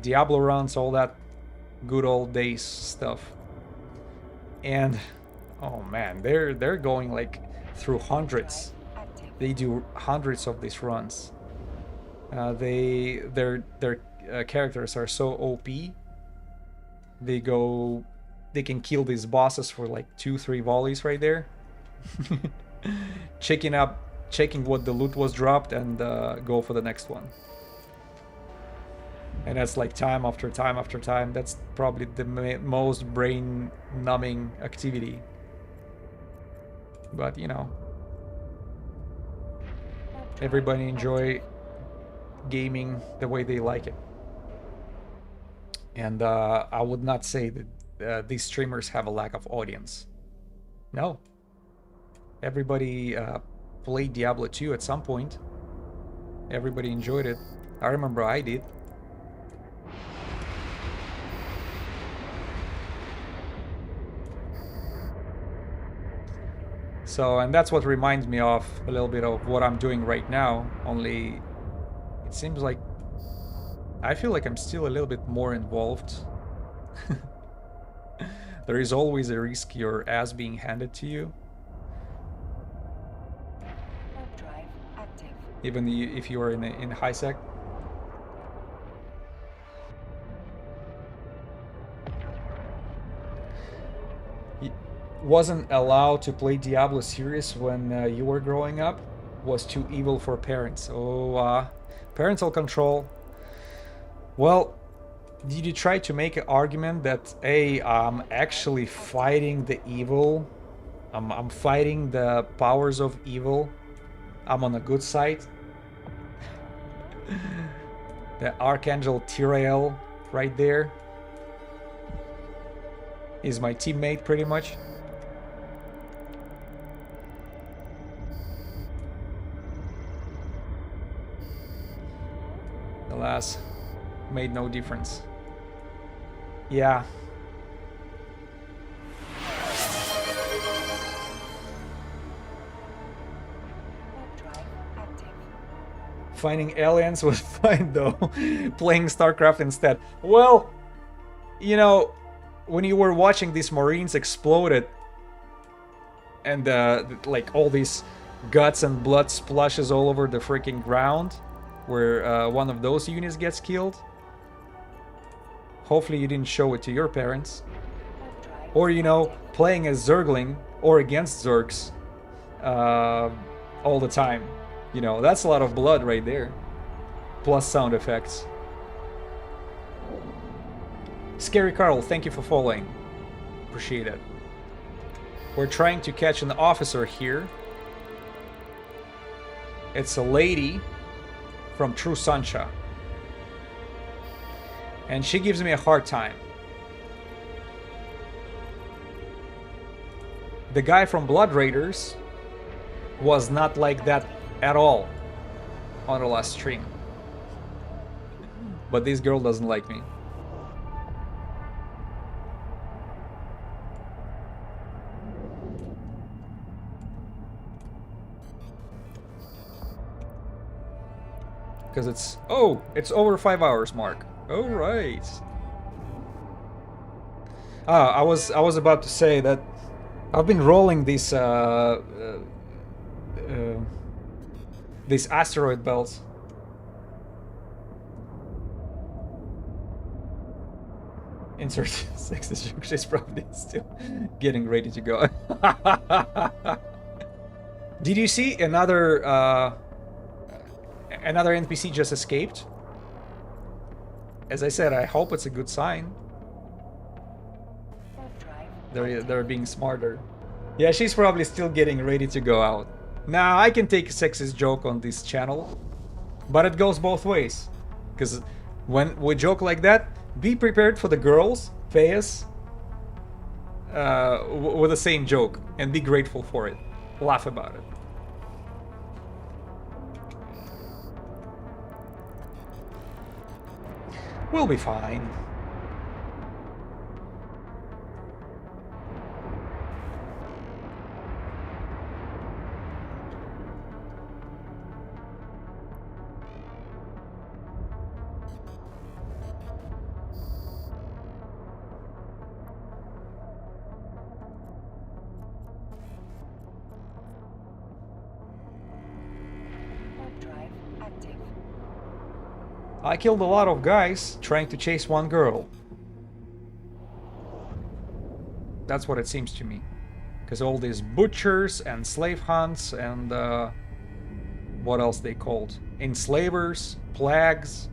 S1: Diablo runs, all that good old days stuff. And oh man, they're going like through hundreds. They do hundreds of these runs. Their characters are so OP. They can kill these bosses for like 2-3 volleys right there. checking what the loot was dropped, and go for the next one. And that's like time after time after time. That's probably the most brain-numbing activity. But you know, everybody enjoy gaming the way they like it. And I would not say that these streamers have a lack of audience. No. Everybody played Diablo 2 at some point. Everybody enjoyed it. I remember I did. So, and that's what reminds me of a little bit of what I'm doing right now, only it seems like I feel like I'm still a little bit more involved. There is always a risk your ass being handed to you. Even if you are in high sec. Wasn't allowed to play Diablo serious when you were growing up. Was too evil for parents. Oh, parental control. Well, did you try to make an argument that, hey, I'm actually fighting the evil? I'm fighting the powers of evil. I'm on a good side. The Archangel Tyrael right there is my teammate pretty much. Alas, made no difference. Yeah. Finding aliens was fine though. Playing StarCraft instead. Well, you know, when you were watching these Marines exploded and like all these guts and blood splashes all over the freaking ground where one of those units gets killed. Hopefully you didn't show it to your parents. Or, you know, playing as Zergling or against Zergs all the time. You know, that's a lot of blood right there. Plus sound effects. Scary Carl, thank you for following. Appreciate it. We're trying to catch an officer here. It's a lady from True Sansha. And she gives me a hard time. The guy from Blood Raiders was not like that at all on the last stream. But this girl doesn't like me. Because it's... Oh! It's over 5 hours mark. Alright. I was about to say that I've been rolling these asteroid belts. Insert 6 she's probably still getting ready to go. Did you see another NPC just escaped? As I said, I hope it's a good sign. They're being smarter. Yeah, she's probably still getting ready to go out. Now, I can take a sexist joke on this channel, but it goes both ways. Because when we joke like that, be prepared for the girls, Fayas, with the same joke, and be grateful for it. Laugh about it. We'll be fine. I killed a lot of guys trying to chase one girl. That's what it seems to me. Because all these butchers and slave hunts and what else they called? Enslavers, plagues.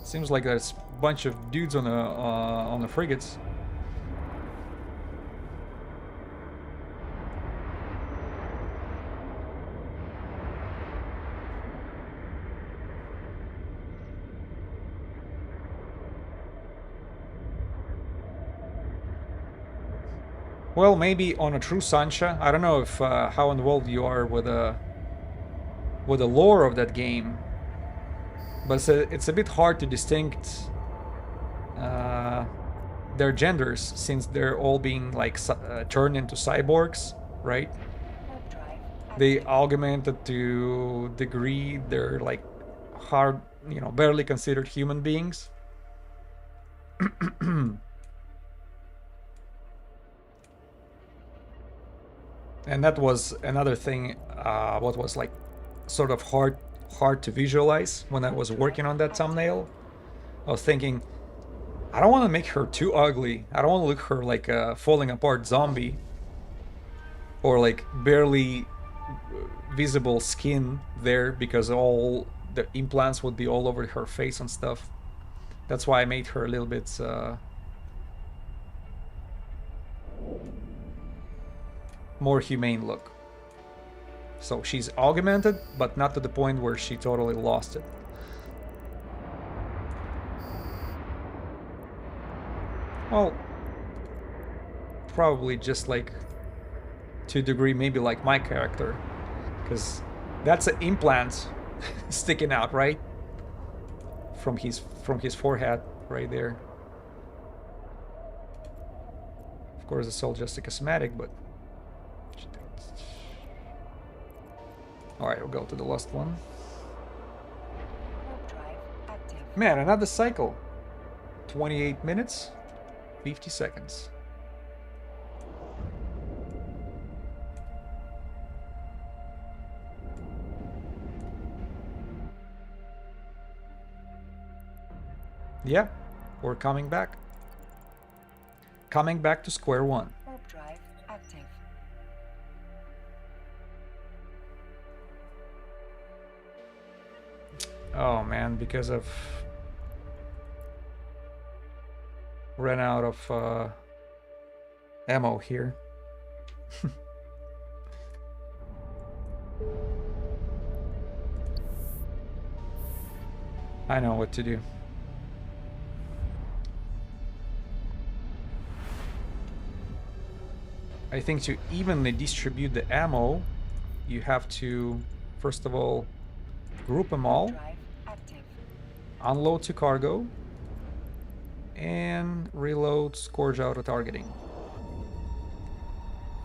S1: Seems like there's a bunch of dudes on the frigates. Well, maybe on a true Sansha. I don't know if how involved you are with the lore of that game, but it's a bit hard to distinct their genders since they're all being like turned into cyborgs, right? They augmented to degree they're like hard, you know, barely considered human beings. And that was another thing, what was like sort of hard to visualize when I was working on that thumbnail. I was thinking, I don't want to make her too ugly. I don't want to look her like a falling apart zombie. Or like barely visible skin there because all the implants would be all over her face and stuff. That's why I made her a little bit more humane look. So she's augmented, but not to the point where she totally lost it. Well, probably just like to a degree, maybe like my character, because that's an implant sticking out, right? From his forehead, right there. Of course, it's all just a cosmetic, but. Alright, we'll go to the last one. Man, another cycle. 28 minutes, 50 seconds. Yeah, we're coming back. Coming back to square one.
S2: Warp drive active.
S1: Oh man, because I've ran out of ammo here. I know what to do. I think to evenly distribute the ammo, you have to, first of all, group them all, unload to cargo, and reload scourge auto targeting.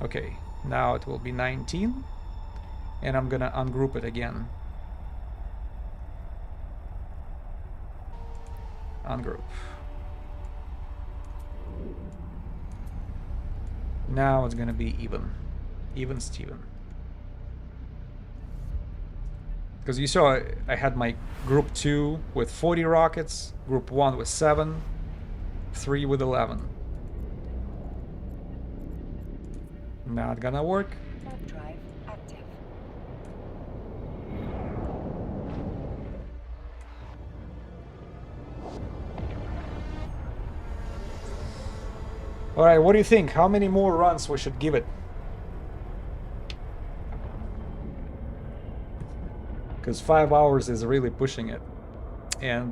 S1: Okay, now it will be 19, and I'm gonna ungroup it again. Ungroup. Now it's gonna be even Steven. Because you saw I had my group 2 with 40 rockets, group 1 with 7, 3 with 11. Not gonna work.
S2: Drive active.
S1: Alright, what do you think? How many more runs we should give it? Because 5 hours is really pushing it. And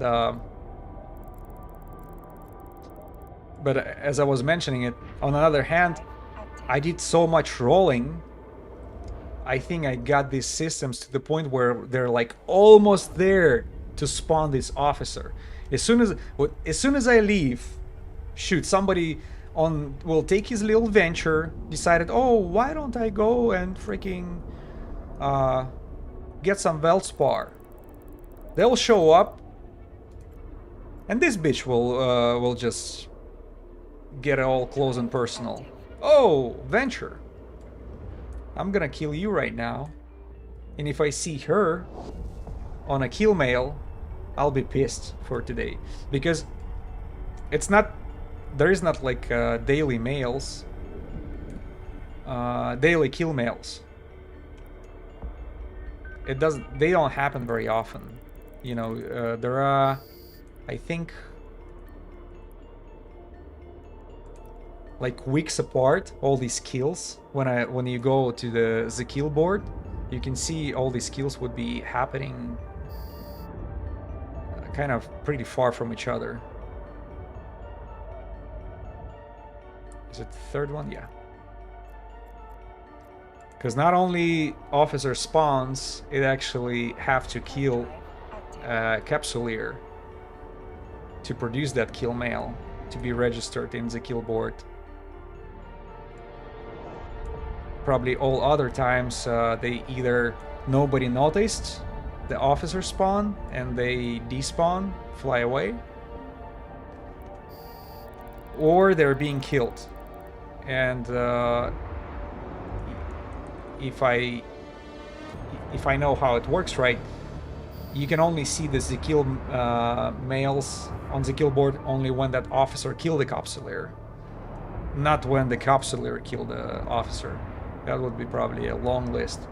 S1: but as I was mentioning it, on the other hand, I did so much rolling. I think I got these systems to the point where they're like almost there to spawn this officer. As soon as I leave, shoot, somebody will take his little venture, decided, oh, why don't I go and freaking get some Veldspar. They'll show up, and this bitch will just get all close and personal. Oh, venture. I'm gonna kill you right now, and if I see her on a kill mail, I'll be pissed for today, because it's not. There is not like daily mails. daily kill mails. They don't happen very often. You know, there are, I think, like weeks apart, all these kills. When you go to the kill board, you can see all these kills would be happening kind of pretty far from each other. Is it the third one? Yeah. Because not only officer spawns, it actually have to kill Capsuleer to produce that kill mail to be registered in the kill board. Probably all other times they either nobody noticed the officer spawn and they despawn, fly away, or they're being killed. And if I know how it works right, you can only see the kill mails on the kill board only when that officer killed the Capsuleer, not when the Capsuleer killed the officer. That would be probably a long list.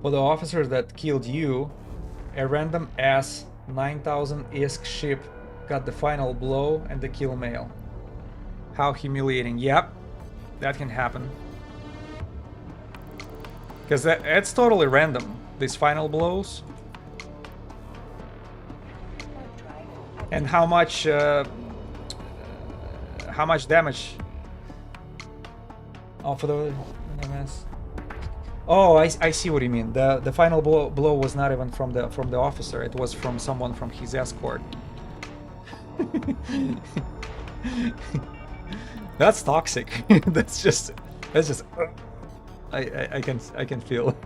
S1: For the officers that killed you, a random ass 9000 ISK ship got the final blow and the kill mail. How humiliating. Yep, that can happen. Because that's totally random, these final blows. And how much damage? Oh, for the MS. Oh, I see what you mean. The final blow was not even from the officer. It was from someone from his escort. That's toxic. that's just I can feel.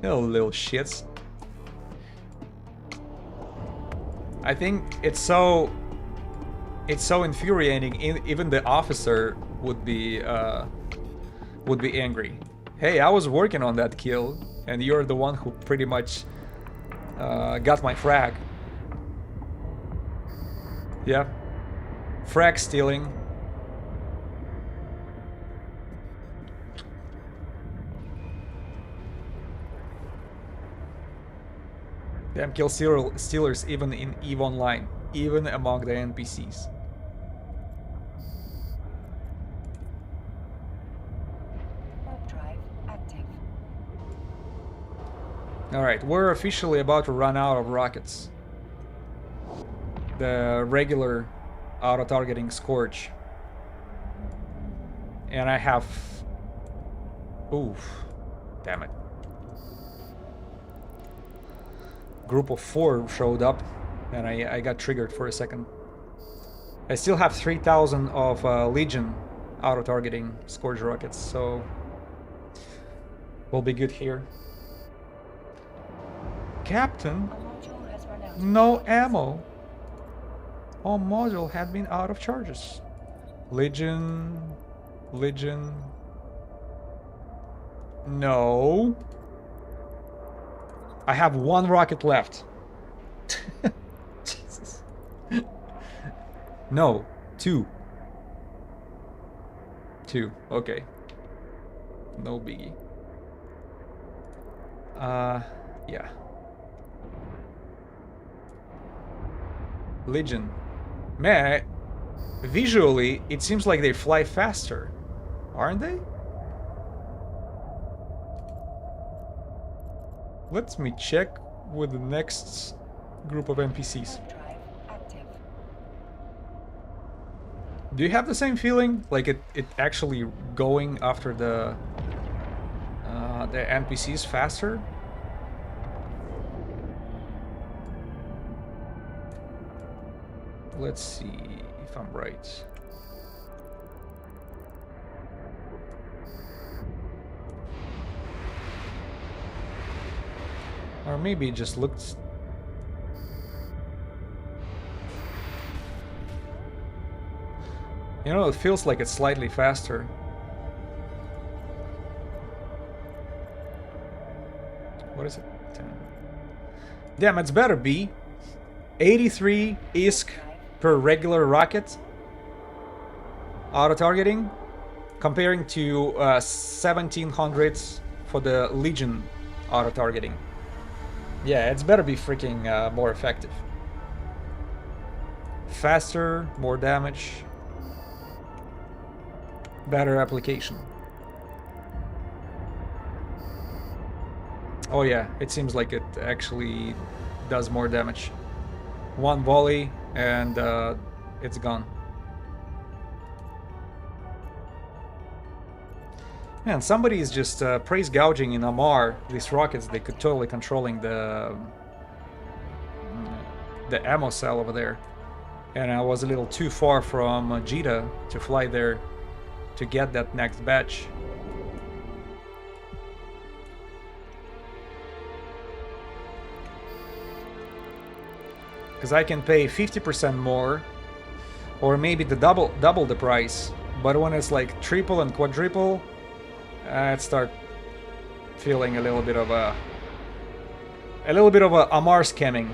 S1: Oh, little shits. I think it's so infuriating. Even the officer would be angry. Hey, I was working on that kill, and you're the one who pretty much got my frag. Yeah, frag stealing. Damn kill stealers even in EVE Online, even among the NPCs. Alright, we're officially about to run out of rockets. The regular auto-targeting Scourge. And I have... Oof. Damn it. Group of 4 showed up, and I got triggered for a second. I still have 3000 of Legion auto-targeting Scourge rockets, so... we'll be good here. Captain, no ammo. All module had been out of charges. Legion. No. I have 1 rocket left. Jesus. No, 2. 2, okay. No biggie. Yeah. Legion. Man, visually, it seems like they fly faster. Aren't they? Let me check with the next group of NPCs. Do you have the same feeling? Like it actually going after the NPCs faster? Let's see if I'm right. Or maybe it just looks... You know, it feels like it's slightly faster. What is it? 10. Damn, it's better be. 83 ISK per regular rocket. Auto-targeting. Comparing to 1700 for the Legion auto-targeting. Yeah, it's better be freaking more effective. Faster, more damage. Better application. Oh yeah, it seems like it actually does more damage. One volley and it's gone. Man, somebody is just praise gouging in Amar. These rockets, they could totally controlling the ammo cell over there. And I was a little too far from Jita to fly there to get that next batch. Because I can pay 50% more, or maybe the double the price. But when it's like triple and quadruple, I start feeling a little bit of a Amar scamming.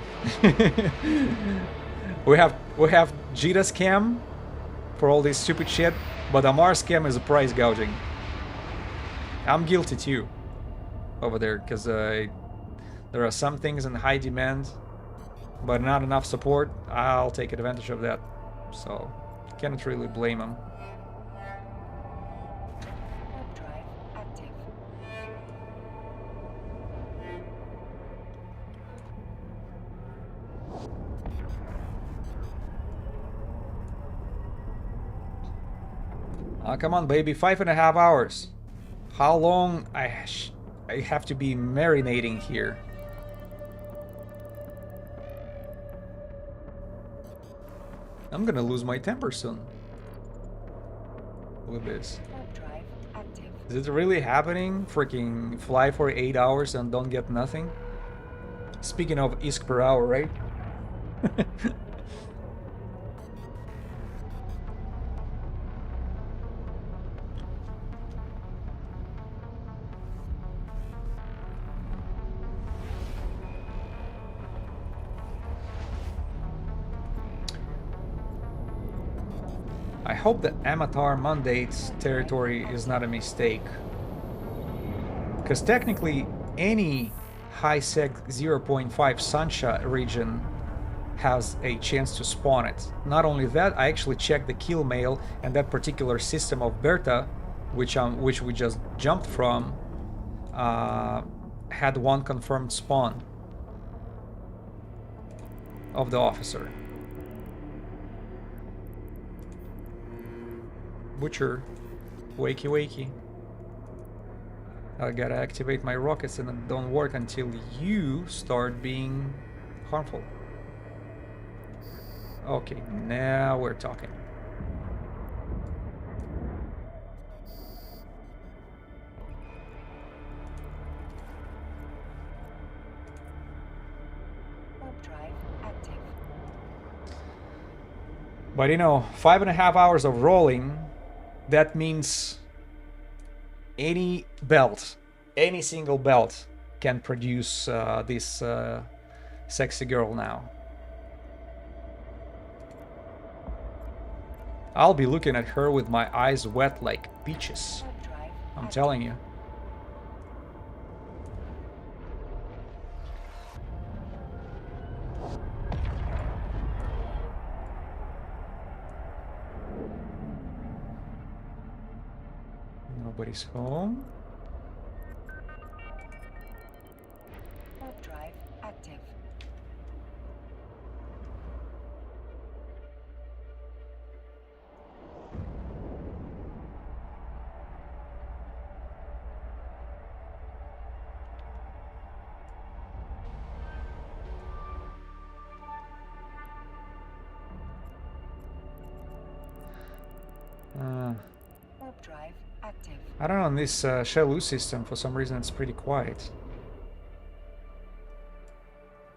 S1: we have Jita scam for all this stupid shit, but Amar scam is a price gouging. I'm guilty too over there, because there are some things in high demand, but not enough support. I'll take advantage of that, so cannot really blame them.
S2: Drive active.
S1: Come on, baby, 5.5 hours. How long I have to be marinating here? I'm gonna lose my temper soon. Look at this.
S2: Drive active.
S1: Is it really happening? Freaking fly for 8 hours and don't get nothing? Speaking of ISK per hour, right? I hope the Amatar Mandate's territory is not a mistake. Because technically, any high-sec 0.5 Sansha region has a chance to spawn it. Not only that, I actually checked the kill mail, and that particular system of Berta, which we just jumped from, had one confirmed spawn of the officer. Butcher, wakey wakey. I gotta activate my rockets and it don't work until you start being harmful. Okay, now we're talking.
S2: Warp drive active.
S1: But you know, 5.5 hours of rolling, that means any belt, any single belt can produce this sexy girl now. I'll be looking at her with my eyes wet like peaches.
S2: Warp drive
S1: I'm
S2: active.
S1: telling you. Nobody's home.
S2: Warp drive active. Warp drive active.
S1: I don't know, on this Shellu system, for some reason it's pretty quiet.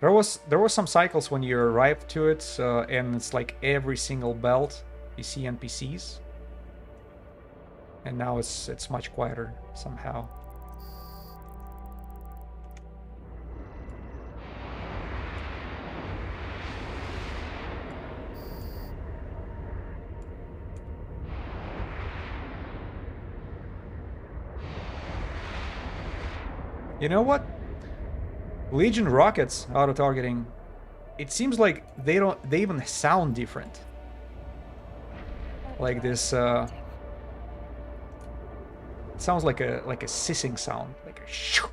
S1: There was some cycles when you arrive to it, and it's like every single belt you see NPCs. And now it's much quieter somehow. You know what? Legion rockets auto-targeting, it seems like they even sound different. Like this it sounds like a sissing sound, like a shoo,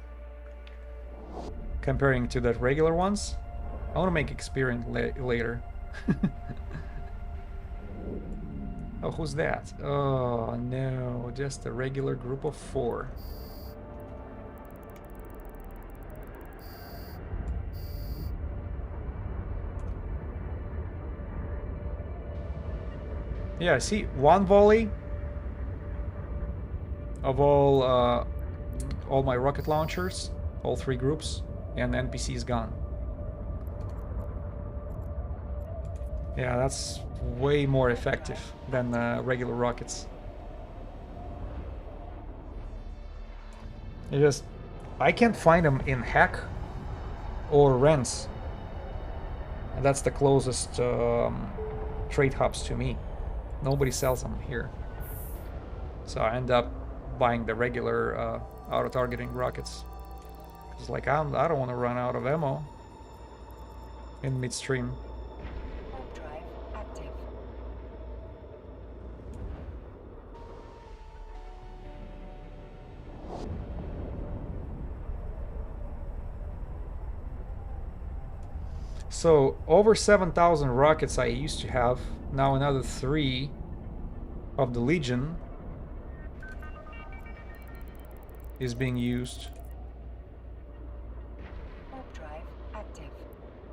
S1: comparing to the regular ones. I want to make experience later. Oh, who's that? Oh no, just a regular group of 4. Yeah, see, one volley of all my rocket launchers, all 3 groups, and NPC is gone. Yeah, that's way more effective than regular rockets. I can't find them in Hack or Rents. And that's the closest trade hubs to me. Nobody sells them here. So I end up buying the regular auto-targeting rockets. It's like, I don't want to run out of ammo in midstream.
S2: Warp drive active.
S1: So over 7,000 rockets I used to have. Now another 3 of the Legion is being used.
S2: Warp drive active.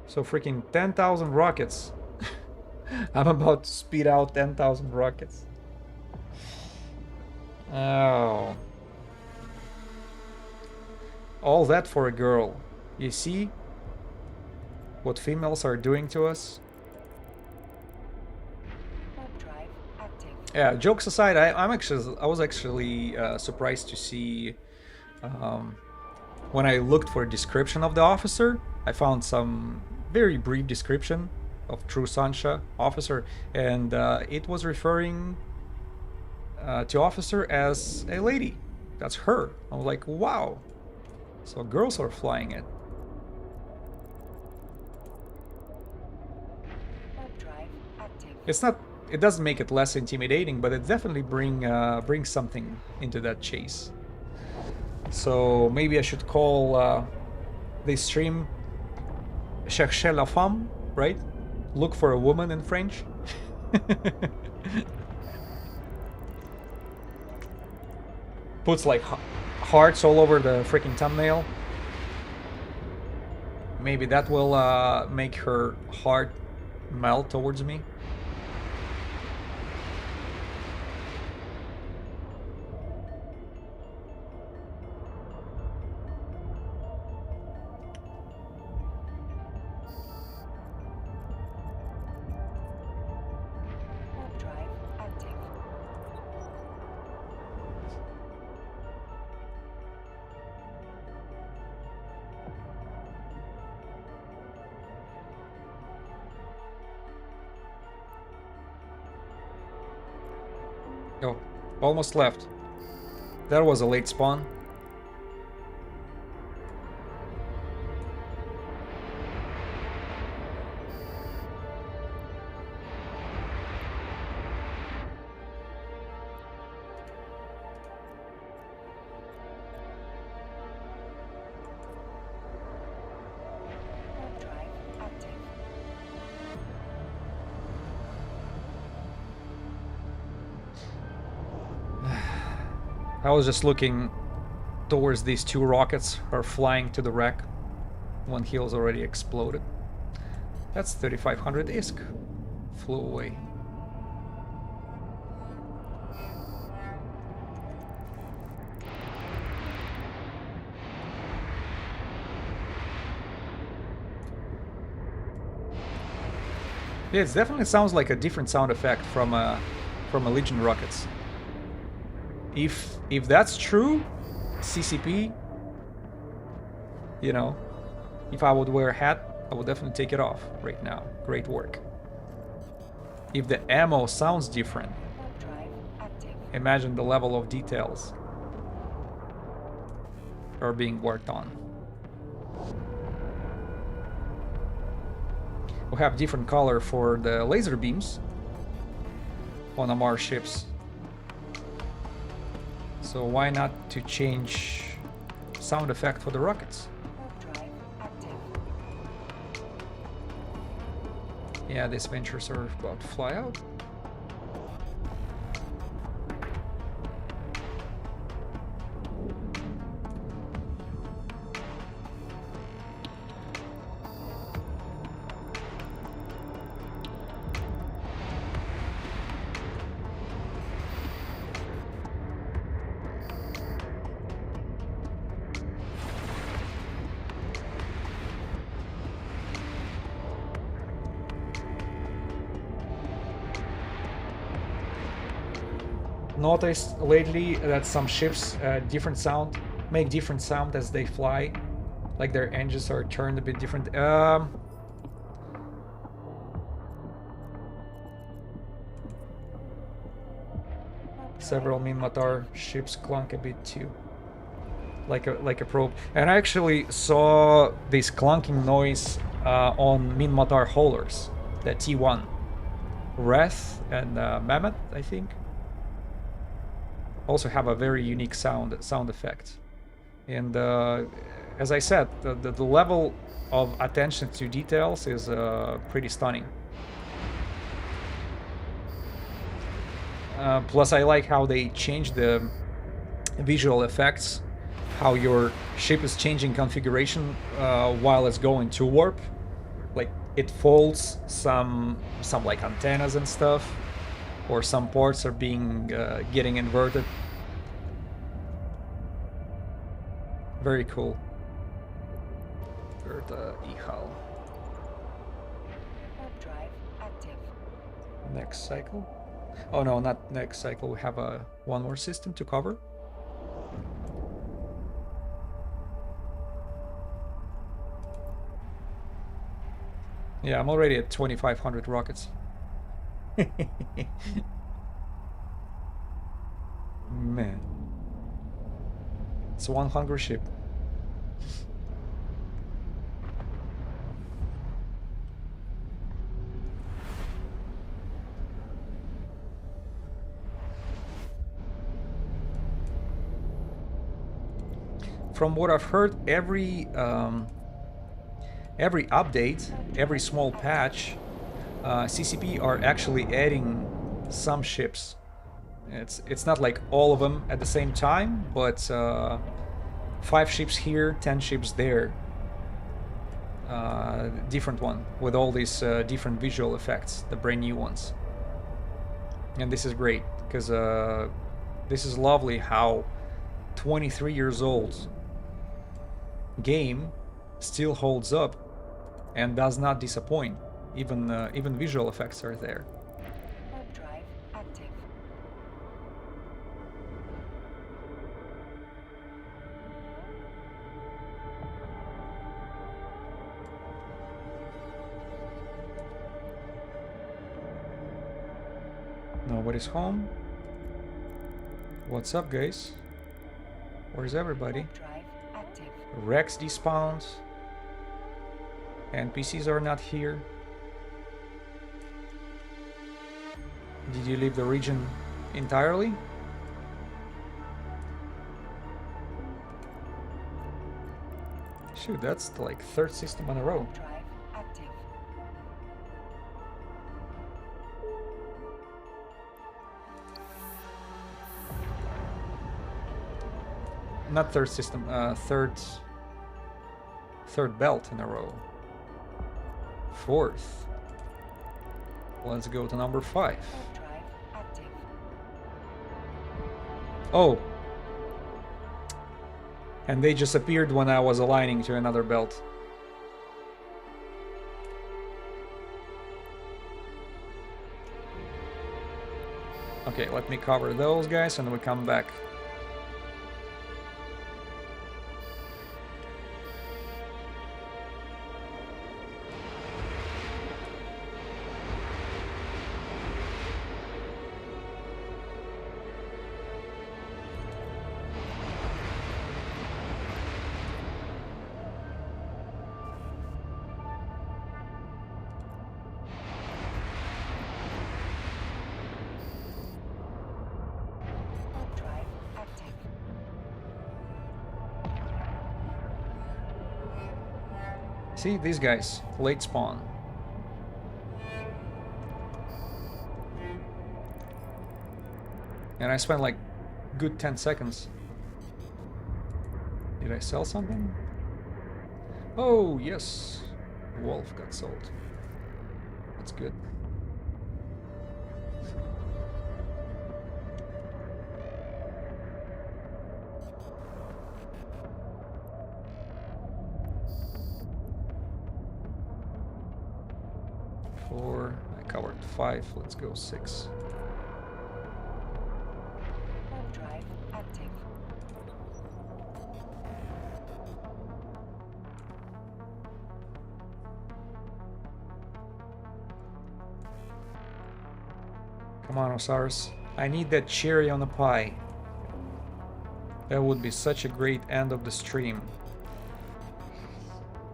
S1: So freaking 10,000 rockets. I'm about to speed out 10,000 rockets. Oh. All that for a girl. You see what females are doing to us?
S2: Warp drive active.
S1: Yeah, jokes aside, I was actually surprised to see when I looked for a description of the officer. I found some very brief description of true Sansha officer, and it was referring to officer as a lady. That's her. I was like, wow. So girls are flying it.
S2: Warp drive active.
S1: It's not. It doesn't make it less intimidating, but it definitely brings something into that chase. So maybe I should call this stream "Chercher la femme," right? Look for a woman in French. Puts like hearts all over the freaking thumbnail. Maybe that will make her heart melt towards me.
S2: Warp drive active.
S1: Oh, almost left. That was a late spawn.
S2: Warp drive active.
S1: I was just looking towards these 2 rockets are flying to the wreck. One heel's already exploded. That's 3,500 ISK. Flew away. Yeah, it definitely sounds like a different sound effect from a Legion rockets. If that's true, CCP, you know, if I would wear a hat, I would definitely take it off right now. Great work. If the ammo sounds different, imagine the level of details are being worked on. We have different color for the laser beams on Amar ships. So why not to change sound effect for the rockets? Yeah, these ventures are about to fly out. Noticed lately that some ships make different sound as they fly, like their engines are turned a bit different. Several Minmatar ships clunk a bit too, like a probe. And I actually saw this clunking noise on Minmatar haulers, the T1, Wrath and Mammoth, I think. Also have a very unique sound effect, and as I said, the level of attention to details is pretty stunning. Plus, I like how they change the visual effects, how your ship is changing configuration while it's going to warp, like it folds some like antennas and stuff, or some ports are being getting inverted. Very cool. Bertha Ehal.
S2: Drive active.
S1: Next cycle. Oh no, not next cycle. We have one more system to cover. Yeah, I'm already at 2,500 rockets. Man. It's one hungry ship. From what I've heard, every update, every small patch, CCP are actually adding some ships. It's not like all of them at the same time, but 5 ships here, 10 ships there. Different one with all these different visual effects, the brand new ones. And this is great because this is lovely how 23 years old game still holds up and does not disappoint. Even visual effects are there.
S2: Drive active.
S1: Nobody's home. What's up, guys? Where's everybody?
S2: Drive active.
S1: Rex despawned. NPCs are not here. Did you leave the region entirely? Shoot, that's the, like, 3rd system in a row.
S2: Drive active.
S1: Not 3rd system, third belt in a row. 4th. Let's go to number 5.
S2: Drive active.
S1: Oh. And they just appeared when I was aligning to another belt. Okay, let me cover those guys and we come back.
S2: Drive active.
S1: See, these guys, late spawn. And I spent like good 10 seconds. Did I sell something? Oh, yes. Wolf got sold. That's good. Four. I covered 5. Let's go 6.
S2: Drive active.
S1: Come on, Usaras. I need that cherry on the pie. That would be such a great end of the stream.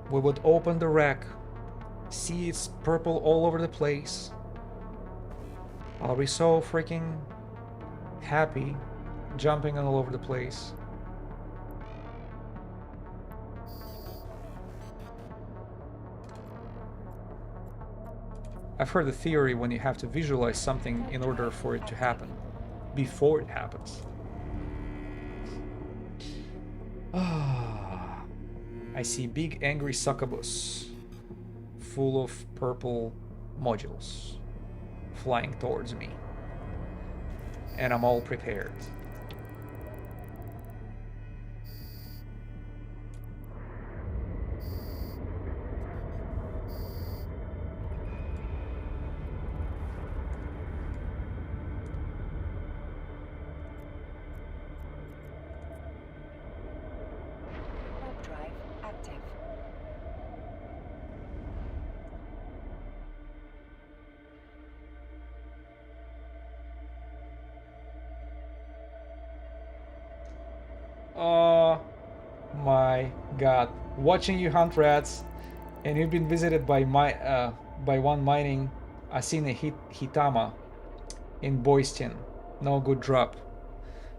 S1: We would open the rack, see it's purple all over the place. I'll be so freaking happy, jumping all over the place. I've heard the theory when you have to visualize something in order for it to happen, before it happens. I see big angry succubus full of purple modules flying towards me, and I'm all prepared.
S2: Drive active.
S1: Oh my god. Watching you hunt rats, and you've been visited by by one mining Asine Hitama in Boyston. No good drop.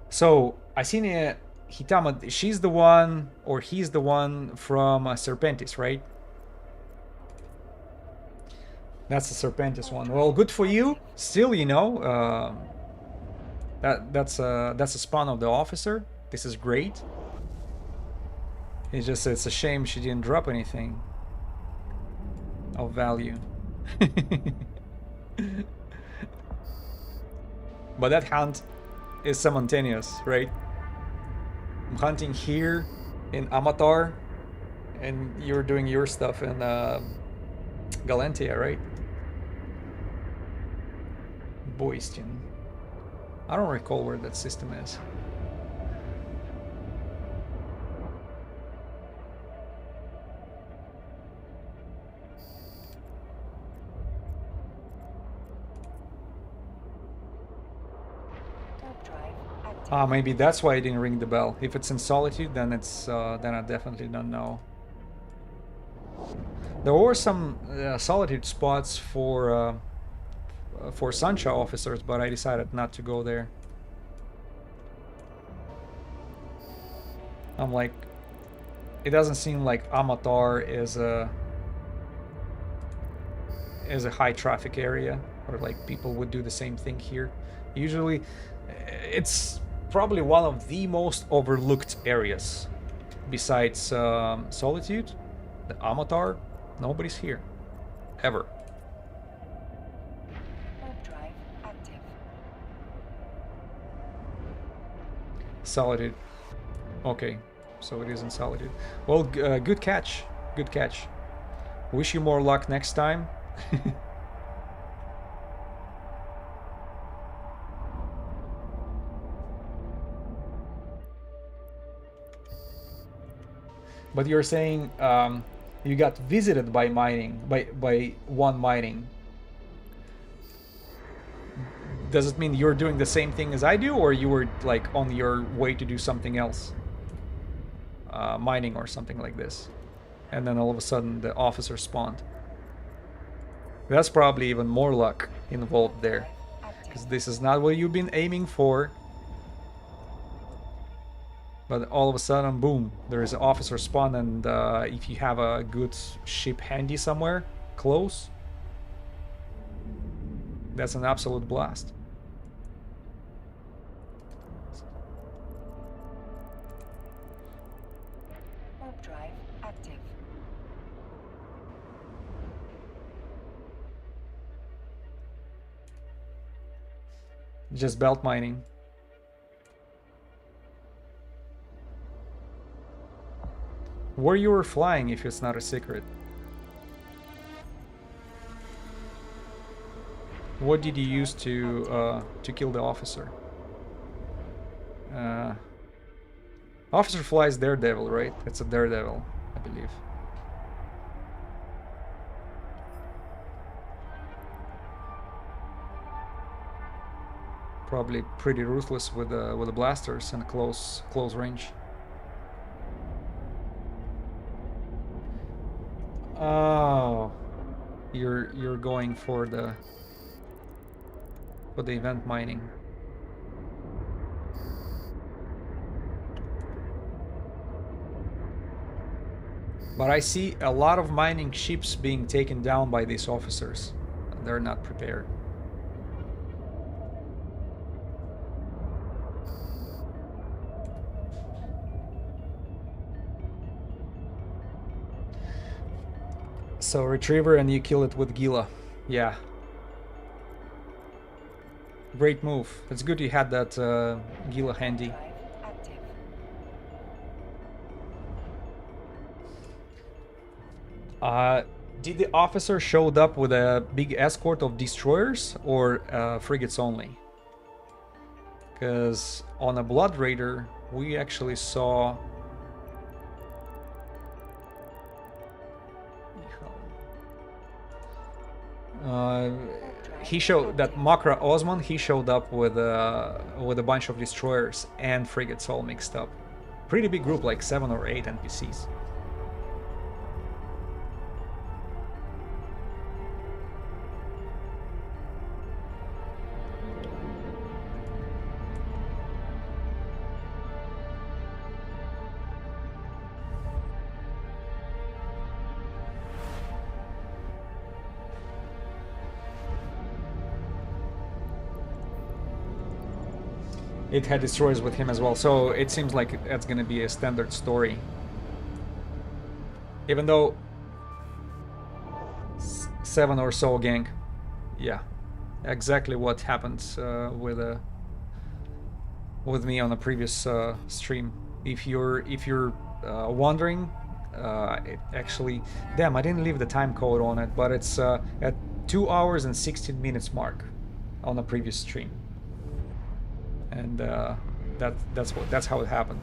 S1: So Asine Hitama, she's the one, or he's the one from Serpentis, right? That's the Serpentis one. Well, good for you. Still, you know, that's a spawn of the officer. This is great. It's a shame she didn't drop anything of value. But that hunt is simultaneous, right? I'm hunting here in Amatar, and you're doing your stuff in Galantia, right? Boyston. I don't recall where that system is. Maybe that's why I didn't ring the bell. If it's in Solitude, then it's then I definitely don't know. There were some Solitude spots for Sansha officers, but I decided not to go there. I'm like, it doesn't seem like Amatar is a high traffic area, or like people would do the same thing here. Usually, it's probably one of the most overlooked areas. Besides Solitude, the Amatar, nobody's here. Ever.
S2: Drive active.
S1: Solitude. Okay, so it is in Solitude. Well, good catch. Good catch. Wish you more luck next time. But you're saying you got visited by mining, by one mining. Does it mean you're doing the same thing as I do, or you were like on your way to do something else? Mining or something like this. And then all of a sudden the officer spawned. That's probably even more luck involved there. Because this is not what you've been aiming for. But all of a sudden, boom, there is an officer spawn, and if you have a good ship handy somewhere, close, that's an absolute blast.
S2: Warp drive active.
S1: Just belt mining. Where you were flying, if it's not a secret? What did you use to kill the officer? Officer flies Daredevil, right? It's a Daredevil, I believe. Probably pretty ruthless with the blasters and close range. Oh, you're going for the event mining. But I see a lot of mining ships being taken down by these officers. They're not prepared. So retriever, and you kill it with Gila. Yeah. Great move. It's good you had that Gila handy. Did the officer showed up with a big escort of destroyers or frigates only? Because on a Blood Raider, we actually saw... he showed that Makra Osman, he showed up with a bunch of destroyers and frigates all mixed up. Pretty big group, like 7 or 8 NPCs. It had destroyers with him as well, so it seems like that's gonna be a standard story. Even though 7 or so gang, yeah, exactly what happened with me on a previous stream. If you're wondering, it actually, damn, I didn't leave the time code on it, but it's at 2 hours and 16 minutes mark on a previous stream. And that's how it happened.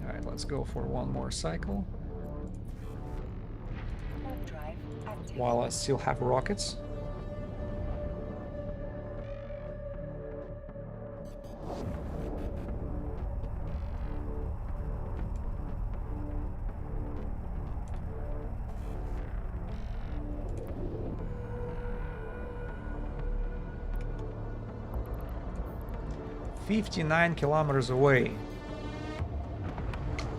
S1: All right, let's go for one more cycle. While I still have rockets. $59 kilometers away.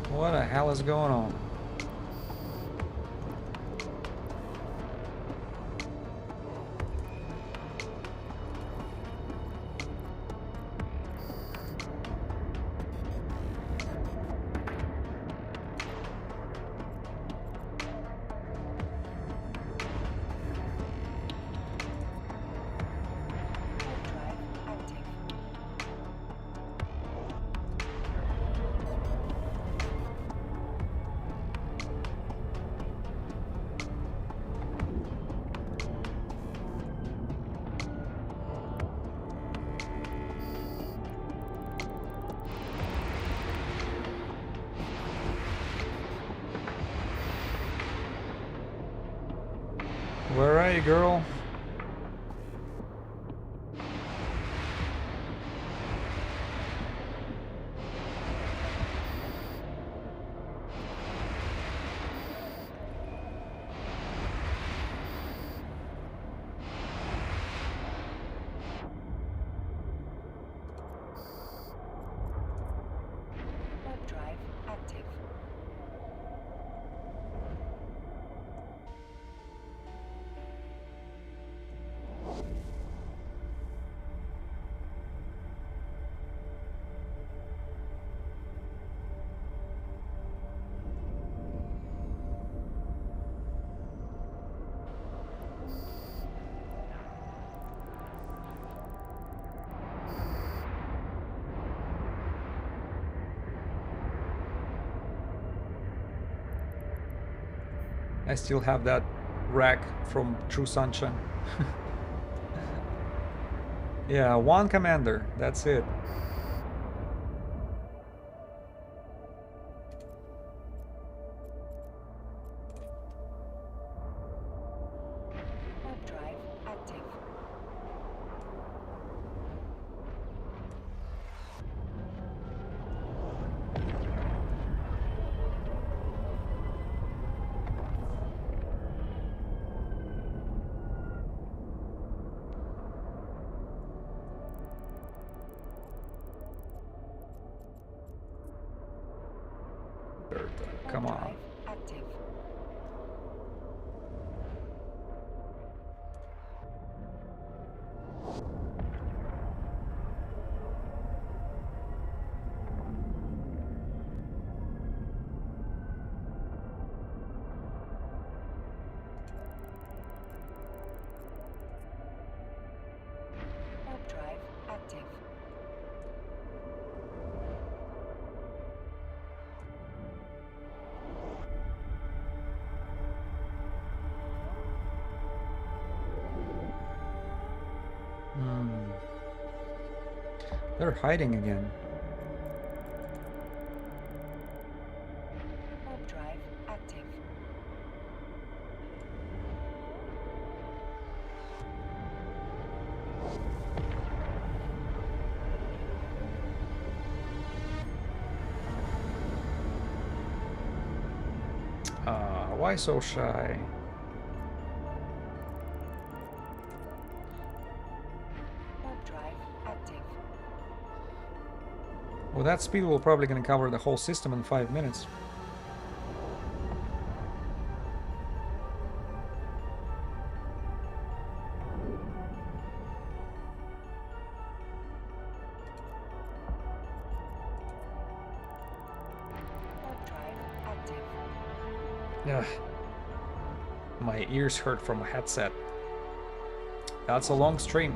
S1: What the hell is going on? Where are you, girl?
S2: Warp drive active.
S1: I still have that rack from True Sansha. Yeah, one commander, that's it.
S2: Warp drive active.
S1: Come
S2: Warp
S1: on.
S2: drive active. Warp drive active.
S1: They're hiding again.
S2: Warp drive active.
S1: Why so shy?
S2: Warp drive active.
S1: With that speed, we're probably gonna cover the whole system in 5 minutes.
S2: Warp drive active.
S1: Ugh. My ears hurt from a headset. That's a long stream.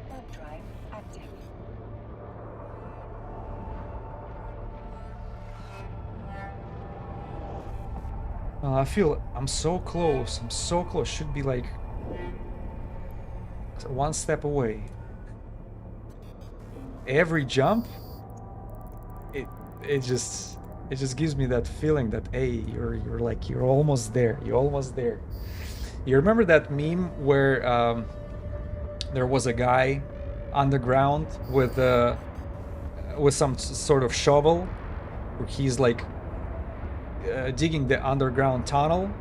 S2: Warp drive active.
S1: I feel I'm so close. I'm so close. Should be like one step away. Every jump, it just gives me that feeling that hey, you're almost there. You're almost there. You remember that meme where there was a guy underground with some sort of shovel, where he's like digging the underground tunnel,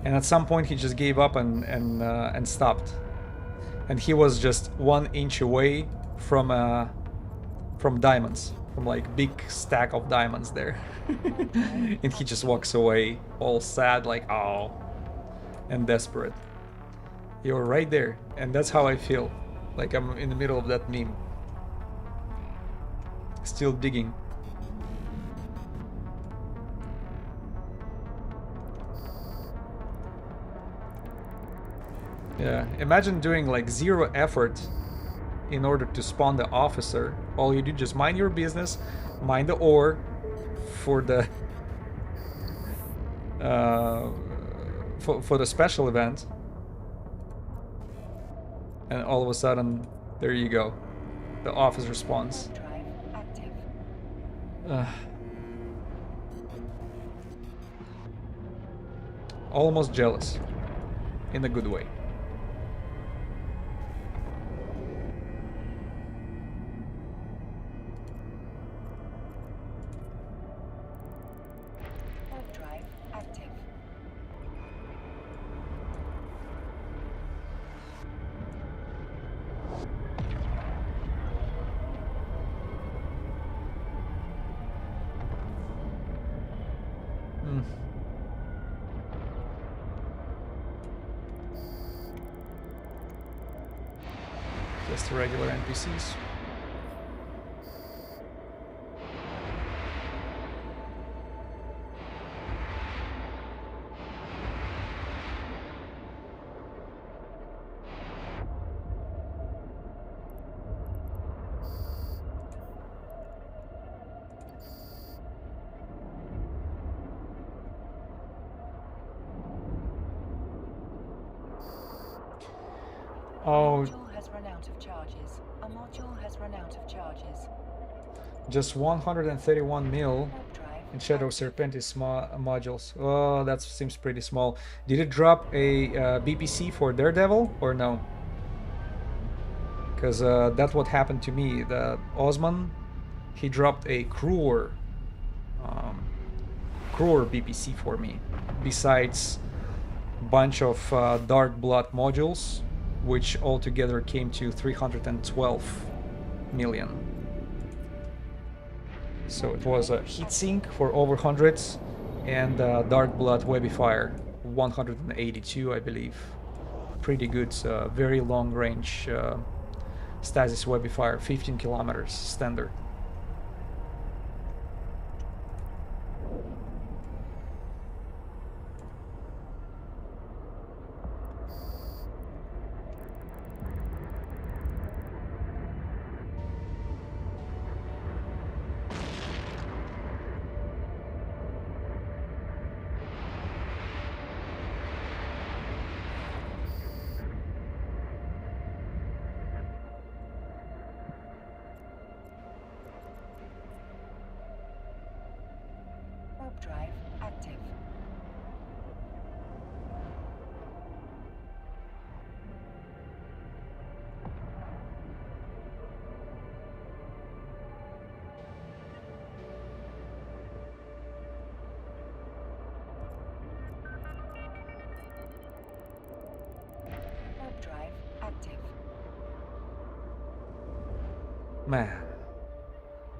S1: and at some point he just gave up and stopped, and he was just 1 inch away from diamonds, from like big stack of diamonds there. And he just walks away all sad, like oh, and desperate. You're right there, and that's how I feel, like I'm in the middle of that meme, still digging. Yeah, imagine doing like 0 effort in order to spawn the officer. All you do, just mind your business, mind the ore for the for the special event, and all of a sudden, there you go, the officer spawns.
S2: Drive active.
S1: Almost jealous, in a good way.
S2: Warp drive active.
S1: Hmm. Just the regular NPCs. Oh,
S2: Module has run out of charges. A module has run out of charges.
S1: just 131 mil
S2: Warp drive
S1: in Shadow Serpentis modules. Oh, that seems pretty small. Did it drop a BPC for Daredevil or no? Because that's what happened to me. The Osman, he dropped a Kruer BPC for me, besides bunch of Dark Blood modules, which altogether came to 312 million. So it was a heatsink for over hundreds, and Dark Blood Webifier 182, I believe. Pretty good, very long range stasis Webifier, 15 kilometers standard.
S2: Warp drive active. Warp drive active.
S1: Man,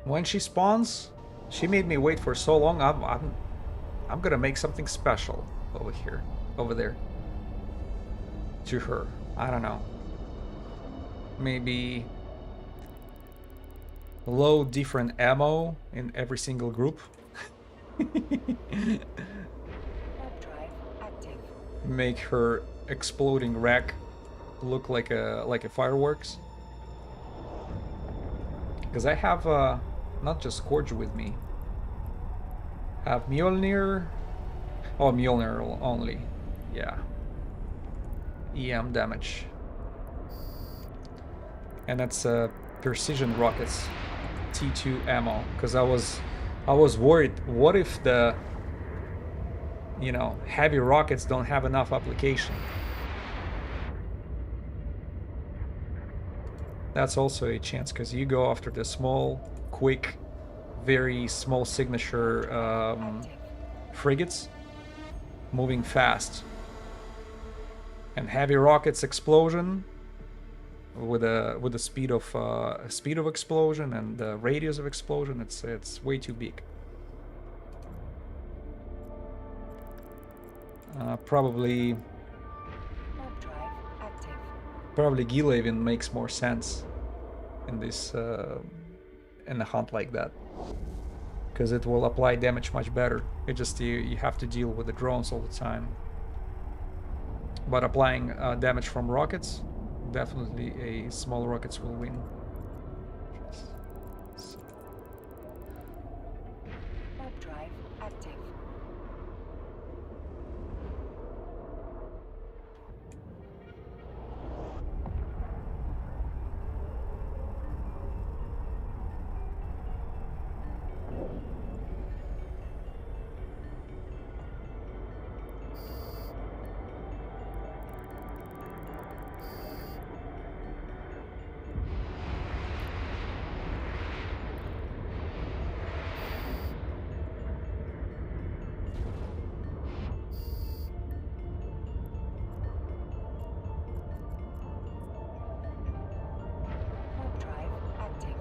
S1: when she spawns, she made me wait for so long. I'm gonna make something special over there, to her. I don't know. Maybe load different ammo in every single group.
S2: Warp drive active.
S1: Make her exploding wreck look like a fireworks. Because I have not just Scourge with me. I have Mjolnir. Oh, Mjolnir only. Yeah. EM damage. And that's precision rockets, T2 ammo. Because I was worried. What if the heavy rockets don't have enough application? That's also a chance, because you go after the small, quick, very small signature frigates, moving fast, and heavy rockets explosion with the speed of explosion and the radius of explosion. It's way too big. Probably
S2: Warp drive active.
S1: Probably Gilavin makes more sense in this in a hunt like that, because it will apply damage much better. It just you have to deal with the drones all the time. but applying damage from rockets, definitely a small rockets will win.
S2: Warp drive active. Warp drive active.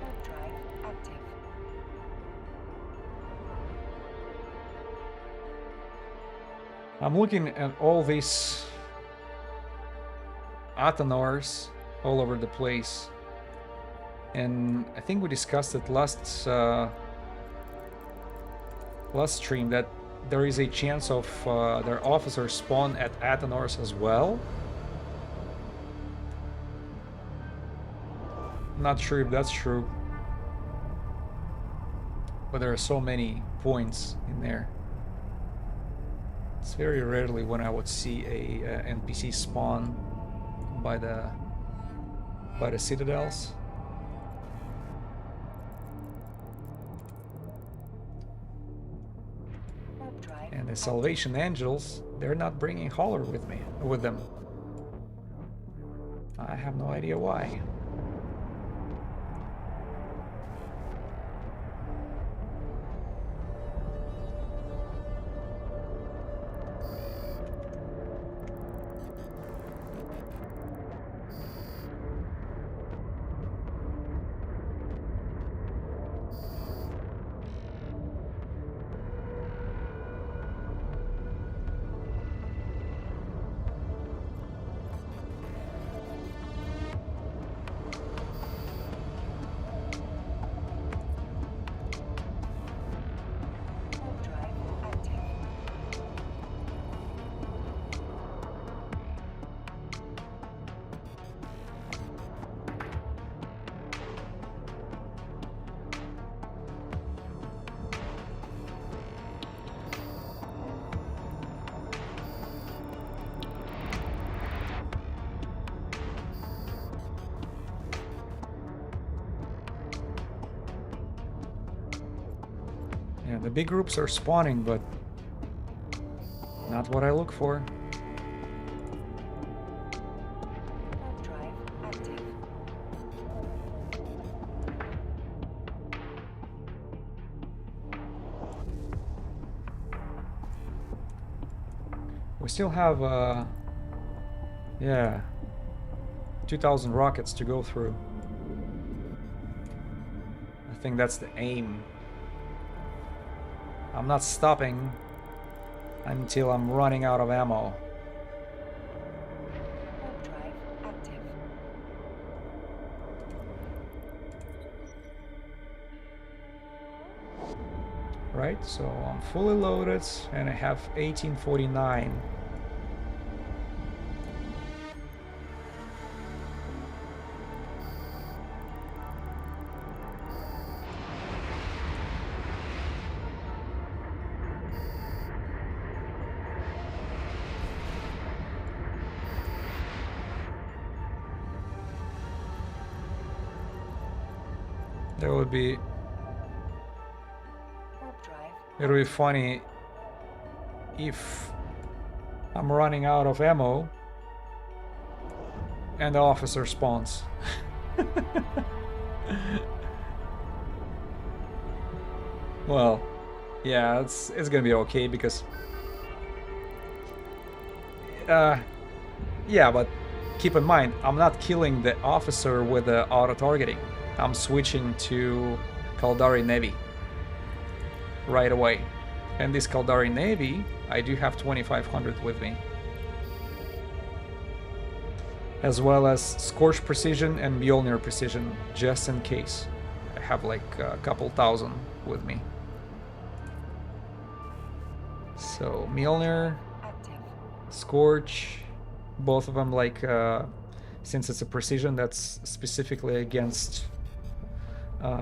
S2: Warp drive active.
S1: I'm looking at all these Athanors all over the place, and I think we discussed it last stream that there is a chance of their officers spawn at Athanors as well. Not sure if that's true, but there are so many points in there. It's very rarely when I would see a NPC spawn by the citadels.
S2: Warp drive.
S1: And the Salvation Angels, they're not bringing Holler with them. I have no idea why.
S2: Warp drive active.
S1: Yeah, the big groups are spawning, but not what I look for.
S2: Warp drive active.
S1: We still have, yeah, 2,000 rockets to go through. I think that's the aim. I'm not stopping until I'm running out of ammo.
S2: Warp drive active.
S1: Right, so I'm fully loaded and I have 1849. That would be,
S2: Warp drive.
S1: it would be funny if I'm running out of ammo and the officer spawns. Well, yeah, it's gonna be okay because yeah, but keep in mind, I'm not killing the officer with the auto-targeting. I'm switching to Caldari Nevi. right away. And this Kaldari Navy, I do have 2500 with me. As well as Scorch Precision and Mjolnir Precision, just in case. I have like a couple thousand with me. So Mjolnir, Scorch, both of them like, since it's a precision, that's specifically against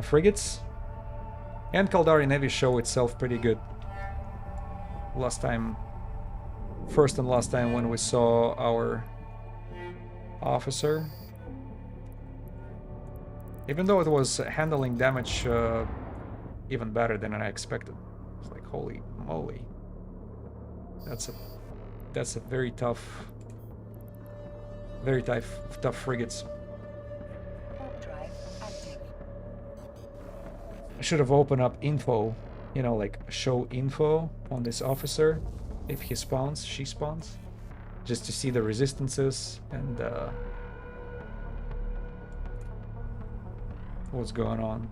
S1: frigates. And Kaldari Navy show itself pretty good. First and last time when we saw our officer. Even though it was handling damage even better than I expected. It's like, holy moly. That's a very tough frigates. I should have opened up info, you know, like show info on this officer if he spawns, she spawns, just to see the resistances and what's going on.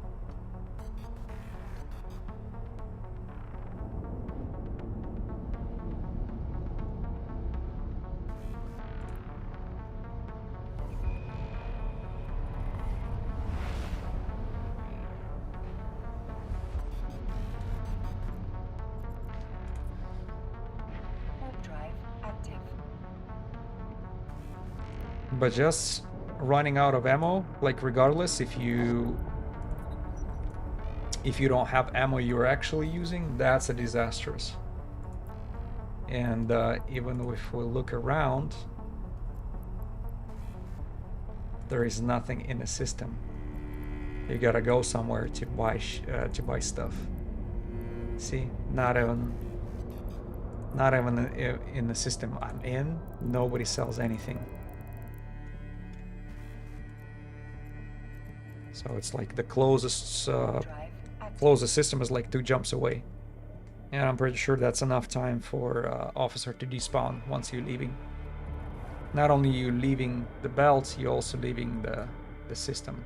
S1: But just running out of ammo, like regardless if you don't have ammo you're actually using, that's a disastrous. And even if we look around, there is nothing in the system. You gotta go somewhere to buy stuff. See, not even in the system I'm in, nobody sells anything. So it's like the closest system is like 2 jumps away. And I'm pretty sure that's enough time for officer to despawn once you're leaving. Not only you leaving the belt, you're also leaving the system.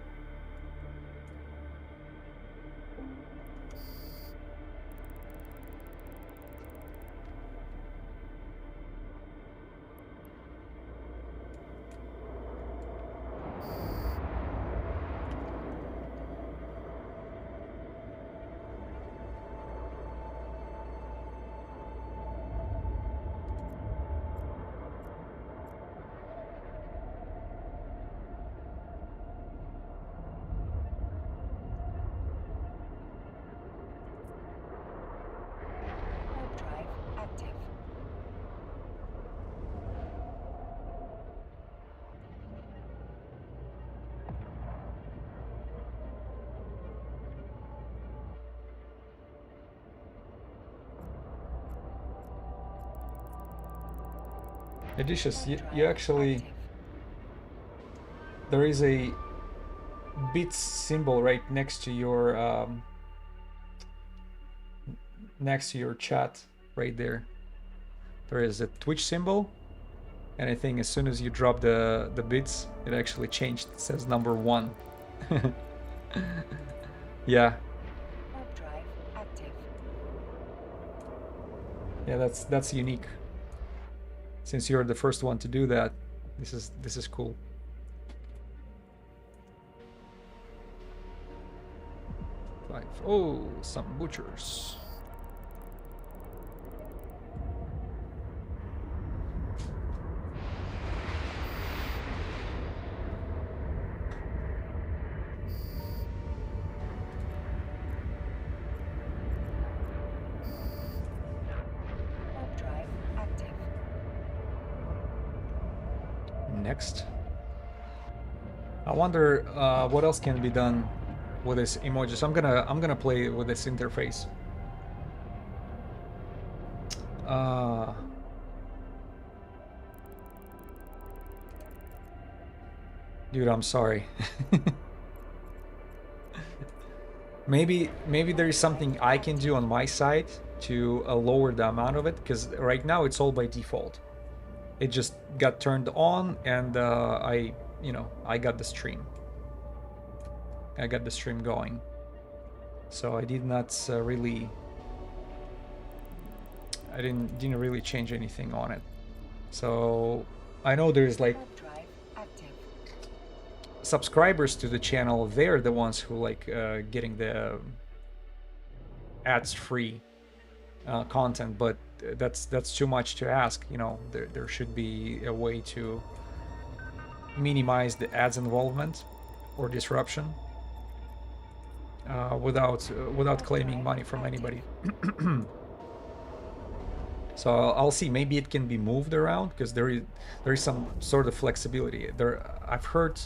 S1: Edicious, you actually, there is a bits symbol right next to your chat right there. There is a Twitch symbol, and I think as soon as you drop the bits, it actually changed. It says number 1. Yeah. Yeah, that's unique. Since you're the first one to do that, this is cool. Oh, some butchers. Next. I wonder what else can be done with this emojis. I'm gonna play with this interface. Dude, I'm sorry. maybe there is something I can do on my side to lower the amount of it, because right now it's all by default. It just got turned on, and I got the stream. I got the stream going. So I did not really I didn't really change anything on it. So I know there's like
S2: Warp drive active.
S1: subscribers to the channel. They're the ones who like getting the ads free content, but that's too much to ask. You know, there should be a way to minimize the ads involvement or disruption without claiming money from anybody. So I'll see. Maybe it can be moved around because there is some sort of flexibility there. I've heard.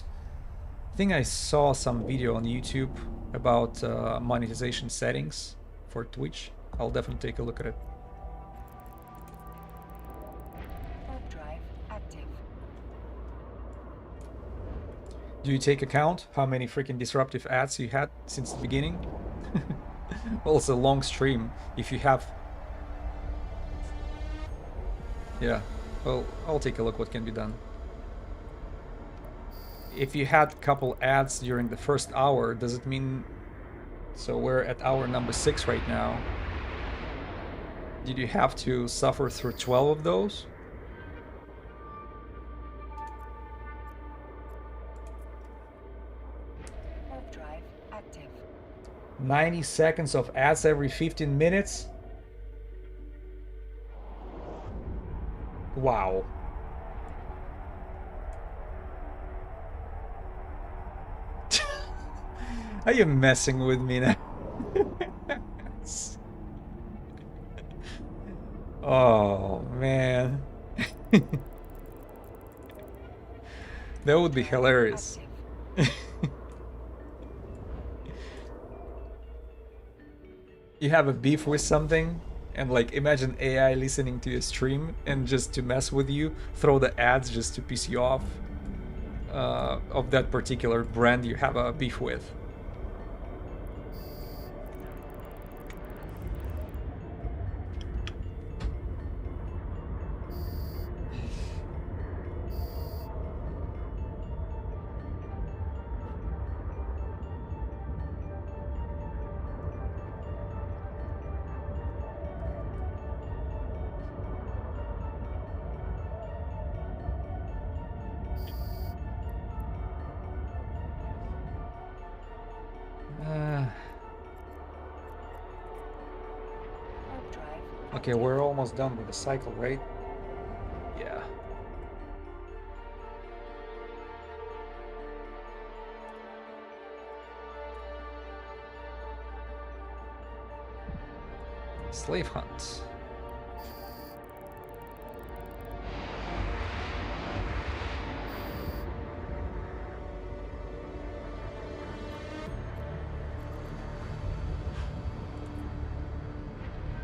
S1: I think I saw some video on YouTube about monetization settings for Twitch. I'll definitely take a look at it.
S2: Warp drive active.
S1: Do you take account how many freaking disruptive ads you had since the beginning? Well, it's a long stream. If you have... Yeah, well, I'll take a look what can be done. If you had a couple ads during the first hour, does it mean... So we're at hour number 6 right now. Did you have to suffer through 12 of those?
S2: Warp drive active.
S1: 90 seconds of ads every 15 minutes? Wow. Are you messing with me now? Oh, man. That would be hilarious. You have a beef with something, and like imagine AI listening to your stream and just to mess with you, throw the ads just to piss you off of that particular brand you have a beef with.
S2: Warp drive.
S1: Okay, we're almost done with the cycle, right? Yeah. Slave hunt.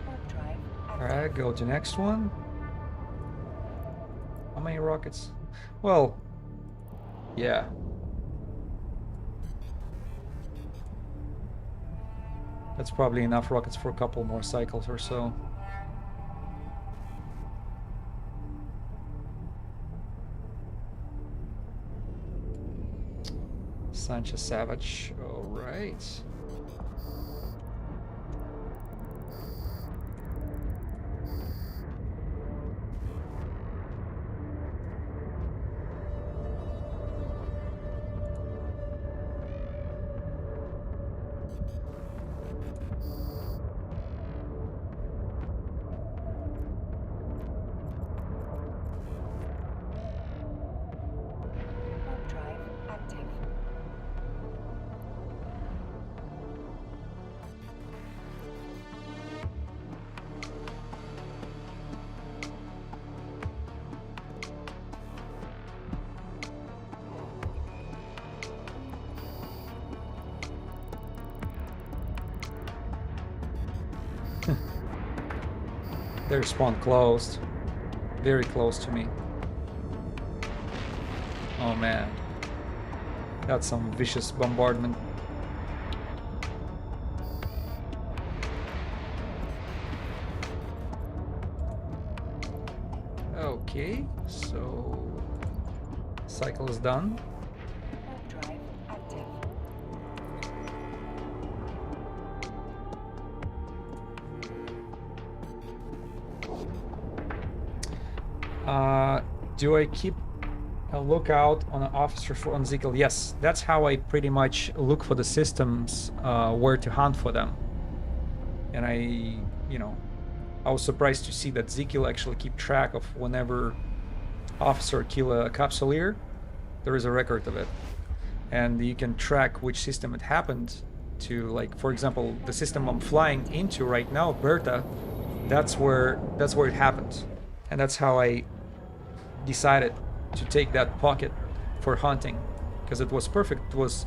S2: Warp drive active.
S1: Alright, go to next one. How many rockets? Well, yeah. That's probably enough rockets for a couple more cycles or so. Sansha Savage, alright.
S2: Warp drive active.
S1: Their spawn closed. Very close to me. Oh man. That's some vicious bombardment. Okay, so cycle is done.
S2: Warp drive active.
S1: Do I keep a lookout on an officer for on Ezekiel? Yes, that's how I pretty much look for the systems, where to hunt for them. And I was surprised to see that Ezekiel actually keep track of whenever officer kill a capsuleer. There is a record of it, and you can track which system it happened to. Like, for example, the system I'm flying into right now, Berta, that's where it happened, and that's how I decided to take that pocket for hunting, because it was perfect. It was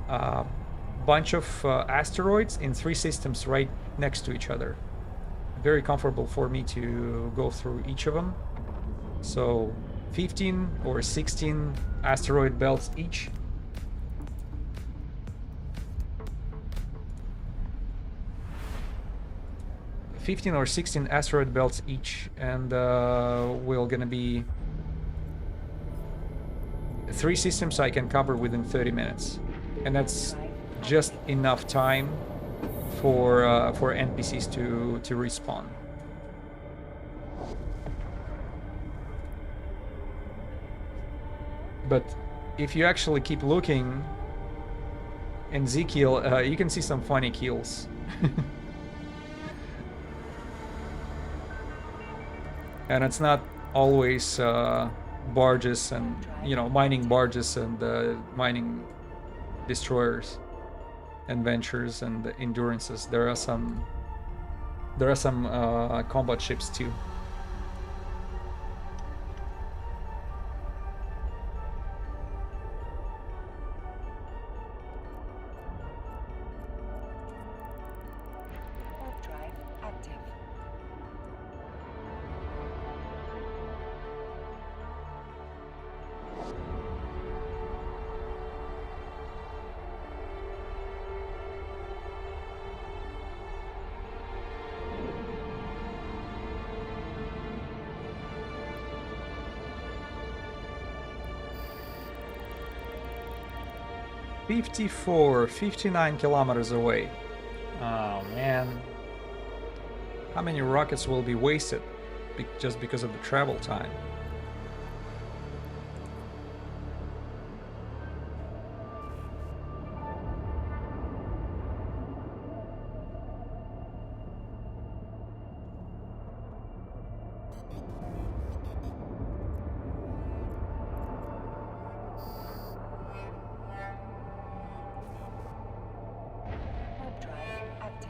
S1: a bunch of asteroids in 3 systems right next to each other. Very comfortable for me to go through each of them. So 15 or 16 asteroid belts each. $15 or $16 asteroid belts each, and we're gonna be 3 systems I can cover within 30 minutes, and that's just enough time for NPCs to respawn. But if you actually keep looking in Ezekiel, you can see some funny kills. And it's not always barges and, mining barges and mining destroyers and ventures and endurances. There are some combat ships too.
S2: Warp drive active.
S1: $54, 59 kilometers away. Oh man. How many rockets will be wasted just because of the travel time?
S2: Warp drive active.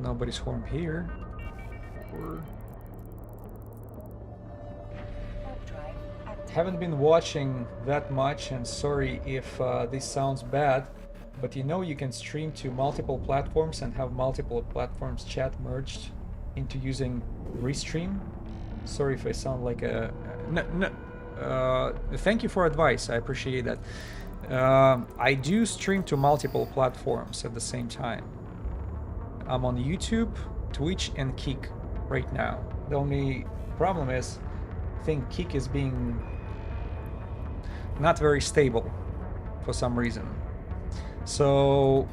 S1: Nobody's home here.
S2: Warp drive active.
S1: Haven't been watching that much, and sorry if this sounds bad, but you can stream to multiple platforms and have multiple platforms chat merged into using Restream. Sorry if I sound like a... thank you for advice, I appreciate that. I do stream to multiple platforms at the same time. I'm on YouTube, Twitch, and Kick right now. The only problem is, I think Kick is being not very stable for some reason. So,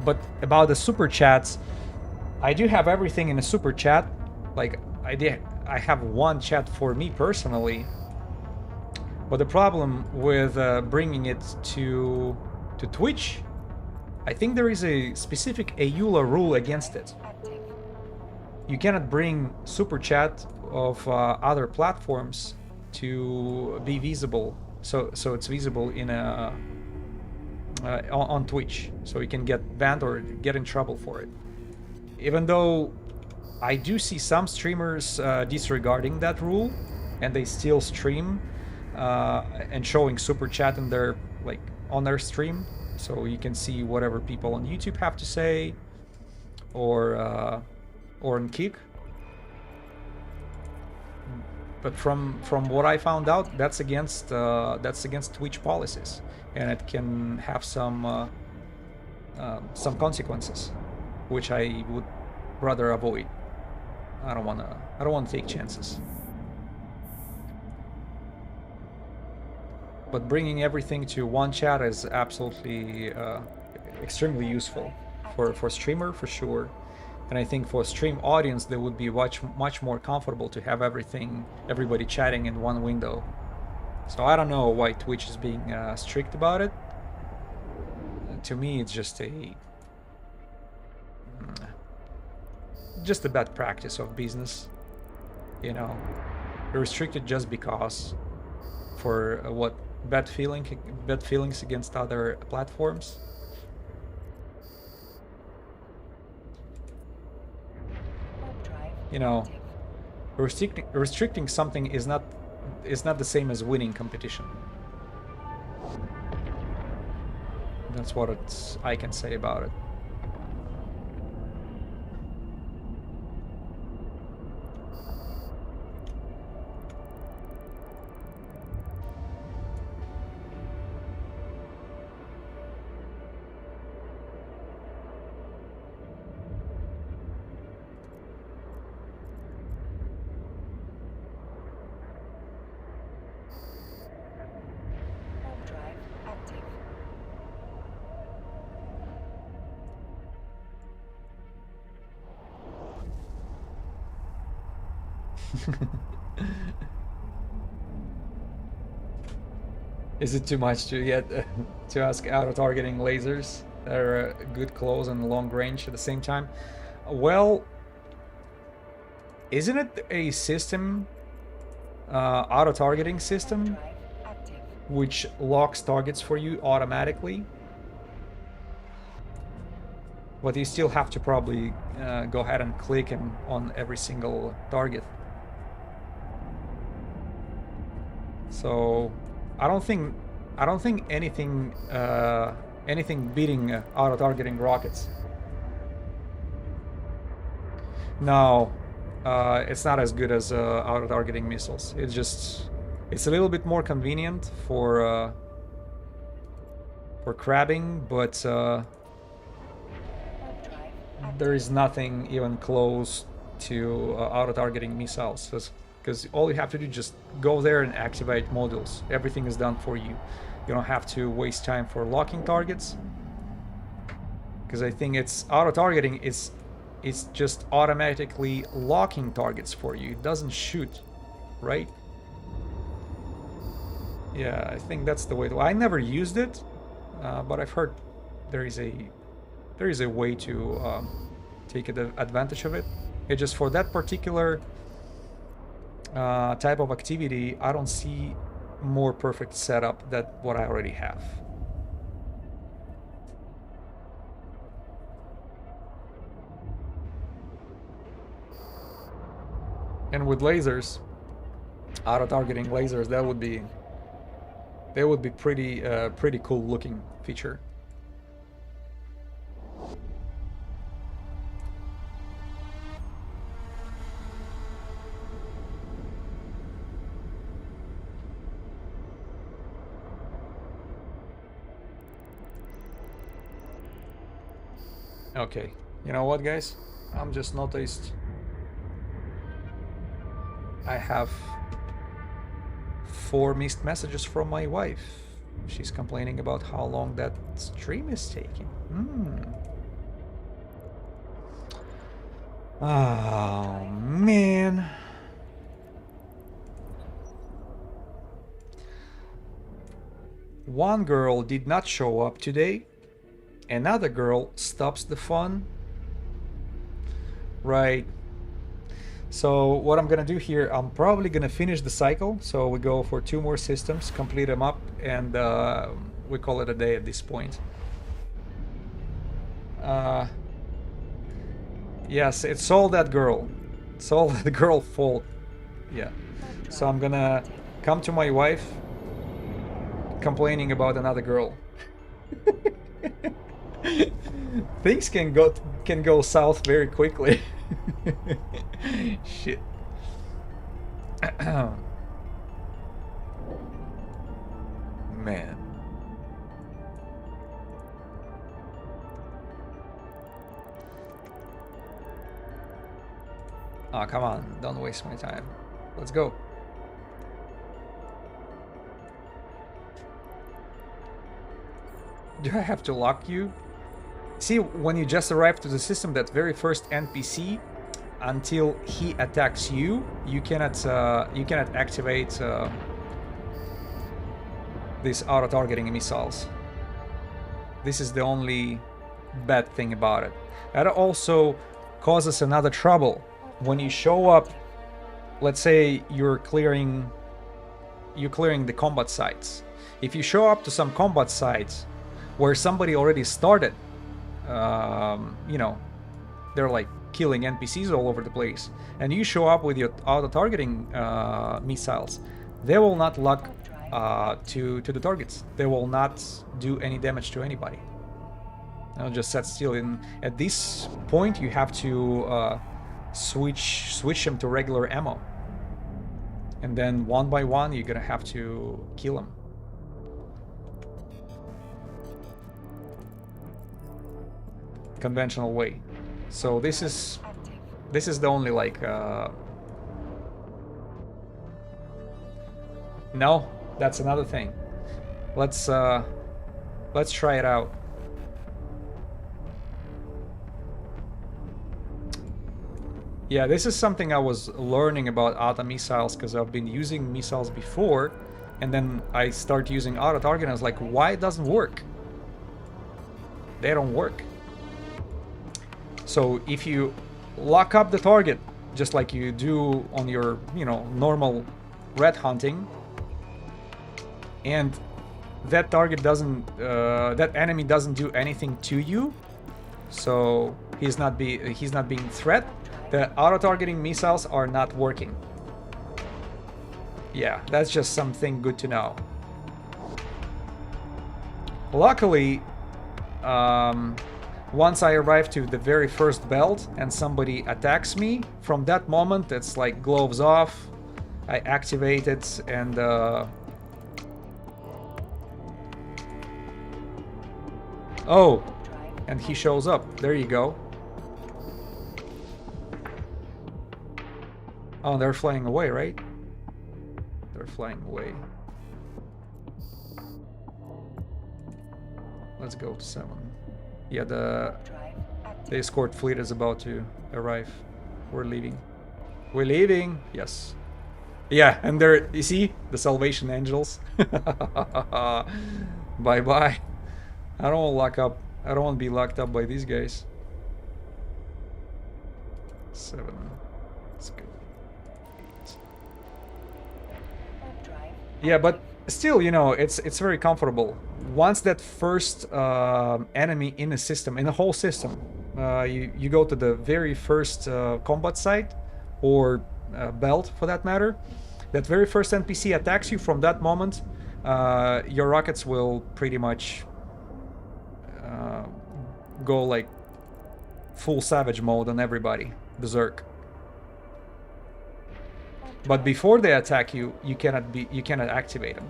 S1: but about the super chats, I do have everything in a super chat. Like, I have one chat for me personally, but the problem with bringing it to Twitch, I think there is a specific EULA rule against it.
S2: Active.
S1: You cannot bring super chat of other platforms to be visible, so it's visible in a on Twitch, so you can get banned or get in trouble for it. Even though I do see some streamers disregarding that rule, and they still stream and showing super chat in their on their stream, so you can see whatever people on YouTube have to say, or on Kick. But from what I found out, that's against Twitch policies, and it can have some consequences, which I would rather avoid. I don't wanna take chances. but bringing everything to one chat is absolutely extremely useful for streamer for sure. And I think for stream audience, they would be much more comfortable to have everybody chatting in one window. So I don't know why Twitch is being strict about it. To me, it's just a bad practice of business. You know, restricted just because for what bad feelings against other platforms. You know, restricting something is not the same as winning competition. That's what I can say about it. Is it too much to get to ask auto-targeting lasers that are good close and long range at the same time? Well, isn't it a system, auto-targeting system, which locks targets for you automatically? But you still have to probably go ahead and click on every single target. So I don't think anything beating auto-targeting rockets. No, it's not as good as auto-targeting missiles. It's a little bit more convenient for crabbing, but there is nothing even close to auto-targeting missiles. Because all you have to do is just go there and activate modules. Everything is done for you. You don't have to waste time for locking targets. Because I think it's auto-targeting it's just automatically locking targets for you. It doesn't shoot, right? Yeah, I think that's the way I never used it, but I've heard there is a way to take advantage of it. It's just for that particular type of activity, I don't see more perfect setup than what I already have. And with lasers, auto-targeting lasers, they would be pretty cool looking feature. Okay, you know what, guys? I'm just noticed I have 4 missed messages from my wife. She's complaining about how long that stream is taking. Oh, man. One girl did not show up today. Another girl stops the fun. Right. So what I'm gonna do here, I'm probably gonna finish the cycle. So we go for 2 more systems, complete them up, and we call it a day at this point. Yes, it's all that girl. It's all that girl fault. Yeah. So I'm gonna come to my wife complaining about another girl. Things can go south very quickly. Shit. Man. Oh, come on, don't waste my time. Let's go. Do I have to lock you? See, when you just arrive to the system, that very first NPC, until he attacks you, you cannot activate these auto-targeting missiles. This is the only bad thing about it. That also causes another trouble. When you show up, let's say you're clearing the combat sites. If you show up to some combat sites where somebody already started, you know, they're like killing NPCs all over the place, and you show up with your auto-targeting missiles, they will not lock to the targets. They will not do any damage to anybody. They'll just set still. At this point, you have to switch them to regular ammo, and then one by one, you're gonna have to kill them. Conventional way. So this is the only like no, that's another thing. Let's try it out. Yeah, this is something I was learning about auto missiles, because I've been using missiles before, and then I start using auto target and I was like, why it doesn't work? They don't work. So if you lock up the target, just like you do on your, you know, normal red hunting, and that target doesn't, that enemy doesn't do anything to you, so he's not being threat, the auto-targeting missiles are not working. Yeah, that's just something good to know. Luckily, once I arrive to the very first belt and somebody attacks me, from that moment it's like gloves off, I activate it, and oh, and he shows up. There you go. Oh, they're flying away, right? They're flying away. Let's go to 7. Yeah, the escort fleet is about to arrive. We're leaving. We're leaving. Yes. Yeah, and there, you see the salvation angels. Bye bye. I don't want to lock up. I don't want to be locked up by these guys. 7. Let's go. 8. Yeah, but still, you know, it's very comfortable. Once that first enemy in the system, in the whole system, you go to the very first combat site, or belt for that matter, that very first NPC attacks you, from that moment, your rockets will pretty much go like full savage mode on everybody, berserk. But before they attack you, you cannot activate them.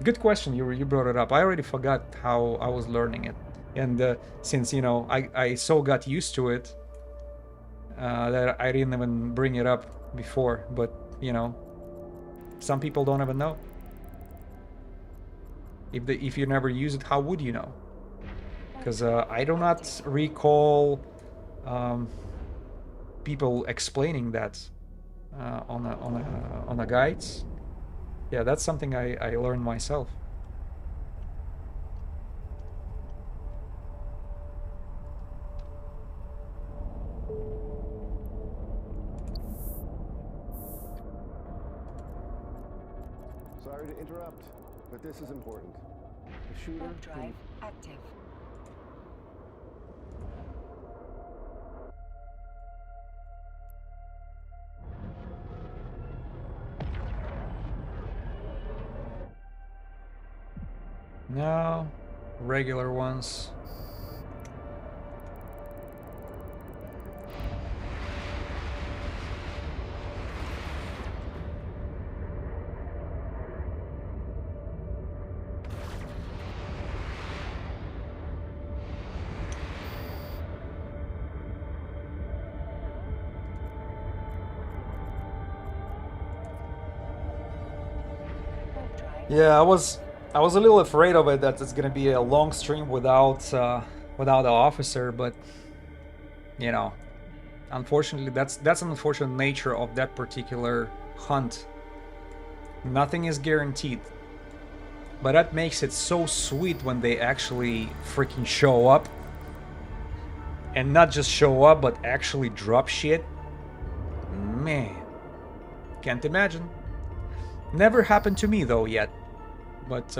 S1: Good question, you brought it up. I already forgot how I was learning it, and since, you know, I so got used to it that I didn't even bring it up before. But, you know, some people don't even know. If you never use it, how would you know? Because I do not recall people explaining that on the guides. Yeah, that's something I learned myself.
S7: Sorry to interrupt, but this is important. The shooter...
S2: Drive active.
S1: No, regular ones. Yeah, I was I was a little afraid of it, that it's gonna be a long stream without without the officer, but you know, unfortunately, that's an unfortunate nature of that particular hunt. Nothing is guaranteed, but that makes it so sweet when they actually freaking show up, and not just show up, but actually drop shit. Man, can't imagine. Never happened to me though yet, but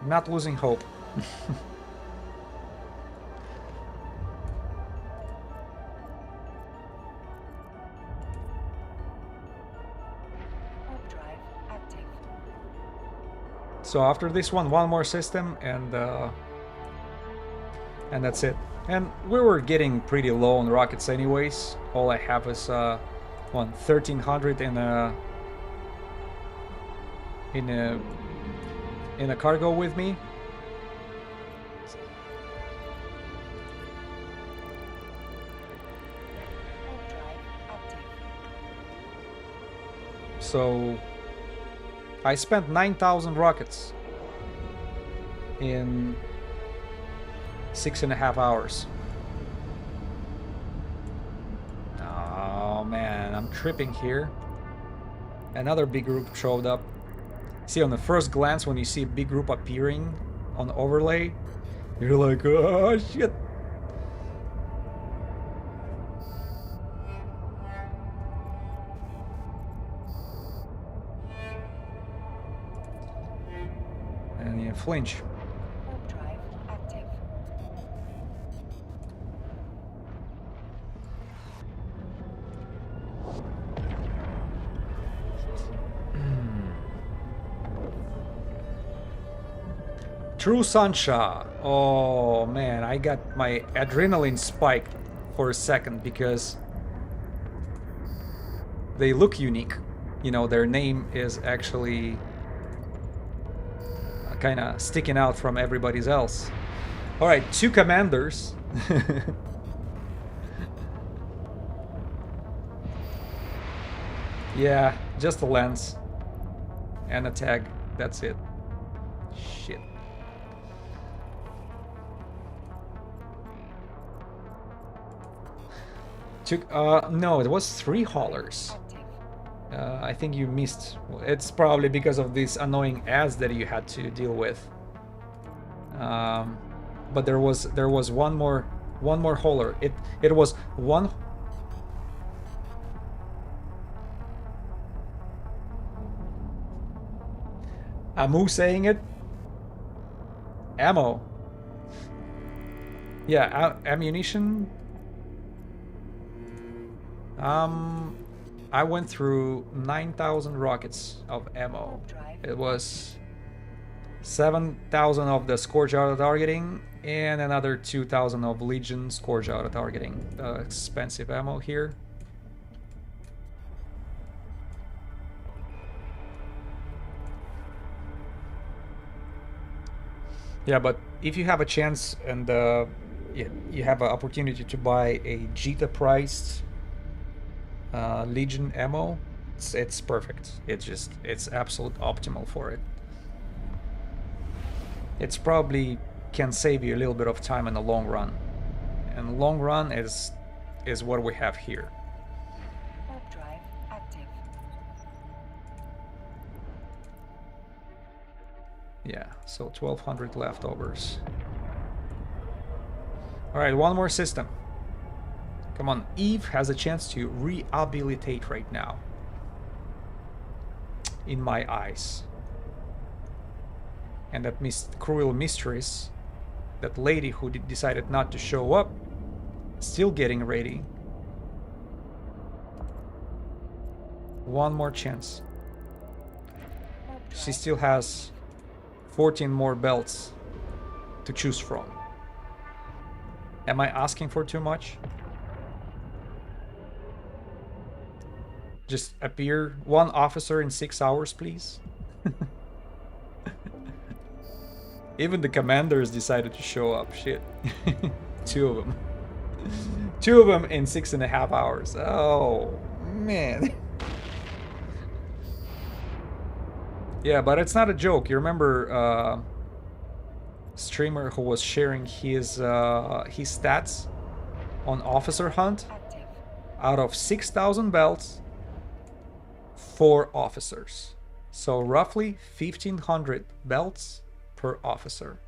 S1: not losing hope.
S2: Drive active.
S1: So after this one more system, and that's it. And we were getting pretty low on rockets anyways. All I have is 1300 in a cargo with me.
S2: Drive active.
S1: So I spent 9,000 rockets in 6.5 hours. Oh man, I'm tripping here. Another big group showed up. See, on the first glance, when you see a big group appearing on overlay, you're like, oh shit. And you flinch.
S2: Drive active.
S1: True Sansha. Oh man, I got my adrenaline spiked for a second because they look unique. You know, their name is actually kind of sticking out from everybody's else. All right, 2 commanders. Yeah, just a lens and a tag. That's it. Shit. No, it was 3 haulers. I think you missed. It's probably because of these annoying ads that you had to deal with. But there was one more hauler. It was one. Amu saying it. Ammo. Yeah, ammunition. I went through 9,000 rockets of ammo. It was 7,000 of the Scorch Auto Targeting and another 2,000 of Legion Scorch Auto Targeting. The expensive ammo here. Yeah, but if you have a chance and you have an opportunity to buy a Jita priced Legion ammo, it's perfect. It's absolute optimal for it. It's probably can save you a little bit of time in the long run, and the long run is what we have here.
S2: Drive active.
S1: Yeah, so 1,200 leftovers. All right, one more system. Come on, Eve has a chance to rehabilitate right now. In my eyes. And that cruel mistress, that lady who decided not to show up, still getting ready. One more chance. She still has 14 more belts to choose from. Am I asking for too much? Just appear one officer in 6 hours, please. Even the commanders decided to show up. Shit. 2 of them. 2 of them in 6.5 hours. Oh, man. Yeah, but it's not a joke. You remember streamer who was sharing his stats on Officer Hunt?
S2: Active.
S1: Out of 6,000 belts, 4 officers. So roughly 1,500 belts per officer.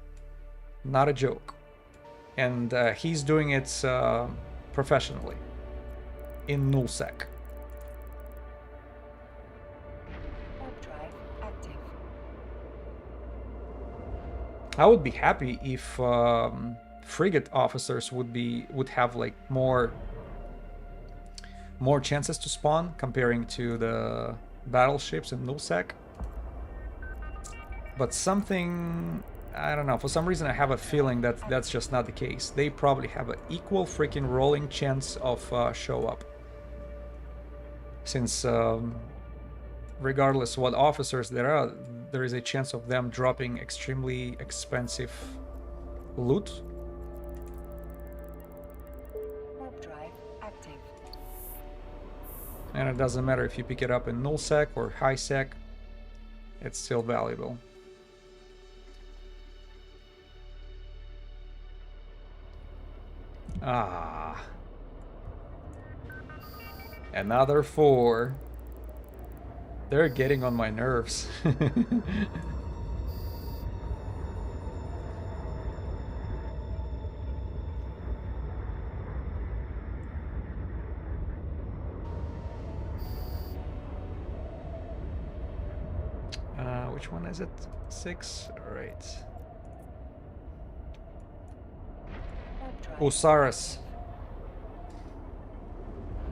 S1: Not a joke. And he's doing it professionally in nullsec.
S2: Warp drive active.
S1: I would be happy if frigate officers would have like more chances to spawn comparing to the battleships in nullsec. But something, I don't know, for some reason I have a feeling that that's just not the case. They probably have an equal freaking rolling chance of show up. Since regardless what officers there are, there is a chance of them dropping extremely expensive loot.
S2: Warp drive active.
S1: And it doesn't matter if you pick it up in nullsec or highsec, it's still valuable. Ah. Another 4. They're getting on my nerves. Which one is it? 6? Alright.
S2: Warp drive.
S1: Usaras.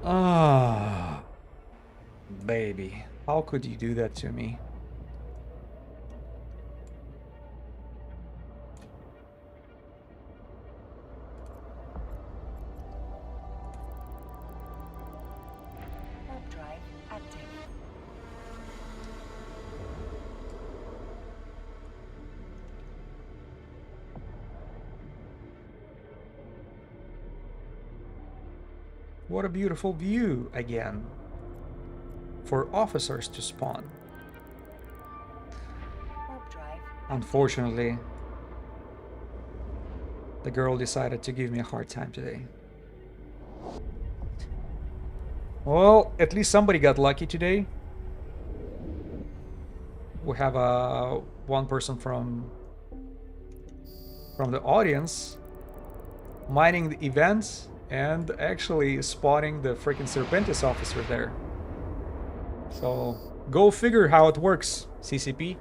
S1: Ah, baby, how could you do that to me?
S2: Warp drive active.
S1: What a beautiful view again for officers to spawn.
S2: Warp drive.
S1: Unfortunately, the girl decided to give me a hard time today. Well, at least somebody got lucky today. We have one person from the audience mining the events and actually spotting the freaking Serpentis officer there. So go figure how it works, CCP.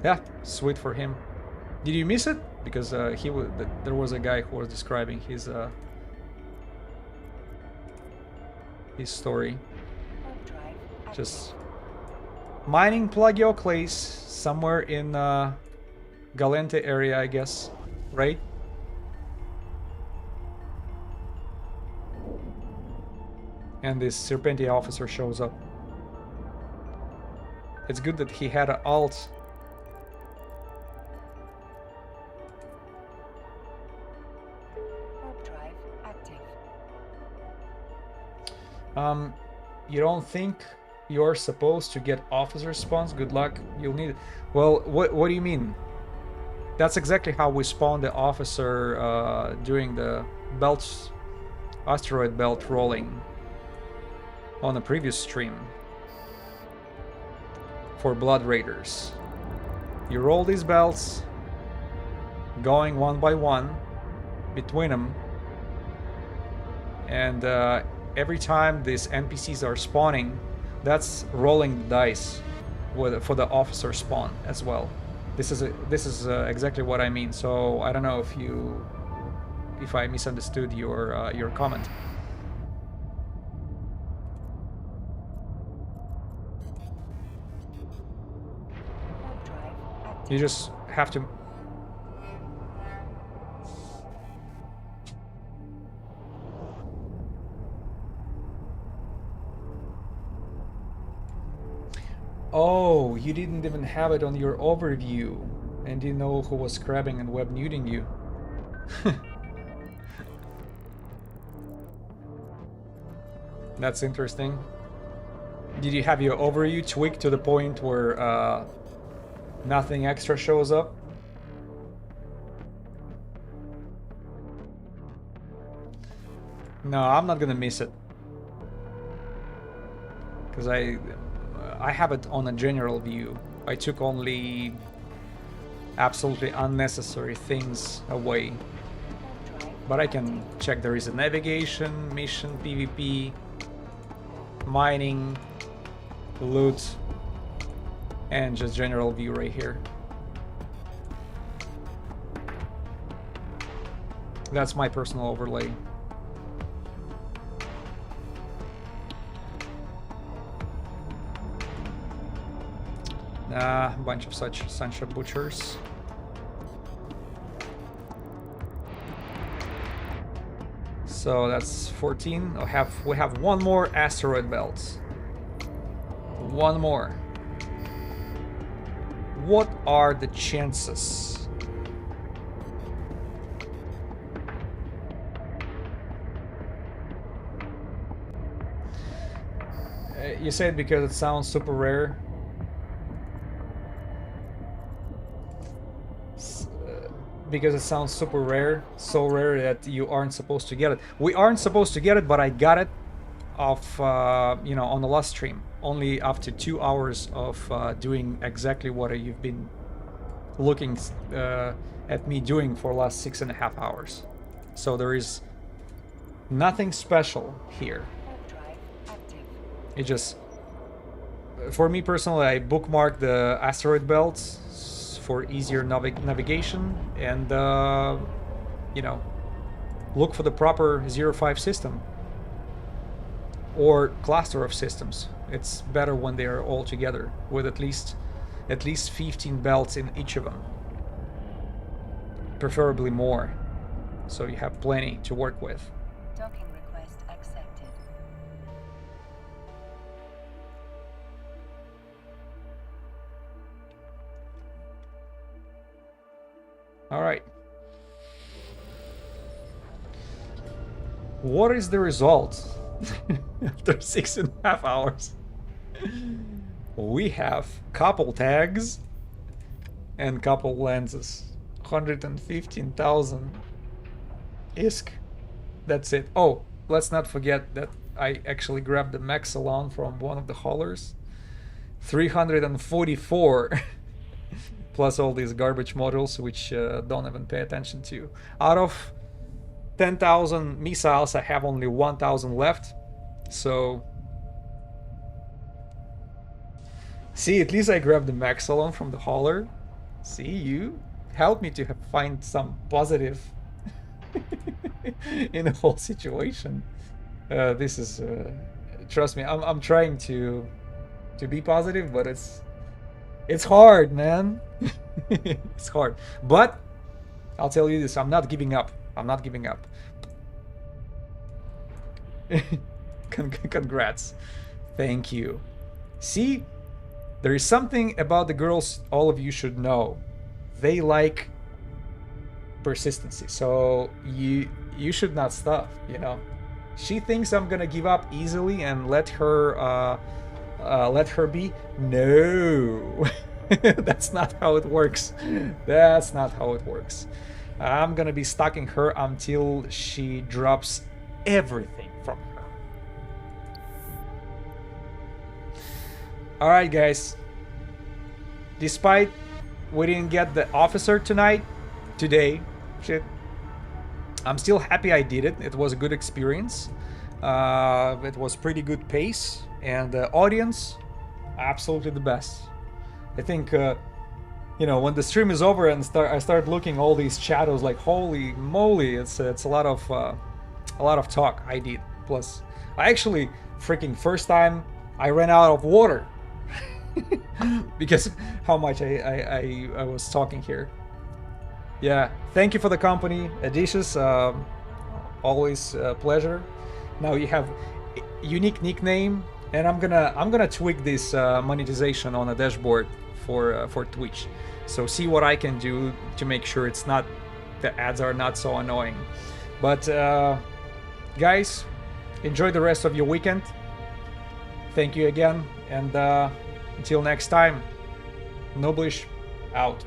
S1: Yeah, sweet for him. Did you miss it? Because there was a guy who was describing his story.
S2: Warp drive active.
S1: Just mining plagio clays somewhere in Galente area, I guess, right? And this Serpentia officer shows up. It's good that he had an alt.
S2: Warp drive active.
S1: You don't think you're supposed to get officer spawns? Good luck. You'll need it. Well, what do you mean? That's exactly how we spawned the officer during the asteroid belt rolling on a previous stream for Blood Raiders. You roll these belts, going one by one between them, and every time these NPCs are spawning, that's rolling the dice for the officer spawn as well. This is exactly what I mean. So I don't know if I misunderstood your comment.
S2: Warp drive active.
S1: You just have to. Oh, you didn't even have it on your overview and didn't know who was scrabbing and web nuding you. That's interesting. Did you have your overview tweaked to the point where nothing extra shows up? No, I'm not gonna miss it. Because I have it on a general view. I took only absolutely unnecessary things away. But I can check there is a navigation, mission, PvP, mining, loot, and just general view right here. That's my personal overlay. A bunch of such Sansha butchers. So that's 14. We have one more asteroid belt. One more. What are the chances? You said because it sounds super rare. Because it sounds super rare, so rare that you aren't supposed to get it. We aren't supposed to get it, but I got it off, you know, on the last stream. Only after 2 hours of doing exactly what you've been looking at me doing for the last 6.5 hours. So there is nothing special here. It just, for me personally, I bookmarked the asteroid belts for easier navigation and you know, look for the proper 0-5 system or cluster of systems. It's better when they are all together with at least 15 belts in each of them, preferably more, so you have plenty to work with.
S2: Docking request accepted.
S1: All right. What is the result after 6.5 hours? We have couple tags and couple lenses. 115,000 ISK. That's it. Oh, let's not forget that I actually grabbed the Maxalon from one of the haulers. 344. Plus all these garbage models which don't even pay attention to. Out of 10,000 missiles, I have only 1,000 left. So, see, at least I grabbed the Maxalon from the hauler. See, you helped me to find some positive in the whole situation. This is, trust me, I'm trying to be positive, but it's hard, man. It's hard. But I'll tell you this, I'm not giving up. I'm not giving up. Congrats. Thank you. See, there is something about the girls all of you should know. They like persistency. So you should not stop, you know. She thinks I'm gonna give up easily and let her be. No. That's not how it works. That's not how it works. I'm gonna be stalking her until she drops everything from her. Alright guys, despite we didn't get the officer today, shit, I'm still happy I did it. It was a good experience. It was pretty good pace, and the audience, absolutely the best. I think, you know, when the stream is over and I start looking all these shadows, like holy moly, it's a lot of talk I did. Plus, I actually freaking first time I ran out of water because how much I was talking here. Yeah, thank you for the company, Adicious. Always a pleasure. Now you have a unique nickname, and I'm gonna tweak this monetization on a dashboard for Twitch. So see what I can do to make sure the ads are not so annoying. But guys, enjoy the rest of your weekend. Thank you again, and until next time, Noblish out.